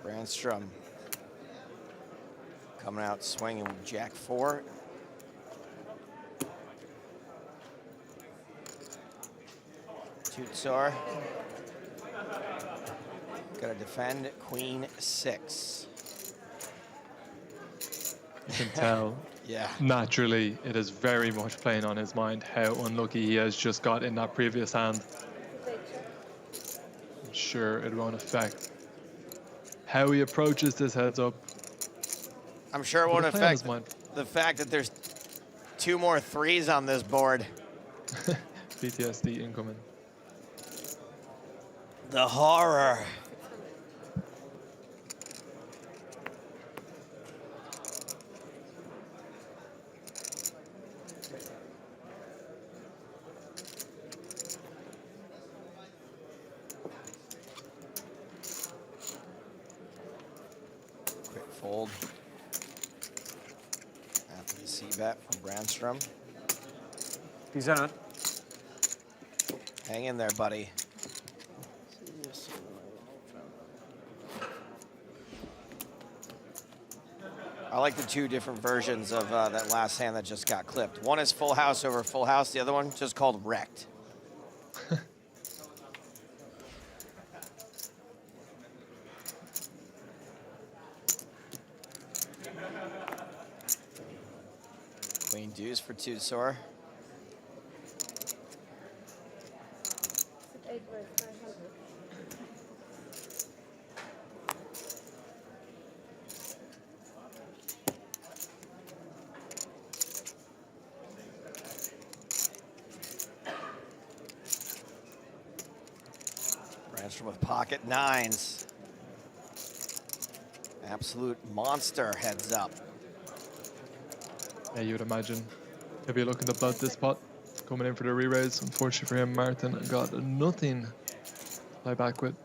Brandstrom coming out swinging with Jack 4. Czuczor gonna defend Queen 6. You can tell. Yeah. Naturally, it is very much playing on his mind how unlucky he has just got in that previous hand. I'm sure it won't affect how he approaches this heads up. I'm sure it won't affect the fact that there's 2 more 3s on this board. PTSD incoming. The horror. Quick fold. After the C-bet from Brandstrom. He's on it. Hang in there, buddy. I like the 2 different versions of that last hand that just got clipped. One is full house over full house. The other one just called wrecked. Queen deuce for Czuczor. Brandstrom with pocket nines. Absolute monster heads up. Yeah, you would imagine he'll be looking to blood this pot. Coming in for the re-raise. Unfortunately for him, Martin got nothing to play back with.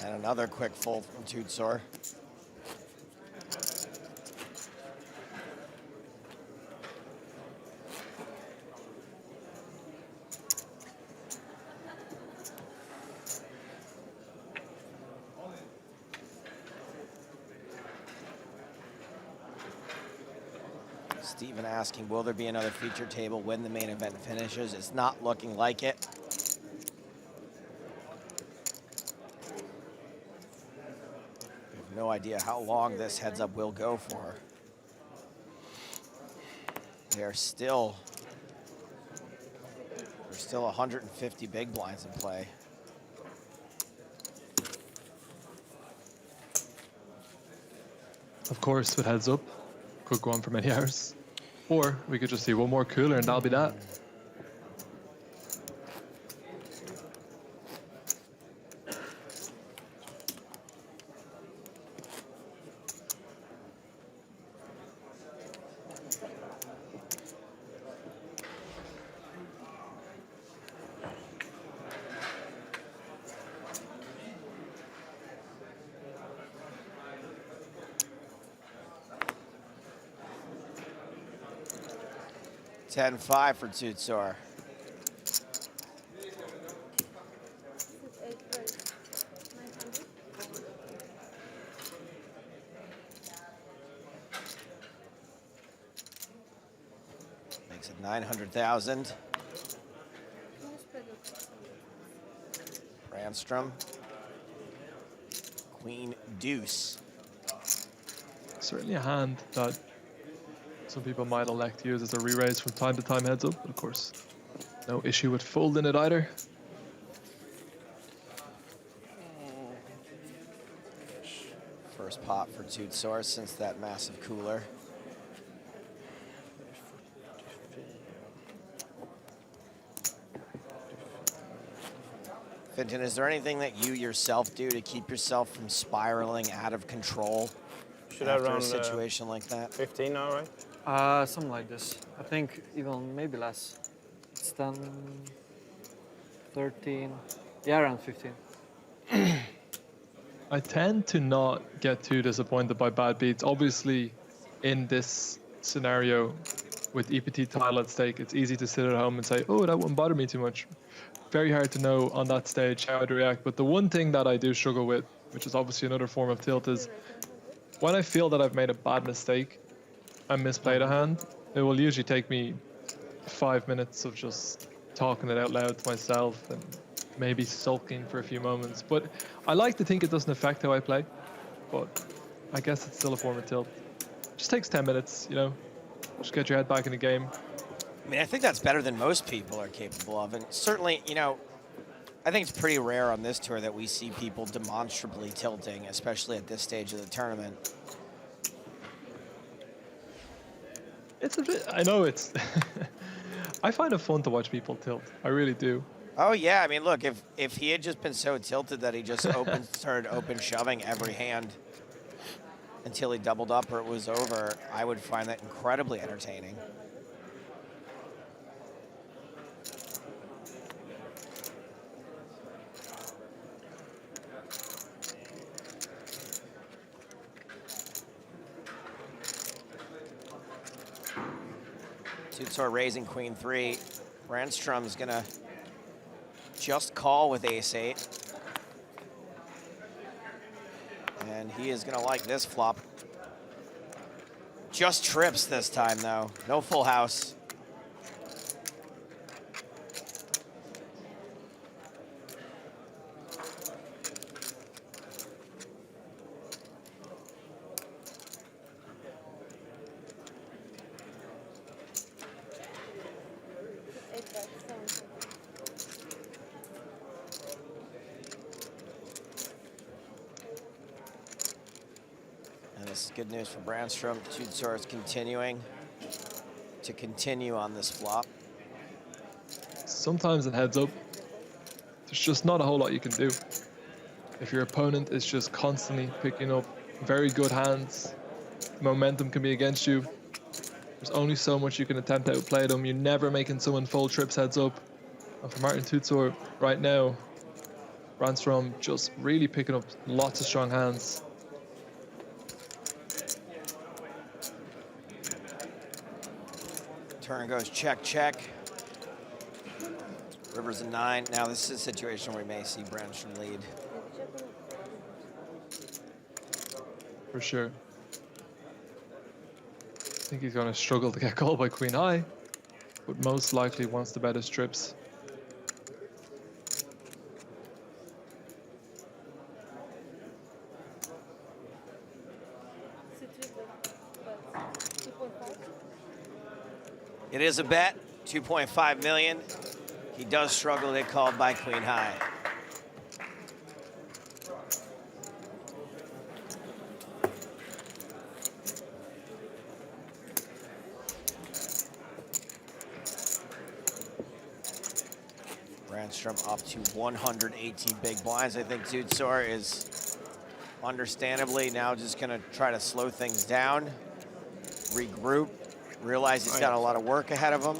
And another quick fold from Czuczor. Steven asking, will there be another feature table when the main event finishes? It's not looking like it. We have no idea how long this heads up will go for. There's still 150 big blinds in play. Of course, with heads up, could go on for many hours. Or we could just see one more cooler and that'll be that. $10-5 for Czuczor. Makes it 900,000. Brandstrom. Queen deuce. Certainly a hand that some people might elect to use as a re-raise from time to time heads up, but of course, no issue with folding it either. First pot for Czuczor since that massive cooler. Finton, is there anything that you yourself do to keep yourself from spiraling out of control Should I after run a situation like that? 15 now, right? Something like this. I think even maybe less. It's 10, 13, yeah, around 15. I tend to not get too disappointed by bad beats. Obviously, in this scenario with EPT title at stake, it's easy to sit at home and say, oh, that wouldn't bother me too much. Very hard to know on that stage how I'd react. But the one thing that I do struggle with, which is obviously another form of tilt, is when I feel that I've made a bad mistake and misplayed a hand, it will usually take me 5 minutes of just talking it out loud to myself and maybe sulking for a few moments. But I like to think it doesn't affect how I play, but I guess it's still a form of tilt. It just takes 10 minutes, you know, just get your head back in the game. I mean, I think that's better than most people are capable of. And certainly, you know, I think it's pretty rare on this tour that we see people demonstrably tilting, especially at this stage of the tournament. It's a bit, I know it's, I find it fun to watch people tilt. I really do. Oh, yeah. I mean, look, if he had just been so tilted that he just started open shoving every hand until he doubled up or it was over, I would find that incredibly entertaining. Czuczor raising queen 3. Brandstrom's gonna just call with ace-8. And he is gonna like this flop. Just trips this time though, no full house. this is good news for Brandstrom. Czuczor is continuing on this flop. Sometimes in heads up, there's just not a whole lot you can do. If your opponent is just constantly picking up very good hands, momentum can be against you. There's only so much you can attempt to outplay them. You're never making someone fold trips heads up. And for Marton Czuczor right now, Brandstrom just really picking up lots of strong hands. Turn goes check, check. River's a 9. Now this is a situation where we may see Brandstrom lead. For sure. I think he's going to struggle to get called by Queen High, but most likely wants to bet his trips. It is a bet, 2.5 million. He does struggle to get called by Queen High. Brandstrom up to 118 big blinds. I think Czuczor is understandably now just gonna try to slow things down, regroup, realize he's got a lot of work ahead of him.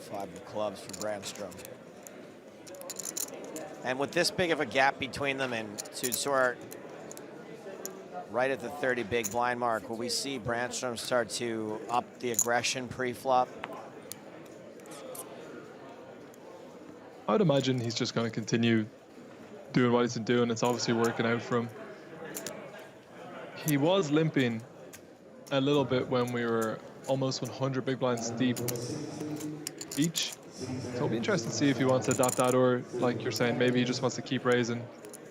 Five of clubs for Brandstrom. And with this big of a gap between them and Czuczor right at the 30 big blind mark, will we see Brandstrom start to up the aggression pre-flop? I would imagine he's just going to continue doing what he's been doing. It's obviously working out for him. He was limping a little bit when we were almost 100 big blinds deep each. So it'll be interesting to see if he wants to adapt that, or like you're saying, maybe he just wants to keep raising,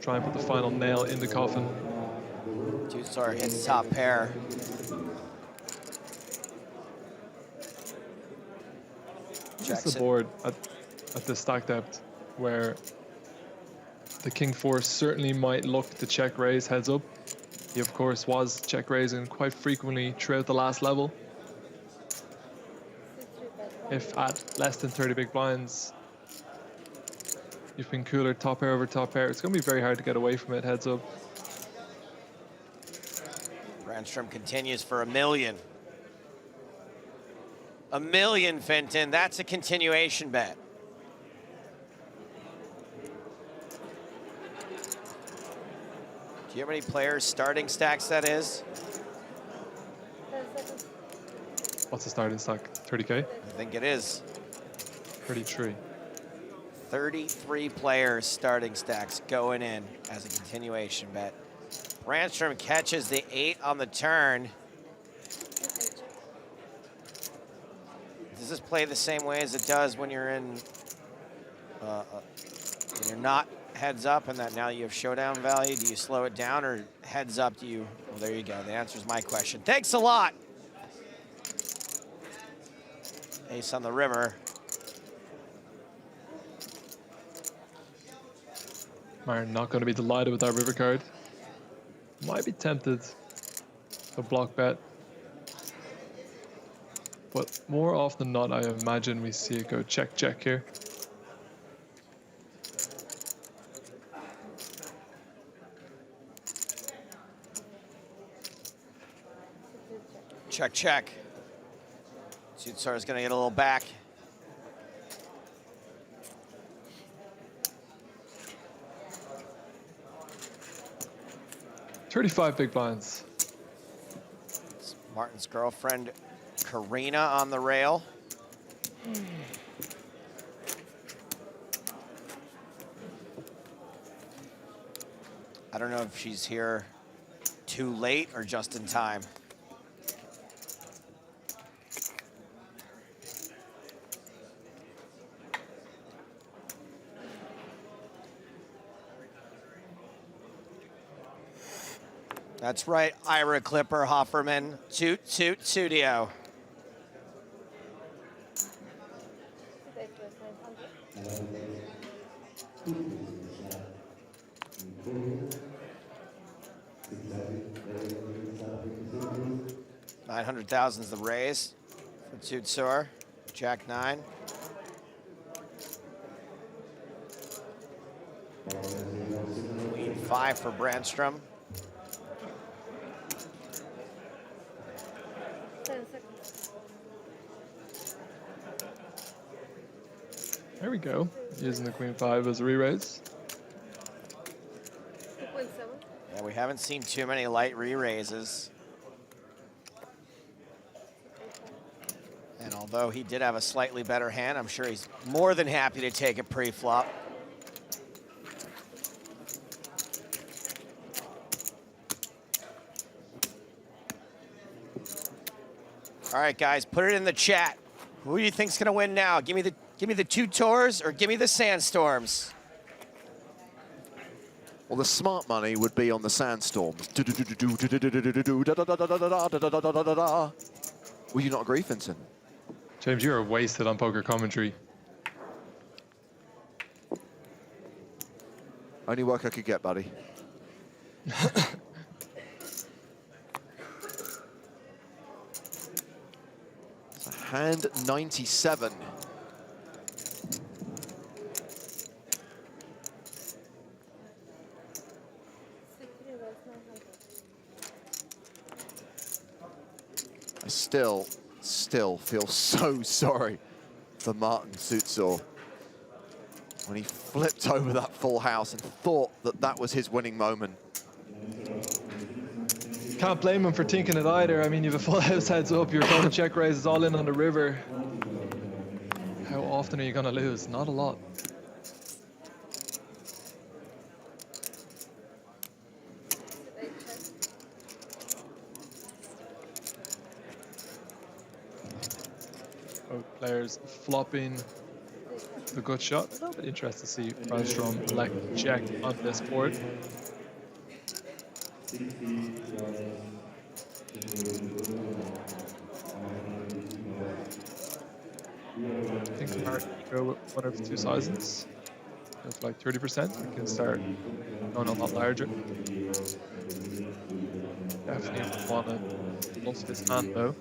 try and put the final nail in the coffin. Czuczor hits top pair. Just the board at the stack depth where the King 4 certainly might look to check raise heads up. He of course was check raising quite frequently throughout the last level. If at less than 30 big blinds, you've been cooler top pair over top pair, it's going to be very hard to get away from it heads up. Brandstrom continues for $1 million. $1 million, Fenton. That's a continuation bet. Do you have any players starting stacks that is? What's the starting stack? 30K? I think it is. 33. 33 players starting stacks going in as a continuation bet. Brandstrom catches the 8 on the turn. Does this play the same way as it does when you're in, when you're not heads up and that now you have showdown value? Do you slow it down, or heads up do you? Well, there you go. The answer is my question. Thanks a lot. Ace on the river. Martin not going to be delighted with that river card. Might be tempted to block bet. But more often than not, I imagine we see it go check, check here. Check, check. Czuczor is going to get a little back. $35 big blinds. It's Martin's girlfriend, Karina, on the rail. I don't know if she's here too late or just in time. That's right, Ira Clipper Hofferman, Toot Toot Studio. $900,000 is the raise for Czuczor, Jack 9. Queen 5 for Brandstrom. There we go. Using the Queen 5 as a re-raise. Yeah, we haven't seen too many light re-raises. And although he did have a slightly better hand, I'm sure he's more than happy to take a pre-flop. All right, guys, put it in the chat. Who do you think's gonna win now? Give me the two tours or give me the sandstorms. Well, the smart money would be on the sandstorms. Will you not agree, Vincent? James, you are wasted on poker commentary. Only work I could get, buddy. Hand 97. I still feel so sorry for Marton Czuczor when he flipped over that full house and thought that that was his winning moment. Can't blame him for thinking it either. I mean, you have a full house heads up, your opponent check raises all in on the river. How often are you going to lose? Not a lot. Both players flopping the good shot. A little bit interested to see Brandstrom elect check on this board. I think Martin go with one of two sizes. If like 30%, we can start going a lot larger. Definitely want to plus his hand though.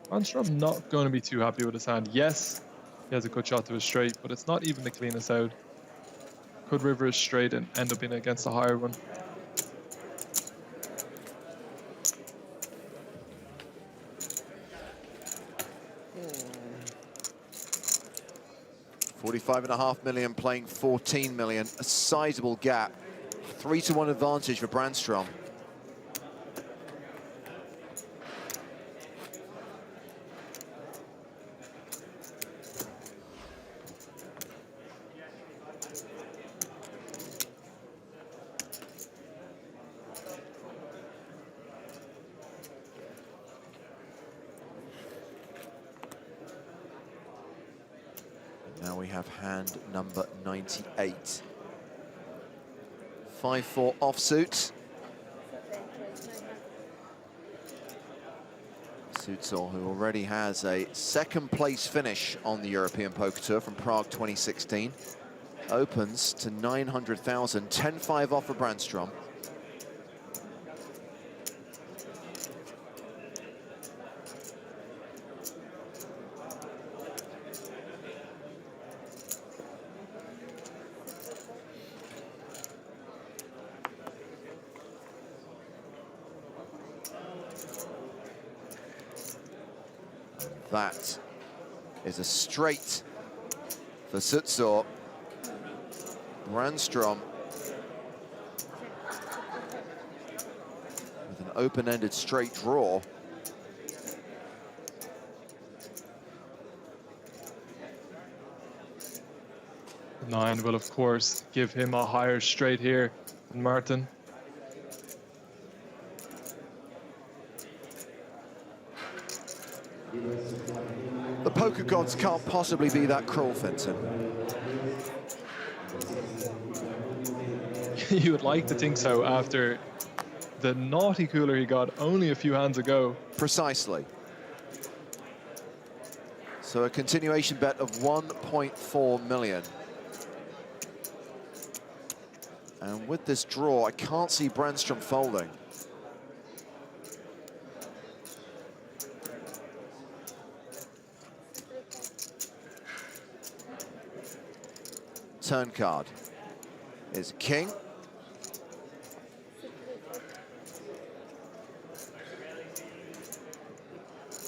Brandstrom not going to be too happy with his hand. Yes, he has a good shot to his straight, but it's not even the cleanest out. Could river his straight and end up being against a higher one. $45.5 million playing 14 million, a sizable gap. 3-1 advantage for Brandstrom. Now we have hand number 98. 5-4 offsuit. Czuczor, who already has a second place finish on the European Poker Tour from Prague 2016, opens to 900,000, 10-5 off for Brandstrom. That is a straight for Czuczor. Brandstrom with an open-ended straight draw. Nine will, of course, give him a higher straight here than Martin. The poker gods can't possibly be that cruel, Finton. You would like to think so after the naughty cooler he got only a few hands ago. Precisely. So a continuation bet of 1.4 million. And with this draw, I can't see Brandstrom folding. Turn card is king.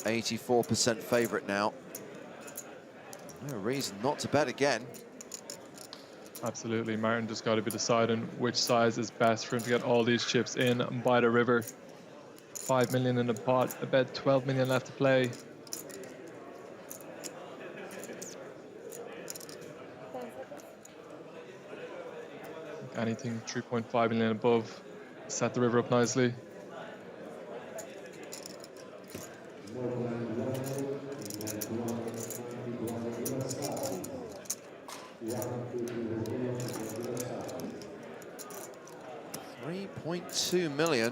%84 favorite now. No reason not to bet again. Absolutely, Martin just got to be deciding which size is best for him to get all these chips in by the river. 5 million in the pot, about 12 million left to play. Anything 3.5 million above, set the river up nicely. $3.2 million.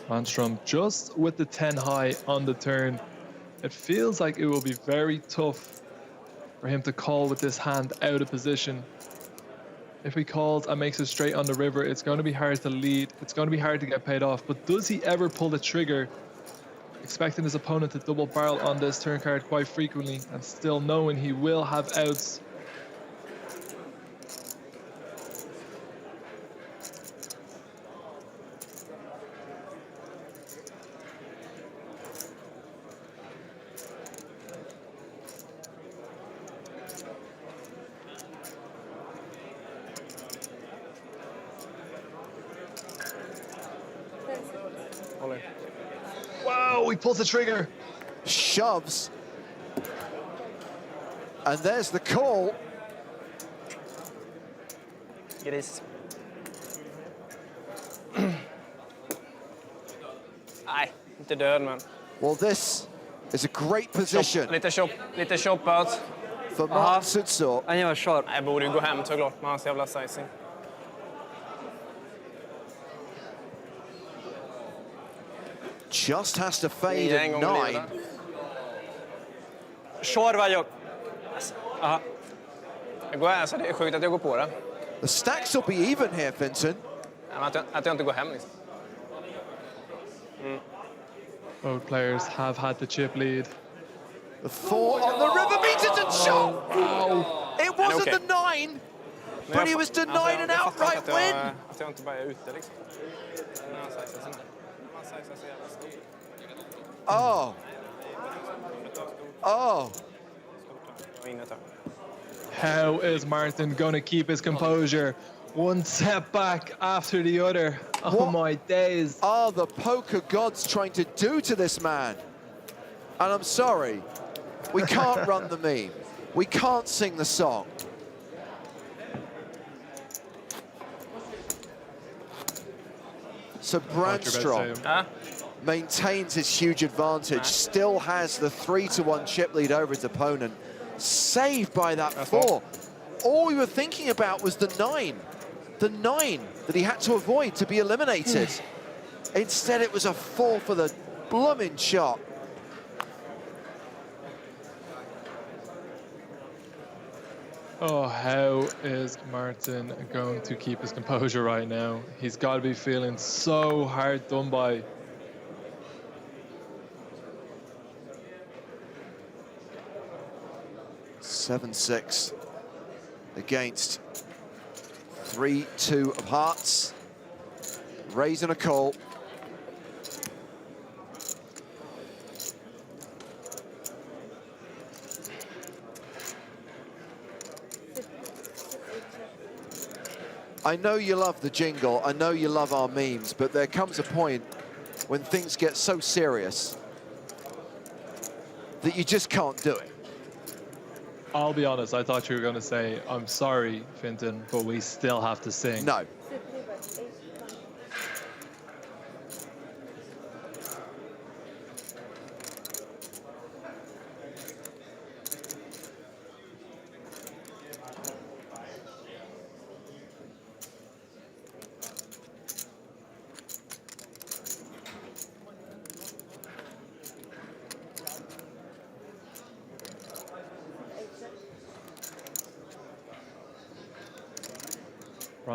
Brandstrom just with the 10 high on the turn. It feels like it will be very tough for him to call with this hand out of position. If he calls and makes it straight on the river, it's going to be hard to lead. It's going to be hard to get paid off. But does he ever pull the trigger? Expecting his opponent to double barrel on this turn card quite frequently and still knowing he will have outs. Wow, he pulls the trigger. Shoves. And there's the call. Gris. Nej, inte död men. Well, this is a great position. Lite chop out. For Marton Czuczor. Han var klar. Jag borde ju gå hem såklart med hans jävla sizing. Just has to fade at 9. Kör var jag. Aha. Jag går här så det är sjukt att jag går på det. The stacks will be even here, Finton. Att jag inte går hem liksom. Both players have had the chip lead. The 4 on the river meets it and shot! It wasn't the 9, but he was denied an outright win! Att jag inte bara är ute liksom. Oh. Oh. How is Martin going to keep his composure? One setback after the other. Oh my days. Are the poker gods trying to do to this man? And I'm sorry, we can't run the meme. We can't sing the song. So Brandstrom maintains his huge advantage, still has the 3-1 chip lead over his opponent, saved by that 4. All we were thinking about was the 9 that he had to avoid to be eliminated. Instead, it was a 4 for the blooming shot. Oh, how is Martin going to keep his composure right now? He's got to be feeling so hard done by. $7-6 against 3-2 of hearts. Raise and a call. I know you love the jingle, I know you love our memes, but there comes a point when things get so serious that you just can't do it. I'll be honest, I thought you were going to say, I'm sorry, Finton, but we still have to sing. No.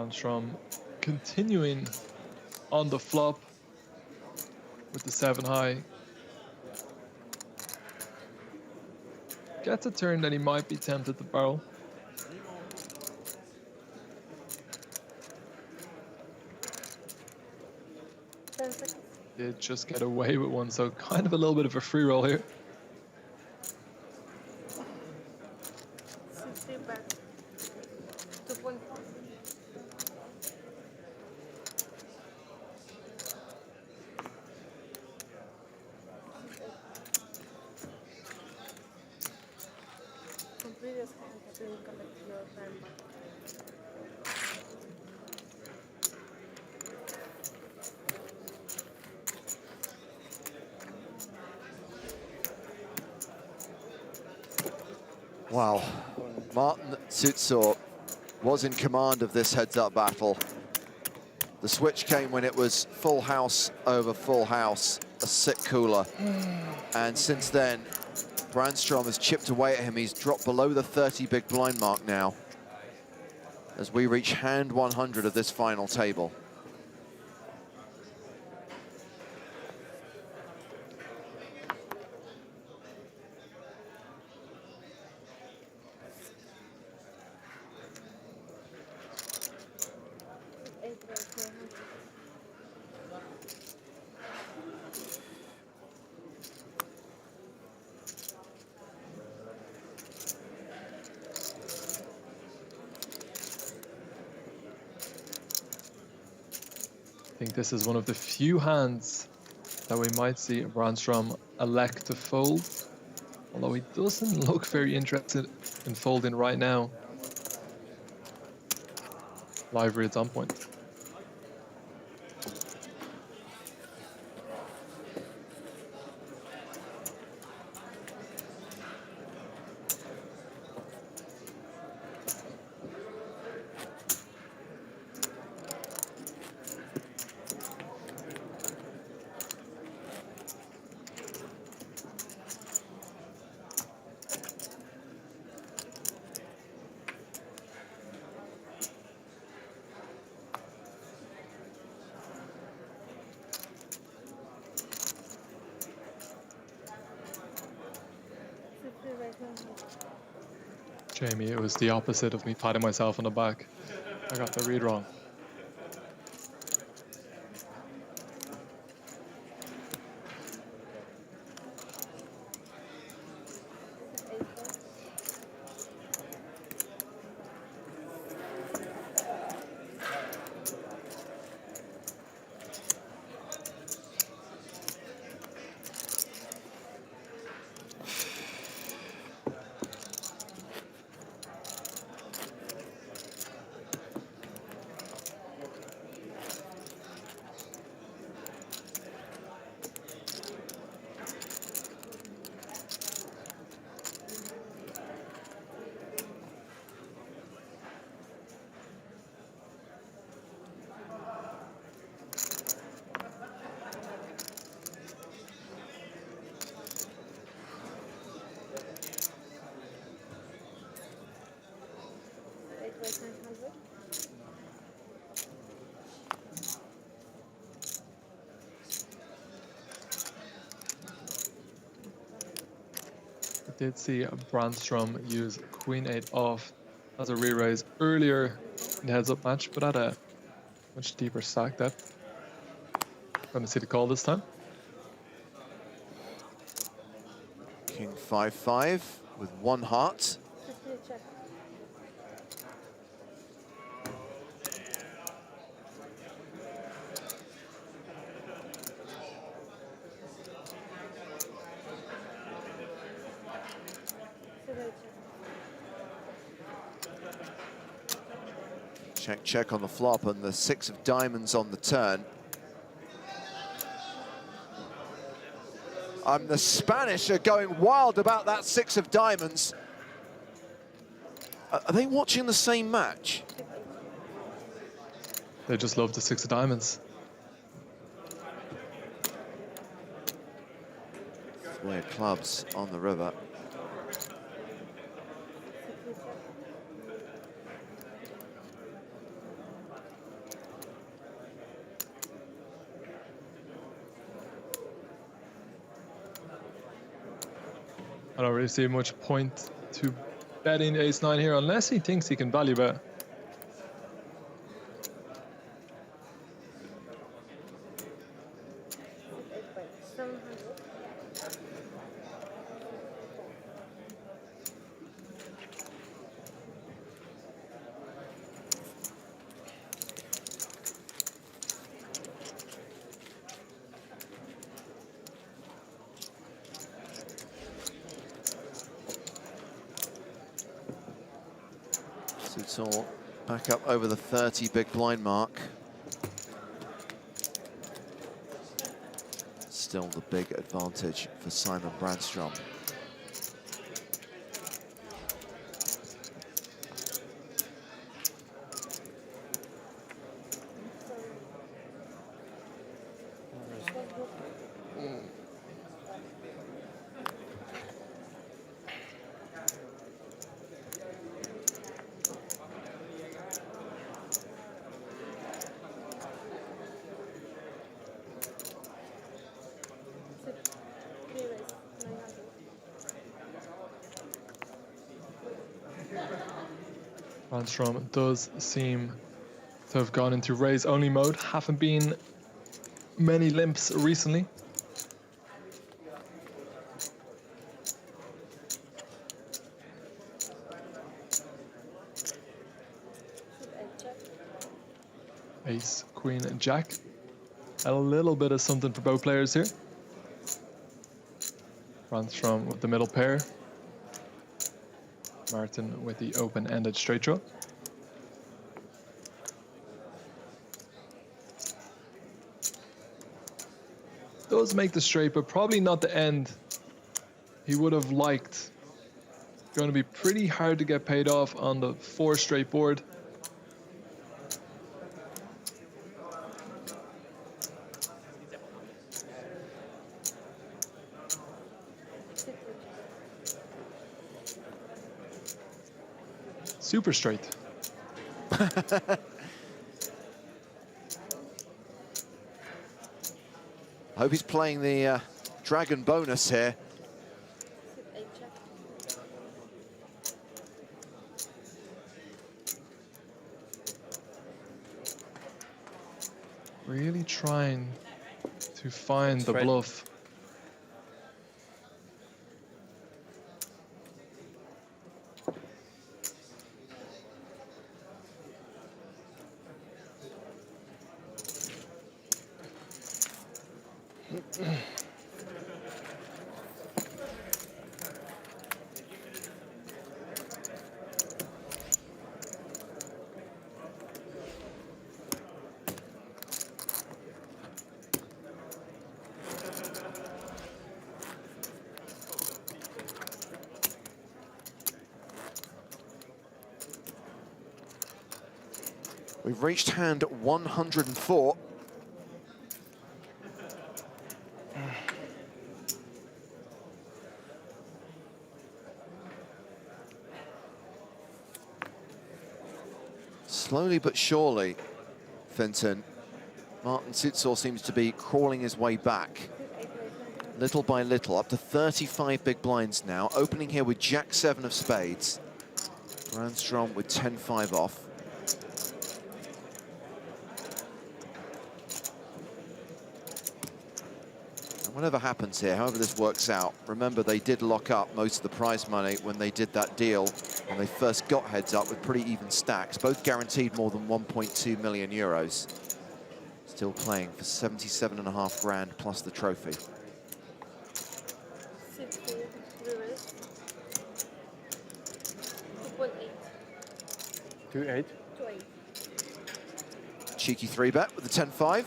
Brandstrom continuing on the flop with the 7 high. Gets a turn that he might be tempted to barrel. Did just get away with one, so kind of a little bit of a free roll here. Wow, Marton Czuczor was in command of this heads-up battle. The switch came when it was full house over full house, a sick cooler. And since then, Brandstrom has chipped away at him. He's dropped below the 30 big blind mark now as we reach hand 100 of this final table. I think this is one of the few hands that we might see Brandstrom elect to fold, although he doesn't look very interested in folding right now. Live reads on point. Jamie, it was the opposite of me patting myself on the back. I got the read wrong. Did see Brandstrom use Queen 8 off as a re-raise earlier in the heads-up match, but at a much deeper stack depth. Going to see the call this time. King 5-5 with one heart. Check, check on the flop and the 6 of diamonds on the turn. The Spanish are going wild about that 6 of diamonds. Are they watching the same match? They just love the 6 of diamonds. Three of clubs on the river. I don't really see much point to betting ace-9 here unless he thinks he can value bet. Czuczor back up over the 30 big blind mark. Still the big advantage for Simon Brandstrom. Brandstrom does seem to have gone into raise-only mode. Haven't been many limps recently. Ace, queen, and jack. A little bit of something for both players here. Brandstrom with the middle pair. Martin with the open-ended straight draw. Does make the straight, but probably not the end he would have liked. Going to be pretty hard to get paid off on the 4 straight board. Super straight. Hope he's playing the dragon bonus here. Really trying to find the bluff. We've reached hand 104. Slowly but surely, Finton, Marton Czuczor seems to be crawling his way back. Little by little, up to 35 big blinds now. Opening here with Jack-7 of spades. Brandstrom with 10-5 off. Whatever happens here, however this works out, remember they did lock up most of the prize money when they did that deal when they first got heads up with pretty even stacks, both guaranteed more than 1.2 million euros. Still playing for 77.5 grand plus the trophy. 2-8. Cheeky 3-bet with the 10-5.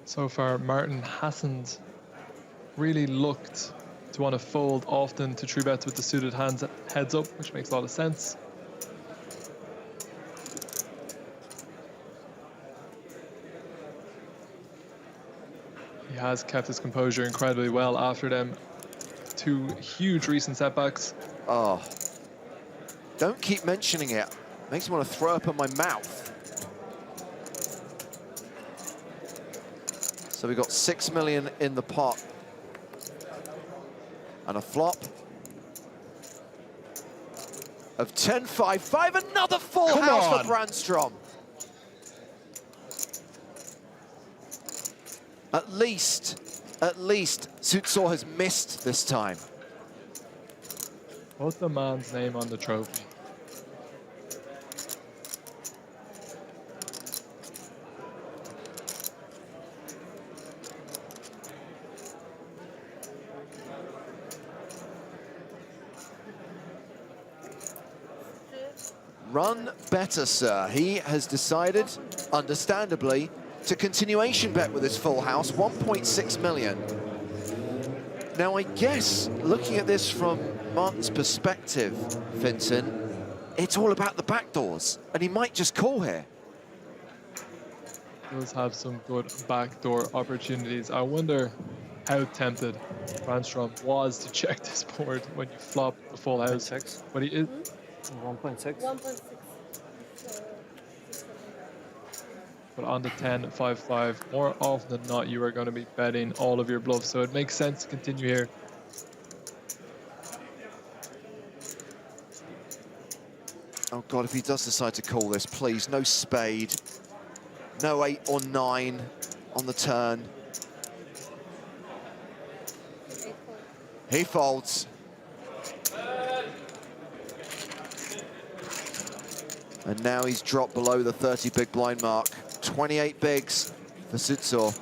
So far, Martin hasn't really looked to want to fold often to true bets with the suited hands heads up, which makes a lot of sense. He has kept his composure incredibly well after them 2 huge recent setbacks. Oh, don't keep mentioning it. Makes me want to throw up in my mouth. So we got 6 million in the pot. And a flop of 10-5-5. Another full house for Brandstrom. At least, Czuczor has missed this time. Put the man's name on the trophy. Run better, sir. He has decided, understandably, to continuation bet with his full house, 1.6 million. Now, I guess, looking at this from Martin's perspective, Vincent, it's all about the backdoors, and he might just call here. Does have some good backdoor opportunities. I wonder how tempted Brandstrom was to check this board when you flop the full house. But he is 1.6. 1.6. But on the 10-5-5, more often than not, you are going to be betting all of your bluffs. So it makes sense to continue here. Oh God, if he does decide to call this, please, no spade, no 8 or 9 on the turn. He folds. And now he's dropped below the 30 big blind mark. 28 bigs for Czuczor.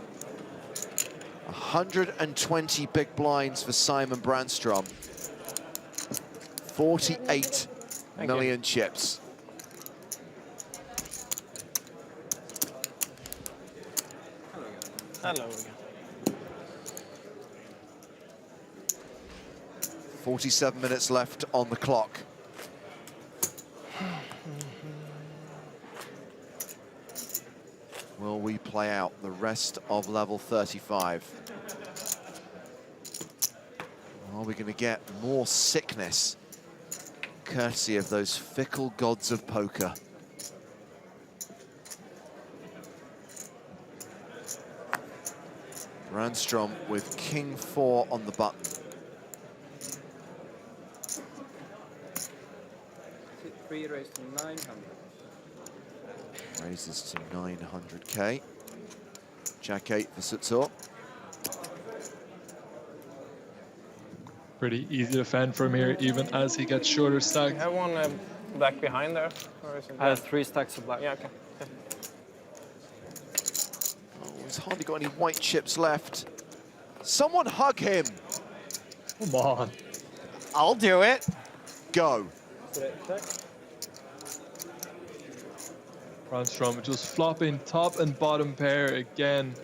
120 big blinds for Simon Brandstrom. 48 million chips. Hello again. 47 minutes left on the clock. Will we play out the rest of level 35? Are we going to get more sickness courtesy of those fickle gods of poker? Brandstrom with King 4 on the button. Three raised to 900. Raises to 900k. Jack 8 for Czuczor. Pretty easy to fend from here, even as he gets shorter stacked. You have one black behind there? Or is it I have 3 stacks of black. Yeah, okay. Oh, he's hardly got any white chips left. Someone hug him. Come on. I'll do it. Go. Brandstrom just flopping top and bottom pair again.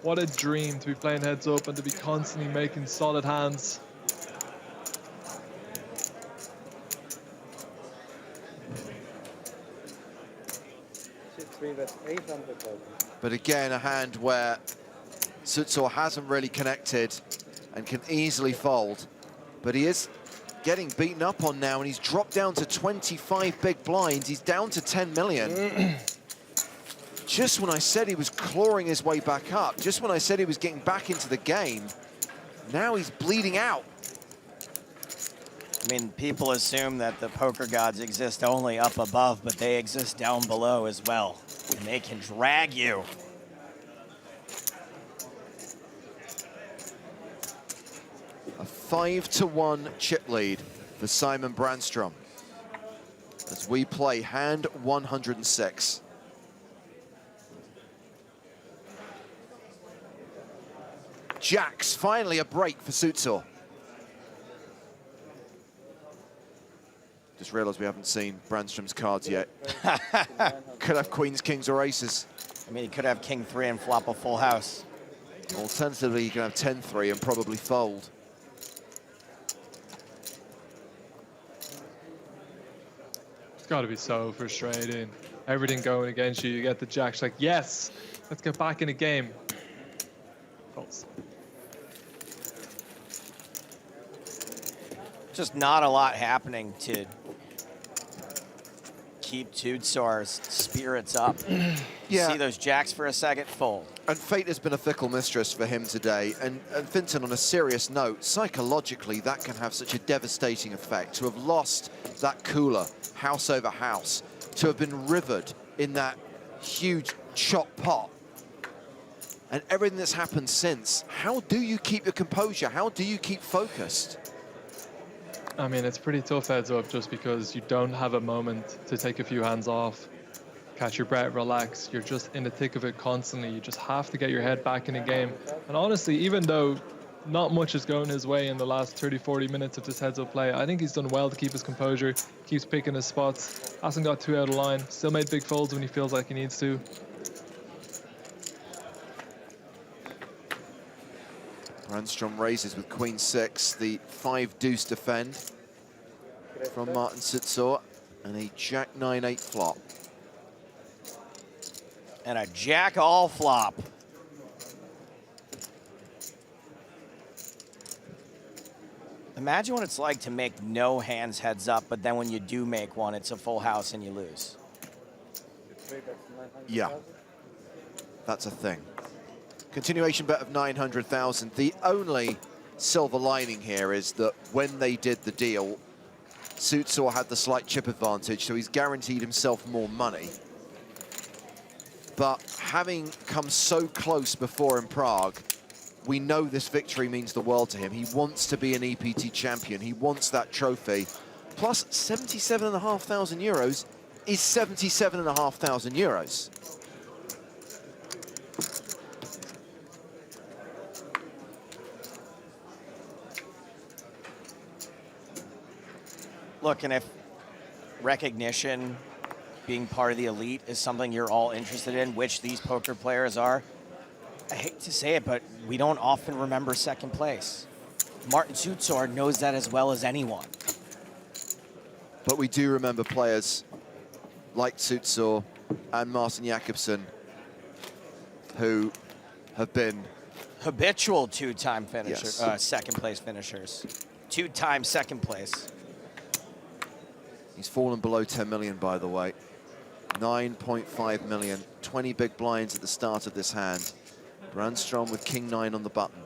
What a dream to be playing heads up and to be constantly making solid hands. But again, a hand where Czuczor hasn't really connected and can easily fold. But he is getting beaten up on now, and he's dropped down to 25 big blinds. He's down to 10 million. Just when I said he was clawing his way back up, just when I said he was getting back into the game, now he's bleeding out. I mean, people assume that the poker gods exist only up above, but they exist down below as well, and they can drag you. A 5-1 chip lead for Simon Brandstrom as we play hand 106. Jacks, finally a break for Czuczor. Just realised we haven't seen Brandstrom's cards yet. Could have queens, kings, or aces. I mean, he could have king 3 and flop a full house. Alternatively, you can have 10-3 and probably fold. It's got to be so frustrating. Everything going against you. You get the jacks like, yes, let's get back in the game. False. Just not a lot happening to keep Czuczor's spirits up. Yeah. See those jacks for a second, fold. And fate has been a fickle mistress for him today. And Finton, on a serious note, psychologically, that can have such a devastating effect. To have lost that cooler, house over house, to have been rivered in that huge chop pot, and everything that's happened since. How do you keep your composure? How do you keep focused? I mean, it's pretty tough heads up just because you don't have a moment to take a few hands off, catch your breath, relax. You're just in the thick of it constantly. You just have to get your head back in the game. And honestly, even though not much is going his way in the last 30, 40 minutes of this heads up play, I think he's done well to keep his composure, keeps picking his spots, hasn't got too out of line, still made big folds when he feels like he needs to. Brandstrom raises with Queen 6, the 5-deuce defend from Marton Czuczor, and a Jack 9-8 flop. And a jack all flop. Imagine what it's like to make no hands heads up, but then when you do make one, it's a full house and you lose. Yeah, that's a thing. Continuation bet of 900,000. The only silver lining here is that when they did the deal, Czuczor had the slight chip advantage, so he's guaranteed himself more money. But having come so close before in Prague, we know this victory means the world to him. He wants to be an EPT champion. He wants that trophy. Plus 77,500 euros is 77,500 euros. Look, and if recognition, being part of the elite, is something you're all interested in, which these poker players are, I hate to say it, but we don't often remember second place. Marton Czuczor knows that as well as anyone. But we do remember players like Czuczor and Martin Jakobsen who have been habitual two-time finishers, yes. Second place finishers. Two-time second place. He's fallen below 10 million, by the way. 9.5 million, 20 big blinds at the start of this hand. Brandstrom with King 9 on the button.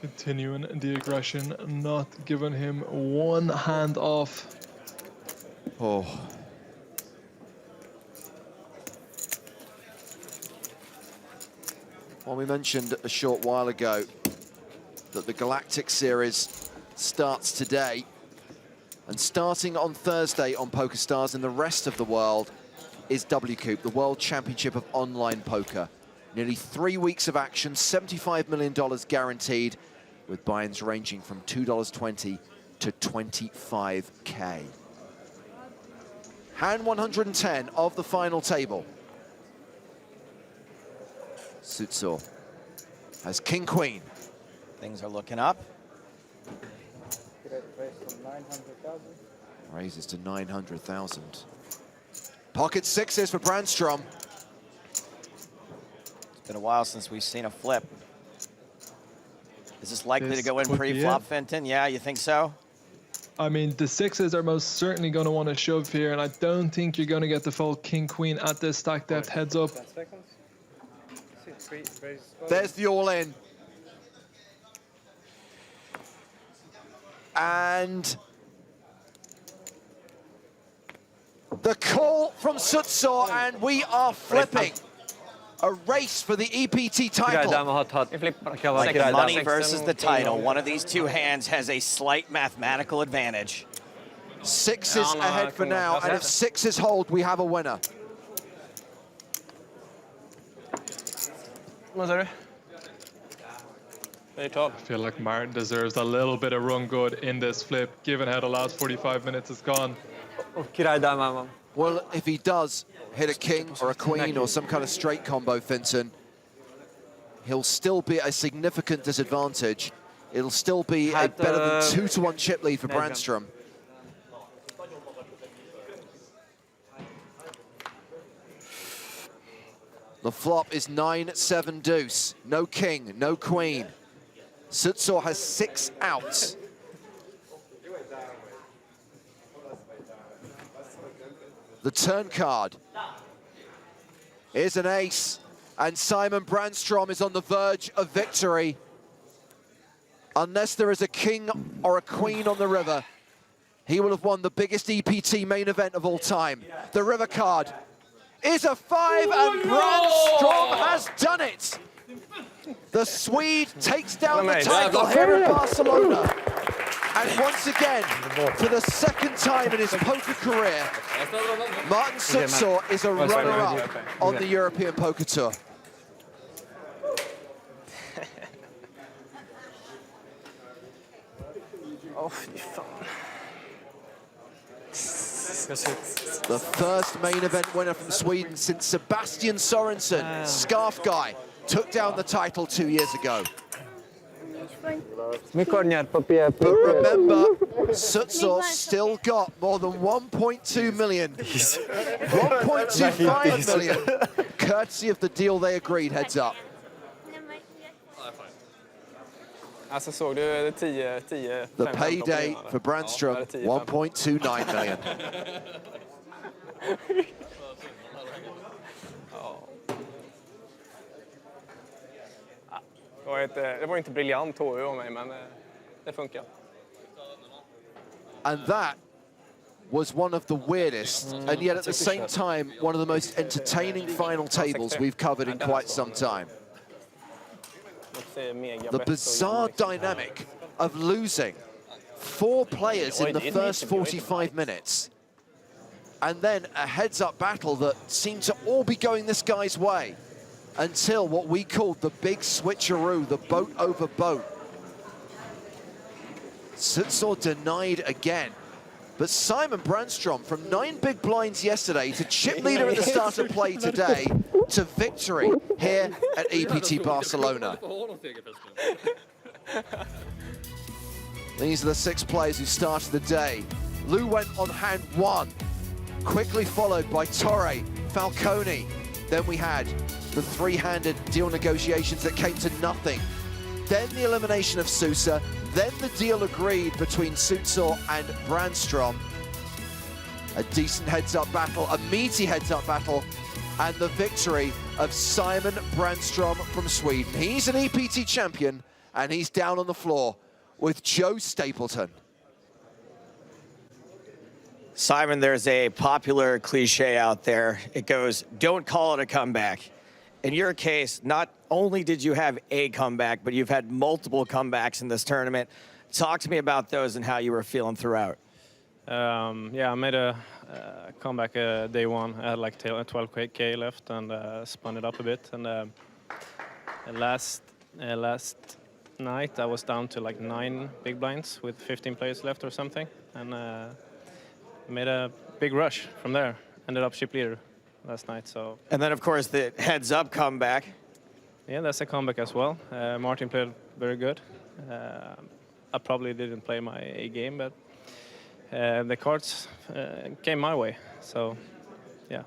Continuing the aggression, not giving him one hand off. Oh. Well, we mentioned a short while ago that the Galactic Series starts today. And starting on Thursday on PokerStars and the rest of the world is WCOOP, the World Championship of Online Poker. Nearly 3 weeks of action, $75 million guaranteed, with buy-ins ranging from $2.20 to $25K. Hand 110 of the final table. Czuczor has King Queen. Things are looking up. Raises to 900,000. Pocket sixes for Brandstrom. It's been a while since we've seen a flip. Is this likely to go in could be pre-flop, it. Finton? Yeah, you think so? I mean, the sixes are most certainly going to want to shove here, and I don't think you're going to get the full king-queen at this stack depth heads up. There's the all-in. And the call from Czuczor, and we are flipping. A race for the EPT title. Like money versus the title. One of these two hands has a slight mathematical advantage. Sixes ahead for now, and if sixes hold, we have a winner. I feel like Martin deserves a little bit of run good in this flip, given how the last 45 minutes has gone. Well, if he does hit a king or a queen or some kind of straight combo, Finton, he'll still be at a significant disadvantage. It'll still be a better than 2-to-1 chip lead for Brandstrom. The flop is 9-7 deuce. No king, no queen. Czuczor has 6 outs. The turn card is an ace, and Simon Brandstrom is on the verge of victory. Unless there is a king or a queen on the river, he will have won the biggest EPT main event of all time. The river card is a 5, and Brandstrom has done it. The Swede takes down the title here in Barcelona. And once again, for the 2nd time in his poker career, Marton Czuczor is a runner-up on the European Poker Tour. Åh, fy fan. The first main event winner from Sweden since Sebastian Sorensen, Scarf Guy, took down the title 2 years ago. But remember, Czuczor still got more than 1.2 million, 1.25 million, courtesy of the deal they agreed, heads up. Alltså såg du 10 The payday for Brandstrom, 1.29 million. Det var inte briljant HU av mig, men det funkar. And that was one of the weirdest, and yet at the same time, one of the most entertaining final tables we've covered in quite some time. The bizarre dynamic of losing 4 players in the first 45 minutes, and then a heads-up battle that seemed to all be going this guy's way, until what we called the big switcheroo, the boat over boat. Czuczor denied again, but Simon Brandstrom, from 9 big blinds yesterday to chip leader at the start of play today, to victory here at EPT Barcelona. These are the 6 players who started the day. Lu went on hand 1, quickly followed by Torre, Falcone. Then we had the 3-handed deal negotiations that came to nothing. Then the elimination of Sousa, then the deal agreed between Czuczor and Brandstrom. A decent heads-up battle, a meaty heads-up battle, and the victory of Simon Brandstrom from Sweden. He's an EPT champion, and he's down on the floor with Joe Stapleton. Simon, there's a popular cliche out there. It goes, don't call it a comeback. In your case, not only did you have a comeback, but you've had multiple comebacks in this tournament. Talk to me about those and how you were feeling throughout. Yeah, I made a comeback day 1. I had like 12K left and spun it up a bit. And last night I was down to like 9 big blinds with 15 players left or something. And made a big rush from there. Ended up chip leader last night. So. And then, of course, the heads-up comeback. Yeah, that's a comeback as well. Martin played very good. I probably didn't play my A game, but the cards came my way. So, yeah.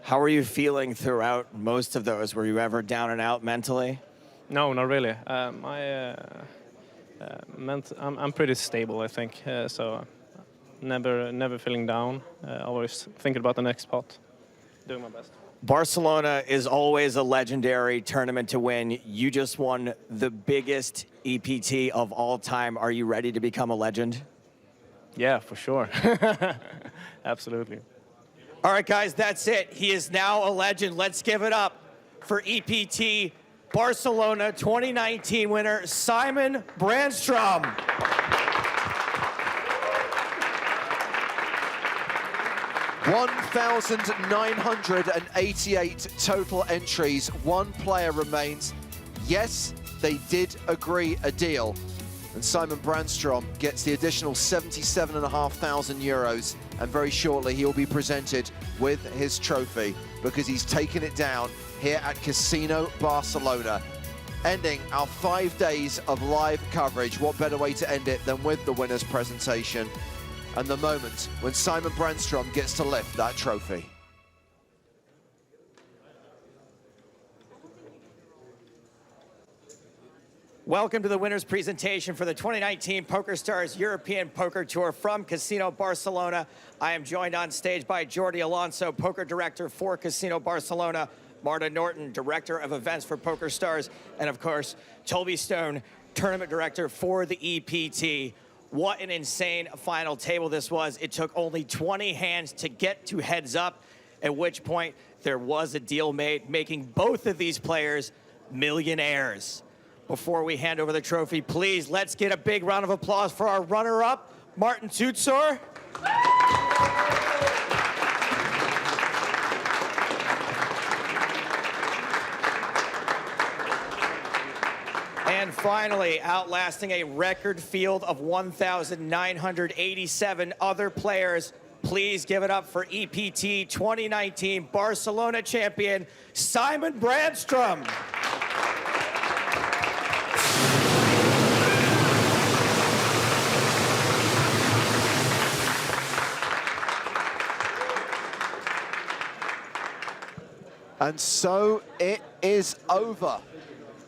How were you feeling throughout most of those? Were you ever down and out mentally? No, not really. I'm pretty stable, I think. So. Never feeling down, always thinking about the next spot, doing my best. Barcelona is always a legendary tournament to win. You just won the biggest EPT of all time. Are you ready to become a legend? Yeah, for sure. Absolutely. All right, guys, that's it. He is now a legend. Let's give it up for EPT Barcelona 2019 winner, Simon Brandstrom. 1,988 total entries. 1 player remains. Yes, they did agree a deal. And Simon Brandstrom gets the additional 77,500 euros. And very shortly, he'll be presented with his trophy because he's taken it down here at Casino Barcelona. Ending our 5 days of live coverage. What better way to end it than with the winner's presentation and the moment when Simon Brandstrom gets to lift that trophy. Welcome to the winners presentation for the 2019 PokerStars European Poker Tour from Casino Barcelona. I am joined on stage by Jordi Alonso, Poker Director for Casino Barcelona, Marta Norton, Director of Events for PokerStars, and of course, Toby Stone, Tournament Director for the EPT. What an insane final table this was. It took only 20 hands to get to heads up, at which point there was a deal made, making both of these players millionaires. Before we hand over the trophy, please, let's get a big round of applause for our runner-up, Marton Czuczor. And finally, outlasting a record field of 1,987 other players, please give it up for EPT 2019 Barcelona champion, Simon Brandstrom. And so it is over.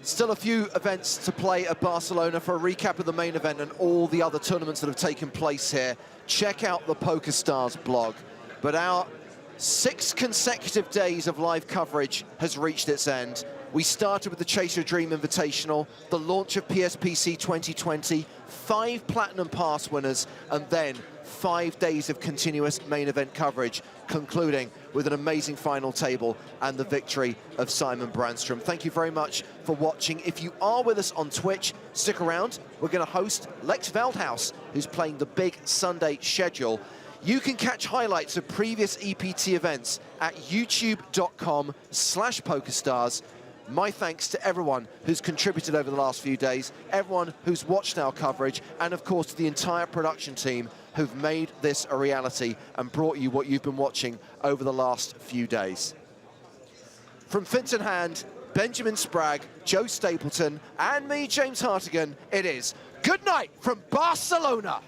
Still a few events to play at Barcelona. For a recap of the main event and all the other tournaments that have taken place here, check out the PokerStars blog. But our 6 consecutive days of live coverage has reached its end. We started with the Chase Your Dream Invitational, the launch of PSPC 2020, 5 Platinum Pass winners, and then 5 days of continuous main event coverage, concluding with an amazing final table and the victory of Simon Brandstrom. Thank you very much for watching. If you are with us on Twitch, stick around. We're going to host Lex Veldhuis, who's playing the big Sunday schedule. You can catch highlights of previous EPT events at youtube.com/PokerStars. My thanks to everyone who's contributed over the last few days, everyone who's watched our coverage, and of course to the entire production team who've made this a reality and brought you what you've been watching over the last few days. From Fintan Hand, Benjamin Spragg, Joe Stapleton, and me, James Hartigan, it is good night from Barcelona.